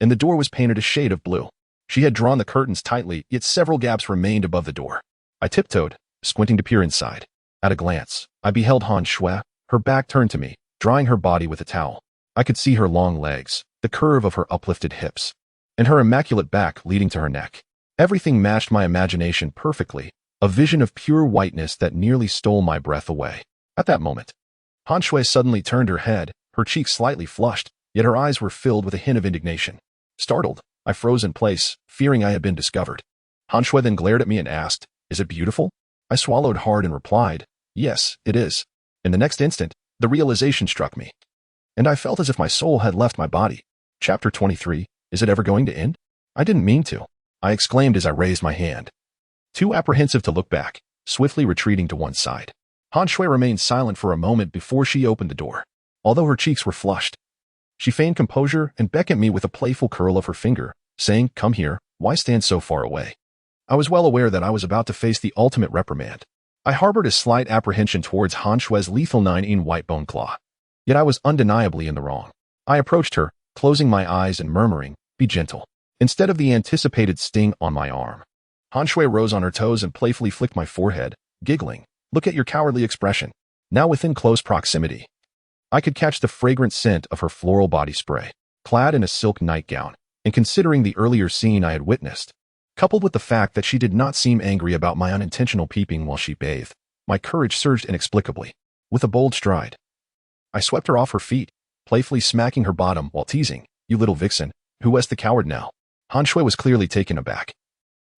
and the door was painted a shade of blue. She had drawn the curtains tightly, yet several gaps remained above the door. I tiptoed, squinting to peer inside. At a glance, I beheld Han Shui, her back turned to me, drying her body with a towel. I could see her long legs, the curve of her uplifted hips, and her immaculate back leading to her neck. Everything matched my imagination perfectly, a vision of pure whiteness that nearly stole my breath away. At that moment, Han Shui suddenly turned her head, her cheeks slightly flushed, yet her eyes were filled with a hint of indignation. Startled, I froze in place, fearing I had been discovered. Han Shui then glared at me and asked, "Is it beautiful?" I swallowed hard and replied, "Yes, it is." In the next instant, the realization struck me, and I felt as if my soul had left my body. Chapter 23, is it ever going to end? I didn't mean to, I exclaimed as I raised my hand. Too apprehensive to look back, swiftly retreating to one side. Han Shui remained silent for a moment before she opened the door. Although her cheeks were flushed, she feigned composure and beckoned me with a playful curl of her finger, saying, "Come here, why stand so far away?" I was well aware that I was about to face the ultimate reprimand. I harbored a slight apprehension towards Han Shue's lethal 9-in white bone claw. Yet I was undeniably in the wrong. I approached her, closing my eyes and murmuring, "Be gentle," instead of the anticipated sting on my arm. Han Shui rose on her toes and playfully flicked my forehead, giggling, "Look at your cowardly expression." Now within close proximity, I could catch the fragrant scent of her floral body spray, clad in a silk nightgown, and considering the earlier scene I had witnessed, coupled with the fact that she did not seem angry about my unintentional peeping while she bathed, my courage surged inexplicably. With a bold stride, I swept her off her feet, playfully smacking her bottom while teasing, "You little vixen, who was the coward now?" Han Shui was clearly taken aback,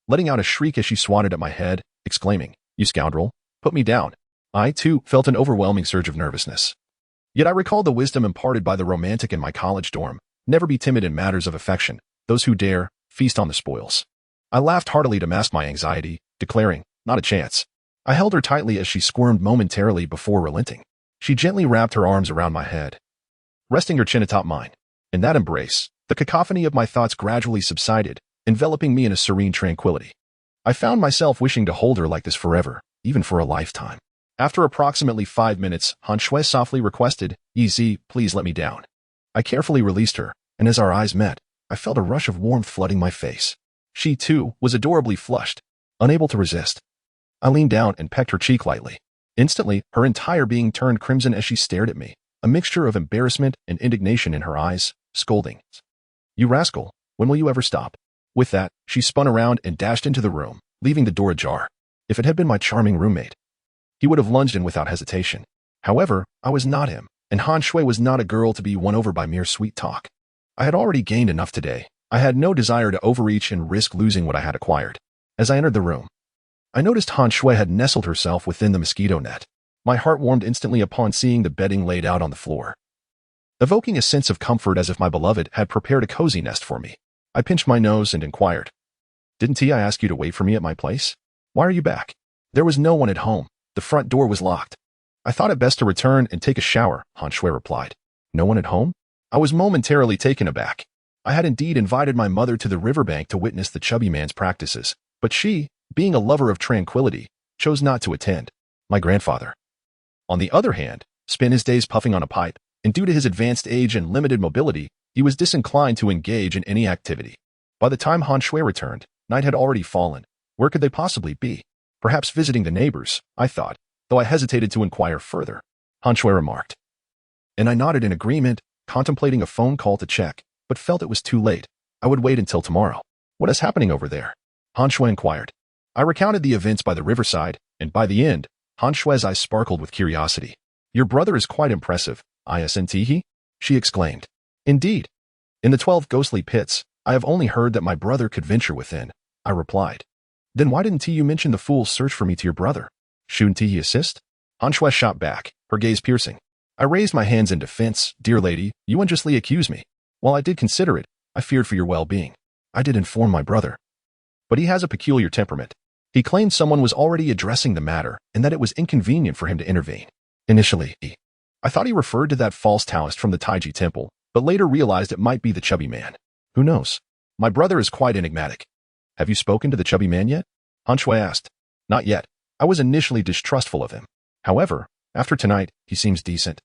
letting out a shriek as she swatted at my head, exclaiming, "You scoundrel, put me down." I, too, felt an overwhelming surge of nervousness. Yet I recalled the wisdom imparted by the romantic in my college dorm, never be timid in matters of affection, those who dare, feast on the spoils. I laughed heartily to mask my anxiety, declaring, "Not a chance." I held her tightly as she squirmed momentarily before relenting. She gently wrapped her arms around my head, resting her chin atop mine. In that embrace, the cacophony of my thoughts gradually subsided, enveloping me in a serene tranquility. I found myself wishing to hold her like this forever, even for a lifetime. After approximately 5 minutes, Han Shui softly requested, "Easy, please let me down." I carefully released her, and as our eyes met, I felt a rush of warmth flooding my face. She, too, was adorably flushed, unable to resist. I leaned down and pecked her cheek lightly. Instantly, her entire being turned crimson as she stared at me, a mixture of embarrassment and indignation in her eyes, scolding, "You rascal, when will you ever stop?" With that, she spun around and dashed into the room, leaving the door ajar. If it had been my charming roommate, he would have lunged in without hesitation. However, I was not him, and Han Shui was not a girl to be won over by mere sweet talk. I had already gained enough today. I had no desire to overreach and risk losing what I had acquired. As I entered the room, I noticed Han Shui had nestled herself within the mosquito net. My heart warmed instantly upon seeing the bedding laid out on the floor, evoking a sense of comfort as if my beloved had prepared a cozy nest for me. I pinched my nose and inquired, "Didn't I ask you to wait for me at my place? Why are you back?" There was no one at home. The front door was locked. "I thought it best to return and take a shower," Han Shui replied. "No one at home?" I was momentarily taken aback. I had indeed invited my mother to the riverbank to witness the chubby man's practices, but she, being a lover of tranquility, chose not to attend. My grandfather, on the other hand, spent his days puffing on a pipe, and due to his advanced age and limited mobility, he was disinclined to engage in any activity. By the time Han Shui returned, night had already fallen. Where could they possibly be? Perhaps visiting the neighbors, I thought, though I hesitated to inquire further. Han Shui remarked, and I nodded in agreement, contemplating a phone call to check, but felt it was too late. I would wait until tomorrow. "What is happening over there?" Han Shui inquired. I recounted the events by the riverside, and by the end, Han Shui's eyes sparkled with curiosity. Your brother is quite impressive, isn't he? She exclaimed. Indeed. In the 12 ghostly pits, I have only heard that my brother could venture within, I replied. Then why didn't you mention the fool's search for me to your brother? Shouldn't he assist? Han Shui shot back, her gaze piercing. I raised my hands in defense. Dear lady, you unjustly accuse me. While I did consider it, I feared for your well-being. I did inform my brother. But he has a peculiar temperament. He claimed someone was already addressing the matter and that it was inconvenient for him to intervene. Initially, I thought he referred to that false Taoist from the Taiji temple, but later realized it might be the chubby man. Who knows? My brother is quite enigmatic. Have you spoken to the chubby man yet? Han Shui asked. Not yet. I was initially distrustful of him. However, after tonight, he seems decent.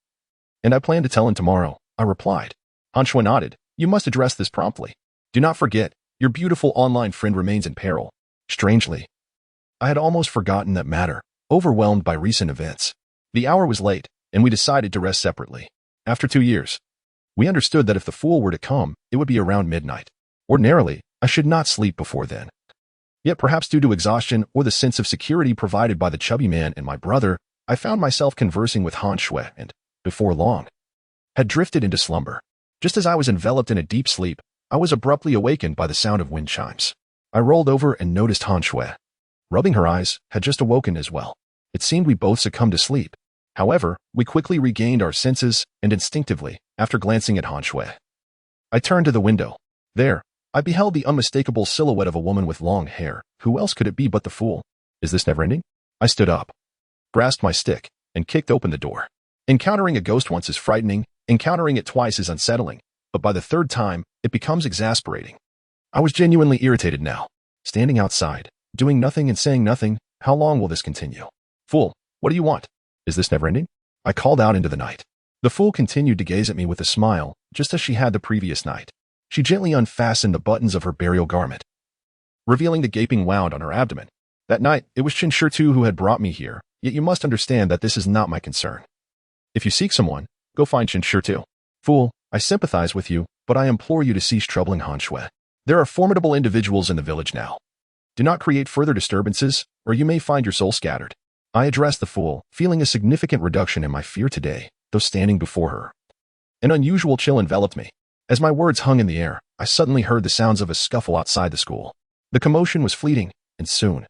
And I plan to tell him tomorrow, I replied. Han Shui nodded. You must address this promptly. Do not forget, your beautiful online friend remains in peril. Strangely, I had almost forgotten that matter, overwhelmed by recent events. The hour was late, and we decided to rest separately. After 2 years, we understood that if the fool were to come, it would be around midnight. Ordinarily, I should not sleep before then. Yet perhaps due to exhaustion or the sense of security provided by the chubby man and my brother, I found myself conversing with Han Shui and, before long, had drifted into slumber. Just as I was enveloped in a deep sleep, I was abruptly awakened by the sound of wind chimes. I rolled over and noticed Han Shui, rubbing her eyes, had just awoken as well. It seemed we both succumbed to sleep. However, we quickly regained our senses, and instinctively, after glancing at Han Shui, I turned to the window. There, I beheld the unmistakable silhouette of a woman with long hair. Who else could it be but the fool? Is this never-ending? I stood up, grasped my stick, and kicked open the door. Encountering a ghost once is frightening, encountering it twice is unsettling, but by the third time, it becomes exasperating. I was genuinely irritated now. Standing outside, doing nothing and saying nothing, how long will this continue? Fool, what do you want? Is this never-ending? I called out into the night. The fool continued to gaze at me with a smile, just as she had the previous night. She gently unfastened the buttons of her burial garment, revealing the gaping wound on her abdomen. That night, it was Chen Shurtu who had brought me here, yet you must understand that this is not my concern. If you seek someone, go find Chen Shurtu. Fool, I sympathize with you, but I implore you to cease troubling Han Shui. There are formidable individuals in the village now. Do not create further disturbances, or you may find your soul scattered. I addressed the fool, feeling a significant reduction in my fear today, though standing before her. An unusual chill enveloped me. As my words hung in the air, I suddenly heard the sounds of a scuffle outside the school. The commotion was fleeting, and soon,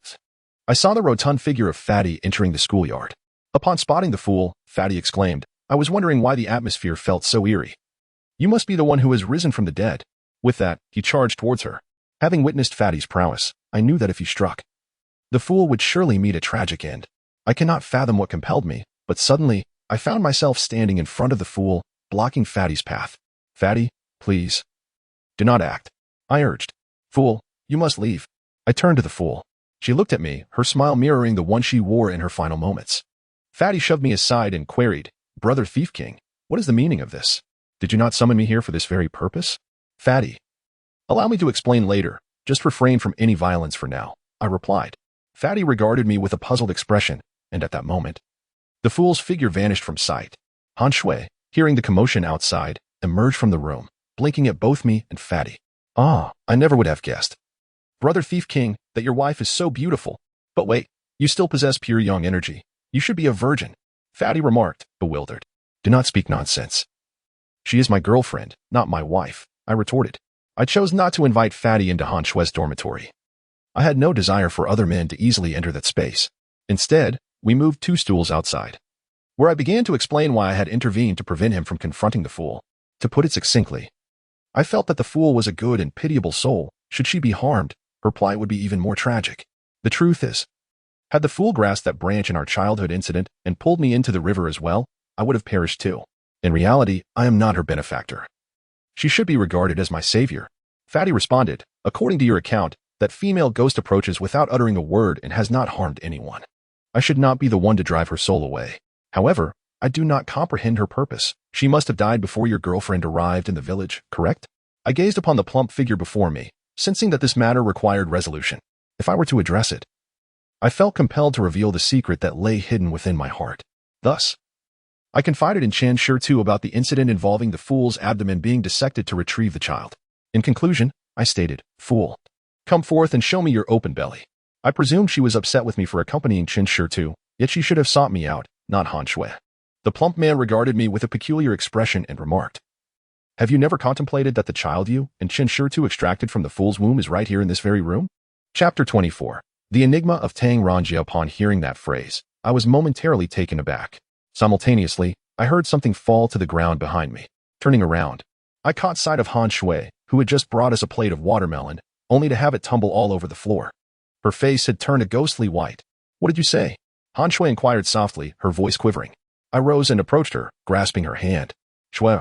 I saw the rotund figure of Fatty entering the schoolyard. Upon spotting the fool, Fatty exclaimed, I was wondering why the atmosphere felt so eerie. You must be the one who has risen from the dead. With that, he charged towards her. Having witnessed Fatty's prowess, I knew that if he struck, the fool would surely meet a tragic end. I cannot fathom what compelled me, but suddenly, I found myself standing in front of the fool, blocking Fatty's path. Fatty, please. Do not act. I urged. Fool, you must leave. I turned to the fool. She looked at me, her smile mirroring the one she wore in her final moments. Fatty shoved me aside and queried, Brother Thief King, what is the meaning of this? Did you not summon me here for this very purpose? Fatty. Allow me to explain later. Just refrain from any violence for now, I replied. Fatty regarded me with a puzzled expression, and at that moment, the fool's figure vanished from sight. Han Shui, hearing the commotion outside, emerged from the room, blinking at both me and Fatty. Ah, I never would have guessed. Brother Thief King, that your wife is so beautiful. But wait, you still possess pure young energy. You should be a virgin, Fatty remarked, bewildered. Do not speak nonsense. She is my girlfriend, not my wife, I retorted. I chose not to invite Fatty into Han Shui's dormitory. I had no desire for other men to easily enter that space. Instead, we moved 2 stools outside, where I began to explain why I had intervened to prevent him from confronting the fool. To put it succinctly, I felt that the fool was a good and pitiable soul. Should she be harmed, her plight would be even more tragic. The truth is, had the fool grasped that branch in our childhood incident and pulled me into the river as well, I would have perished too. In reality, I am not her benefactor. She should be regarded as my savior. Fatty responded, according to your account, that female ghost approaches without uttering a word and has not harmed anyone. I should not be the one to drive her soul away. However, I do not comprehend her purpose. She must have died before your girlfriend arrived in the village, correct? I gazed upon the plump figure before me, sensing that this matter required resolution. If I were to address it, I felt compelled to reveal the secret that lay hidden within my heart. Thus, I confided in Chen Shurtu about the incident involving the fool's abdomen being dissected to retrieve the child. In conclusion, I stated, Fool, come forth and show me your open belly. I presumed she was upset with me for accompanying Chen Shurtu, Yet she should have sought me out, not Han Shui. The plump man regarded me with a peculiar expression and remarked, "Have you never contemplated that the child you and Chen Shirtu extracted from the fool's womb is right here in this very room?" Chapter 24. The Enigma of Tang Ranjie. Upon hearing that phrase, I was momentarily taken aback. Simultaneously, I heard something fall to the ground behind me. Turning around, I caught sight of Han Shui, who had just brought us a plate of watermelon, only to have it tumble all over the floor. Her face had turned a ghostly white. "What did you say?" Han Shui inquired softly, her voice quivering. I rose and approached her, grasping her hand. "Shui,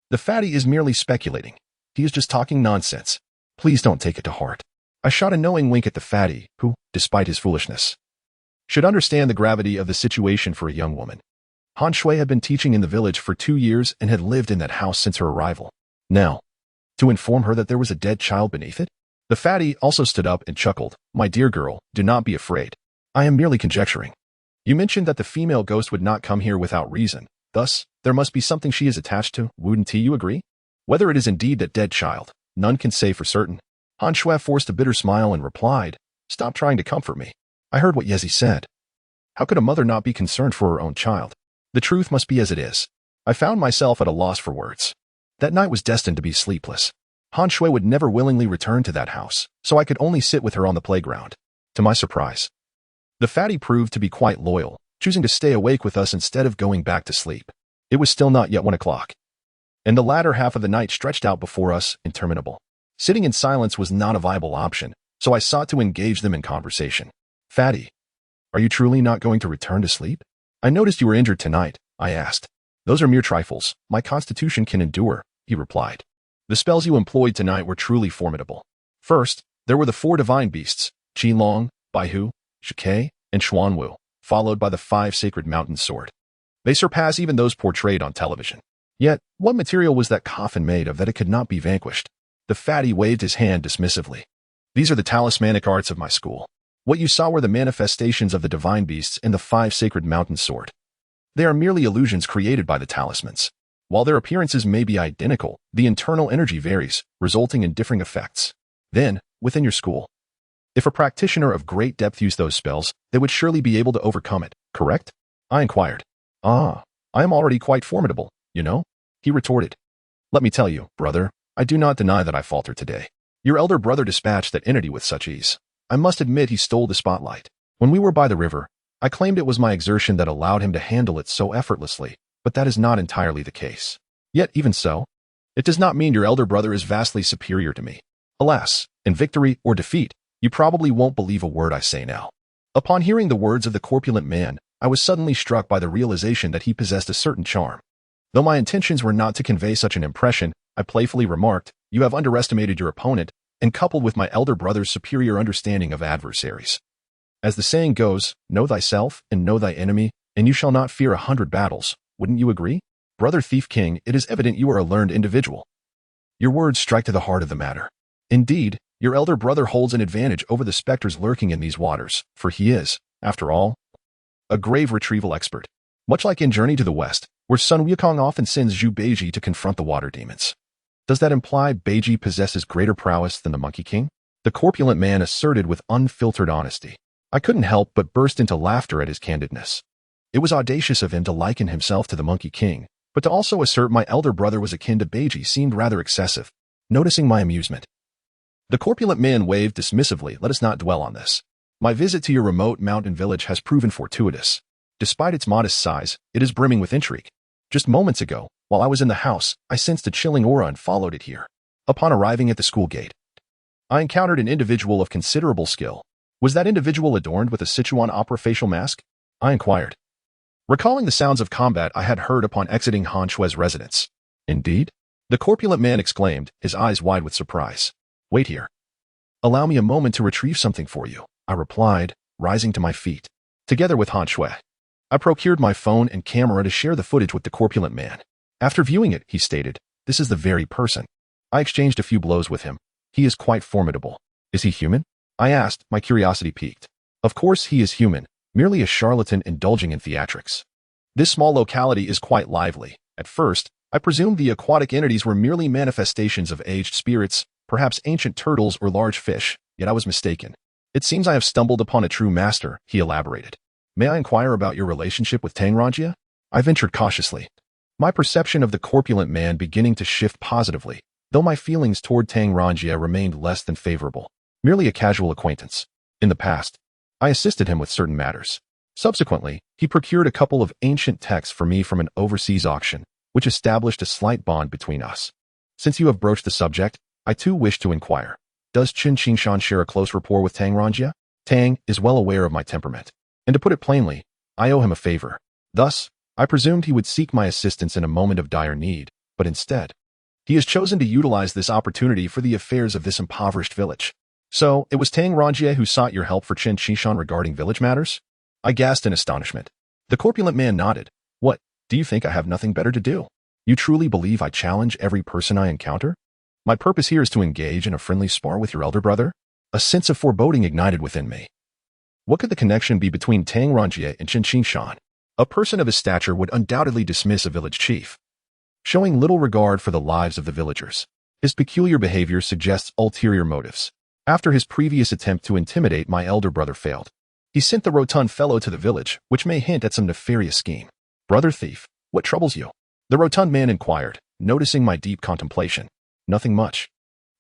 the fatty is merely speculating. He is just talking nonsense. Please don't take it to heart." I shot a knowing wink at the fatty, who, despite his foolishness, should understand the gravity of the situation for a young woman. Han Shui had been teaching in the village for 2 years and had lived in that house since her arrival. Now, to inform her that there was a dead child beneath it? The fatty also stood up and chuckled. "My dear girl, do not be afraid. I am merely conjecturing. You mentioned that the female ghost would not come here without reason. Thus, there must be something she is attached to, wouldn't you agree? Whether it is indeed that dead child, none can say for certain." Han Shui forced a bitter smile and replied, "Stop trying to comfort me. I heard what Yezi said. How could a mother not be concerned for her own child? The truth must be as it is." I found myself at a loss for words. That night was destined to be sleepless. Han Shui would never willingly return to that house, so I could only sit with her on the playground. To my surprise, the fatty proved to be quite loyal, choosing to stay awake with us instead of going back to sleep. It was still not yet 1 o'clock, and the latter half of the night stretched out before us, interminable. Sitting in silence was not a viable option, so I sought to engage them in conversation. "Fatty, are you truly not going to return to sleep? I noticed you were injured tonight," I asked. "Those are mere trifles. My constitution can endure," he replied. "The spells you employed tonight were truly formidable. First, there were the 4 divine beasts, Qi Long, Baihu, Shike, and Xuanwu, followed by the 5 sacred mountain sword. They surpass even those portrayed on television. Yet, what material was that coffin made of that it could not be vanquished?" The fatty waved his hand dismissively. "These are the talismanic arts of my school. What you saw were the manifestations of the divine beasts and the 5 sacred mountain sword. They are merely illusions created by the talismans. While their appearances may be identical, the internal energy varies, resulting in differing effects. Then, within your school, if a practitioner of great depth used those spells, they would surely be able to overcome it, correct?" I inquired. "Ah, I am already quite formidable, you know," he retorted. "Let me tell you, brother, I do not deny that I faltered today. Your elder brother dispatched that entity with such ease. I must admit he stole the spotlight. When we were by the river, I claimed it was my exertion that allowed him to handle it so effortlessly, but that is not entirely the case. Yet even so, it does not mean your elder brother is vastly superior to me. Alas, in victory or defeat, you probably won't believe a word I say now." Upon hearing the words of the corpulent man, I was suddenly struck by the realization that he possessed a certain charm. Though my intentions were not to convey such an impression, I playfully remarked, "You have underestimated your opponent, and coupled with my elder brother's superior understanding of adversaries. As the saying goes, know thyself and know thy enemy, and you shall not fear 100 battles. Wouldn't you agree? Brother Thief King, it is evident you are a learned individual. Your words strike to the heart of the matter. Indeed, your elder brother holds an advantage over the specters lurking in these waters, for he is, after all, a grave retrieval expert. Much like in Journey to the West, where Sun Wukong often sends Zhu Beiji to confront the water demons. Does that imply Beiji possesses greater prowess than the Monkey King?" the corpulent man asserted with unfiltered honesty. I couldn't help but burst into laughter at his candidness. It was audacious of him to liken himself to the Monkey King, but to also assert my elder brother was akin to Beiji seemed rather excessive. Noticing my amusement, the corpulent man waved dismissively. "Let us not dwell on this. My visit to your remote mountain village has proven fortuitous. Despite its modest size, it is brimming with intrigue. Just moments ago, while I was in the house, I sensed a chilling aura and followed it here. Upon arriving at the school gate, I encountered an individual of considerable skill. Was that individual adorned with a Sichuan opera facial mask?" I inquired, recalling the sounds of combat I had heard upon exiting Han Shui's residence. "Indeed?" the corpulent man exclaimed, his eyes wide with surprise. "Wait here. Allow me a moment to retrieve something for you," I replied, rising to my feet. Together with Han Shui, I procured my phone and camera to share the footage with the corpulent man. After viewing it, he stated, "This is the very person." I exchanged a few blows with him. "He is quite formidable. Is he human?" I asked, my curiosity piqued. "Of course he is human, merely a charlatan indulging in theatrics. This small locality is quite lively. At first, I presumed the aquatic entities were merely manifestations of aged spirits, perhaps ancient turtles or large fish, yet I was mistaken. It seems I have stumbled upon a true master," he elaborated. May I inquire about your relationship with Tang Ranjia? I ventured cautiously, my perception of the corpulent man beginning to shift positively, though my feelings toward Tang Ranjia remained less than favorable, merely a casual acquaintance. In the past, I assisted him with certain matters. Subsequently, he procured a couple of ancient texts for me from an overseas auction, which established a slight bond between us. Since you have broached the subject, I too wish to inquire. Does Qin Qingshan share a close rapport with Tang Ranjia? Tang is well aware of my temperament, and to put it plainly, I owe him a favor. Thus, I presumed he would seek my assistance in a moment of dire need, but instead, he has chosen to utilize this opportunity for the affairs of this impoverished village. So, it was Tang Ranjia who sought your help for Qin Qingshan regarding village matters? I gasped in astonishment. The corpulent man nodded. What, do you think I have nothing better to do? You truly believe I challenge every person I encounter? My purpose here is to engage in a friendly spar with your elder brother? A sense of foreboding ignited within me. What could the connection be between Tang Ranjia and Qin Qingshan? A person of his stature would undoubtedly dismiss a village chief, showing little regard for the lives of the villagers. His peculiar behavior suggests ulterior motives. After his previous attempt to intimidate my elder brother failed, he sent the rotund fellow to the village, which may hint at some nefarious scheme. Brother thief, what troubles you? The rotund man inquired, noticing my deep contemplation. Nothing much.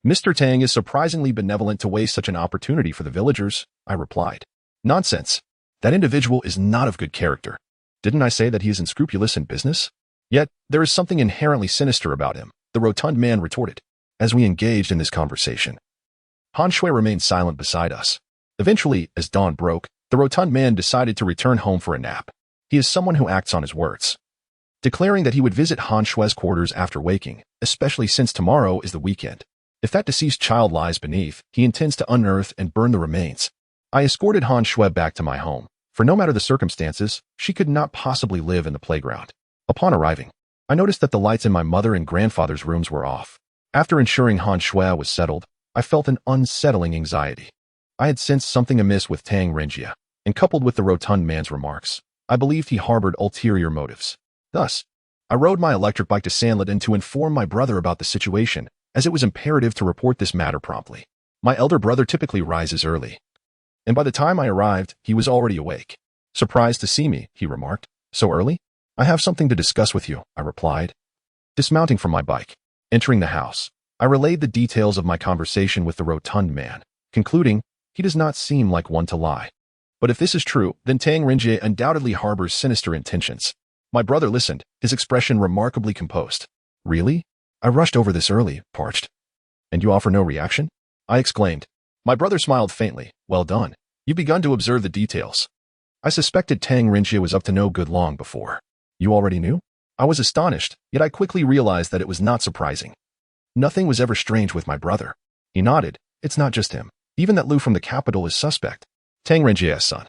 Mr. Tang is surprisingly benevolent to waste such an opportunity for the villagers, I replied. Nonsense. That individual is not of good character. Didn't I say that he is unscrupulous in business? Yet, there is something inherently sinister about him, the rotund man retorted. As we engaged in this conversation, Han Shui remained silent beside us. Eventually, as dawn broke, the rotund man decided to return home for a nap. He is someone who acts on his words, declaring that he would visit Han Shui's quarters after waking, especially since tomorrow is the weekend. If that deceased child lies beneath, he intends to unearth and burn the remains. I escorted Han Shui back to my home, for no matter the circumstances, she could not possibly live in the playground. Upon arriving, I noticed that the lights in my mother and grandfather's rooms were off. After ensuring Han Shui was settled, I felt an unsettling anxiety. I had sensed something amiss with Tang Ranjia, and coupled with the rotund man's remarks, I believed he harbored ulterior motives. Thus, I rode my electric bike to Sanlitun to inform my brother about the situation, as it was imperative to report this matter promptly. My elder brother typically rises early, and by the time I arrived, he was already awake. Surprised to see me, he remarked. So early? I have something to discuss with you, I replied. Dismounting from my bike, entering the house, I relayed the details of my conversation with the rotund man, concluding, he does not seem like one to lie. But if this is true, then Tang Ranjia undoubtedly harbors sinister intentions. My brother listened, his expression remarkably composed. Really? I rushed over this early, parched. And you offer no reaction? I exclaimed. My brother smiled faintly. Well done. You've begun to observe the details. I suspected Tang Ranjia was up to no good long before. You already knew? I was astonished, yet I quickly realized that it was not surprising. Nothing was ever strange with my brother. He nodded. It's not just him. Even that Lu from the capital is suspect. Tang Ranjia's son,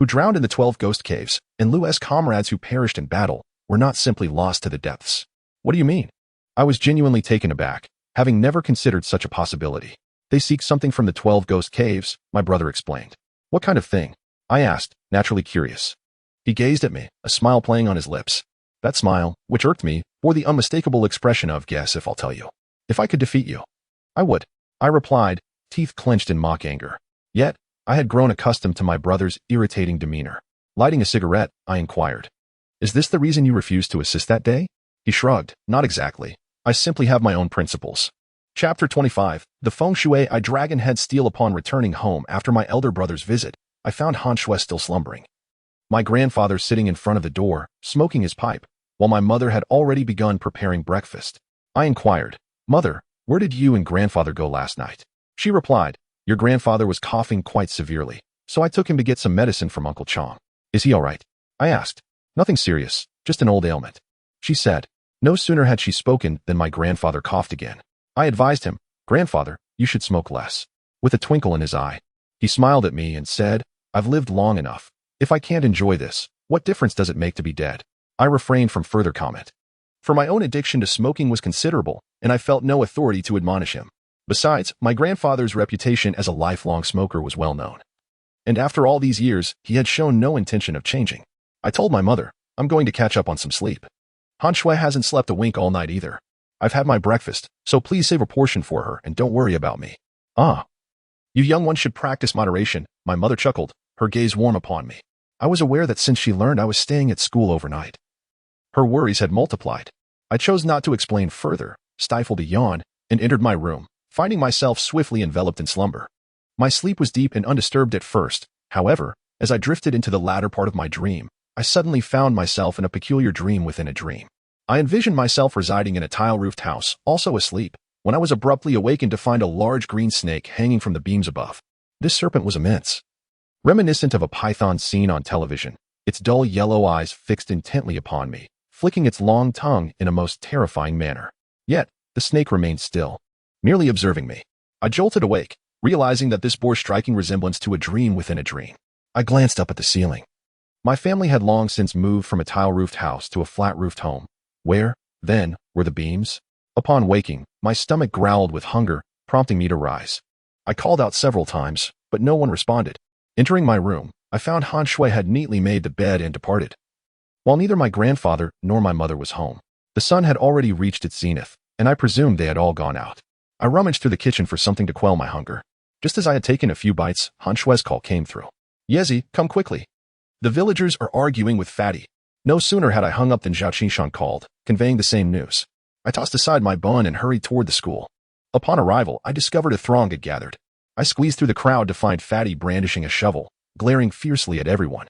who drowned in the 12 ghost caves, and Lu's comrades who perished in battle, were not simply lost to the depths. What do you mean? I was genuinely taken aback, having never considered such a possibility. They seek something from the 12 ghost caves, my brother explained. What kind of thing? I asked, naturally curious. He gazed at me, a smile playing on his lips. That smile, which irked me, bore the unmistakable expression of, guess if I'll tell you. If I could defeat you, I would. I replied, teeth clenched in mock anger. Yet, I had grown accustomed to my brother's irritating demeanor. Lighting a cigarette, I inquired. Is this the reason you refused to assist that day? He shrugged. Not exactly. I simply have my own principles. Chapter 25. The feng shui I dragonhead steal upon returning home after my elder brother's visit. I found Han Shui still slumbering. My grandfather sitting in front of the door, smoking his pipe, while my mother had already begun preparing breakfast. I inquired, Mother, where did you and grandfather go last night? She replied, Your grandfather was coughing quite severely, so I took him to get some medicine from Uncle Chong. Is he all right? I asked. Nothing serious, just an old ailment. She said. No sooner had she spoken than my grandfather coughed again. I advised him, Grandfather, you should smoke less. With a twinkle in his eye, he smiled at me and said, I've lived long enough. If I can't enjoy this, what difference does it make to be dead? I refrained from further comment. For my own addiction to smoking was considerable, and I felt no authority to admonish him. Besides, my grandfather's reputation as a lifelong smoker was well known. And after all these years, he had shown no intention of changing. I told my mother, I'm going to catch up on some sleep. Han Shui hasn't slept a wink all night either. I've had my breakfast, so please save a portion for her and don't worry about me. Ah. You young ones should practice moderation, my mother chuckled, her gaze warm upon me. I was aware that since she learned I was staying at school overnight, her worries had multiplied. I chose not to explain further, stifled a yawn, and entered my room, finding myself swiftly enveloped in slumber. My sleep was deep and undisturbed at first. However, as I drifted into the latter part of my dream, I suddenly found myself in a peculiar dream within a dream. I envisioned myself residing in a tile-roofed house, also asleep, when I was abruptly awakened to find a large green snake hanging from the beams above. This serpent was immense, reminiscent of a python seen on television, its dull yellow eyes fixed intently upon me, flicking its long tongue in a most terrifying manner. Yet, the snake remained still, merely observing me. I jolted awake, realizing that this bore striking resemblance to a dream within a dream. I glanced up at the ceiling. My family had long since moved from a tile-roofed house to a flat-roofed home. Where, then, were the beams? Upon waking, my stomach growled with hunger, prompting me to rise. I called out several times, but no one responded. Entering my room, I found Han Shui had neatly made the bed and departed. While neither my grandfather nor my mother was home, the sun had already reached its zenith, and I presumed they had all gone out. I rummaged through the kitchen for something to quell my hunger. Just as I had taken a few bites, Han Shui's call came through. Yezi, come quickly. The villagers are arguing with Fatty. No sooner had I hung up than Zhao Qishan called, conveying the same news. I tossed aside my bun and hurried toward the school. Upon arrival, I discovered a throng had gathered. I squeezed through the crowd to find Fatty brandishing a shovel, glaring fiercely at everyone.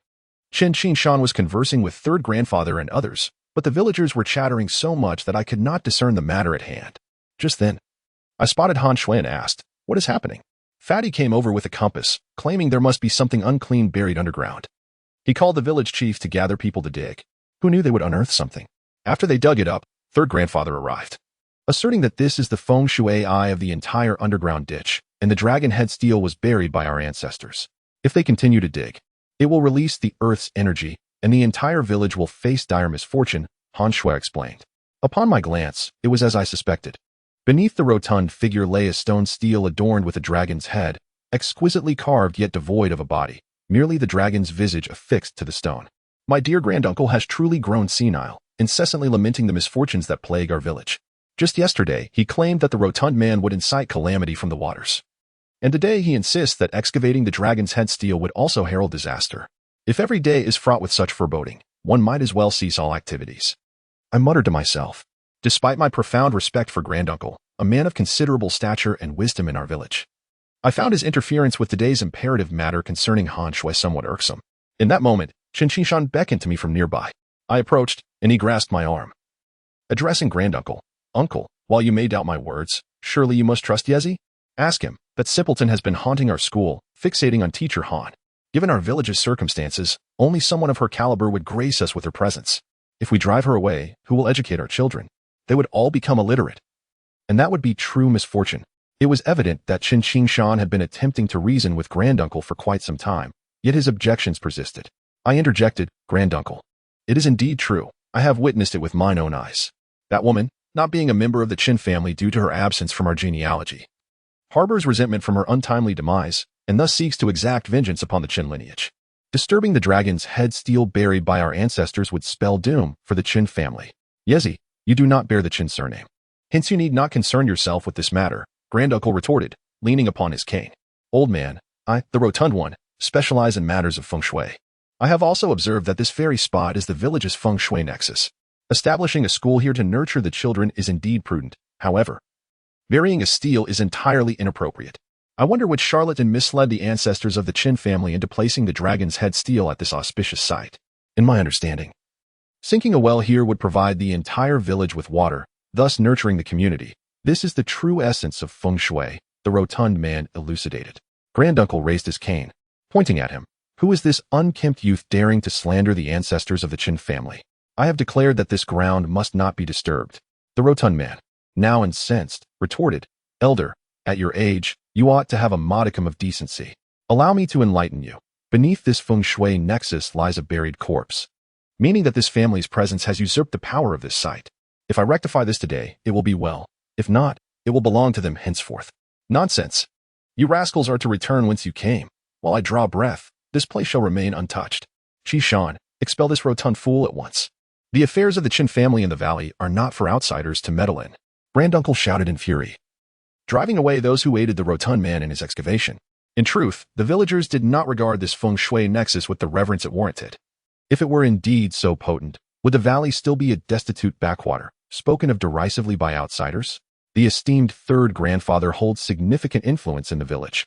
Chen Qinshan was conversing with third grandfather and others, but the villagers were chattering so much that I could not discern the matter at hand. Just then, I spotted Han Shui and asked, "What is happening?" Fatty came over with a compass, claiming there must be something unclean buried underground. He called the village chief to gather people to dig. Who knew they would unearth something? After they dug it up, third grandfather arrived, asserting that this is the feng shui eye of the entire underground ditch, and the dragon head steel was buried by our ancestors. If they continue to dig, it will release the earth's energy, and the entire village will face dire misfortune, Han Shui explained. Upon my glance, it was as I suspected. Beneath the rotund figure lay a stone stele adorned with a dragon's head, exquisitely carved yet devoid of a body, merely the dragon's visage affixed to the stone. My dear granduncle has truly grown senile, incessantly lamenting the misfortunes that plague our village. Just yesterday, he claimed that the rotund man would incite calamity from the waters. And today he insists that excavating the dragon's head stele would also herald disaster. If every day is fraught with such foreboding, one might as well cease all activities. I muttered to myself. Despite my profound respect for granduncle, a man of considerable stature and wisdom in our village, I found his interference with today's imperative matter concerning Han Shui somewhat irksome. In that moment, Chen Qinshan beckoned to me from nearby. I approached, and he grasped my arm. Addressing granduncle, "Uncle, while you may doubt my words, surely you must trust Yezi? Ask him. That simpleton has been haunting our school, fixating on teacher Han. Given our village's circumstances, only someone of her caliber would grace us with her presence. If we drive her away, who will educate our children? They would all become illiterate. And that would be true misfortune." It was evident that Chen Qinshan had been attempting to reason with granduncle for quite some time, yet his objections persisted. I interjected, "Granduncle, it is indeed true. I have witnessed it with mine own eyes. That woman, not being a member of the Qin family due to her absence from our genealogy, harbors resentment from her untimely demise, and thus seeks to exact vengeance upon the Qin lineage. Disturbing the dragon's head stele buried by our ancestors would spell doom for the Qin family. Yezi, you do not bear the Qin surname. Hence you need not concern yourself with this matter," granduncle retorted, leaning upon his cane. "Old man, I, the rotund one, specialize in matters of feng shui. I have also observed that this very spot is the village's feng shui nexus. Establishing a school here to nurture the children is indeed prudent. However, burying a stele is entirely inappropriate. I wonder which charlatan misled the ancestors of the Qin family into placing the dragon's head stele at this auspicious site. In my understanding, sinking a well here would provide the entire village with water, thus nurturing the community. This is the true essence of feng shui," the rotund man elucidated. Granduncle raised his cane, pointing at him. "Who is this unkempt youth daring to slander the ancestors of the Qin family? I have declared that this ground must not be disturbed." The rotund man, now incensed, retorted, "Elder, at your age, you ought to have a modicum of decency. Allow me to enlighten you. Beneath this feng shui nexus lies a buried corpse, meaning that this family's presence has usurped the power of this site. If I rectify this today, it will be well. If not, it will belong to them henceforth." "Nonsense. You rascals are to return whence you came. While I draw breath, this place shall remain untouched. Qishan, expel this rotund fool at once. The affairs of the Qin family in the valley are not for outsiders to meddle in," granduncle shouted in fury, driving away those who aided the rotund man in his excavation. In truth, the villagers did not regard this feng shui nexus with the reverence it warranted. If it were indeed so potent, would the valley still be a destitute backwater, spoken of derisively by outsiders? The esteemed third grandfather holds significant influence in the village.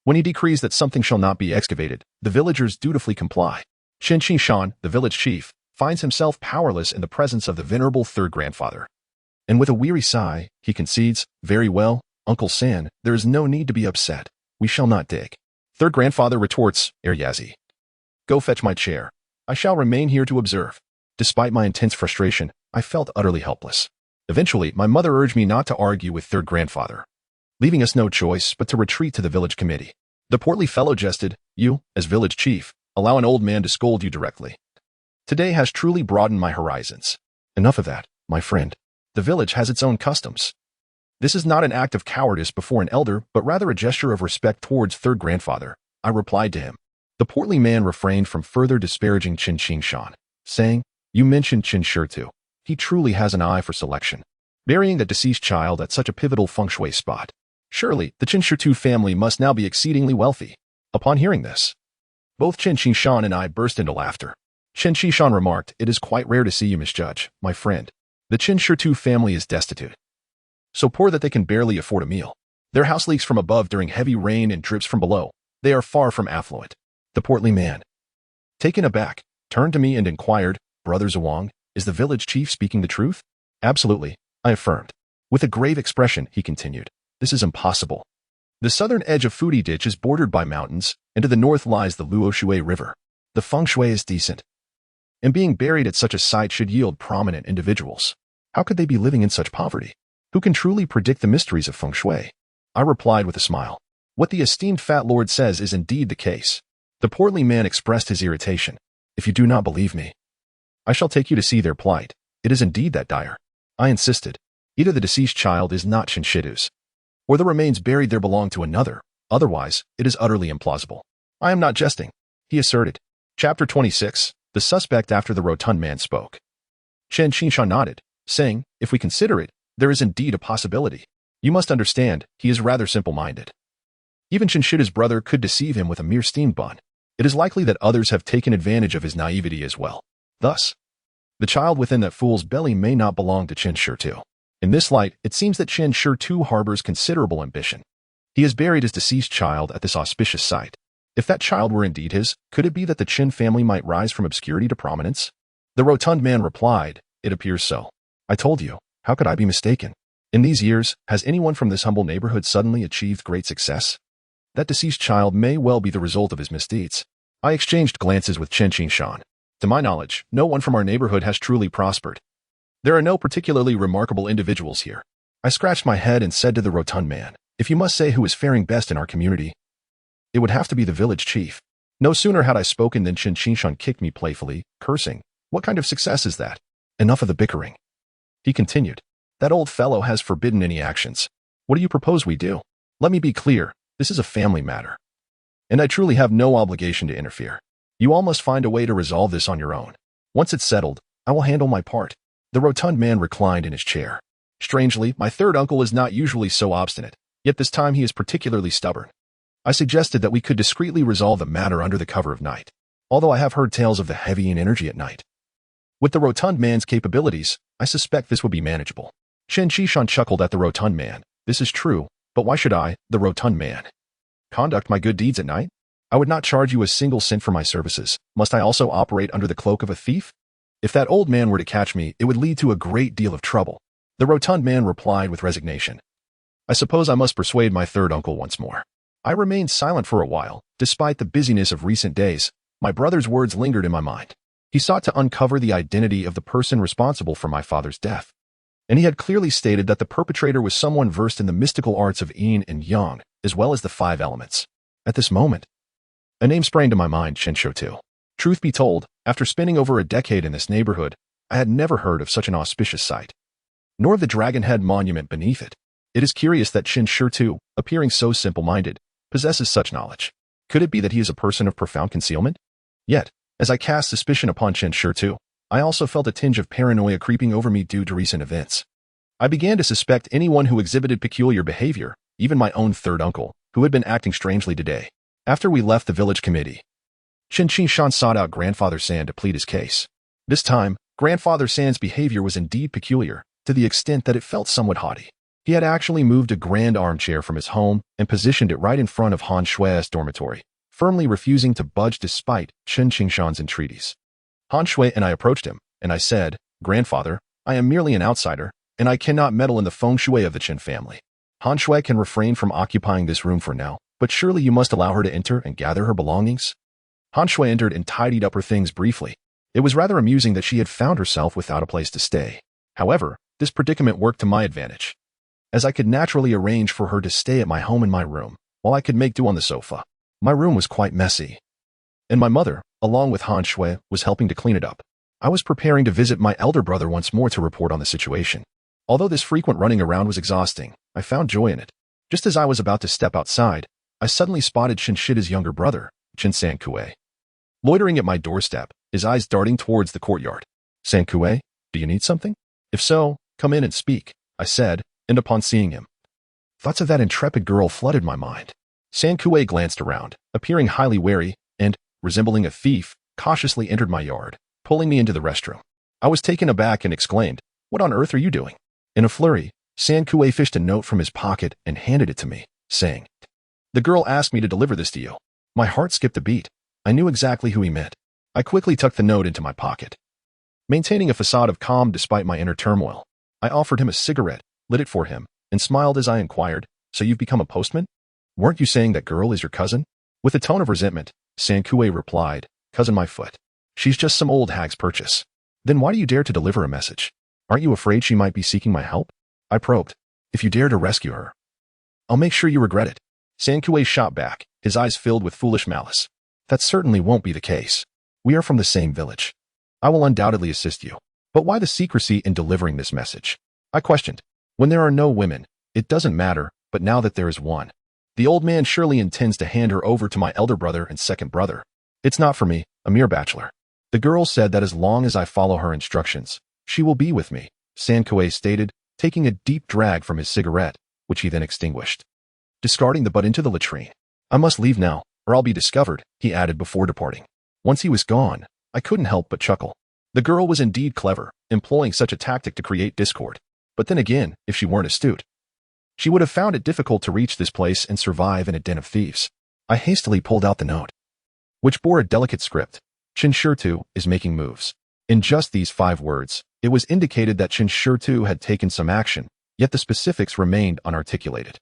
When he decrees that something shall not be excavated, the villagers dutifully comply. Qin Shan, the village chief, finds himself powerless in the presence of the venerable third grandfather. And with a weary sigh, he concedes, "Very well, Uncle San, there is no need to be upset. We shall not dig." Third grandfather retorts, "Yazi, go fetch my chair. I shall remain here to observe." Despite my intense frustration, I felt utterly helpless. Eventually, my mother urged me not to argue with third grandfather, leaving us no choice but to retreat to the village committee. The portly fellow jested, "You, as village chief, allow an old man to scold you directly. Today has truly broadened my horizons." "Enough of that, my friend. The village has its own customs. This is not an act of cowardice before an elder, but rather a gesture of respect towards third grandfather," I replied to him. The portly man refrained from further disparaging Qin Shan, saying, "You mentioned Qin Shi. He truly has an eye for selection, burying the deceased child at such a pivotal feng shui spot. Surely, the Qin Shi family must now be exceedingly wealthy." Upon hearing this, both Qin Shan and I burst into laughter. Qin Shan remarked, "It is quite rare to see you misjudge, my friend. The Qin Shi family is destitute, so poor that they can barely afford a meal. Their house leaks from above during heavy rain and drips from below. They are far from affluent." The portly man, taken aback, turned to me and inquired, "Brother Zhuang, is the village chief speaking the truth?" "Absolutely," I affirmed. With a grave expression, he continued, "This is impossible. The southern edge of Fudi Ditch is bordered by mountains, and to the north lies the Luoshui River. The feng shui is decent, and being buried at such a site should yield prominent individuals. How could they be living in such poverty? Who can truly predict the mysteries of feng shui?" I replied with a smile. "What the esteemed fat lord says is indeed the case." The portly man expressed his irritation. "If you do not believe me, I shall take you to see their plight. It is indeed that dire." I insisted. "Either the deceased child is not Shinshidu's, or the remains buried there belong to another. Otherwise, it is utterly implausible." "I am not jesting," he asserted. Chapter 26. The suspect after the rotund man spoke. Qin Shan nodded, saying, "If we consider it, there is indeed a possibility. You must understand, he is rather simple-minded. Even Shinshidu's brother could deceive him with a mere steam bun. It is likely that others have taken advantage of his naivety as well. Thus, the child within that fool's belly may not belong to Qin Shi. In this light, it seems that Qin Shi harbors considerable ambition. He has buried his deceased child at this auspicious site. If that child were indeed his, could it be that the Qin family might rise from obscurity to prominence?" The rotund man replied, "It appears so." "I told you, how could I be mistaken? In these years, has anyone from this humble neighborhood suddenly achieved great success? That deceased child may well be the result of his misdeeds." I exchanged glances with Qin Shan. To my knowledge, no one from our neighborhood has truly prospered. There are no particularly remarkable individuals here. I scratched my head and said to the rotund man, "If you must say who is faring best in our community, it would have to be the village chief." No sooner had I spoken than Qin Shan kicked me playfully, cursing, "What kind of success is that? Enough of the bickering." He continued, "That old fellow has forbidden any actions. What do you propose we do? Let me be clear, this is a family matter, and I truly have no obligation to interfere. You all must find a way to resolve this on your own. Once it's settled, I will handle my part." The rotund man reclined in his chair. Strangely, my third uncle is not usually so obstinate, yet this time he is particularly stubborn. I suggested that we could discreetly resolve the matter under the cover of night, although I have heard tales of the heavy in energy at night. With the rotund man's capabilities, I suspect this would be manageable. Qin Shan chuckled at the rotund man. "This is true, but why should I, the rotund man, conduct my good deeds at night? I would not charge you a single cent for my services. Must I also operate under the cloak of a thief? If that old man were to catch me, it would lead to a great deal of trouble." The rotund man replied with resignation, "I suppose I must persuade my third uncle once more." I remained silent for a while. Despite the busyness of recent days, my brother's words lingered in my mind. He sought to uncover the identity of the person responsible for my father's death, and he had clearly stated that the perpetrator was someone versed in the mystical arts of yin and yang, as well as the 5 elements. At this moment, a name sprang to my mind, Qin Shi. Truth be told, after spending over a decade in this neighborhood, I had never heard of such an auspicious site, nor of the dragon head monument beneath it. It is curious that Qin Shi, appearing so simple-minded, possesses such knowledge. Could it be that he is a person of profound concealment? Yet, as I cast suspicion upon Qin Shi, I also felt a tinge of paranoia creeping over me due to recent events. I began to suspect anyone who exhibited peculiar behavior, even my own third uncle, who had been acting strangely today. After we left the village committee, Chen Qingshan sought out Grandfather San to plead his case. This time, Grandfather San's behavior was indeed peculiar, to the extent that it felt somewhat haughty. He had actually moved a grand armchair from his home and positioned it right in front of Han Shui's dormitory, firmly refusing to budge despite Chen Qingshan's entreaties. Han Shui and I approached him, and I said, "Grandfather, I am merely an outsider, and I cannot meddle in the feng shui of the Chen family. Han Shui can refrain from occupying this room for now, but surely you must allow her to enter and gather her belongings." Han Shui entered and tidied up her things briefly. It was rather amusing that she had found herself without a place to stay. However, this predicament worked to my advantage, as I could naturally arrange for her to stay at my home in my room, while I could make do on the sofa. My room was quite messy, and my mother, along with Han Shui, was helping to clean it up. I was preparing to visit my elder brother once more to report on the situation. Although this frequent running around was exhausting, I found joy in it. Just as I was about to step outside, I suddenly spotted Chen Shida's younger brother, Chen Sankue, loitering at my doorstep, his eyes darting towards the courtyard. "Sankue, do you need something? If so, come in and speak," I said, and upon seeing him, thoughts of that intrepid girl flooded my mind. Sankue glanced around, appearing highly wary, and, resembling a thief, cautiously entered my yard, pulling me into the restroom. I was taken aback and exclaimed, "What on earth are you doing?" In a flurry, Sankue fished a note from his pocket and handed it to me, saying, "The girl asked me to deliver this to you." My heart skipped a beat. I knew exactly who he meant. I quickly tucked the note into my pocket. Maintaining a facade of calm despite my inner turmoil, I offered him a cigarette, lit it for him, and smiled as I inquired, "So you've become a postman? Weren't you saying that girl is your cousin?" With a tone of resentment, Sankue replied, "Cousin my foot. She's just some old hag's purchase." "Then why do you dare to deliver a message? Aren't you afraid she might be seeking my help?" I probed. "If you dare to rescue her, I'll make sure you regret it." Sankue shot back, his eyes filled with foolish malice. "That certainly won't be the case. We are from the same village. I will undoubtedly assist you. But why the secrecy in delivering this message?" I questioned. "When there are no women, it doesn't matter, but now that there is one, the old man surely intends to hand her over to my elder brother and second brother. It's not for me, a mere bachelor. The girl said that as long as I follow her instructions, she will be with me," Sankue stated, taking a deep drag from his cigarette, which he then extinguished, discarding the butt into the latrine. "I must leave now, or I'll be discovered," he added before departing. Once he was gone, I couldn't help but chuckle. The girl was indeed clever, employing such a tactic to create discord. But then again, if she weren't astute, she would have found it difficult to reach this place and survive in a den of thieves. I hastily pulled out the note, which bore a delicate script. "Chen Shurtu is making moves." In just these 5 words, it was indicated that Chen Shurtu had taken some action, yet the specifics remained unarticulated.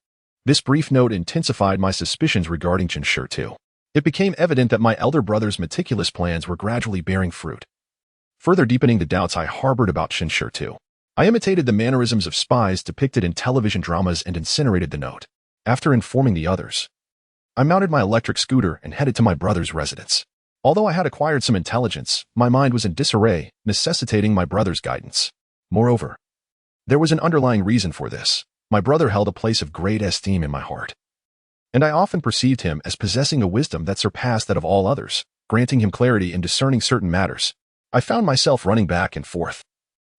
This brief note intensified my suspicions regarding Chen Shurtu. It became evident that my elder brother's meticulous plans were gradually bearing fruit, further deepening the doubts I harbored about Chen Shurtu. I imitated the mannerisms of spies depicted in television dramas and incinerated the note. After informing the others, I mounted my electric scooter and headed to my brother's residence. Although I had acquired some intelligence, my mind was in disarray, necessitating my brother's guidance. Moreover, there was an underlying reason for this. My brother held a place of great esteem in my heart, and I often perceived him as possessing a wisdom that surpassed that of all others, granting him clarity in discerning certain matters. I found myself running back and forth,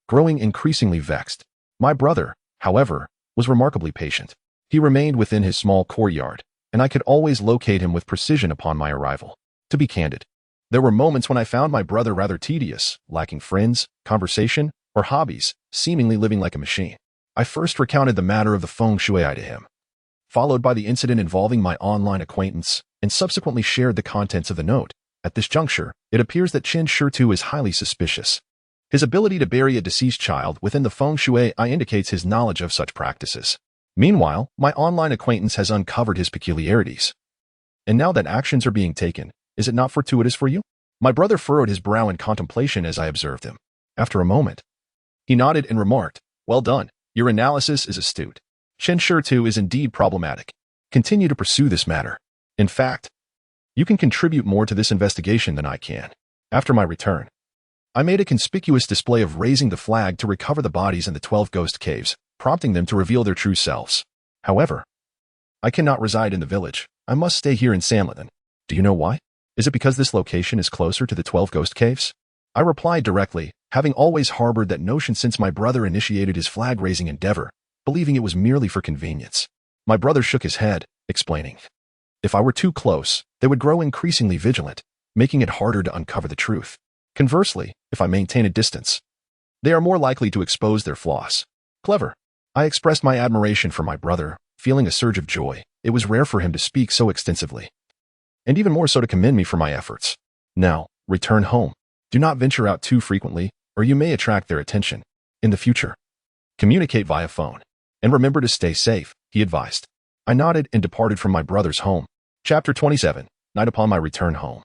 growing increasingly vexed. My brother, however, was remarkably patient. He remained within his small courtyard, and I could always locate him with precision upon my arrival. To be candid, there were moments when I found my brother rather tedious, lacking friends, conversation, or hobbies, seemingly living like a machine. I first recounted the matter of the feng shui to him, followed by the incident involving my online acquaintance, and subsequently shared the contents of the note. At this juncture, it appears that Chen Shurtu is highly suspicious. His ability to bury a deceased child within the feng shui indicates his knowledge of such practices. Meanwhile, my online acquaintance has uncovered his peculiarities. And now that actions are being taken, is it not fortuitous for you? My brother furrowed his brow in contemplation as I observed him. After a moment, he nodded and remarked, "Well done. Your analysis is astute. Chen Shurtu is indeed problematic. Continue to pursue this matter. In fact, you can contribute more to this investigation than I can." After my return, I made a conspicuous display of raising the flag to recover the bodies in the 12 ghost caves, prompting them to reveal their true selves. However, I cannot reside in the village. I must stay here in Sanlithan. Do you know why? Is it because this location is closer to the 12 ghost caves? I replied directly, having always harbored that notion since my brother initiated his flag-raising endeavor, believing it was merely for convenience. My brother shook his head, explaining. If I were too close, they would grow increasingly vigilant, making it harder to uncover the truth. Conversely, if I maintain a distance, they are more likely to expose their flaws. Clever. I expressed my admiration for my brother, feeling a surge of joy. It was rare for him to speak so extensively, and even more so to commend me for my efforts. Now, return home. Do not venture out too frequently, or you may attract their attention. In the future, communicate via phone. And remember to stay safe, he advised. I nodded and departed from my brother's home. Chapter 27. Night upon my return home.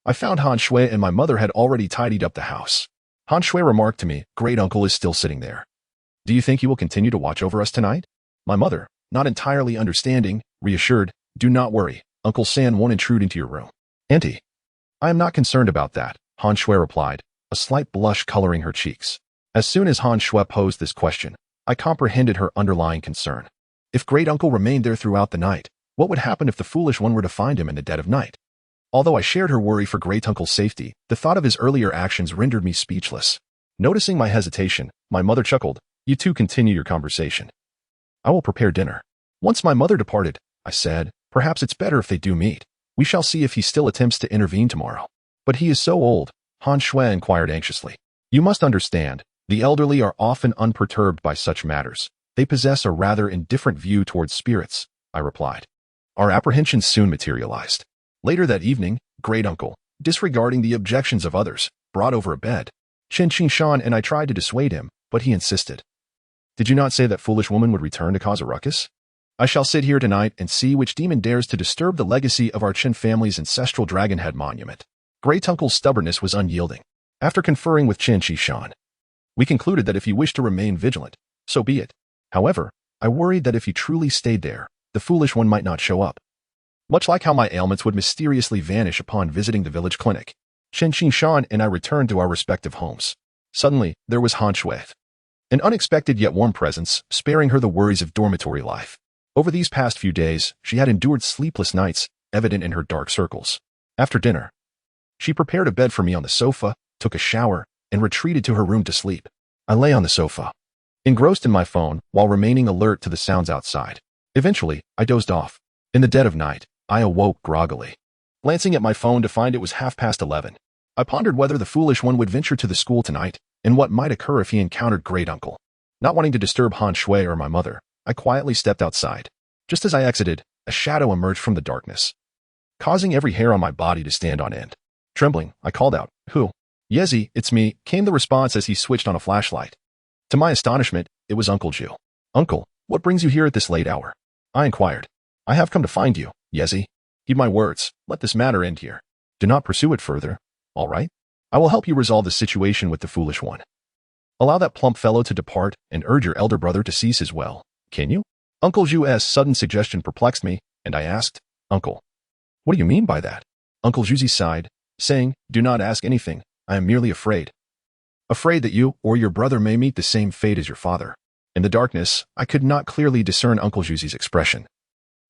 I found Han Shui and my mother had already tidied up the house. Han Shui remarked to me, "Great uncle is still sitting there. Do you think he will continue to watch over us tonight?" My mother, not entirely understanding, reassured, "Do not worry. Uncle San won't intrude into your room." "Auntie, I am not concerned about that," Han Shui replied, a slight blush coloring her cheeks. As soon as Han Shui posed this question, I comprehended her underlying concern. If great uncle remained there throughout the night, what would happen if the foolish one were to find him in the dead of night? Although I shared her worry for great uncle's safety, the thought of his earlier actions rendered me speechless. Noticing my hesitation, my mother chuckled, "You two continue your conversation. I will prepare dinner." Once my mother departed, I said, "Perhaps it's better if they do meet. We shall see if he still attempts to intervene tomorrow." "But he is so old," Han Shui inquired anxiously. "You must understand, the elderly are often unperturbed by such matters. They possess a rather indifferent view towards spirits," I replied. Our apprehensions soon materialized. Later that evening, great uncle, disregarding the objections of others, brought over a bed. Chen Qingshan and I tried to dissuade him, but he insisted. "Did you not say that foolish woman would return to cause a ruckus? I shall sit here tonight and see which demon dares to disturb the legacy of our Chen family's ancestral dragonhead monument." Great uncle's stubbornness was unyielding. After conferring with Chen Qingshan, we concluded that if he wished to remain vigilant, so be it. However, I worried that if he truly stayed there, the foolish one might not show up. Much like how my ailments would mysteriously vanish upon visiting the village clinic, Chen Qingshan and I returned to our respective homes. Suddenly, there was Han Shui, an unexpected yet warm presence, sparing her the worries of dormitory life. Over these past few days, she had endured sleepless nights, evident in her dark circles. After dinner, she prepared a bed for me on the sofa, took a shower, and retreated to her room to sleep. I lay on the sofa, engrossed in my phone, while remaining alert to the sounds outside. Eventually, I dozed off. In the dead of night, I awoke groggily, glancing at my phone to find it was 11:30. I pondered whether the foolish one would venture to the school tonight, and what might occur if he encountered great uncle. Not wanting to disturb Han Shui or my mother, I quietly stepped outside. Just as I exited, a shadow emerged from the darkness, causing every hair on my body to stand on end. Trembling, I called out, "Who?" "Yezi, it's me," came the response as he switched on a flashlight. To my astonishment, it was Uncle Ju. "Uncle, what brings you here at this late hour?" I inquired. "I have come to find you, Yezi. Heed my words, let this matter end here. Do not pursue it further, all right? I will help you resolve the situation with the foolish one. Allow that plump fellow to depart and urge your elder brother to cease his will, can you?" Uncle Ju's sudden suggestion perplexed me, and I asked, "Uncle, what do you mean by that?" Uncle Juzi sighed, saying, "Do not ask anything. I am merely afraid. Afraid that you or your brother may meet the same fate as your father." In the darkness, I could not clearly discern Uncle Juzi's expression.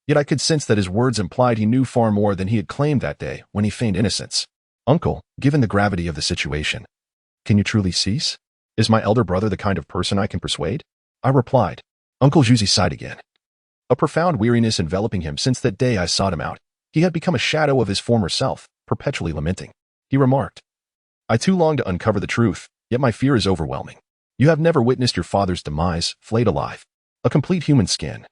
Yet I could sense that his words implied he knew far more than he had claimed that day when he feigned innocence. "Uncle, given the gravity of the situation, can you truly cease? Is my elder brother the kind of person I can persuade?" I replied. Uncle Juzi sighed again. A profound weariness enveloping him since that day I sought him out. He had become a shadow of his former self, perpetually lamenting. He remarked, "I too long to uncover the truth, yet my fear is overwhelming. You have never witnessed your father's demise, flayed alive. A complete human skin,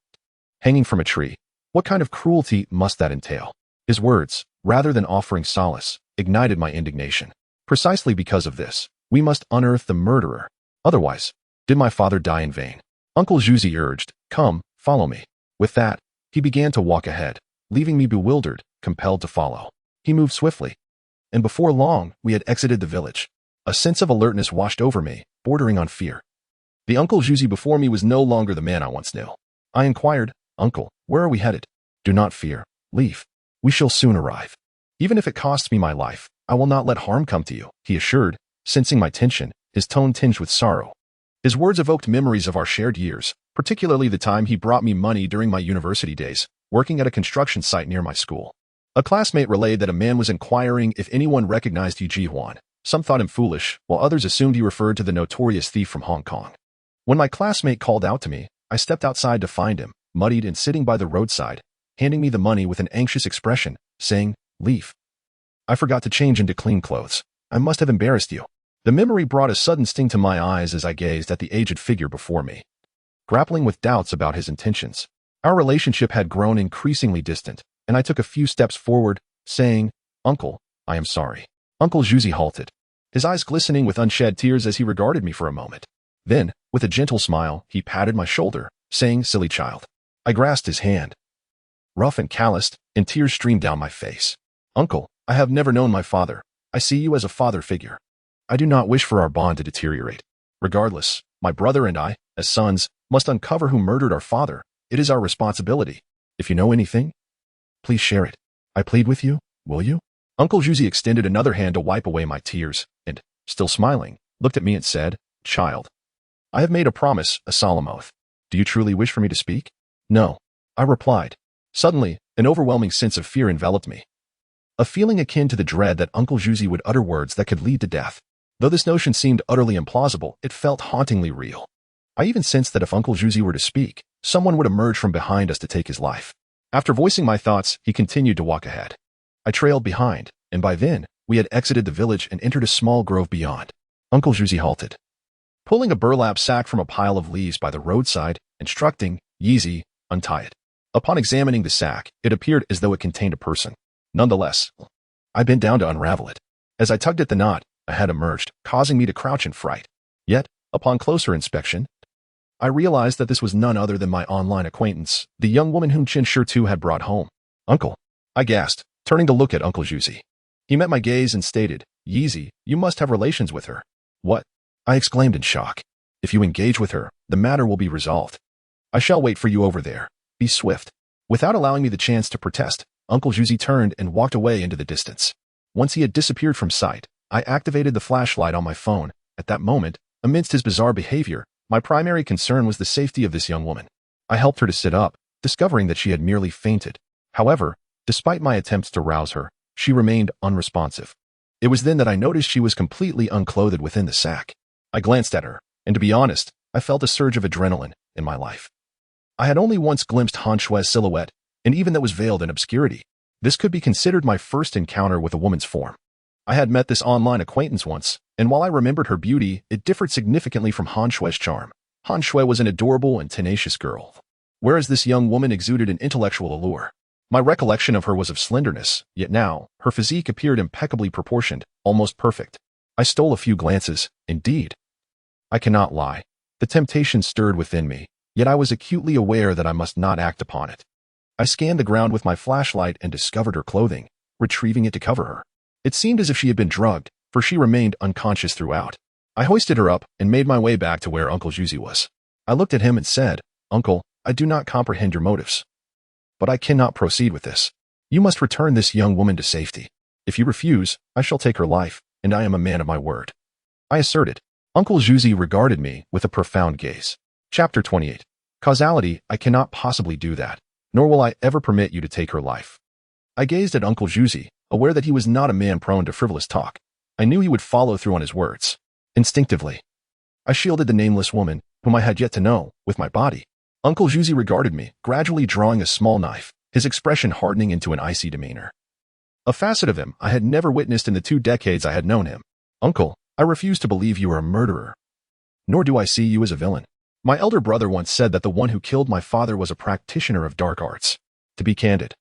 hanging from a tree. What kind of cruelty must that entail?" His words, rather than offering solace, ignited my indignation. Precisely because of this, we must unearth the murderer. Otherwise, did my father die in vain? Uncle Juzi urged, "Come, follow me." With that, he began to walk ahead, leaving me bewildered, compelled to follow. He moved swiftly, and before long, we had exited the village. A sense of alertness washed over me, bordering on fear. The Uncle Juzi before me was no longer the man I once knew. I inquired, "Uncle, where are we headed?" "Do not fear. Leave. We shall soon arrive. Even if it costs me my life, I will not let harm come to you," he assured, sensing my tension, his tone tinged with sorrow. His words evoked memories of our shared years, particularly the time he brought me money during my university days, working at a construction site near my school. A classmate relayed that a man was inquiring if anyone recognized Yu Jihuan. Some thought him foolish, while others assumed he referred to the notorious thief from Hong Kong. When my classmate called out to me, I stepped outside to find him, muddied and sitting by the roadside, handing me the money with an anxious expression, saying, "Leave. I forgot to change into clean clothes. I must have embarrassed you." The memory brought a sudden sting to my eyes as I gazed at the aged figure before me, grappling with doubts about his intentions. Our relationship had grown increasingly distant, and I took a few steps forward, saying, "Uncle, I am sorry." Uncle Juzi halted, his eyes glistening with unshed tears as he regarded me for a moment. Then, with a gentle smile, he patted my shoulder, saying, "Silly child." I grasped his hand, rough and calloused, and tears streamed down my face. "Uncle, I have never known my father. I see you as a father figure. I do not wish for our bond to deteriorate. Regardless, my brother and I, as sons, must uncover who murdered our father. It is our responsibility. If you know anything, please share it. I plead with you, will you?" Uncle Juzi extended another hand to wipe away my tears, and, still smiling, looked at me and said, "Child, I have made a promise, a solemn oath. Do you truly wish for me to speak?" "No," I replied. Suddenly, an overwhelming sense of fear enveloped me, a feeling akin to the dread that Uncle Juzi would utter words that could lead to death. Though this notion seemed utterly implausible, it felt hauntingly real. I even sensed that if Uncle Juzi were to speak, someone would emerge from behind us to take his life. After voicing my thoughts, he continued to walk ahead. I trailed behind, and by then, we had exited the village and entered a small grove beyond. Uncle Juzi halted, pulling a burlap sack from a pile of leaves by the roadside, instructing, "Yeezy, untie it." Upon examining the sack, it appeared as though it contained a person. Nonetheless, I bent down to unravel it. As I tugged at the knot, a head emerged, causing me to crouch in fright. Yet, upon closer inspection, I realized that this was none other than my online acquaintance, the young woman whom Chen Shirtu had brought home. "Uncle," I gasped, turning to look at Uncle Juzi. He met my gaze and stated, "Yeezy, you must have relations with her." "What?" I exclaimed in shock. "If you engage with her, the matter will be resolved. I shall wait for you over there. Be swift." Without allowing me the chance to protest, Uncle Juzi turned and walked away into the distance. Once he had disappeared from sight, I activated the flashlight on my phone. At that moment, amidst his bizarre behavior, my primary concern was the safety of this young woman. I helped her to sit up, discovering that she had merely fainted. However, despite my attempts to rouse her, she remained unresponsive. It was then that I noticed she was completely unclothed within the sack. I glanced at her, and to be honest, I felt a surge of adrenaline in my life. I had only once glimpsed Han Shui's silhouette, and even that was veiled in obscurity. This could be considered my first encounter with a woman's form. I had met this online acquaintance once, and while I remembered her beauty, it differed significantly from Han Shui's charm. Han Shui was an adorable and tenacious girl, whereas this young woman exuded an intellectual allure. My recollection of her was of slenderness, yet now, her physique appeared impeccably proportioned, almost perfect. I stole a few glances, indeed. I cannot lie. The temptation stirred within me, yet I was acutely aware that I must not act upon it. I scanned the ground with my flashlight and discovered her clothing, retrieving it to cover her. It seemed as if she had been drugged, for she remained unconscious throughout. I hoisted her up and made my way back to where Uncle Juzi was. I looked at him and said, "Uncle, I do not comprehend your motives, but I cannot proceed with this. You must return this young woman to safety. If you refuse, I shall take her life, and I am a man of my word," I asserted. Uncle Juzi regarded me with a profound gaze. Chapter 28. Causality, I cannot possibly do that, nor will I ever permit you to take her life. I gazed at Uncle Juzi, aware that he was not a man prone to frivolous talk. I knew he would follow through on his words. Instinctively, I shielded the nameless woman, whom I had yet to know, with my body. Uncle Juzi regarded me, gradually drawing a small knife, his expression hardening into an icy demeanor. A facet of him I had never witnessed in the 2 decades I had known him. "Uncle, I refuse to believe you are a murderer. Nor do I see you as a villain. My elder brother once said that the one who killed my father was a practitioner of dark arts. To be candid,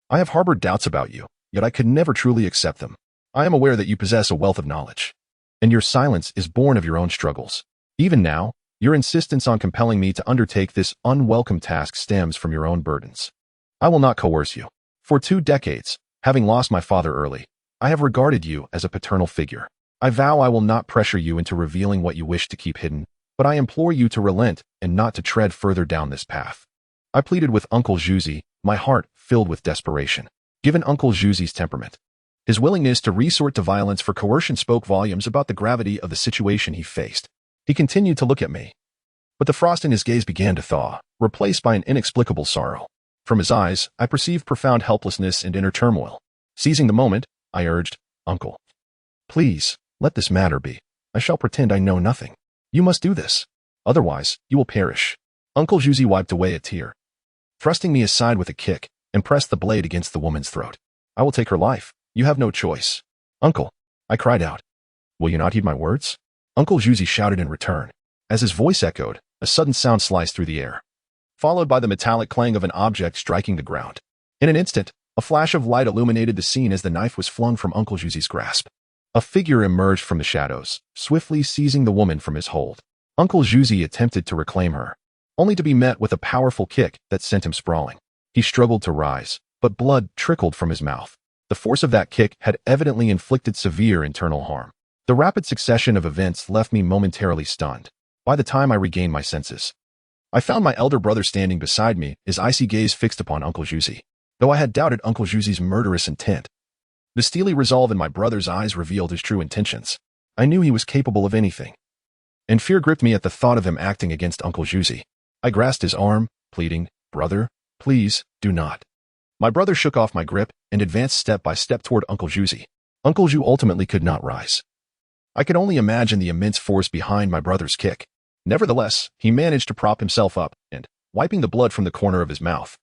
I have harbored doubts about you, yet I could never truly accept them. I am aware that you possess a wealth of knowledge, and your silence is born of your own struggles. Even now, your insistence on compelling me to undertake this unwelcome task stems from your own burdens. I will not coerce you. For 2 decades, having lost my father early, I have regarded you as a paternal figure. I vow I will not pressure you into revealing what you wish to keep hidden, but I implore you to relent and not to tread further down this path." I pleaded with Uncle Juzi, my heart filled with desperation. Given Uncle Juzi's temperament, his willingness to resort to violence for coercion spoke volumes about the gravity of the situation he faced. He continued to look at me, but the frost in his gaze began to thaw, replaced by an inexplicable sorrow. From his eyes, I perceived profound helplessness and inner turmoil. Seizing the moment, I urged, "Uncle, please, let this matter be. I shall pretend I know nothing. You must do this. Otherwise, you will perish." Uncle Juzi wiped away a tear. Thrusting me aside with a kick, and pressed the blade against the woman's throat. I will take her life. You have no choice. Uncle, I cried out. Will you not heed my words? Uncle Juzi shouted in return. As his voice echoed, a sudden sound sliced through the air, followed by the metallic clang of an object striking the ground. In an instant, a flash of light illuminated the scene as the knife was flung from Uncle Juzi's grasp. A figure emerged from the shadows, swiftly seizing the woman from his hold. Uncle Juzi attempted to reclaim her, only to be met with a powerful kick that sent him sprawling. He struggled to rise, but blood trickled from his mouth. The force of that kick had evidently inflicted severe internal harm. The rapid succession of events left me momentarily stunned. By the time I regained my senses, I found my elder brother standing beside me, his icy gaze fixed upon Uncle Juzi. Though I had doubted Uncle Juzi's murderous intent, the steely resolve in my brother's eyes revealed his true intentions. I knew he was capable of anything, and fear gripped me at the thought of him acting against Uncle Juzi. I grasped his arm, pleading, "Brother, please, do not." My brother shook off my grip and advanced step by step toward Uncle Juzi. Uncle Ju ultimately could not rise. I could only imagine the immense force behind my brother's kick. Nevertheless, he managed to prop himself up and, wiping the blood from the corner of his mouth,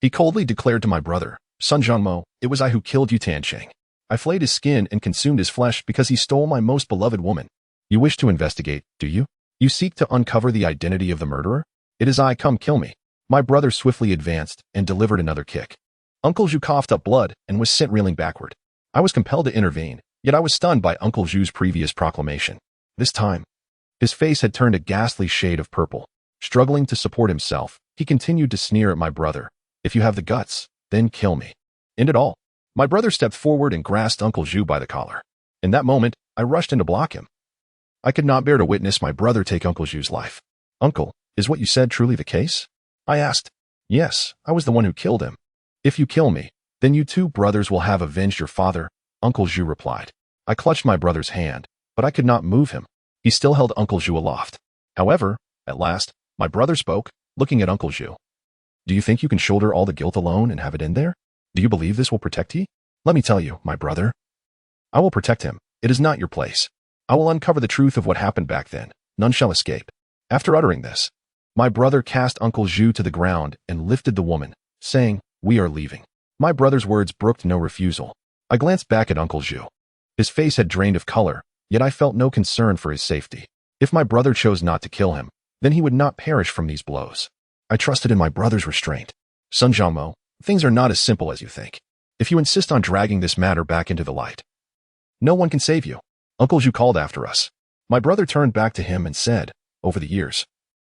he coldly declared to my brother, "Sun Jiangmo, it was I who killed Yu Tancheng. I flayed his skin and consumed his flesh because he stole my most beloved woman. You wish to investigate, do you? You seek to uncover the identity of the murderer? It is I, come kill me." My brother swiftly advanced and delivered another kick. Uncle Ju coughed up blood and was sent reeling backward. I was compelled to intervene, yet I was stunned by Uncle Ju's previous proclamation. This time, his face had turned a ghastly shade of purple. Struggling to support himself, he continued to sneer at my brother. "If you have the guts, then kill me. End it all." My brother stepped forward and grasped Uncle Ju by the collar. In that moment, I rushed in to block him. I could not bear to witness my brother take Uncle Ju's life. "Uncle, is what you said truly the case?" I asked. "Yes, I was the one who killed him. If you kill me, then you two brothers will have avenged your father," Uncle Ju replied. I clutched my brother's hand, but I could not move him. He still held Uncle Ju aloft. However, at last, my brother spoke, looking at Uncle Ju. "Do you think you can shoulder all the guilt alone and have it end there? Do you believe this will protect you? Let me tell you, my brother, I will protect him. It is not your place. I will uncover the truth of what happened back then. None shall escape." After uttering this, my brother cast Uncle Ju to the ground and lifted the woman, saying, "We are leaving." My brother's words brooked no refusal. I glanced back at Uncle Ju. His face had drained of color, yet I felt no concern for his safety. If my brother chose not to kill him, then he would not perish from these blows. I trusted in my brother's restraint. "Sun Jiangmo, things are not as simple as you think. If you insist on dragging this matter back into the light, no one can save you." Uncle Ju called after us. My brother turned back to him and said, "Over the years,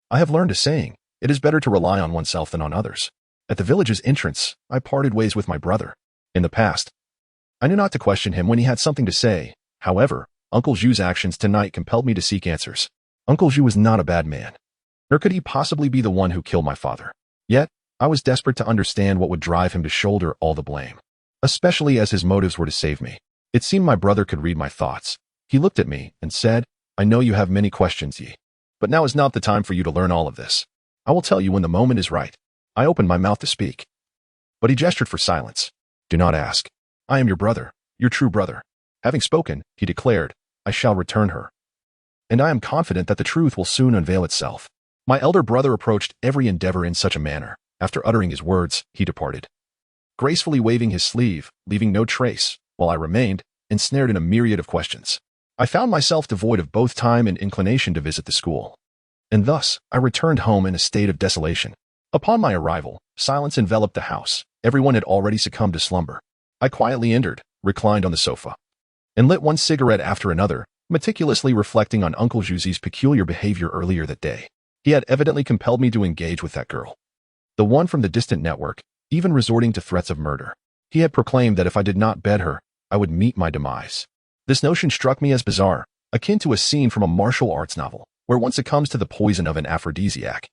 I have learned a saying, it is better to rely on oneself than on others." At the village's entrance, I parted ways with my brother. In the past, I knew not to question him when he had something to say. However, Uncle Ju's actions tonight compelled me to seek answers. Uncle Ju was not a bad man, nor could he possibly be the one who killed my father. Yet, I was desperate to understand what would drive him to shoulder all the blame, especially as his motives were to save me. It seemed my brother could read my thoughts. He looked at me and said, "I know you have many questions, Yi, but now is not the time for you to learn all of this. I will tell you when the moment is right." I opened my mouth to speak, but he gestured for silence. "Do not ask. I am your brother, your true brother." Having spoken, he declared, "I shall return her, and I am confident that the truth will soon unveil itself." My elder brother approached every endeavor in such a manner. After uttering his words, he departed, gracefully waving his sleeve, leaving no trace, while I remained, ensnared in a myriad of questions. I found myself devoid of both time and inclination to visit the school, and thus I returned home in a state of desolation. Upon my arrival, silence enveloped the house. Everyone had already succumbed to slumber. I quietly entered, reclined on the sofa, and lit one cigarette after another, meticulously reflecting on Uncle Juzi's peculiar behavior earlier that day. He had evidently compelled me to engage with that girl, the one from the distant network, even resorting to threats of murder. He had proclaimed that if I did not bed her, I would meet my demise. This notion struck me as bizarre, akin to a scene from a martial arts novel, where one succumbs to the poison of an aphrodisiac,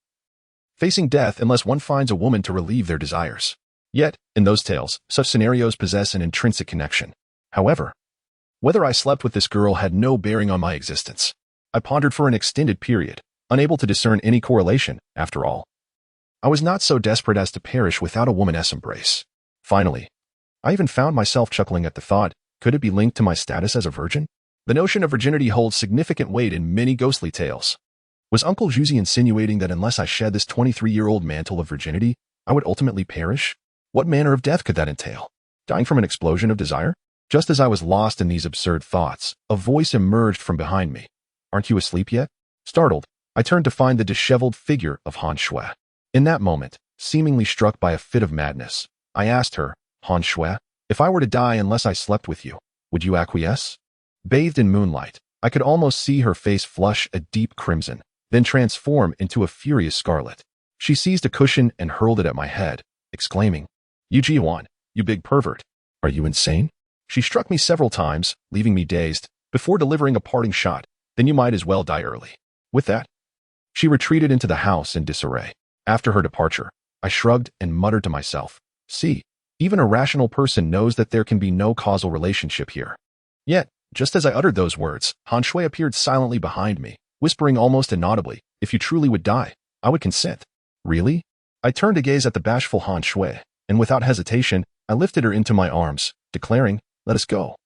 facing death unless one finds a woman to relieve their desires. Yet, in those tales, such scenarios possess an intrinsic connection. However, whether I slept with this girl had no bearing on my existence. I pondered for an extended period, unable to discern any correlation. After all, I was not so desperate as to perish without a woman's embrace. Finally, I even found myself chuckling at the thought, could it be linked to my status as a virgin? The notion of virginity holds significant weight in many ghostly tales. Was Uncle Juzi insinuating that unless I shed this 23-year-old mantle of virginity, I would ultimately perish? What manner of death could that entail? Dying from an explosion of desire? Just as I was lost in these absurd thoughts, a voice emerged from behind me. Aren't you asleep yet? Startled, I turned to find the disheveled figure of Han Shui. In that moment, seemingly struck by a fit of madness, I asked her, Han Shui, if I were to die unless I slept with you, would you acquiesce? Bathed in moonlight, I could almost see her face flush a deep crimson, then transform into a furious scarlet. She seized a cushion and hurled it at my head, exclaiming, "You Ji-wan, you big pervert. Are you insane?" She struck me several times, leaving me dazed, before delivering a parting shot. Then you might as well die early. With that, she retreated into the house in disarray. After her departure, I shrugged and muttered to myself, "See, even a rational person knows that there can be no causal relationship here." Yet, just as I uttered those words, Han Shui appeared silently behind me, whispering almost inaudibly, "If you truly would die, I would consent." Really? I turned to gaze at the bashful Han Shui, and without hesitation, I lifted her into my arms, declaring, "Let us go.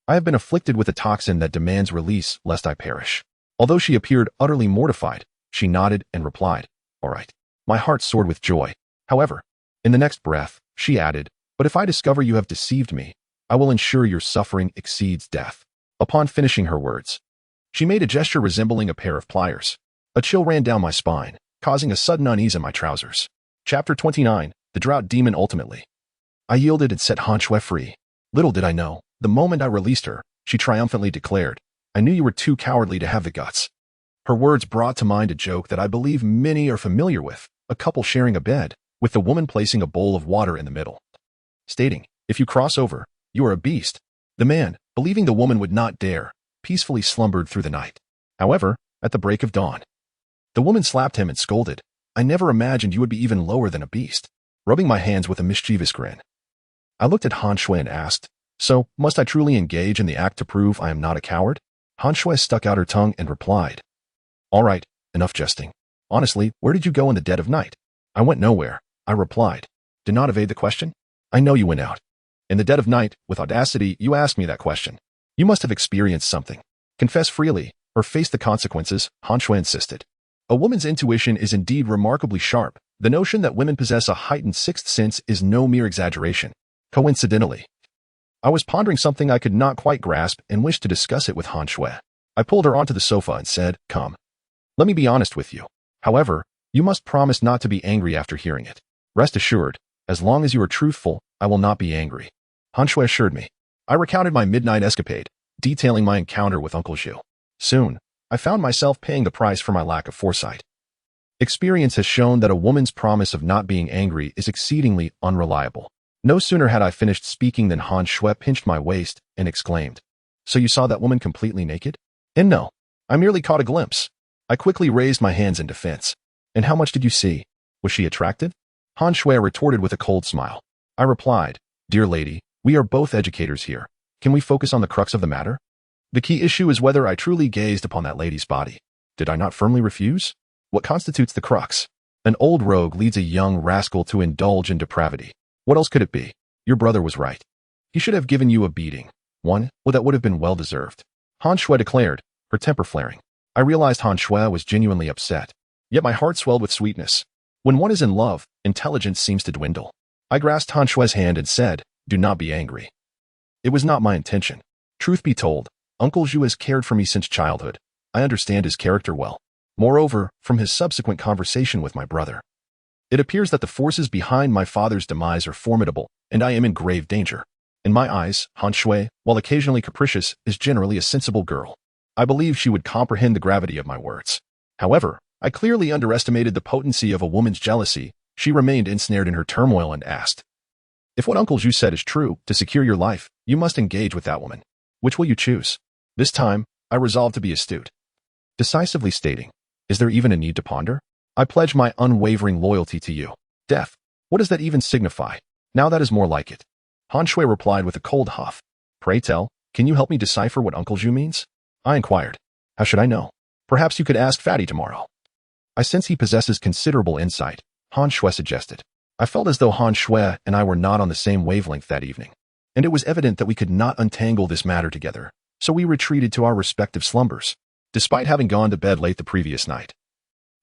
I have been afflicted with a toxin that demands release lest I perish." Although she appeared utterly mortified, she nodded and replied, "All right." My heart soared with joy. However, in the next breath, she added, "But if I discover you have deceived me, I will ensure your suffering exceeds death." Upon finishing her words, she made a gesture resembling a pair of pliers. A chill ran down my spine, causing a sudden unease in my trousers. Chapter 29, The Drought Demon Ultimately. I yielded and set Han Shui free. Little did I know, the moment I released her, she triumphantly declared, "I knew you were too cowardly to have the guts." Her words brought to mind a joke that I believe many are familiar with, a couple sharing a bed, with the woman placing a bowl of water in the middle, stating, "If you cross over, you are a beast." The man, believing the woman would not dare, peacefully slumbered through the night. However, at the break of dawn, the woman slapped him and scolded, "I never imagined you would be even lower than a beast," rubbing my hands with a mischievous grin. I looked at Han Shui and asked, "So, must I truly engage in the act to prove I am not a coward?" Han Shui stuck out her tongue and replied, "All right, enough jesting. Honestly, where did you go in the dead of night?" "I went nowhere," I replied. "Do not evade the question. I know you went out. In the dead of night, with audacity, you asked me that question. You must have experienced something. Confess freely, or face the consequences," Han Shui insisted. A woman's intuition is indeed remarkably sharp. The notion that women possess a heightened sixth sense is no mere exaggeration. Coincidentally, I was pondering something I could not quite grasp and wished to discuss it with Han Shui. I pulled her onto the sofa and said, "Come. Let me be honest with you. However, you must promise not to be angry after hearing it. Rest assured, as long as you are truthful, I will not be angry." Han Shui assured me. I recounted my midnight escapade, detailing my encounter with Uncle Zhu. Soon, I found myself paying the price for my lack of foresight. Experience has shown that a woman's promise of not being angry is exceedingly unreliable. No sooner had I finished speaking than Han Shui pinched my waist and exclaimed, "So you saw that woman completely naked?" "And no, I merely caught a glimpse." I quickly raised my hands in defense. "And how much did you see? Was she attractive?" Han Shui retorted with a cold smile. I replied, "Dear lady, we are both educators here. Can we focus on the crux of the matter? The key issue is whether I truly gazed upon that lady's body. Did I not firmly refuse? What constitutes the crux? An old rogue leads a young rascal to indulge in depravity. What else could it be? Your brother was right. He should have given you a beating. One that would have been well-deserved," Han Shui declared, her temper flaring. I realized Han Shui was genuinely upset. Yet my heart swelled with sweetness. When one is in love, intelligence seems to dwindle. I grasped Han Shui's hand and said, "Do not be angry. It was not my intention. Truth be told, Uncle Zhu has cared for me since childhood. I understand his character well. Moreover, from his subsequent conversation with my brother, it appears that the forces behind my father's demise are formidable, and I am in grave danger. In my eyes, Han Shui, while occasionally capricious, is generally a sensible girl. I believe she would comprehend the gravity of my words. However, I clearly underestimated the potency of a woman's jealousy. She remained ensnared in her turmoil and asked, "If what Uncle Zhu said is true, to secure your life, you must engage with that woman. Which will you choose?" This time, I resolved to be astute, decisively stating, "Is there even a need to ponder? I pledge my unwavering loyalty to you." "Death. What does that even signify? Now that is more like it." Han Shui replied with a cold huff. "Pray tell, can you help me decipher what Uncle Zhu means?" I inquired. "How should I know? Perhaps you could ask Fatty tomorrow." "I sense he possesses considerable insight," Han Shui suggested. I felt as though Han Shui and I were not on the same wavelength that evening, and it was evident that we could not untangle this matter together, so we retreated to our respective slumbers. Despite having gone to bed late the previous night,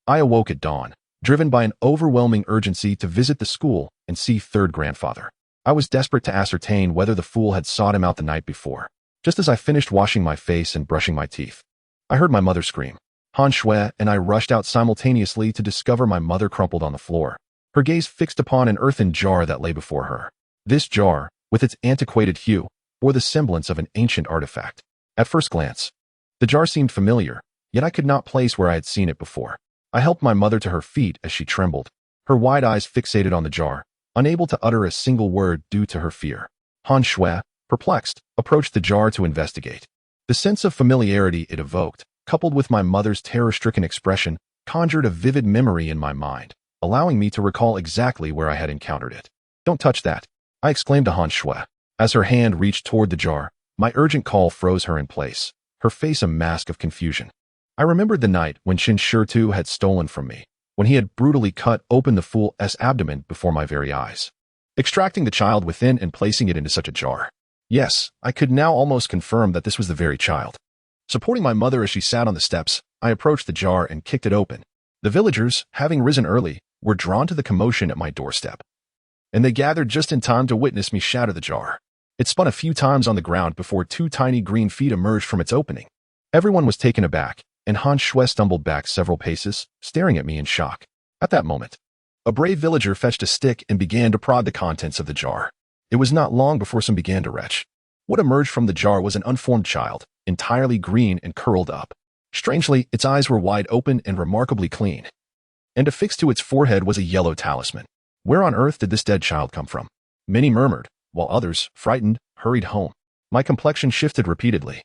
I awoke at dawn, driven by an overwhelming urgency to visit the school and see third grandfather. I was desperate to ascertain whether the fool had sought him out the night before. Just as I finished washing my face and brushing my teeth, I heard my mother scream, "Han Shui," and I rushed out simultaneously to discover my mother crumpled on the floor, her gaze fixed upon an earthen jar that lay before her. This jar, with its antiquated hue, bore the semblance of an ancient artifact. At first glance, the jar seemed familiar, yet I could not place where I had seen it before. I helped my mother to her feet as she trembled, her wide eyes fixated on the jar, unable to utter a single word due to her fear. Han Shui, perplexed, approached the jar to investigate. The sense of familiarity it evoked, coupled with my mother's terror-stricken expression, conjured a vivid memory in my mind, allowing me to recall exactly where I had encountered it. "Don't touch that," I exclaimed to Han Shui. As her hand reached toward the jar, my urgent call froze her in place, her face a mask of confusion. I remembered the night when Qin Shi had stolen from me, when he had brutally cut open the fool's abdomen before my very eyes, extracting the child within and placing it into such a jar. Yes, I could now almost confirm that this was the very child. Supporting my mother as she sat on the steps, I approached the jar and kicked it open. The villagers, having risen early, were drawn to the commotion at my doorstep, and they gathered just in time to witness me shatter the jar. It spun a few times on the ground before two tiny green feet emerged from its opening. Everyone was taken aback, and Han Shui stumbled back several paces, staring at me in shock. At that moment, a brave villager fetched a stick and began to prod the contents of the jar. It was not long before some began to retch. What emerged from the jar was an unformed child, entirely green and curled up. Strangely, its eyes were wide open and remarkably clean, and affixed to its forehead was a yellow talisman. Where on earth did this dead child come from? Many murmured, while others, frightened, hurried home. My complexion shifted repeatedly,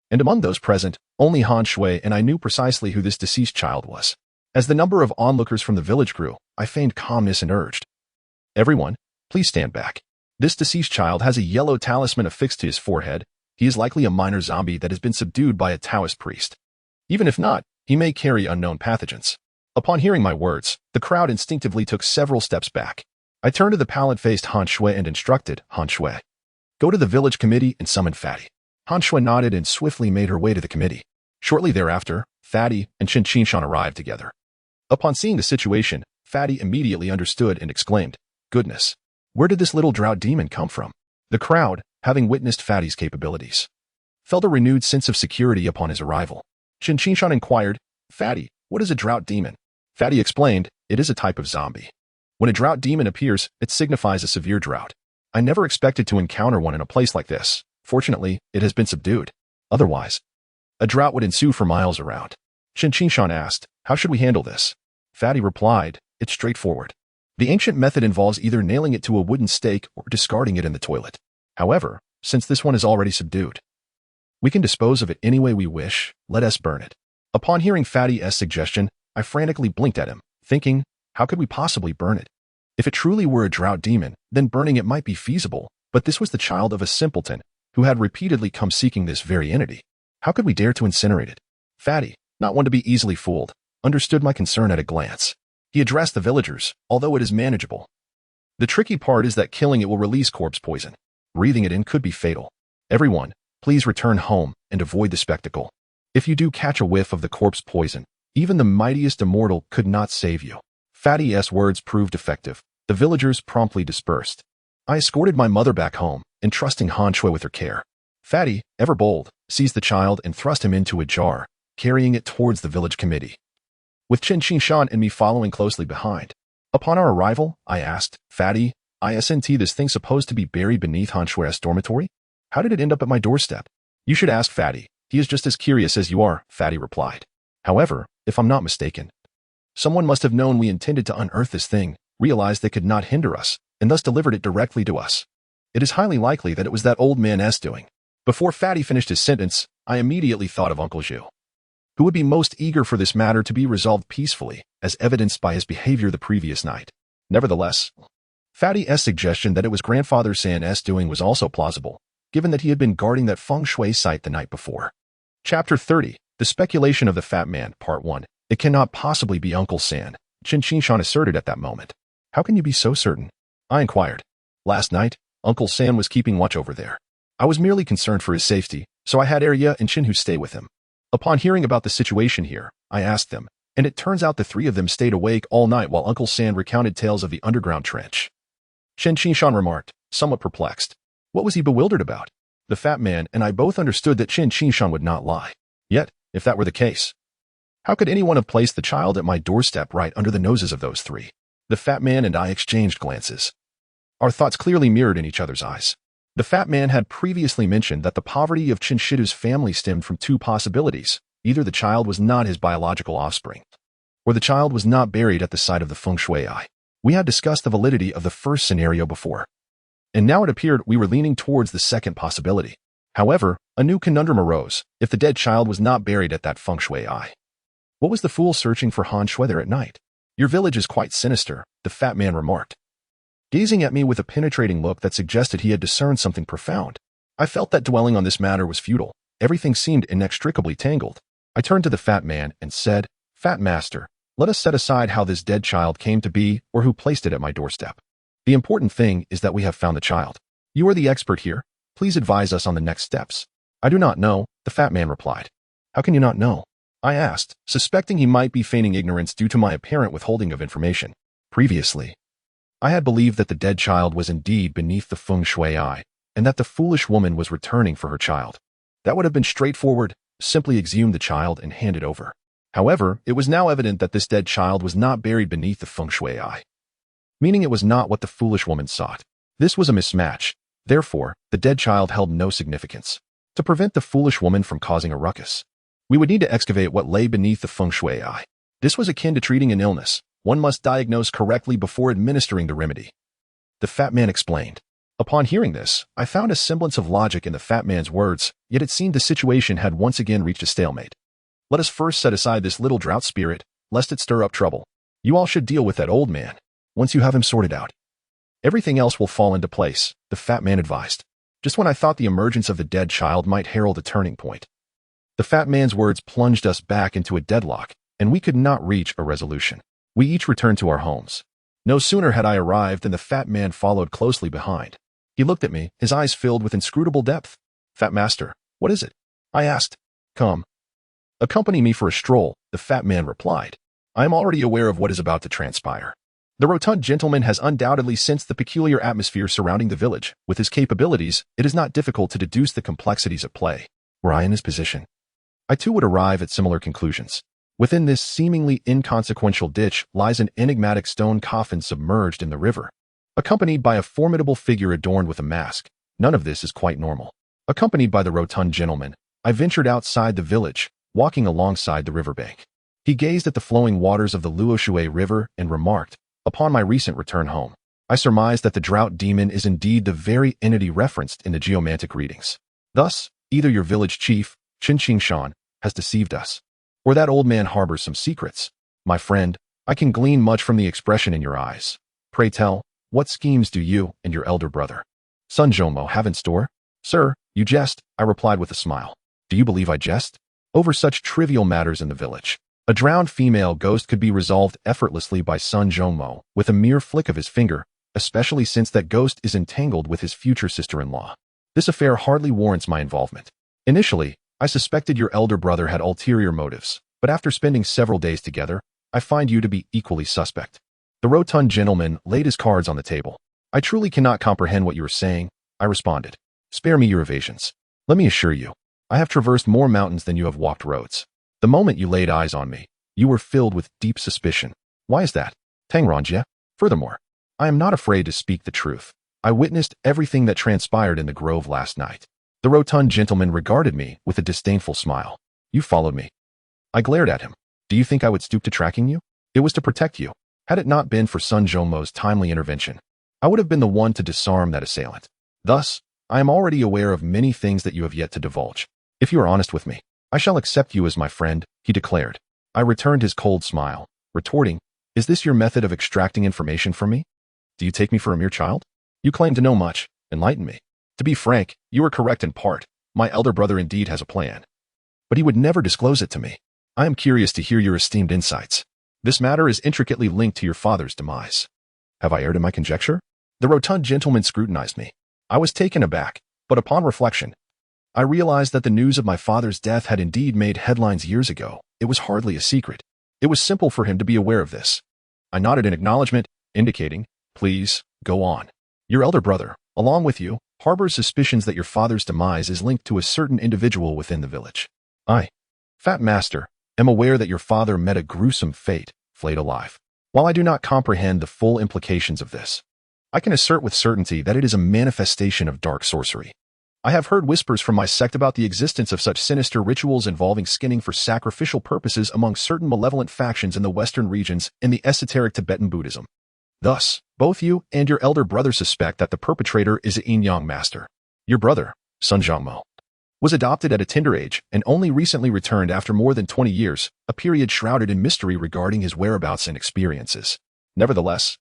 and among those present, only Han Shui and I knew precisely who this deceased child was. As the number of onlookers from the village grew, I feigned calmness and urged, "Everyone, please stand back. This deceased child has a yellow talisman affixed to his forehead. He is likely a minor zombie that has been subdued by a Taoist priest. Even if not, he may carry unknown pathogens." Upon hearing my words, the crowd instinctively took several steps back. I turned to the pallid-faced Han Shui and instructed, "Han Shui, go to the village committee and summon Fatty." Han Shui nodded and swiftly made her way to the committee. Shortly thereafter, Fatty and Qin Qinshan arrived together. Upon seeing the situation, Fatty immediately understood and exclaimed, "Goodness, where did this little drought demon come from?" The crowd, having witnessed Fatty's capabilities, felt a renewed sense of security upon his arrival. Qin Qinshan inquired, "Fatty, what is a drought demon?" Fatty explained, "It is a type of zombie. When a drought demon appears, it signifies a severe drought. I never expected to encounter one in a place like this. Fortunately, it has been subdued. Otherwise, a drought would ensue for miles around." Qin Qinshan asked, "How should we handle this?" Fatty replied, "It's straightforward. The ancient method involves either nailing it to a wooden stake or discarding it in the toilet. However, since this one is already subdued, we can dispose of it any way we wish. Let us burn it." Upon hearing Fatty's suggestion, I frantically blinked at him, thinking, how could we possibly burn it? If it truly were a drought demon, then burning it might be feasible, but this was the child of a simpleton who had repeatedly come seeking this very entity. How could we dare to incinerate it? Fatty, not one to be easily fooled, understood my concern at a glance. He addressed the villagers, "Although it is manageable, the tricky part is that killing it will release corpse poison. Breathing it in could be fatal. Everyone, please return home and avoid the spectacle. If you do catch a whiff of the corpse poison, even the mightiest immortal could not save you." Fatty's words proved effective. The villagers promptly dispersed. I escorted my mother back home, entrusting Han Shui with her care. Fatty, ever bold, seized the child and thrust him into a jar, carrying it towards the village committee, with Qin Qinshan and me following closely behind. Upon our arrival, I asked, "Fatty, isn't this thing supposed to be buried beneath Han Shui's dormitory? How did it end up at my doorstep?" "You should ask Fatty. He is just as curious as you are," Fatty replied. "However, if I'm not mistaken, someone must have known we intended to unearth this thing, realized they could not hinder us, and thus delivered it directly to us. It is highly likely that it was that old man's doing." Before Fatty finished his sentence, I immediately thought of Uncle Zhu, who would be most eager for this matter to be resolved peacefully, as evidenced by his behavior the previous night. Nevertheless, Fatty's suggestion that it was Grandfather San's doing was also plausible, given that he had been guarding that feng shui site the night before. Chapter 30, The Speculation of the Fat Man, Part 1. "It cannot possibly be Uncle San," Qin Qinshan asserted at that moment. "How can you be so certain?" I inquired. "Last night, Uncle San was keeping watch over there. I was merely concerned for his safety, so I had Arya and Chinhu stay with him. Upon hearing about the situation here, I asked them, And it turns out the three of them stayed awake all night while Uncle Sam recounted tales of the underground trench. Chen Qingshan remarked, somewhat perplexed. What was he bewildered about? The fat man and I both understood that Chen Qingshan would not lie. Yet, if that were the case, how could anyone have placed the child at my doorstep right under the noses of those three? The fat man and I exchanged glances. Our thoughts clearly mirrored in each other's eyes. The fat man had previously mentioned that the poverty of Chen Shidu's family stemmed from two possibilities. Either the child was not his biological offspring, or the child was not buried at the site of the feng shui eye. We had discussed the validity of the first scenario before, and now it appeared we were leaning towards the second possibility. However, a new conundrum arose. If the dead child was not buried at that feng shui eye, what was the fool searching for Han Shui there at night? Your village is quite sinister, the fat man remarked, gazing at me with a penetrating look that suggested he had discerned something profound. I felt that dwelling on this matter was futile. Everything seemed inextricably tangled. I turned to the fat man and said, Fat master, let us set aside how this dead child came to be or who placed it at my doorstep. The important thing is that we have found the child. You are the expert here. Please advise us on the next steps. I do not know, the fat man replied. How can you not know? I asked, suspecting he might be feigning ignorance due to my apparent withholding of information. Previously, I had believed that the dead child was indeed beneath the feng shui eye, and that the foolish woman was returning for her child. That would have been straightforward, simply exhume the child and hand it over. However, it was now evident that this dead child was not buried beneath the feng shui eye, meaning it was not what the foolish woman sought. This was a mismatch. Therefore, the dead child held no significance. To prevent the foolish woman from causing a ruckus, we would need to excavate what lay beneath the feng shui eye. This was akin to treating an illness. One must diagnose correctly before administering the remedy. The fat man explained. Upon hearing this, I found a semblance of logic in the fat man's words, yet it seemed the situation had once again reached a stalemate. Let us first set aside this little drought spirit, lest it stir up trouble. You all should deal with that old man. Once you have him sorted out, everything else will fall into place, the fat man advised. Just when I thought the emergence of the dead child might herald a turning point, the fat man's words plunged us back into a deadlock, and we could not reach a resolution. We each returned to our homes. No sooner had I arrived than the fat man followed closely behind. He looked at me, his eyes filled with inscrutable depth. Fat master, what is it? I asked. Come. Accompany me for a stroll, the fat man replied. I am already aware of what is about to transpire. The rotund gentleman has undoubtedly sensed the peculiar atmosphere surrounding the village. With his capabilities, it is not difficult to deduce the complexities at play. Were I in his position, I too would arrive at similar conclusions. Within this seemingly inconsequential ditch lies an enigmatic stone coffin submerged in the river, accompanied by a formidable figure adorned with a mask. None of this is quite normal. Accompanied by the rotund gentleman, I ventured outside the village, walking alongside the riverbank. He gazed at the flowing waters of the Luoshui River and remarked, upon my recent return home, I surmised that the drought demon is indeed the very entity referenced in the geomantic readings. Thus, either your village chief, Chen Qingshan, has deceived us, or that old man harbors some secrets. My friend, I can glean much from the expression in your eyes. Pray tell, what schemes do you and your elder brother, Sun Zhongmo, have in store? Sir, you jest, I replied with a smile. Do you believe I jest? Over such trivial matters in the village, a drowned female ghost could be resolved effortlessly by Sun Zhongmo with a mere flick of his finger, especially since that ghost is entangled with his future sister-in-law. This affair hardly warrants my involvement. Initially, I suspected your elder brother had ulterior motives, but after spending several days together, I find you to be equally suspect. The rotund gentleman laid his cards on the table. I truly cannot comprehend what you are saying, I responded. Spare me your evasions. Let me assure you, I have traversed more mountains than you have walked roads. The moment you laid eyes on me, you were filled with deep suspicion. Why is that? Tangrangye. Furthermore, I am not afraid to speak the truth. I witnessed everything that transpired in the grove last night. The rotund gentleman regarded me with a disdainful smile. You followed me. I glared at him. Do you think I would stoop to tracking you? It was to protect you. Had it not been for Sun Zhongmo's timely intervention, I would have been the one to disarm that assailant. Thus, I am already aware of many things that you have yet to divulge. If you are honest with me, I shall accept you as my friend, he declared. I returned his cold smile, retorting, Is this your method of extracting information from me? Do you take me for a mere child? You claim to know much. Enlighten me. To be frank, you are correct in part. My elder brother indeed has a plan, but he would never disclose it to me. I am curious to hear your esteemed insights. This matter is intricately linked to your father's demise. Have I erred in my conjecture? The rotund gentleman scrutinized me. I was taken aback, but upon reflection, I realized that the news of my father's death had indeed made headlines years ago. It was hardly a secret. It was simple for him to be aware of this. I nodded in acknowledgement, indicating, "Please, go on. Your elder brother, along with you, harbors suspicions that your father's demise is linked to a certain individual within the village. I, Fat Master, am aware that your father met a gruesome fate, flayed alive. While I do not comprehend the full implications of this, I can assert with certainty that it is a manifestation of dark sorcery. I have heard whispers from my sect about the existence of such sinister rituals involving skinning for sacrificial purposes among certain malevolent factions in the western regions in the esoteric Tibetan Buddhism. Thus, both you and your elder brother suspect that the perpetrator is a yin-yang master. Your brother, Sun Zhangmo, was adopted at a tender age and only recently returned after more than 20 years, a period shrouded in mystery regarding his whereabouts and experiences. Nevertheless,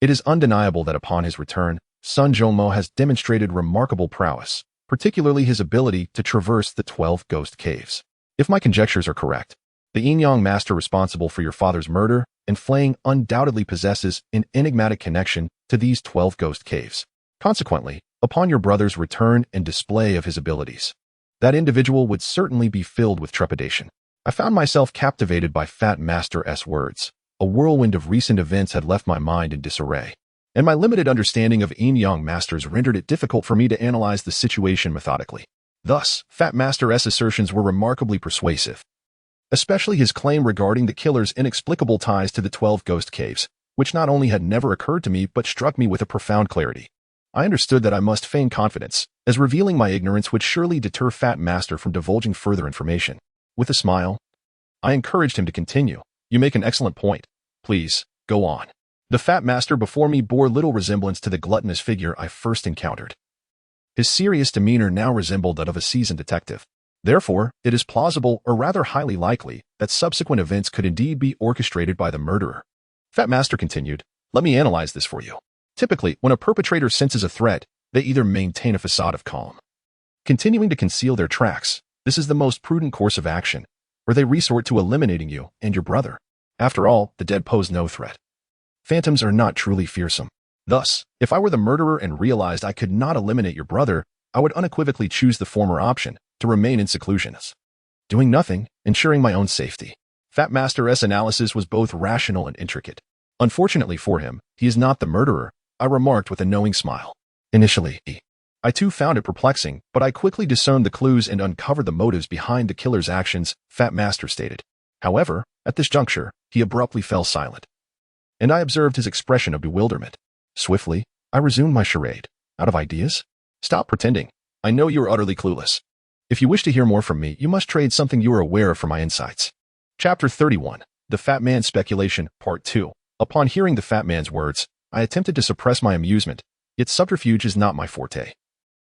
it is undeniable that upon his return, Sun Zhongmo has demonstrated remarkable prowess, particularly his ability to traverse the 12 ghost caves. If my conjectures are correct, the yin-yang master responsible for your father's murder and flaying undoubtedly possesses an enigmatic connection to these 12 ghost caves. Consequently, upon your brother's return and display of his abilities, that individual would certainly be filled with trepidation. I found myself captivated by Fat Master's words. A whirlwind of recent events had left my mind in disarray, and my limited understanding of yin-yang masters rendered it difficult for me to analyze the situation methodically. Thus, Fat Master's assertions were remarkably persuasive, especially his claim regarding the killer's inexplicable ties to the 12 ghost caves, which not only had never occurred to me but struck me with a profound clarity. I understood that I must feign confidence, as revealing my ignorance would surely deter Fat Master from divulging further information. With a smile, I encouraged him to continue. You make an excellent point. Please, go on. The Fat Master before me bore little resemblance to the gluttonous figure I first encountered. His serious demeanor now resembled that of a seasoned detective. Therefore, it is plausible, or rather highly likely, that subsequent events could indeed be orchestrated by the murderer. Fat Master continued, let me analyze this for you. Typically, when a perpetrator senses a threat, they either maintain a facade of calm, continuing to conceal their tracks. This is the most prudent course of action, or they resort to eliminating you and your brother. After all, the dead pose no threat. Phantoms are not truly fearsome. Thus, if I were the murderer and realized I could not eliminate your brother, I would unequivocally choose the former option, to remain in seclusion, doing nothing, ensuring my own safety. Fat Master's analysis was both rational and intricate. Unfortunately for him, he is not the murderer, I remarked with a knowing smile. Initially, I too found it perplexing, but I quickly discerned the clues and uncovered the motives behind the killer's actions, Fat Master stated. However, at this juncture, he abruptly fell silent, and I observed his expression of bewilderment. Swiftly, I resumed my charade. Out of ideas? Stop pretending. I know you are utterly clueless. If you wish to hear more from me, you must trade something you are aware of for my insights. Chapter 31. The Fat Man's Speculation, Part 2. Upon hearing the Fat Man's words, I attempted to suppress my amusement, yet subterfuge is not my forte.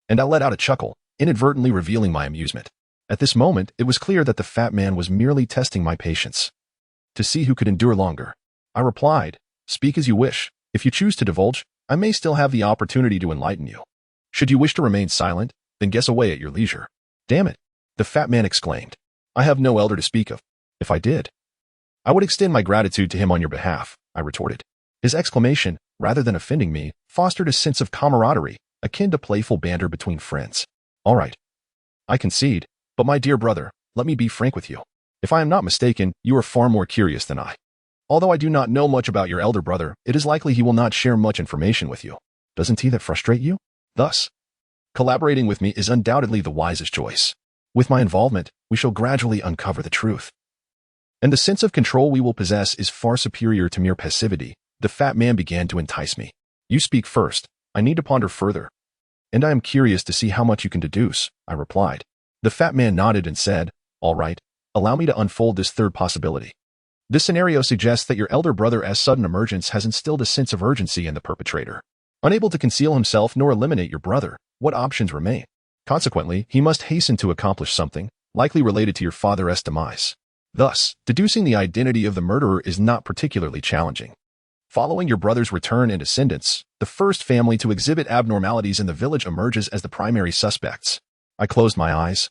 And I let out a chuckle, inadvertently revealing my amusement. At this moment, it was clear that the Fat Man was merely testing my patience, to see who could endure longer. I replied, speak as you wish. If you choose to divulge, I may still have the opportunity to enlighten you. Should you wish to remain silent, then guess away at your leisure. Damn it, the Fat Man exclaimed. I have no elder to speak of. If I did, I would extend my gratitude to him on your behalf, I retorted. His exclamation, rather than offending me, fostered a sense of camaraderie, akin to playful banter between friends. All right, I concede, but my dear brother, let me be frank with you. If I am not mistaken, you are far more curious than I. Although I do not know much about your elder brother, it is likely he will not share much information with you. Doesn't he that frustrate you? Thus, collaborating with me is undoubtedly the wisest choice. With my involvement, we shall gradually uncover the truth. And the sense of control we will possess is far superior to mere passivity. The Fat Man began to entice me. You speak first. I need to ponder further. And I am curious to see how much you can deduce, I replied. The Fat Man nodded and said, all right, allow me to unfold this third possibility. This scenario suggests that your elder brother's sudden emergence has instilled a sense of urgency in the perpetrator. Unable to conceal himself nor eliminate your brother, what options remain? Consequently, he must hasten to accomplish something, likely related to your father's demise. Thus, deducing the identity of the murderer is not particularly challenging. Following your brother's return and ascendance, the first family to exhibit abnormalities in the village emerges as the primary suspects. I closed my eyes,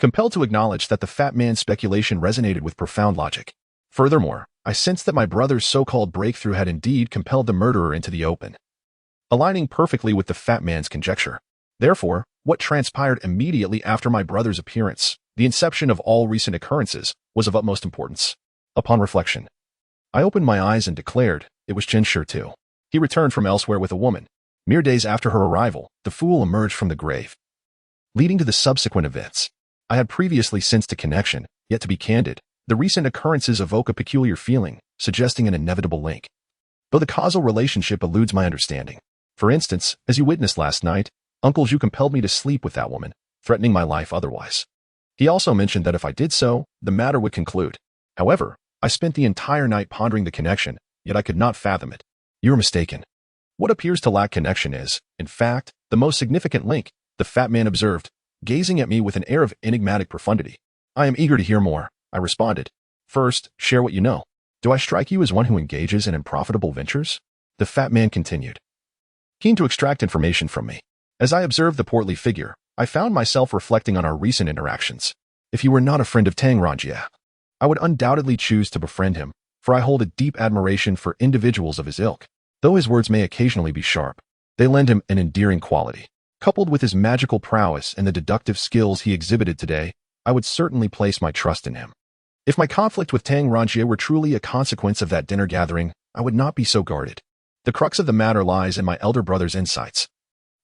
compelled to acknowledge that the Fat Man's speculation resonated with profound logic. Furthermore, I sensed that my brother's so-called breakthrough had indeed compelled the murderer into the open, aligning perfectly with the Fat Man's conjecture. Therefore, what transpired immediately after my brother's appearance, the inception of all recent occurrences, was of utmost importance. Upon reflection, I opened my eyes and declared it was Qinshu too. He returned from elsewhere with a woman. Mere days after her arrival, the fool emerged from the grave, leading to the subsequent events. I had previously sensed a connection, yet to be candid, the recent occurrences evoke a peculiar feeling, suggesting an inevitable link, though the causal relationship eludes my understanding. For instance, as you witnessed last night, Uncle Zhu compelled me to sleep with that woman, threatening my life otherwise. He also mentioned that if I did so, the matter would conclude. However, I spent the entire night pondering the connection, yet I could not fathom it. You are mistaken. What appears to lack connection is, in fact, the most significant link, the fat man observed, gazing at me with an air of enigmatic profundity. I am eager to hear more, I responded. First, share what you know. Do I strike you as one who engages in unprofitable ventures? The fat man continued, keen to extract information from me. As I observed the portly figure, I found myself reflecting on our recent interactions. If you were not a friend of Tang Ranjie, I would undoubtedly choose to befriend him, for I hold a deep admiration for individuals of his ilk. Though his words may occasionally be sharp, they lend him an endearing quality. Coupled with his magical prowess and the deductive skills he exhibited today, I would certainly place my trust in him. If my conflict with Tang Ranjie were truly a consequence of that dinner gathering, I would not be so guarded. The crux of the matter lies in my elder brother's insights.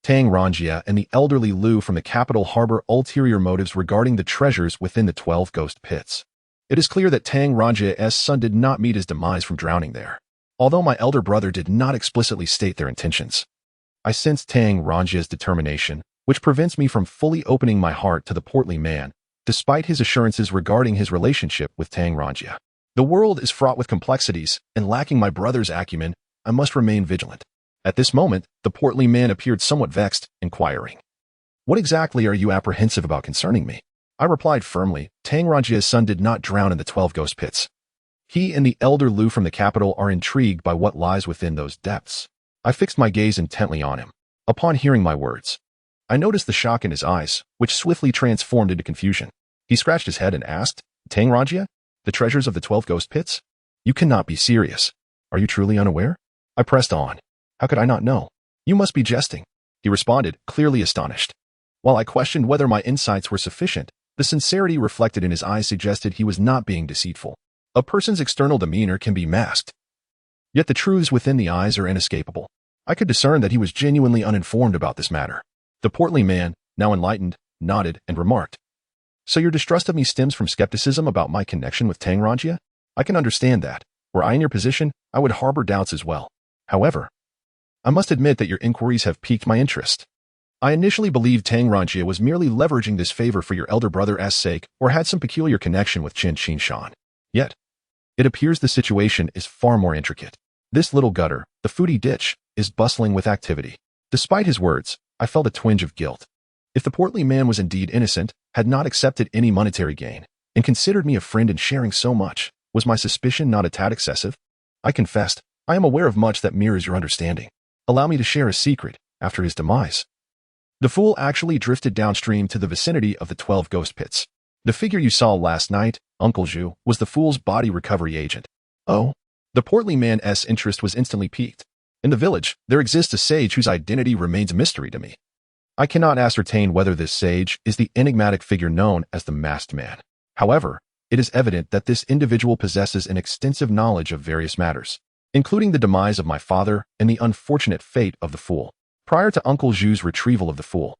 Tang Ranjie and the elderly Liu from the capital harbor ulterior motives regarding the treasures within the 12 ghost pits. It is clear that Tang Ranjie's son did not meet his demise from drowning there, although my elder brother did not explicitly state their intentions. I sensed Tang Ranjie's determination, which prevents me from fully opening my heart to the portly man, despite his assurances regarding his relationship with Tang Ranjie. The world is fraught with complexities, and lacking my brother's acumen, I must remain vigilant. At this moment, the portly man appeared somewhat vexed, inquiring, "What exactly are you apprehensive about concerning me?" I replied firmly, "Tang Ranjie's son did not drown in the 12 ghost pits. He and the elder Liu from the capital are intrigued by what lies within those depths." I fixed my gaze intently on him. Upon hearing my words, I noticed the shock in his eyes, which swiftly transformed into confusion. He scratched his head and asked, "Tang Ranjie? The treasures of the 12 ghost pits? You cannot be serious. Are you truly unaware?" I pressed on. "How could I not know? You must be jesting," he responded, clearly astonished. While I questioned whether my insights were sufficient, the sincerity reflected in his eyes suggested he was not being deceitful. A person's external demeanor can be masked, yet the truths within the eyes are inescapable. I could discern that he was genuinely uninformed about this matter. The portly man, now enlightened, nodded and remarked, "So your distrust of me stems from skepticism about my connection with Tang Ranjie? I can understand that. Were I in your position, I would harbor doubts as well. However, I must admit that your inquiries have piqued my interest. I initially believed Tang Ranjie was merely leveraging this favor for your elder brother's sake or had some peculiar connection with Qin Qinshan. Yet, it appears the situation is far more intricate. This little gutter, the foodie ditch, is bustling with activity." Despite his words, I felt a twinge of guilt. If the portly man was indeed innocent, had not accepted any monetary gain, and considered me a friend in sharing so much, was my suspicion not a tad excessive? I confessed, "I am aware of much that mirrors your understanding. Allow me to share a secret. After his demise, the fool actually drifted downstream to the vicinity of the 12 ghost pits. The figure you saw last night, Uncle Zhu, was the fool's body recovery agent." "Oh?" The portly man's interest was instantly piqued. "In the village, there exists a sage whose identity remains a mystery to me. I cannot ascertain whether this sage is the enigmatic figure known as the Masked Man. However, it is evident that this individual possesses an extensive knowledge of various matters, including the demise of my father and the unfortunate fate of the fool. Prior to Uncle Zhu's retrieval of the fool,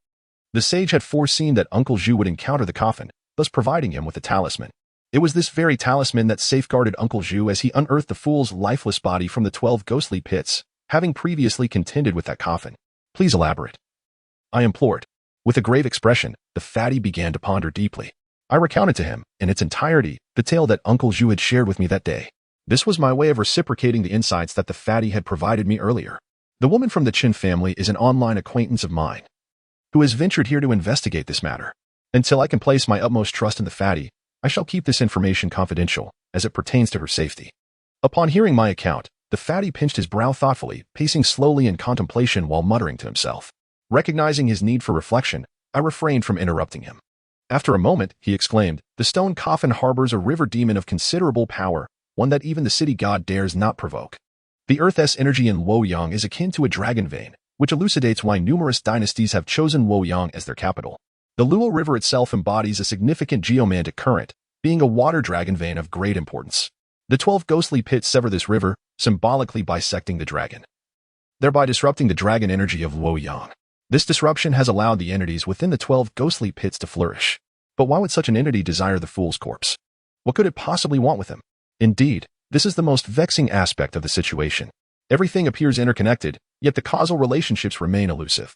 the sage had foreseen that Uncle Zhu would encounter the coffin, thus providing him with a talisman. It was this very talisman that safeguarded Uncle Zhu as he unearthed the fool's lifeless body from the 12 ghostly pits, having previously contended with that coffin. Please elaborate," I implored. With a grave expression, the fatty began to ponder deeply. I recounted to him, in its entirety, the tale that Uncle Zhu had shared with me that day. This was my way of reciprocating the insights that the fatty had provided me earlier. "The woman from the Qin family is an online acquaintance of mine, who has ventured here to investigate this matter. Until I can place my utmost trust in the fatty, I shall keep this information confidential, as it pertains to her safety." Upon hearing my account, the fatty pinched his brow thoughtfully, pacing slowly in contemplation while muttering to himself. Recognizing his need for reflection, I refrained from interrupting him. After a moment, he exclaimed, "The stone coffin harbors a river demon of considerable power, one that even the city god dares not provoke. The Earth's energy in Luoyang is akin to a dragon vein, which elucidates why numerous dynasties have chosen Luoyang as their capital. The Luo River itself embodies a significant geomantic current, being a water dragon vein of great importance. The 12 ghostly pits sever this river, symbolically bisecting the dragon, thereby disrupting the dragon energy of Luoyang. This disruption has allowed the entities within the 12 ghostly pits to flourish. But why would such an entity desire the fool's corpse? What could it possibly want with him? Indeed, this is the most vexing aspect of the situation. Everything appears interconnected, yet the causal relationships remain elusive.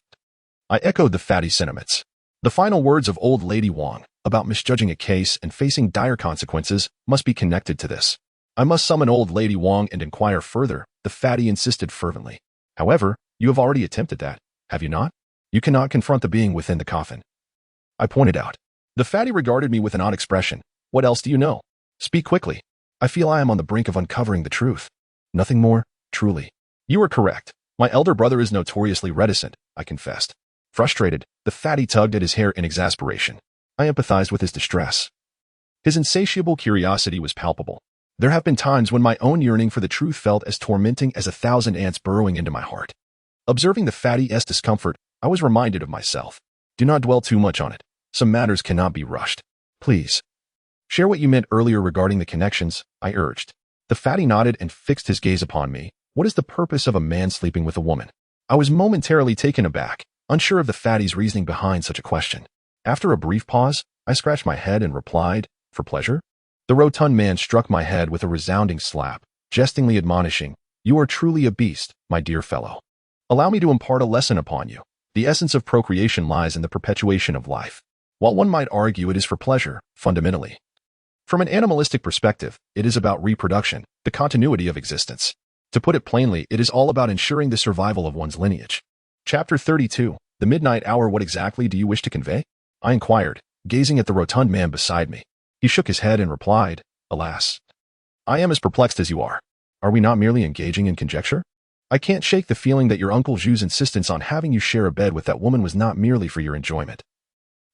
I echoed the fatty sentiments. The final words of old Lady Wang, about misjudging a case and facing dire consequences, must be connected to this. I must summon old Lady Wang and inquire further, the fatty insisted fervently. However, you have already attempted that, have you not? You cannot confront the being within the coffin, I pointed out. The fatty regarded me with an odd expression. What else do you know? Speak quickly. I feel I am on the brink of uncovering the truth. Nothing more, truly. You are correct. My elder brother is notoriously reticent, I confessed. Frustrated, the fatty tugged at his hair in exasperation. I empathized with his distress. His insatiable curiosity was palpable. There have been times when my own yearning for the truth felt as tormenting as 1,000 ants burrowing into my heart. Observing the fatty's discomfort, I was reminded of myself. Do not dwell too much on it. Some matters cannot be rushed. Please. Share what you meant earlier regarding the connections, I urged. The fatty nodded and fixed his gaze upon me. What is the purpose of a man sleeping with a woman? I was momentarily taken aback, unsure of the fatty's reasoning behind such a question. After a brief pause, I scratched my head and replied, for pleasure? The rotund man struck my head with a resounding slap, jestingly admonishing, you are truly a beast, my dear fellow. Allow me to impart a lesson upon you. The essence of procreation lies in the perpetuation of life. While one might argue it is for pleasure, fundamentally. From an animalistic perspective, it is about reproduction, the continuity of existence. To put it plainly, it is all about ensuring the survival of one's lineage. Chapter 32, The Midnight Hour. What exactly do you wish to convey? I inquired, gazing at the rotund man beside me. He shook his head and replied, alas. I am as perplexed as you are. Are we not merely engaging in conjecture? I can't shake the feeling that your Uncle Zhu's insistence on having you share a bed with that woman was not merely for your enjoyment.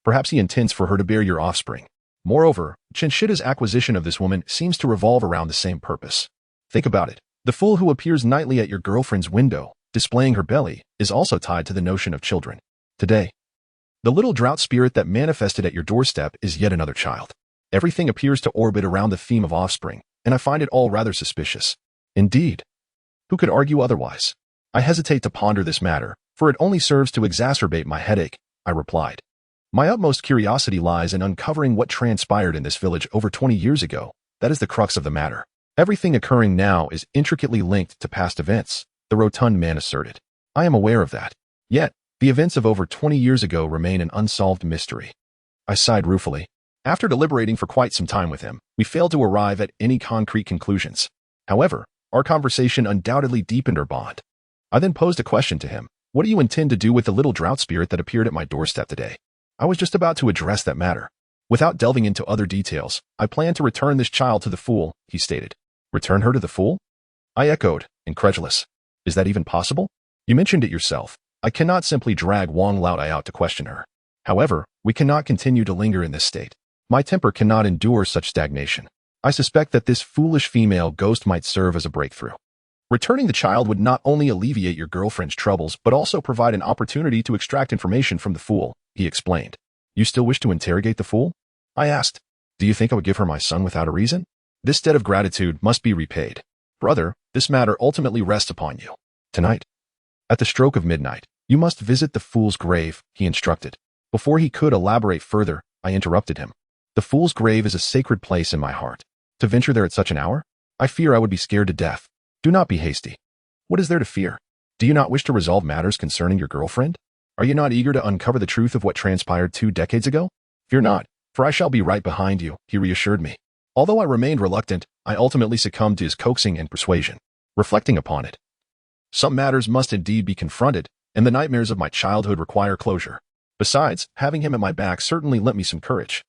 Perhaps he intends for her to bear your offspring. Moreover, Chenshita's acquisition of this woman seems to revolve around the same purpose. Think about it. The fool who appears nightly at your girlfriend's window, displaying her belly, is also tied to the notion of children. Today, the little drought spirit that manifested at your doorstep is yet another child. Everything appears to orbit around the theme of offspring, and I find it all rather suspicious. Indeed. Who could argue otherwise? I hesitate to ponder this matter, for it only serves to exacerbate my headache, I replied. My utmost curiosity lies in uncovering what transpired in this village over 20 years ago. That is the crux of the matter. Everything occurring now is intricately linked to past events, the rotund man asserted. I am aware of that. Yet, the events of over 20 years ago remain an unsolved mystery. I sighed ruefully. After deliberating for quite some time with him, we failed to arrive at any concrete conclusions. However, our conversation undoubtedly deepened our bond. I then posed a question to him. What do you intend to do with the little drought spirit that appeared at my doorstep today? I was just about to address that matter. Without delving into other details, I plan to return this child to the fool, he stated. Return her to the fool? I echoed, incredulous. Is that even possible? You mentioned it yourself. I cannot simply drag Wang Laodai out to question her. However, we cannot continue to linger in this state. My temper cannot endure such stagnation. I suspect that this foolish female ghost might serve as a breakthrough. Returning the child would not only alleviate your girlfriend's troubles, but also provide an opportunity to extract information from the fool, he explained. You still wish to interrogate the fool? I asked. Do you think I would give her my son without a reason? This debt of gratitude must be repaid. Brother, this matter ultimately rests upon you. Tonight, at the stroke of midnight, you must visit the fool's grave, he instructed. Before he could elaborate further, I interrupted him. The fool's grave is a sacred place in my heart. To venture there at such an hour? I fear I would be scared to death. Do not be hasty. What is there to fear? Do you not wish to resolve matters concerning your girlfriend? Are you not eager to uncover the truth of what transpired 2 decades ago? Fear not, for I shall be right behind you, he reassured me. Although I remained reluctant, I ultimately succumbed to his coaxing and persuasion. Reflecting upon it, some matters must indeed be confronted, and the nightmares of my childhood require closure. Besides, having him at my back certainly lent me some courage.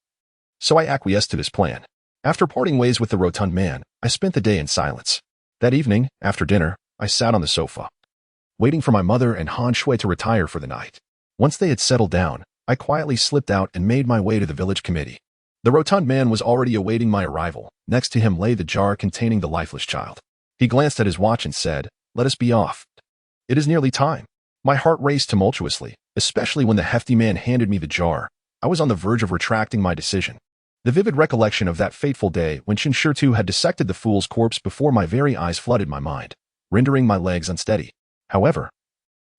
So I acquiesced to this plan. After parting ways with the rotund man, I spent the day in silence. That evening, after dinner, I sat on the sofa, waiting for my mother and Han Shui to retire for the night. Once they had settled down, I quietly slipped out and made my way to the village committee. The rotund man was already awaiting my arrival. Next to him lay the jar containing the lifeless child. He glanced at his watch and said, "Let us be off. It is nearly time." My heart raced tumultuously, especially when the hefty man handed me the jar. I was on the verge of retracting my decision. The vivid recollection of that fateful day when Shinshirtu had dissected the fool's corpse before my very eyes flooded my mind, rendering my legs unsteady. However,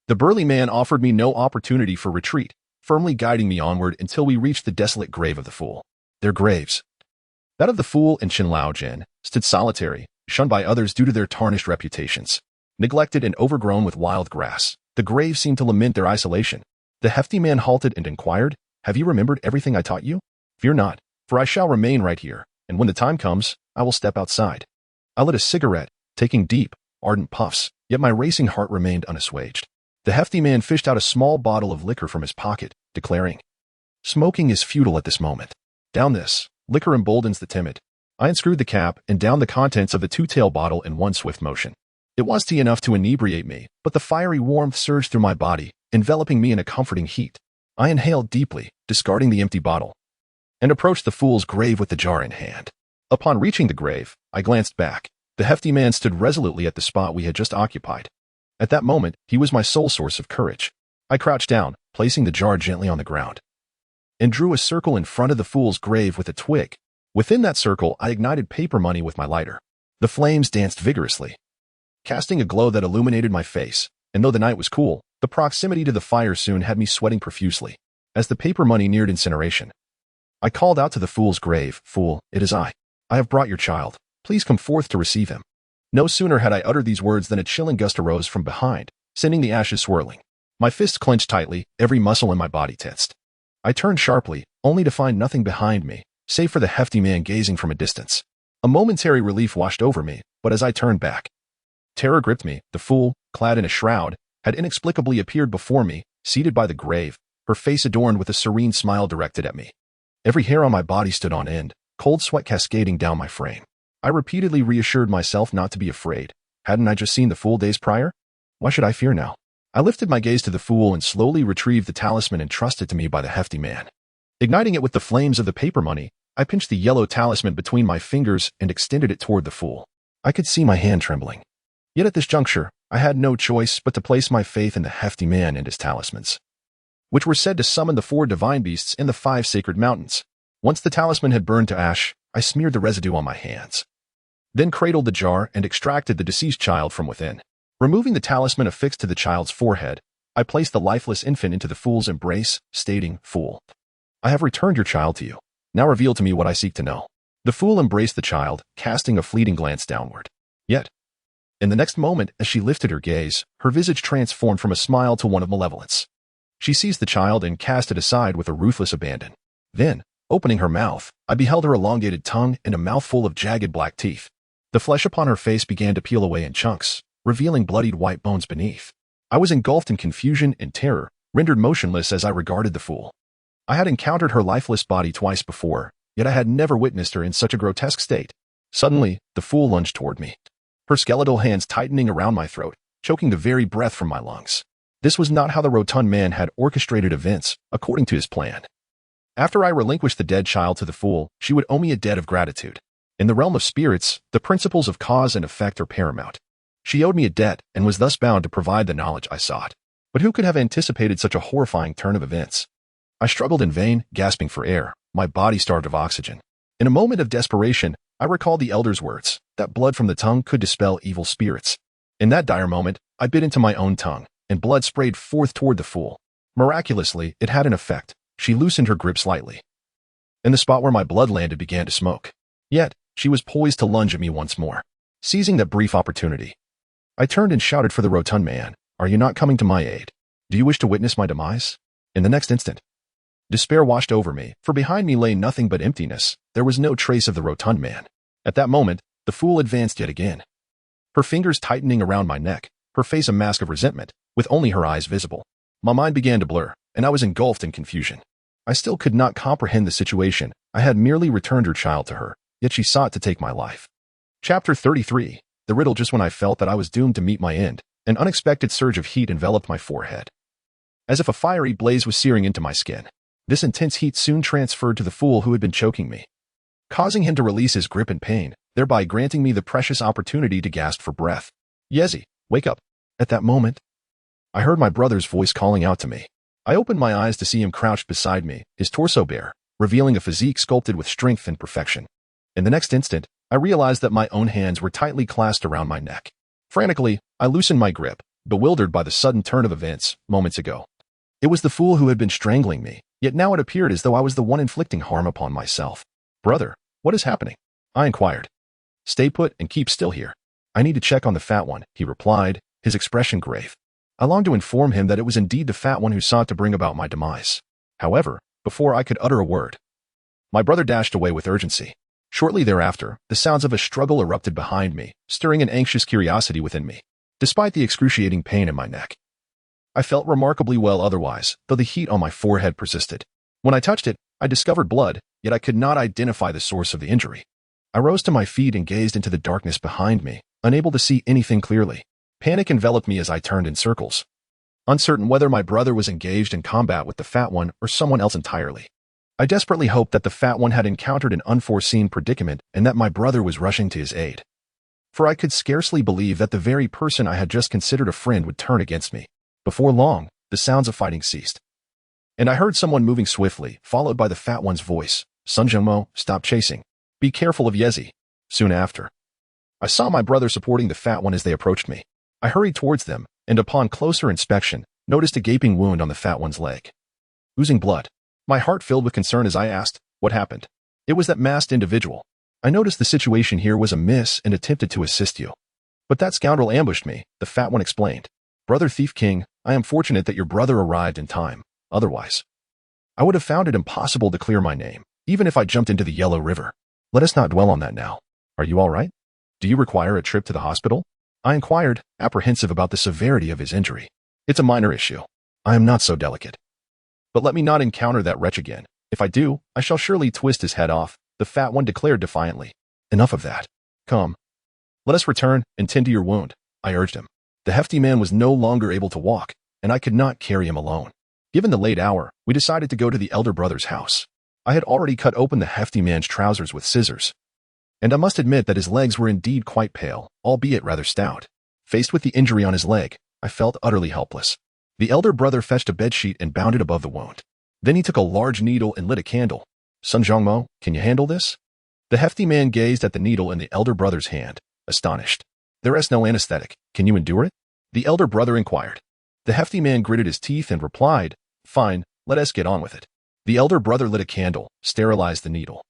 the burly man offered me no opportunity for retreat, firmly guiding me onward until we reached the desolate grave of the fool. Their graves, that of the fool and Qin Laojin, stood solitary, shunned by others due to their tarnished reputations. Neglected and overgrown with wild grass, the grave seemed to lament their isolation. The hefty man halted and inquired, "Have you remembered everything I taught you? Fear not, for I shall remain right here, and when the time comes, I will step outside." I lit a cigarette, taking deep, ardent puffs, yet my racing heart remained unassuaged. The hefty man fished out a small bottle of liquor from his pocket, declaring, "Smoking is futile at this moment. Down this. Liquor emboldens the timid." I unscrewed the cap and downed the contents of the two-tail bottle in one swift motion. It was tea enough to inebriate me, but the fiery warmth surged through my body, enveloping me in a comforting heat. I inhaled deeply, discarding the empty bottle, and approached the fool's grave with the jar in hand. Upon reaching the grave, I glanced back. The hefty man stood resolutely at the spot we had just occupied. At that moment, he was my sole source of courage. I crouched down, placing the jar gently on the ground, and drew a circle in front of the fool's grave with a twig. Within that circle, I ignited paper money with my lighter. The flames danced vigorously, casting a glow that illuminated my face, and though the night was cool, the proximity to the fire soon had me sweating profusely. As the paper money neared incineration, I called out to the fool's grave, "Fool, it is I. I have brought your child. Please come forth to receive him." No sooner had I uttered these words than a chilling gust arose from behind, sending the ashes swirling. My fists clenched tightly, every muscle in my body tensed. I turned sharply, only to find nothing behind me, save for the hefty man gazing from a distance. A momentary relief washed over me, but as I turned back, terror gripped me. The fool, clad in a shroud, had inexplicably appeared before me, seated by the grave, her face adorned with a serene smile directed at me. Every hair on my body stood on end, cold sweat cascading down my frame. I repeatedly reassured myself not to be afraid. Hadn't I just seen the fool days prior? Why should I fear now? I lifted my gaze to the fool and slowly retrieved the talisman entrusted to me by the hefty man. Igniting it with the flames of the paper money, I pinched the yellow talisman between my fingers and extended it toward the fool. I could see my hand trembling. Yet at this juncture, I had no choice but to place my faith in the hefty man and his talismans, which were said to summon the 4 divine beasts in the 5 sacred mountains. Once the talisman had burned to ash, I smeared the residue on my hands, then cradled the jar and extracted the deceased child from within. Removing the talisman affixed to the child's forehead, I placed the lifeless infant into the fool's embrace, stating, "Fool, I have returned your child to you. Now reveal to me what I seek to know." The fool embraced the child, casting a fleeting glance downward. Yet, in the next moment, as she lifted her gaze, her visage transformed from a smile to one of malevolence. She seized the child and cast it aside with a ruthless abandon. Then, opening her mouth, I beheld her elongated tongue and a mouthful of jagged black teeth. The flesh upon her face began to peel away in chunks, revealing bloodied white bones beneath. I was engulfed in confusion and terror, rendered motionless as I regarded the fool. I had encountered her lifeless body twice before, yet I had never witnessed her in such a grotesque state. Suddenly, the fool lunged toward me, her skeletal hands tightening around my throat, choking the very breath from my lungs. This was not how the rotund man had orchestrated events, according to his plan. After I relinquished the dead child to the fool, she would owe me a debt of gratitude. In the realm of spirits, the principles of cause and effect are paramount. She owed me a debt and was thus bound to provide the knowledge I sought. But who could have anticipated such a horrifying turn of events? I struggled in vain, gasping for air, my body starved of oxygen. In a moment of desperation, I recalled the elder's words, that blood from the tongue could dispel evil spirits. In that dire moment, I bit into my own tongue, and blood sprayed forth toward the fool. Miraculously, it had an effect. She loosened her grip slightly, and the spot where my blood landed began to smoke. Yet, she was poised to lunge at me once more. Seizing that brief opportunity, I turned and shouted for the rotund man, "Are you not coming to my aid? Do you wish to witness my demise?" In the next instant, despair washed over me, for behind me lay nothing but emptiness. There was no trace of the rotund man. At that moment, the fool advanced yet again, her fingers tightening around my neck, her face a mask of resentment, with only her eyes visible. My mind began to blur, and I was engulfed in confusion. I still could not comprehend the situation. I had merely returned her child to her, yet she sought to take my life. Chapter 33. The riddle. Just when I felt that I was doomed to meet my end, an unexpected surge of heat enveloped my forehead, as if a fiery blaze was searing into my skin. This intense heat soon transferred to the fool who had been choking me, causing him to release his grip in pain, thereby granting me the precious opportunity to gasp for breath. "Yezi, wake up." At that moment, I heard my brother's voice calling out to me. I opened my eyes to see him crouched beside me, his torso bare, revealing a physique sculpted with strength and perfection. In the next instant, I realized that my own hands were tightly clasped around my neck. Frantically, I loosened my grip, bewildered by the sudden turn of events moments ago. It was the fool who had been strangling me, yet now it appeared as though I was the one inflicting harm upon myself. "Brother, what is happening?" I inquired. "Stay put and keep still here. I need to check on the fat one," he replied, his expression grave. I longed to inform him that it was indeed the fat one who sought to bring about my demise. However, before I could utter a word, my brother dashed away with urgency. Shortly thereafter, the sounds of a struggle erupted behind me, stirring an anxious curiosity within me. Despite the excruciating pain in my neck, I felt remarkably well otherwise, though the heat on my forehead persisted. When I touched it, I discovered blood, yet I could not identify the source of the injury. I rose to my feet and gazed into the darkness behind me, unable to see anything clearly. Panic enveloped me as I turned in circles, uncertain whether my brother was engaged in combat with the fat one or someone else entirely. I desperately hoped that the fat one had encountered an unforeseen predicament and that my brother was rushing to his aid. For I could scarcely believe that the very person I had just considered a friend would turn against me. Before long, the sounds of fighting ceased, and I heard someone moving swiftly, followed by the fat one's voice. "Sunjungmo, stop chasing. Be careful of Yezi." Soon after, I saw my brother supporting the fat one as they approached me. I hurried towards them, and upon closer inspection, noticed a gaping wound on the fat one's leg, oozing blood. My heart filled with concern as I asked, "What happened?" It was that masked individual. "I noticed the situation here was amiss and attempted to assist you. But that scoundrel ambushed me," the fat one explained. "Brother Thief King, I am fortunate that your brother arrived in time. Otherwise, I would have found it impossible to clear my name, even if I jumped into the Yellow River. Let us not dwell on that now. Are you all right? Do you require a trip to the hospital?" I inquired, apprehensive about the severity of his injury. "It's a minor issue. I am not so delicate. But let me not encounter that wretch again. If I do, I shall surely twist his head off," the fat one declared defiantly. "Enough of that. Come. Let us return and tend to your wound," I urged him. The hefty man was no longer able to walk, and I could not carry him alone. Given the late hour, we decided to go to the elder brother's house. I had already cut open the hefty man's trousers with scissors, and I must admit that his legs were indeed quite pale, albeit rather stout. Faced with the injury on his leg, I felt utterly helpless. The elder brother fetched a bedsheet and bound it above the wound. Then he took a large needle and lit a candle. "Sunjungmo, can you handle this?" The hefty man gazed at the needle in the elder brother's hand, astonished. "There is no anesthetic. Can you endure it?" the elder brother inquired. The hefty man gritted his teeth and replied, "Fine, let us get on with it." The elder brother lit a candle, sterilized the needle,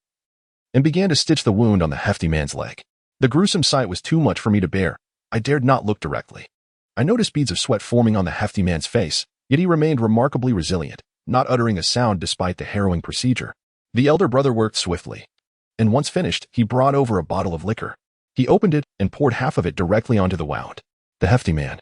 and began to stitch the wound on the hefty man's leg. The gruesome sight was too much for me to bear. I dared not look directly. I noticed beads of sweat forming on the hefty man's face, yet he remained remarkably resilient, not uttering a sound despite the harrowing procedure. The elder brother worked swiftly, and once finished, he brought over a bottle of liquor. He opened it and poured half of it directly onto the wound. The hefty man,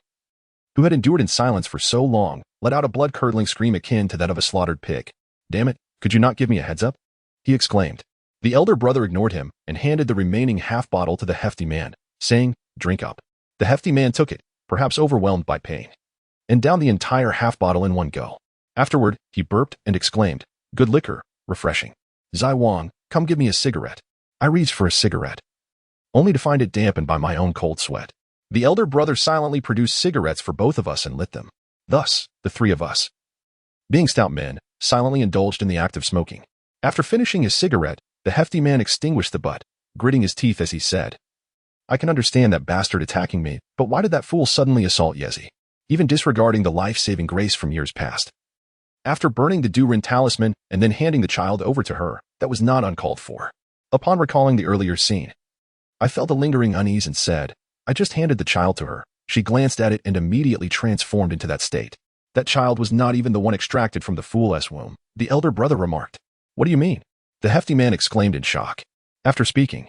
who had endured in silence for so long, let out a blood-curdling scream akin to that of a slaughtered pig. "Damn it, could you not give me a heads up?" he exclaimed. The elder brother ignored him and handed the remaining half bottle to the hefty man, saying, "Drink up." The hefty man took it, perhaps overwhelmed by pain, and downed the entire half bottle in one go. Afterward, he burped and exclaimed, "Good liquor, refreshing. Zai Wang, come give me a cigarette." I reached for a cigarette, only to find it dampened by my own cold sweat. The elder brother silently produced cigarettes for both of us and lit them. Thus, the three of us, being stout men, silently indulged in the act of smoking. After finishing his cigarette, the hefty man extinguished the butt, gritting his teeth as he said, "I can understand that bastard attacking me, but why did that fool suddenly assault Yezi, even disregarding the life-saving grace from years past? After burning the Durin talisman and then handing the child over to her, that was not uncalled for." Upon recalling the earlier scene, I felt a lingering unease and said, "I just handed the child to her." She glanced at it and immediately transformed into that state. "That child was not even the one extracted from the fool's womb," the elder brother remarked. "What do you mean?" the hefty man exclaimed in shock. After speaking,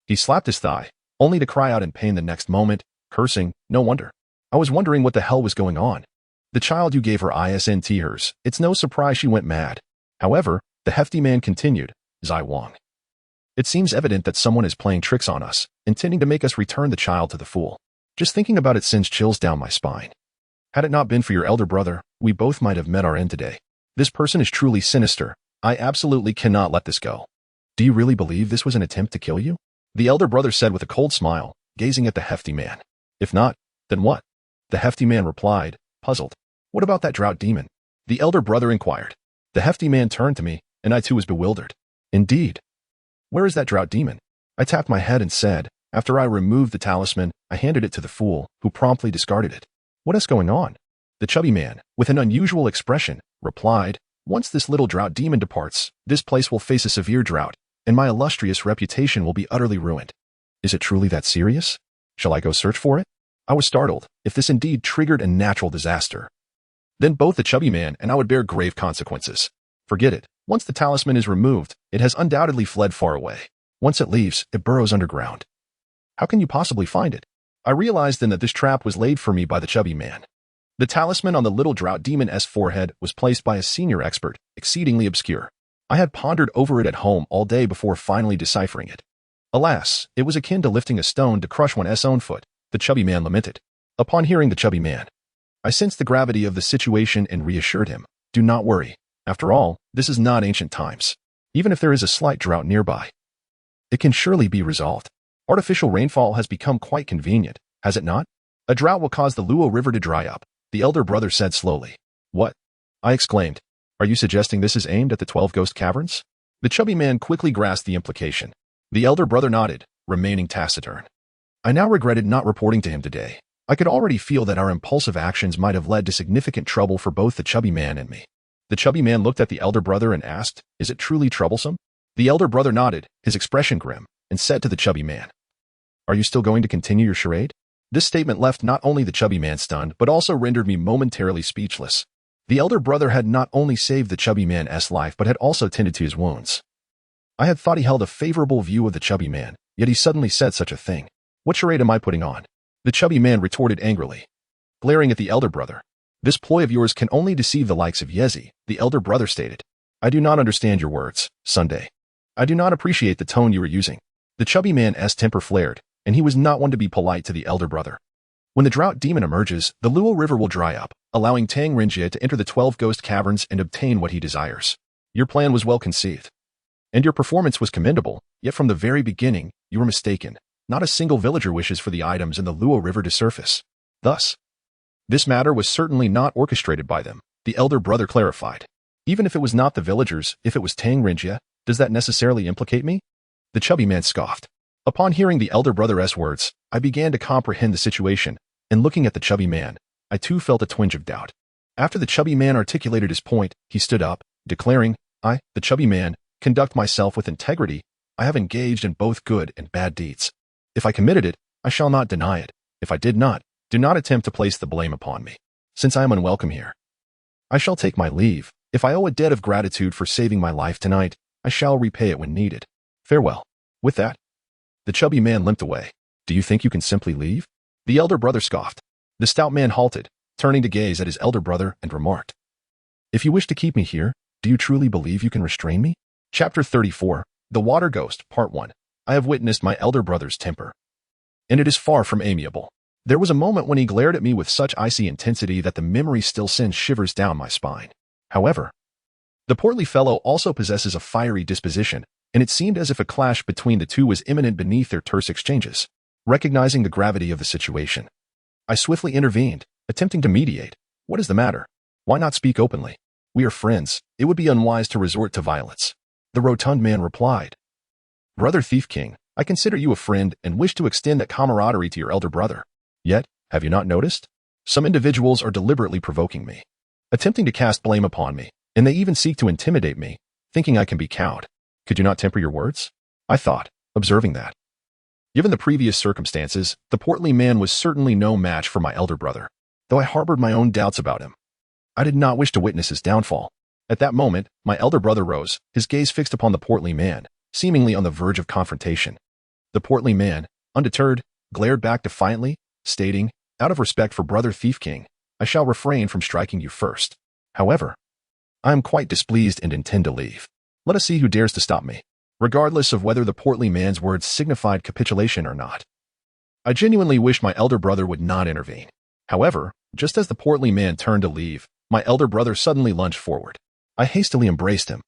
he slapped his thigh, only to cry out in pain the next moment, cursing, "No wonder. I was wondering what the hell was going on. The child you gave her isn't hers. It's no surprise she went mad." However, the hefty man continued, "Zai Wang, it seems evident that someone is playing tricks on us, intending to make us return the child to the fool. Just thinking about it sends chills down my spine. Had it not been for your elder brother, we both might have met our end today. This person is truly sinister. I absolutely cannot let this go." "Do you really believe this was an attempt to kill you?" the elder brother said with a cold smile, gazing at the hefty man. "If not, then what?" the hefty man replied, puzzled. "What about that drought demon?" the elder brother inquired. The hefty man turned to me, and I too was bewildered. Indeed. Where is that drought demon? I tapped my head and said, after I removed the talisman, I handed it to the fool, who promptly discarded it. What is going on? The chubby man, with an unusual expression, replied, once this little drought demon departs, this place will face a severe drought, and my illustrious reputation will be utterly ruined. Is it truly that serious? Shall I go search for it? I was startled, if this indeed triggered a natural disaster. Then both the chubby man and I would bear grave consequences. Forget it. Once the talisman is removed, it has undoubtedly fled far away. Once it leaves, it burrows underground. How can you possibly find it? I realized then that this trap was laid for me by the chubby man. The talisman on the little drought demon's forehead was placed by a senior expert, exceedingly obscure. I had pondered over it at home all day before finally deciphering it. Alas, it was akin to lifting a stone to crush one's own foot, the chubby man lamented. Upon hearing the chubby man, I sensed the gravity of the situation and reassured him, do not worry. After all, this is not ancient times. Even if there is a slight drought nearby, it can surely be resolved. Artificial rainfall has become quite convenient, has it not? A drought will cause the Luo River to dry up, the elder brother said slowly. What? I exclaimed. Are you suggesting this is aimed at the 12 ghost caverns? The chubby man quickly grasped the implication. The elder brother nodded, remaining taciturn. I now regretted not reporting to him today. I could already feel that our impulsive actions might have led to significant trouble for both the chubby man and me. The chubby man looked at the elder brother and asked, is it truly troublesome? The elder brother nodded, his expression grim, and said to the chubby man, are you still going to continue your charade? This statement left not only the chubby man stunned, but also rendered me momentarily speechless. The elder brother had not only saved the chubby man's life, but had also tended to his wounds. I had thought he held a favorable view of the chubby man, yet he suddenly said such a thing. What charade am I putting on? The chubby man retorted angrily, glaring at the elder brother. This ploy of yours can only deceive the likes of Yezi, the elder brother stated. I do not understand your words, Sunday. I do not appreciate the tone you are using. The chubby man's temper flared, and he was not one to be polite to the elder brother. When the drought demon emerges, the Luo River will dry up, allowing Tang Rinjie to enter the 12 ghost caverns and obtain what he desires. Your plan was well conceived, and your performance was commendable, yet from the very beginning, you were mistaken. Not a single villager wishes for the items in the Luo River to surface. Thus, this matter was certainly not orchestrated by them, the elder brother clarified. Even if it was not the villagers, if it was Tang Rinjie, does that necessarily implicate me? The chubby man scoffed. Upon hearing the elder brother's words, I began to comprehend the situation, and looking at the chubby man, I too felt a twinge of doubt. After the chubby man articulated his point, he stood up, declaring, I, the chubby man, conduct myself with integrity. I have engaged in both good and bad deeds. If I committed it, I shall not deny it. If I did not, do not attempt to place the blame upon me, since I am unwelcome here. I shall take my leave. If I owe a debt of gratitude for saving my life tonight, I shall repay it when needed. Farewell. With that, the chubby man limped away. Do you think you can simply leave? The elder brother scoffed. The stout man halted, turning to gaze at his elder brother, and remarked, if you wish to keep me here, do you truly believe you can restrain me? Chapter 34, The Water Ghost, Part 1. I have witnessed my elder brother's temper, and it is far from amiable. There was a moment when he glared at me with such icy intensity that the memory still sends shivers down my spine. However, the portly fellow also possesses a fiery disposition, and it seemed as if a clash between the two was imminent beneath their terse exchanges. Recognizing the gravity of the situation, I swiftly intervened, attempting to mediate. What is the matter? Why not speak openly? We are friends. It would be unwise to resort to violence. The rotund man replied, Brother Thief King, I consider you a friend and wish to extend that camaraderie to your elder brother. Yet, have you not noticed? Some individuals are deliberately provoking me, attempting to cast blame upon me, and they even seek to intimidate me, thinking I can be cowed. Could you not temper your words? I thought, observing that, given the previous circumstances, the portly man was certainly no match for my elder brother, though I harbored my own doubts about him. I did not wish to witness his downfall. At that moment, my elder brother rose, his gaze fixed upon the portly man, seemingly on the verge of confrontation. The portly man, undeterred, glared back defiantly, stating, out of respect for Brother Thief King, I shall refrain from striking you first. However, I am quite displeased and intend to leave. Let us see who dares to stop me, regardless of whether the portly man's words signified capitulation or not. I genuinely wish my elder brother would not intervene. However, just as the portly man turned to leave, my elder brother suddenly lunged forward. I hastily embraced him,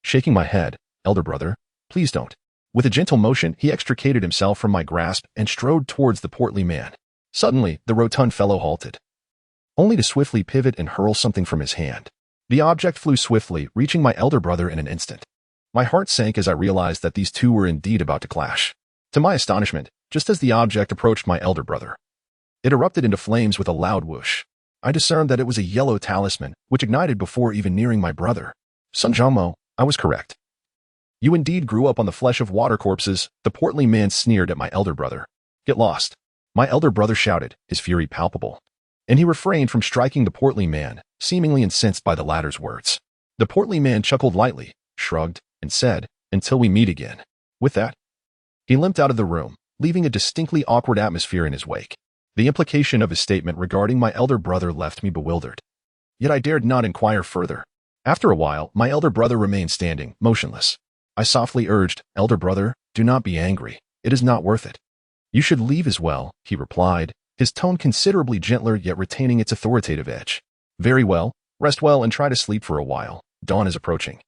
shaking my head. Elder brother, please don't. With a gentle motion, he extricated himself from my grasp and strode towards the portly man. Suddenly, the rotund fellow halted, only to swiftly pivot and hurl something from his hand. The object flew swiftly, reaching my elder brother in an instant. My heart sank as I realized that these two were indeed about to clash. To my astonishment, just as the object approached my elder brother, it erupted into flames with a loud whoosh. I discerned that it was a yellow talisman, which ignited before even nearing my brother. Sunjamo, I was correct. You indeed grew up on the flesh of water corpses, the portly man sneered at my elder brother. Get lost. My elder brother shouted, his fury palpable. And he refrained from striking the portly man, seemingly incensed by the latter's words. The portly man chuckled lightly, shrugged, and said, until we meet again. With that, he limped out of the room, leaving a distinctly awkward atmosphere in his wake. The implication of his statement regarding my elder brother left me bewildered. Yet I dared not inquire further. After a while, my elder brother remained standing, motionless. I softly urged, Elder brother, do not be angry. It is not worth it. You should leave as well, he replied, his tone considerably gentler yet retaining its authoritative edge. Very well, rest well and try to sleep for a while. Dawn is approaching.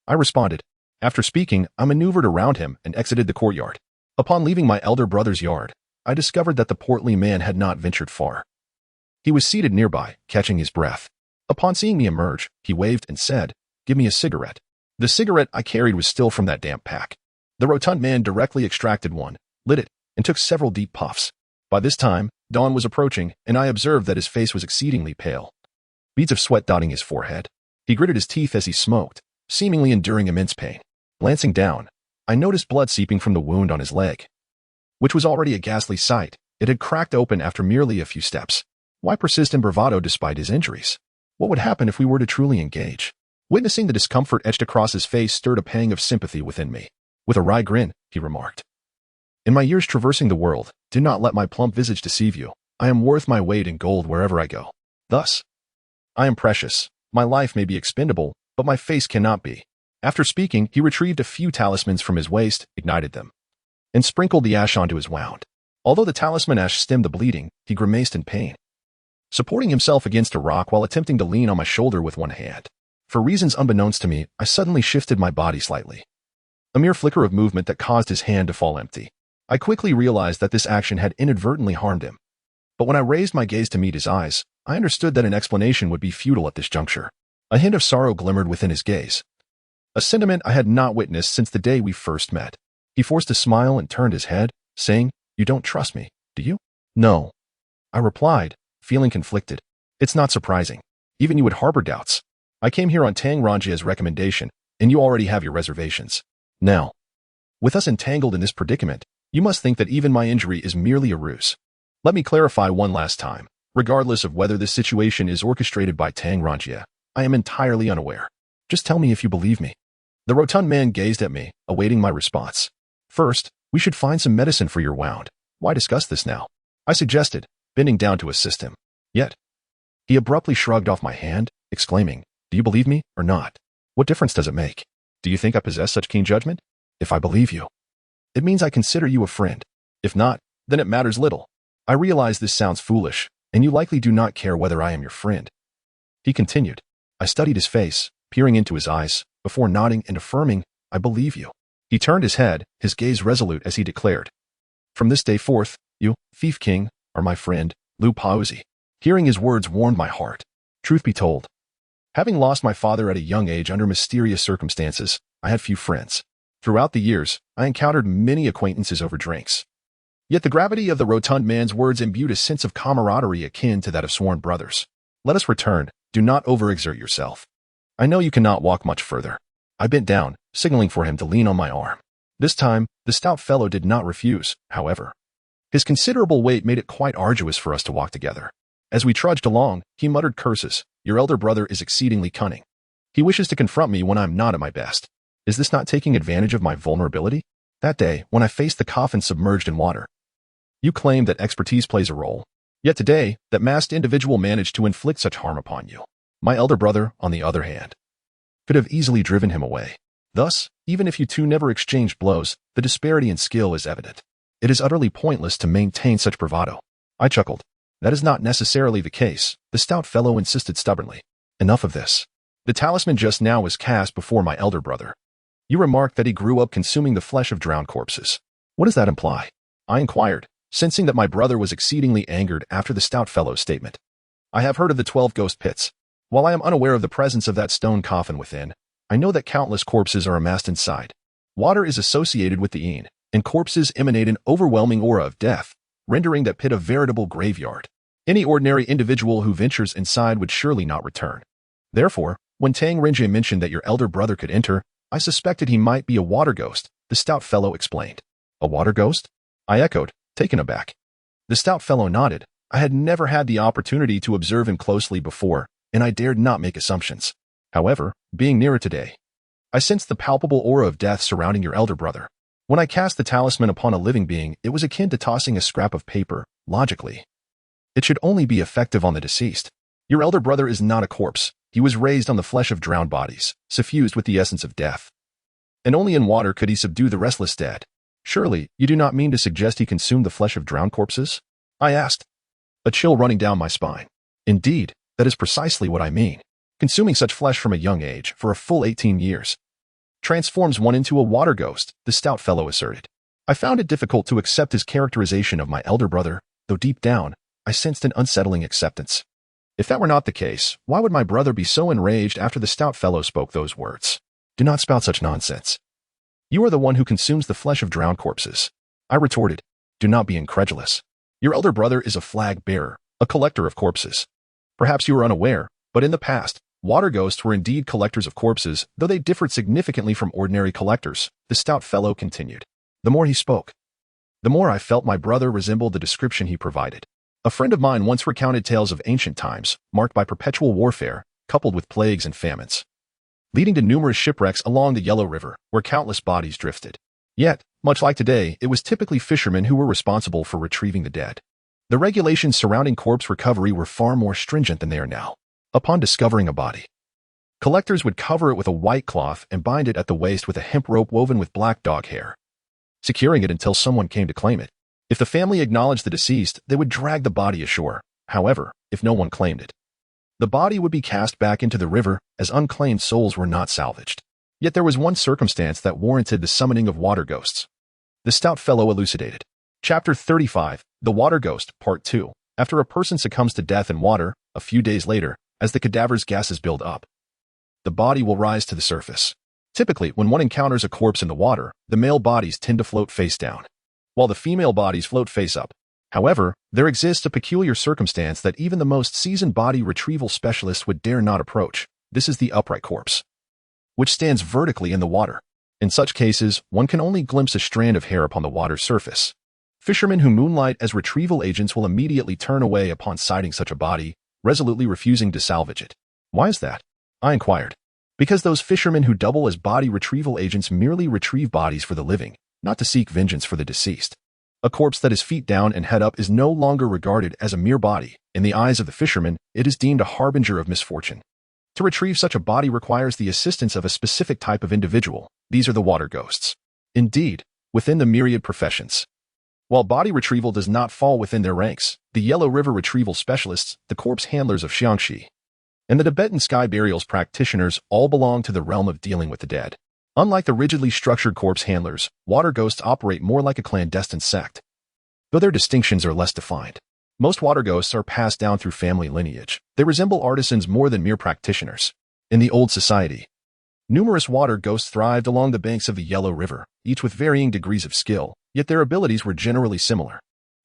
I responded. After speaking, I maneuvered around him and exited the courtyard. Upon leaving my elder brother's yard, I discovered that the portly man had not ventured far. He was seated nearby, catching his breath. Upon seeing me emerge, he waved and said, Give me a cigarette. The cigarette I carried was still from that damp pack. The rotund man directly extracted one, lit it, and took several deep puffs. By this time, dawn was approaching, and I observed that his face was exceedingly pale. Beads of sweat dotting his forehead. He gritted his teeth as he smoked, seemingly enduring immense pain. Glancing down, I noticed blood seeping from the wound on his leg, which was already a ghastly sight. It had cracked open after merely a few steps. Why persist in bravado despite his injuries? What would happen if we were to truly engage? Witnessing the discomfort etched across his face stirred a pang of sympathy within me. With a wry grin, he remarked, In my years traversing the world, do not let my plump visage deceive you. I am worth my weight in gold wherever I go. Thus, I am precious. My life may be expendable, but my face cannot be. After speaking, he retrieved a few talismans from his waist, ignited them, and sprinkled the ash onto his wound. Although the talisman ash stemmed the bleeding, he grimaced in pain, supporting himself against a rock while attempting to lean on my shoulder with one hand. For reasons unbeknownst to me, I suddenly shifted my body slightly. A mere flicker of movement that caused his hand to fall empty. I quickly realized that this action had inadvertently harmed him. But when I raised my gaze to meet his eyes, I understood that an explanation would be futile at this juncture. A hint of sorrow glimmered within his gaze, a sentiment I had not witnessed since the day we first met. He forced a smile and turned his head, saying, You don't trust me, do you? No. I replied, feeling conflicted. It's not surprising. Even you would harbor doubts. I came here on Tang Ranjia's recommendation, and you already have your reservations. Now, with us entangled in this predicament, you must think that even my injury is merely a ruse. Let me clarify one last time. Regardless of whether this situation is orchestrated by Tang Ranjia, I am entirely unaware. Just tell me if you believe me. The rotund man gazed at me, awaiting my response. First, we should find some medicine for your wound. Why discuss this now? I suggested, bending down to assist him. Yet, he abruptly shrugged off my hand, exclaiming, Do you believe me or not? What difference does it make? Do you think I possess such keen judgment? If I believe you, it means I consider you a friend. If not, then it matters little. I realize this sounds foolish, and you likely do not care whether I am your friend. He continued. I studied his face, peering into his eyes, before nodding and affirming, I believe you. He turned his head, his gaze resolute as he declared, From this day forth, you, Thief King, are my friend, Lu Paozi. Hearing his words warmed my heart. Truth be told, having lost my father at a young age under mysterious circumstances, I had few friends. Throughout the years, I encountered many acquaintances over drinks. Yet the gravity of the rotund man's words imbued a sense of camaraderie akin to that of sworn brothers. Let us return. Do not overexert yourself. I know you cannot walk much further. I bent down, signaling for him to lean on my arm. This time, the stout fellow did not refuse, however. His considerable weight made it quite arduous for us to walk together. As we trudged along, he muttered curses. Your elder brother is exceedingly cunning. He wishes to confront me when I'm not at my best. Is this not taking advantage of my vulnerability? That day, when I faced the coffin submerged in water, you claimed that expertise plays a role. Yet today, that masked individual managed to inflict such harm upon you. My elder brother, on the other hand, could have easily driven him away. Thus, even if you two never exchanged blows, the disparity in skill is evident. It is utterly pointless to maintain such bravado. I chuckled. That is not necessarily the case, the stout fellow insisted stubbornly. Enough of this. The talisman just now was cast before my elder brother. You remarked that he grew up consuming the flesh of drowned corpses. What does that imply? I inquired, sensing that my brother was exceedingly angered after the stout fellow's statement. I have heard of the 12 ghost pits. While I am unaware of the presence of that stone coffin within, I know that countless corpses are amassed inside. Water is associated with the een, and corpses emanate an overwhelming aura of death, rendering that pit a veritable graveyard. Any ordinary individual who ventures inside would surely not return. Therefore, when Tang Renjie mentioned that your elder brother could enter, I suspected he might be a water ghost, the stout fellow explained. A water ghost? I echoed, taken aback. The stout fellow nodded. I had never had the opportunity to observe him closely before, and I dared not make assumptions. However, being nearer today, I sensed the palpable aura of death surrounding your elder brother. When I cast the talisman upon a living being, it was akin to tossing a scrap of paper. Logically, it should only be effective on the deceased. Your elder brother is not a corpse. He was raised on the flesh of drowned bodies, suffused with the essence of death. And only in water could he subdue the restless dead. Surely, you do not mean to suggest he consumed the flesh of drowned corpses? I asked, a chill running down my spine. Indeed, that is precisely what I mean. Consuming such flesh from a young age, for a full 18 years, transforms one into a water ghost, the stout fellow asserted. I found it difficult to accept his characterization of my elder brother, though deep down, I sensed an unsettling acceptance. If that were not the case, why would my brother be so enraged after the stout fellow spoke those words? Do not spout such nonsense. You are the one who consumes the flesh of drowned corpses. I retorted. Do not be incredulous. Your elder brother is a flag bearer, a collector of corpses. Perhaps you are unaware, but in the past, water ghosts were indeed collectors of corpses, though they differed significantly from ordinary collectors, the stout fellow continued. The more he spoke, the more I felt my brother resembled the description he provided. A friend of mine once recounted tales of ancient times, marked by perpetual warfare, coupled with plagues and famines, leading to numerous shipwrecks along the Yellow River, where countless bodies drifted. Yet, much like today, it was typically fishermen who were responsible for retrieving the dead. The regulations surrounding corpse recovery were far more stringent than they are now. Upon discovering a body, collectors would cover it with a white cloth and bind it at the waist with a hemp rope woven with black dog hair, securing it until someone came to claim it. If the family acknowledged the deceased, they would drag the body ashore. However, if no one claimed it, the body would be cast back into the river, as unclaimed souls were not salvaged. Yet there was one circumstance that warranted the summoning of water ghosts. The stout fellow elucidated. Chapter 35, The Water Ghost, Part 2. After a person succumbs to death in water, a few days later, as the cadaver's gases build up, the body will rise to the surface. Typically, when one encounters a corpse in the water, the male bodies tend to float face down, while the female bodies float face up. However, there exists a peculiar circumstance that even the most seasoned body retrieval specialist would dare not approach. This is the upright corpse, which stands vertically in the water. In such cases, one can only glimpse a strand of hair upon the water's surface. Fishermen who moonlight as retrieval agents will immediately turn away upon sighting such a body, resolutely refusing to salvage it. Why is that? I inquired. Because those fishermen who double as body retrieval agents merely retrieve bodies for the living, not to seek vengeance for the deceased. A corpse that is feet down and head up is no longer regarded as a mere body. In the eyes of the fishermen, it is deemed a harbinger of misfortune. To retrieve such a body requires the assistance of a specific type of individual. These are the water ghosts. Indeed, within the myriad professions, while body retrieval does not fall within their ranks, the Yellow River retrieval specialists, the corpse handlers of Xiangxi, and the Tibetan sky burials practitioners all belong to the realm of dealing with the dead. Unlike the rigidly structured corpse handlers, water ghosts operate more like a clandestine sect, though their distinctions are less defined. Most water ghosts are passed down through family lineage. They resemble artisans more than mere practitioners. In the old society, numerous water ghosts thrived along the banks of the Yellow River, each with varying degrees of skill, yet their abilities were generally similar.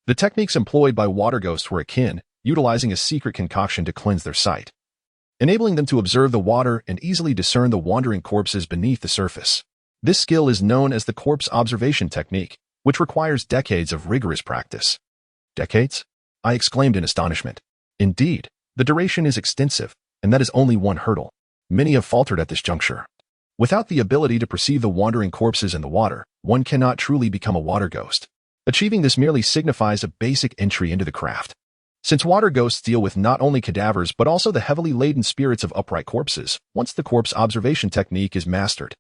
The techniques employed by water ghosts were akin, utilizing a secret concoction to cleanse their sight, enabling them to observe the water and easily discern the wandering corpses beneath the surface. This skill is known as the corpse observation technique, which requires decades of rigorous practice. Decades? I exclaimed in astonishment. Indeed, the duration is extensive, and that is only one hurdle. Many have faltered at this juncture. Without the ability to perceive the wandering corpses in the water, one cannot truly become a water ghost. Achieving this merely signifies a basic entry into the craft. Since water ghosts deal with not only cadavers but also the heavily laden spirits of upright corpses, once the corpse observation technique is mastered,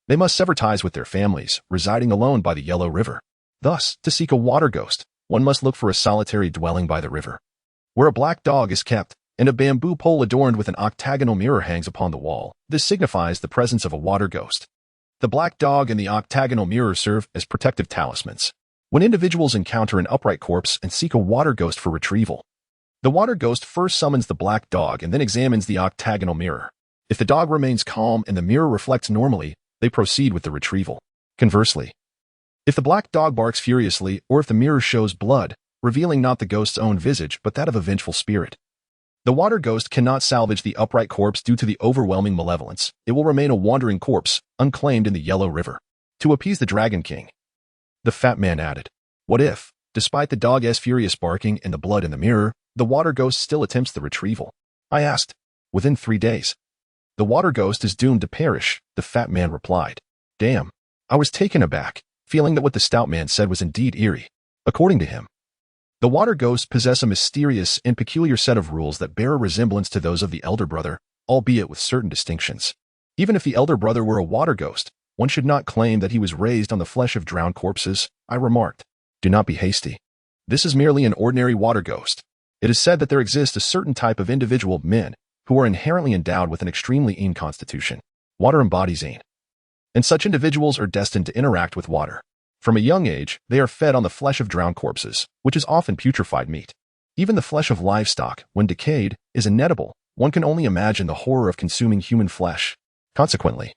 they must sever ties with their families, residing alone by the Yellow River. Thus, to seek a water ghost, one must look for a solitary dwelling by the river, where a black dog is kept, and a bamboo pole adorned with an octagonal mirror hangs upon the wall. This signifies the presence of a water ghost. The black dog and the octagonal mirror serve as protective talismans when individuals encounter an upright corpse and seek a water ghost for retrieval. The water ghost first summons the black dog and then examines the octagonal mirror. If the dog remains calm and the mirror reflects normally, they proceed with the retrieval. Conversely, if the black dog barks furiously or if the mirror shows blood, revealing not the ghost's own visage but that of a vengeful spirit, the water ghost cannot salvage the upright corpse due to the overwhelming malevolence. It will remain a wandering corpse, unclaimed in the Yellow River. To appease the Dragon King, the fat man added, "What if, despite the dog's furious barking and the blood in the mirror, the water ghost still attempts the retrieval?" I asked. "Within 3 days. The water ghost is doomed to perish," the fat man replied. Damn. I was taken aback, feeling that what the stout man said was indeed eerie. According to him, the water ghosts possess a mysterious and peculiar set of rules that bear a resemblance to those of the elder brother, albeit with certain distinctions. Even if the elder brother were a water ghost, one should not claim that he was raised on the flesh of drowned corpses, I remarked. Do not be hasty. This is merely an ordinary water ghost. It is said that there exists a certain type of individual men who are inherently endowed with an extremely keen constitution. Water embodies ain, and such individuals are destined to interact with water. From a young age, they are fed on the flesh of drowned corpses, which is often putrefied meat. Even the flesh of livestock, when decayed, is inedible. One can only imagine the horror of consuming human flesh. Consequently,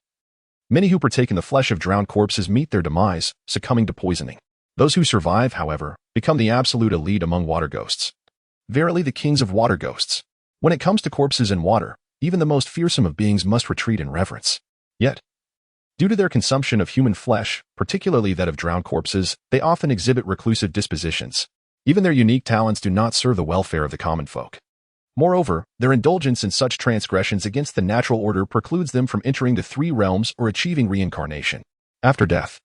many who partake in the flesh of drowned corpses meet their demise, succumbing to poisoning. Those who survive, however, become the absolute elite among water ghosts. Verily the kings of water ghosts. When it comes to corpses and water, even the most fearsome of beings must retreat in reverence. Yet, due to their consumption of human flesh, particularly that of drowned corpses, they often exhibit reclusive dispositions. Even their unique talents do not serve the welfare of the common folk. Moreover, their indulgence in such transgressions against the natural order precludes them from entering the 3 realms or achieving reincarnation. After death,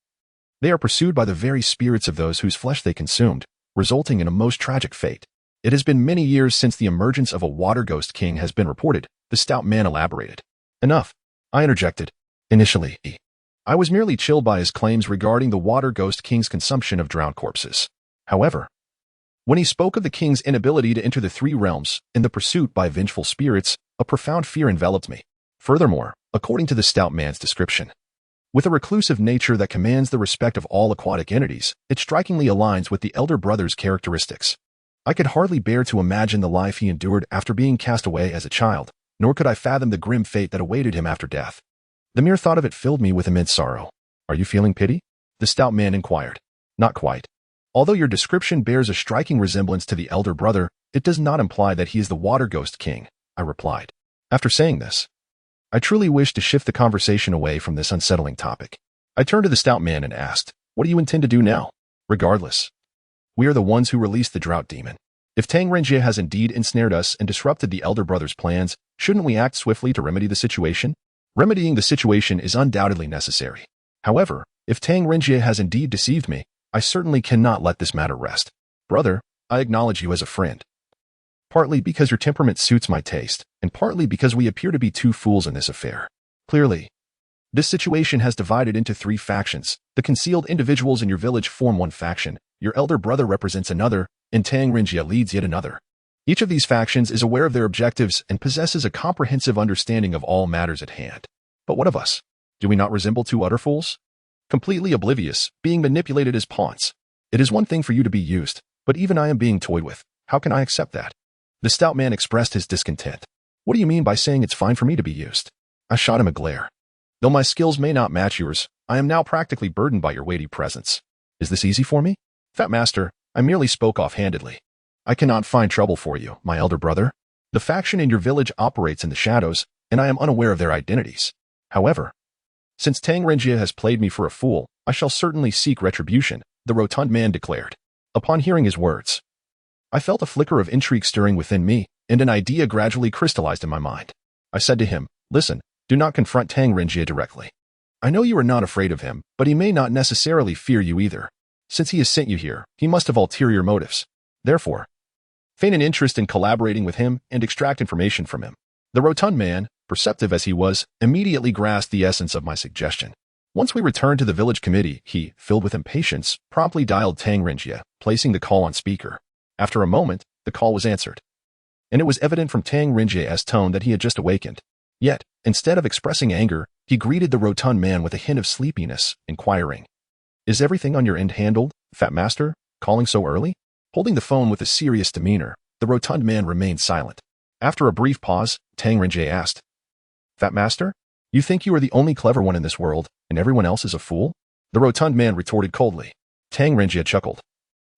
they are pursued by the very spirits of those whose flesh they consumed, resulting in a most tragic fate. It has been many years since the emergence of a water ghost king has been reported, the stout man elaborated. Enough, I interjected. Initially, I was merely chilled by his claims regarding the water ghost king's consumption of drowned corpses. However, when he spoke of the king's inability to enter the 3 realms in the pursuit by vengeful spirits, a profound fear enveloped me. Furthermore, according to the stout man's description, with a reclusive nature that commands the respect of all aquatic entities, it strikingly aligns with the elder brother's characteristics. I could hardly bear to imagine the life he endured after being cast away as a child, nor could I fathom the grim fate that awaited him after death. The mere thought of it filled me with immense sorrow. Are you feeling pity? The stout man inquired. Not quite. Although your description bears a striking resemblance to the elder brother, it does not imply that he is the water ghost king, I replied. After saying this, I truly wish to shift the conversation away from this unsettling topic. I turned to the stout man and asked, what do you intend to do now? Regardless, we are the ones who released the drought demon. If Tang Renjie has indeed ensnared us and disrupted the elder brother's plans, shouldn't we act swiftly to remedy the situation? Remedying the situation is undoubtedly necessary. However, if Tang Renjie has indeed deceived me, I certainly cannot let this matter rest. Brother, I acknowledge you as a friend. Partly because your temperament suits my taste, and partly because we appear to be 2 fools in this affair. Clearly, this situation has divided into 3 factions. The concealed individuals in your village form one faction, your elder brother represents another, and Tang Renjie leads yet another. Each of these factions is aware of their objectives and possesses a comprehensive understanding of all matters at hand. But what of us? Do we not resemble 2 utter fools? Completely oblivious, being manipulated as pawns. It is one thing for you to be used, but even I am being toyed with. How can I accept that? The stout man expressed his discontent. What do you mean by saying it's fine for me to be used? I shot him a glare. Though my skills may not match yours, I am now practically burdened by your weighty presence. Is this easy for me? Fat master, I merely spoke offhandedly. I cannot find trouble for you, my elder brother. The faction in your village operates in the shadows, and I am unaware of their identities. However, since Tang Renjie has played me for a fool, I shall certainly seek retribution, the rotund man declared. Upon hearing his words, I felt a flicker of intrigue stirring within me, and an idea gradually crystallized in my mind. I said to him, listen, do not confront Tang Renjie directly. I know you are not afraid of him, but he may not necessarily fear you either. Since he has sent you here, he must have ulterior motives. Therefore, feign an interest in collaborating with him and extract information from him. The rotund man, perceptive as he was, immediately grasped the essence of my suggestion. Once we returned to the village committee, he, filled with impatience, promptly dialed Tang Renjie, placing the call on speaker. After a moment, the call was answered, and it was evident from Tang Renjie's tone that he had just awakened. Yet, instead of expressing anger, he greeted the rotund man with a hint of sleepiness, inquiring, Is everything on your end handled, fat master, calling so early? Holding the phone with a serious demeanor, The rotund man remained silent. After a brief pause, Tang Rinjie asked, "Fat Master, you think you are the only clever one in this world, and everyone else is a fool?" The rotund man retorted coldly. Tang Rinjie chuckled.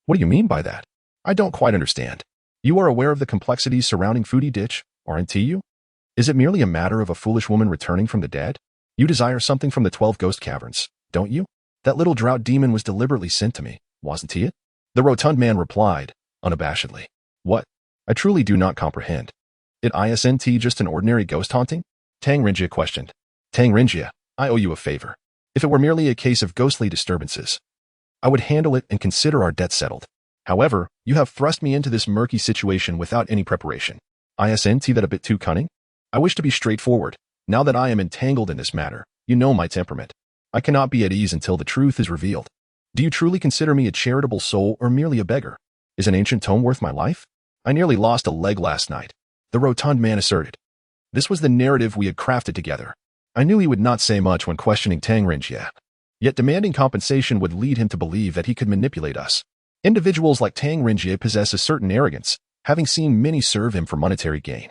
"What do you mean by that? I don't quite understand. You are aware of the complexities surrounding foodie ditch, aren't you? Is it merely a matter of a foolish woman returning from the dead? You desire something from the 12 ghost caverns, don't you? That little drought demon was deliberately sent to me, wasn't he it?" The rotund man replied, unabashedly. "What? I truly do not comprehend. Isn't just an ordinary ghost haunting?" Tang Rinjie questioned. "Tang Rinjie, I owe you a favor. If it were merely a case of ghostly disturbances, I would handle it and consider our debt settled. However, you have thrust me into this murky situation without any preparation. Isn't that a bit too cunning? I wish to be straightforward. Now that I am entangled in this matter, you know my temperament. I cannot be at ease until the truth is revealed. Do you truly consider me a charitable soul or merely a beggar? Is an ancient tome worth my life? I nearly lost a leg last night," the rotund man asserted. This was the narrative we had crafted together. I knew he would not say much when questioning Tang Rinjie. Yet demanding compensation would lead him to believe that he could manipulate us. Individuals like Tang Rinjie possess a certain arrogance, having seen many serve him for monetary gain.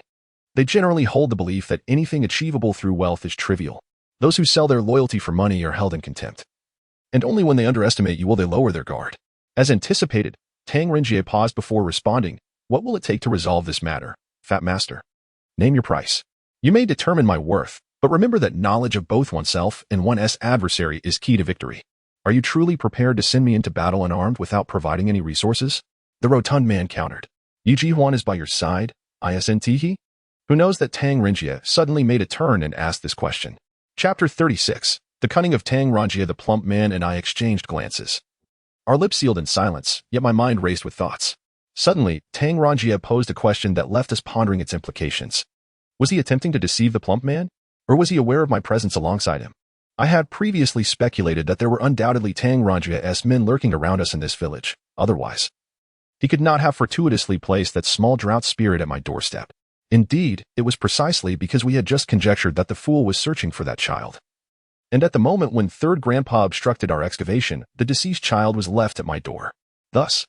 They generally hold the belief that anything achievable through wealth is trivial. Those who sell their loyalty for money are held in contempt. And only when they underestimate you will they lower their guard. As anticipated, Tang Rinjie paused before responding. "What will it take to resolve this matter, Fat Master? Name your price. You may determine my worth, but remember that knowledge of both oneself and one's adversary is key to victory. Are you truly prepared to send me into battle unarmed without providing any resources?" The rotund man countered. "Yi Jihuan is by your side, isn't he?" Who knows that Tang Rinjie suddenly made a turn and asked this question. Chapter 36. The cunning of Tang Rinjie. The plump man and I exchanged glances. Our lips sealed in silence, yet my mind raced with thoughts. Suddenly, Tang Rinjie posed a question that left us pondering its implications. Was he attempting to deceive the plump man? Or was he aware of my presence alongside him? I had previously speculated that there were undoubtedly Tang Rinjie's men lurking around us in this village. Otherwise, he could not have fortuitously placed that small drought spirit at my doorstep. Indeed, it was precisely because we had just conjectured that the fool was searching for that child. And at the moment when third grandpa obstructed our excavation, the deceased child was left at my door. Thus,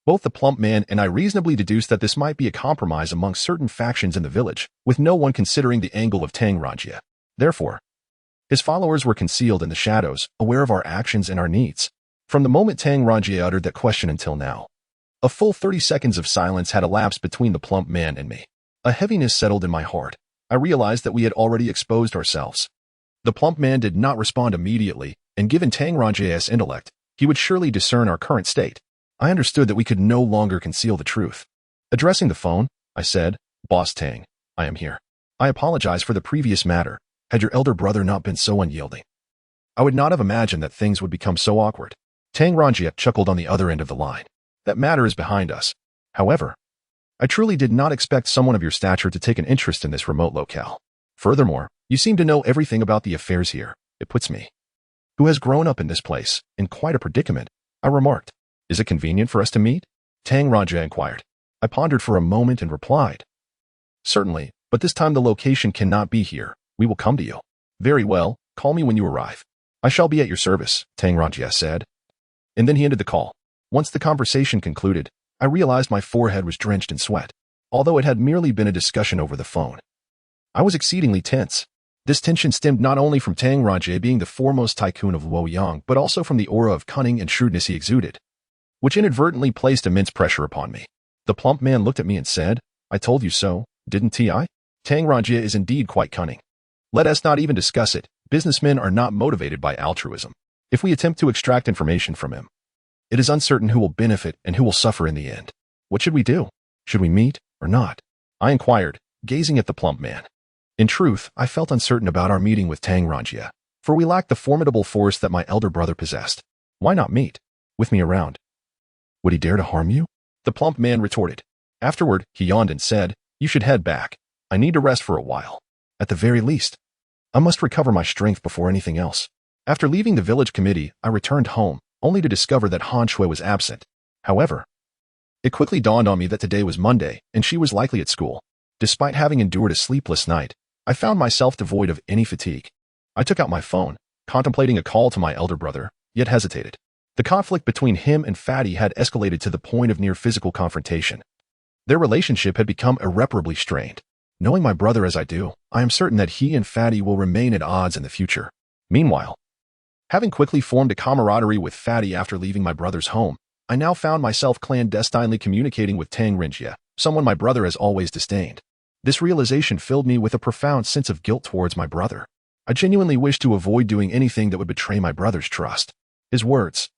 both the plump man and I reasonably deduced that this might be a compromise among certain factions in the village, with no one considering the angle of Tang Rinjie. Therefore, his followers were concealed in the shadows, aware of our actions and our needs. From the moment Tang Rinjie uttered that question until now, a full 30 seconds of silence had elapsed between the plump man and me. A heaviness settled in my heart. I realized that we had already exposed ourselves. The plump man did not respond immediately, and given Tang Rinjie's intellect, he would surely discern our current state. I understood that we could no longer conceal the truth. Addressing the phone, I said, "Boss Tang, I am here. I apologize for the previous matter. Had your elder brother not been so unyielding, I would not have imagined that things would become so awkward." Tang Rinjie chuckled on the other end of the line. "That matter is behind us. However, I truly did not expect someone of your stature to take an interest in this remote locale. Furthermore, you seem to know everything about the affairs here. It puts me, who has grown up in this place, in quite a predicament," I remarked. "Is it convenient for us to meet?" Tang Rinjie inquired. I pondered for a moment and replied, "Certainly, but this time the location cannot be here. We will come to you." "Very well, call me when you arrive." "I shall be at your service," Tang Rinjie said. And then he ended the call. Once the conversation concluded, I realized my forehead was drenched in sweat, although it had merely been a discussion over the phone. I was exceedingly tense. This tension stemmed not only from Tang Rinjie being the foremost tycoon of Luoyang, but also from the aura of cunning and shrewdness he exuded, which inadvertently placed immense pressure upon me. The plump man looked at me and said, "I told you so, didn't I? Tang Rinjie is indeed quite cunning. Let us not even discuss it. Businessmen are not motivated by altruism. If we attempt to extract information from him, it is uncertain who will benefit and who will suffer in the end. What should we do? Should we meet or not?" I inquired, gazing at the plump man. In truth, I felt uncertain about our meeting with Tang Rinjie, for we lacked the formidable force that my elder brother possessed. Why not meet? With me around. Would he dare to harm you? The plump man retorted. Afterward, he yawned and said, "You should head back. I need to rest for a while. At the very least, I must recover my strength before anything else." After leaving the village committee, I returned home, only to discover that Han Shui was absent. However, it quickly dawned on me that today was Monday, and she was likely at school. Despite having endured a sleepless night, I found myself devoid of any fatigue. I took out my phone, contemplating a call to my elder brother, yet hesitated. The conflict between him and Fatty had escalated to the point of near physical confrontation. Their relationship had become irreparably strained. Knowing my brother as I do, I am certain that he and Fatty will remain at odds in the future. Meanwhile, having quickly formed a camaraderie with Fatty after leaving my brother's home, I now found myself clandestinely communicating with Tang Rinjia, someone my brother has always disdained. This realization filled me with a profound sense of guilt towards my brother. I genuinely wished to avoid doing anything that would betray my brother's trust. His words,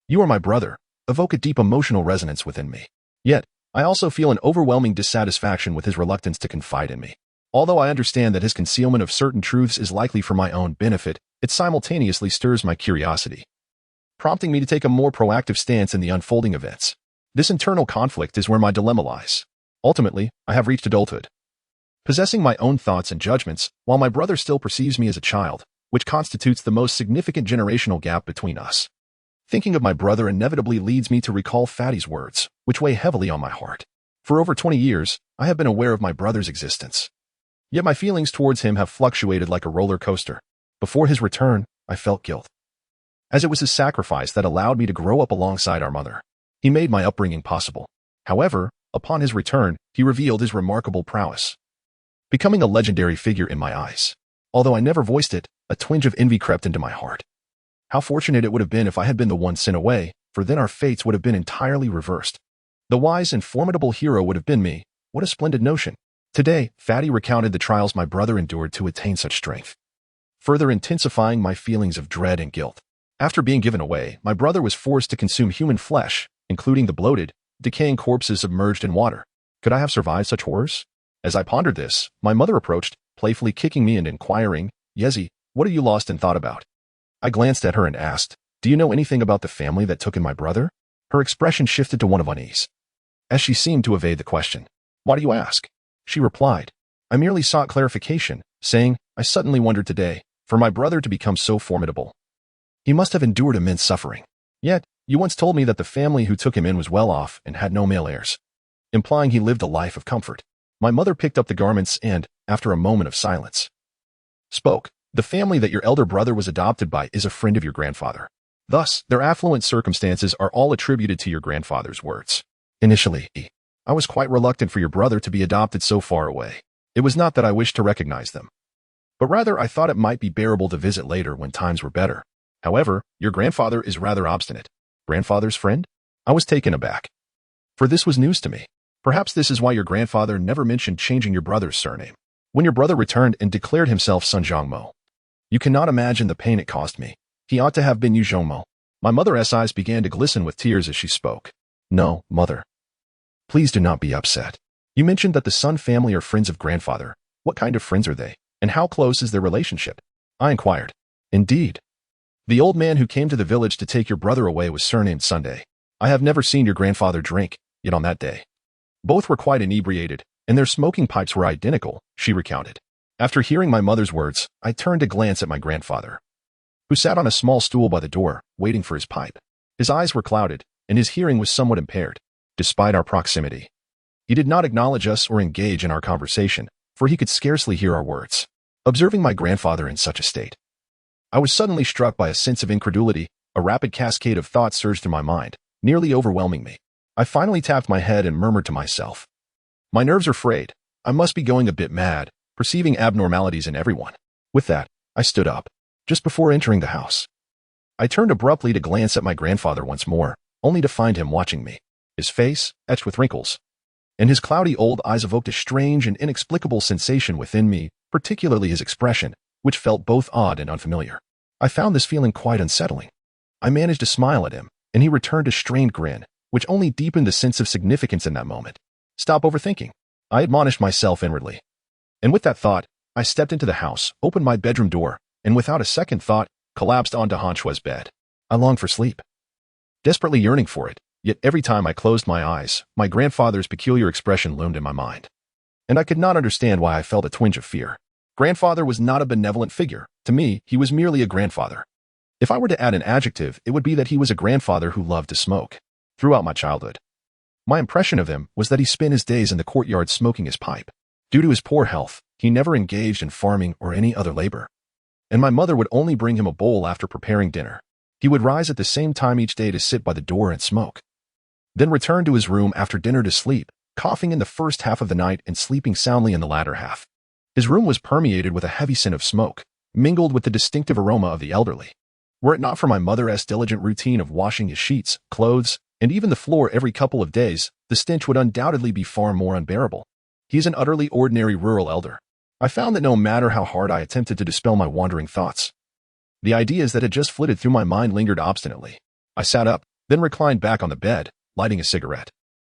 "You are my brother," evoke a deep emotional resonance within me. Yet, I also feel an overwhelming dissatisfaction with his reluctance to confide in me. Although I understand that his concealment of certain truths is likely for my own benefit, it simultaneously stirs my curiosity, prompting me to take a more proactive stance in the unfolding events. This internal conflict is where my dilemma lies. Ultimately, I have reached adulthood, possessing my own thoughts and judgments, while my brother still perceives me as a child, which constitutes the most significant generational gap between us. Thinking of my brother inevitably leads me to recall Fatty's words, which weigh heavily on my heart. For over 20 years, I have been aware of my brother's existence. Yet my feelings towards him have fluctuated like a roller coaster. Before his return, I felt guilt, as it was his sacrifice that allowed me to grow up alongside our mother. He made my upbringing possible. However, upon his return, he revealed his remarkable prowess, becoming a legendary figure in my eyes. Although I never voiced it, a twinge of envy crept into my heart. How fortunate it would have been if I had been the one sent away, for then our fates would have been entirely reversed. The wise and formidable hero would have been me. What a splendid notion. Today, Fatty recounted the trials my brother endured to attain such strength, further intensifying my feelings of dread and guilt. After being given away, my brother was forced to consume human flesh, including the bloated, decaying corpses submerged in water. Could I have survived such horrors? As I pondered this, my mother approached, playfully kicking me and inquiring, "Yezi, what are you lost in thought about?" I glanced at her and asked, "Do you know anything about the family that took in my brother?" Her expression shifted to one of unease, as she seemed to evade the question. "Why do you ask?" She replied. I merely sought clarification, saying, "I suddenly wondered today, for my brother to become so formidable, he must have endured immense suffering. Yet, you once told me that the family who took him in was well off and had no male heirs, implying he lived a life of comfort." My mother picked up the garments and, after a moment of silence, spoke. "The family that your elder brother was adopted by is a friend of your grandfather. Thus, their affluent circumstances are all attributed to your grandfather's words. Initially, I was quite reluctant for your brother to be adopted so far away. It was not that I wished to recognize them, but rather I thought it might be bearable to visit later when times were better. However, your grandfather is rather obstinate." "Grandfather's friend?" I was taken aback, for this was news to me. "Perhaps this is why your grandfather never mentioned changing your brother's surname when your brother returned and declared himself Sun Zhangmo. You cannot imagine the pain it caused me. He ought to have been Yu Zhongmo." My mother's eyes began to glisten with tears as she spoke. "No, mother. Please do not be upset. You mentioned that the Sun family are friends of grandfather. What kind of friends are they, and how close is their relationship?" I inquired. "Indeed. The old man who came to the village to take your brother away was surnamed Sunday. I have never seen your grandfather drink, yet on that day, both were quite inebriated, and their smoking pipes were identical," she recounted. After hearing my mother's words, I turned to glance at my grandfather, who sat on a small stool by the door, waiting for his pipe. His eyes were clouded, and his hearing was somewhat impaired. Despite our proximity, he did not acknowledge us or engage in our conversation, for he could scarcely hear our words. Observing my grandfather in such a state, I was suddenly struck by a sense of incredulity. A rapid cascade of thoughts surged through my mind, nearly overwhelming me. I finally tapped my head and murmured to myself, "My nerves are frayed. I must be going a bit mad, perceiving abnormalities in everyone." With that, I stood up. Just before entering the house, I turned abruptly to glance at my grandfather once more, only to find him watching me. His face, etched with wrinkles, and his cloudy old eyes evoked a strange and inexplicable sensation within me, particularly his expression, which felt both odd and unfamiliar. I found this feeling quite unsettling. I managed to smile at him, and he returned a strained grin, which only deepened the sense of significance in that moment. "Stop overthinking," I admonished myself inwardly. And with that thought, I stepped into the house, opened my bedroom door, and without a second thought, collapsed onto Hanchua's bed. I longed for sleep, desperately yearning for it, yet every time I closed my eyes, my grandfather's peculiar expression loomed in my mind, and I could not understand why I felt a twinge of fear. Grandfather was not a benevolent figure. To me, he was merely a grandfather. If I were to add an adjective, it would be that he was a grandfather who loved to smoke. Throughout my childhood, my impression of him was that he spent his days in the courtyard smoking his pipe. Due to his poor health, he never engaged in farming or any other labor, and my mother would only bring him a bowl after preparing dinner. He would rise at the same time each day to sit by the door and smoke, then return to his room after dinner to sleep, coughing in the first half of the night and sleeping soundly in the latter half. His room was permeated with a heavy scent of smoke, mingled with the distinctive aroma of the elderly. Were it not for my mother's diligent routine of washing his sheets, clothes, and even the floor every couple of days, the stench would undoubtedly be far more unbearable. He is an utterly ordinary rural elder. I found that no matter how hard I attempted to dispel my wandering thoughts, the ideas that had just flitted through my mind lingered obstinately. I sat up, then reclined back on the bed, lighting a cigarette.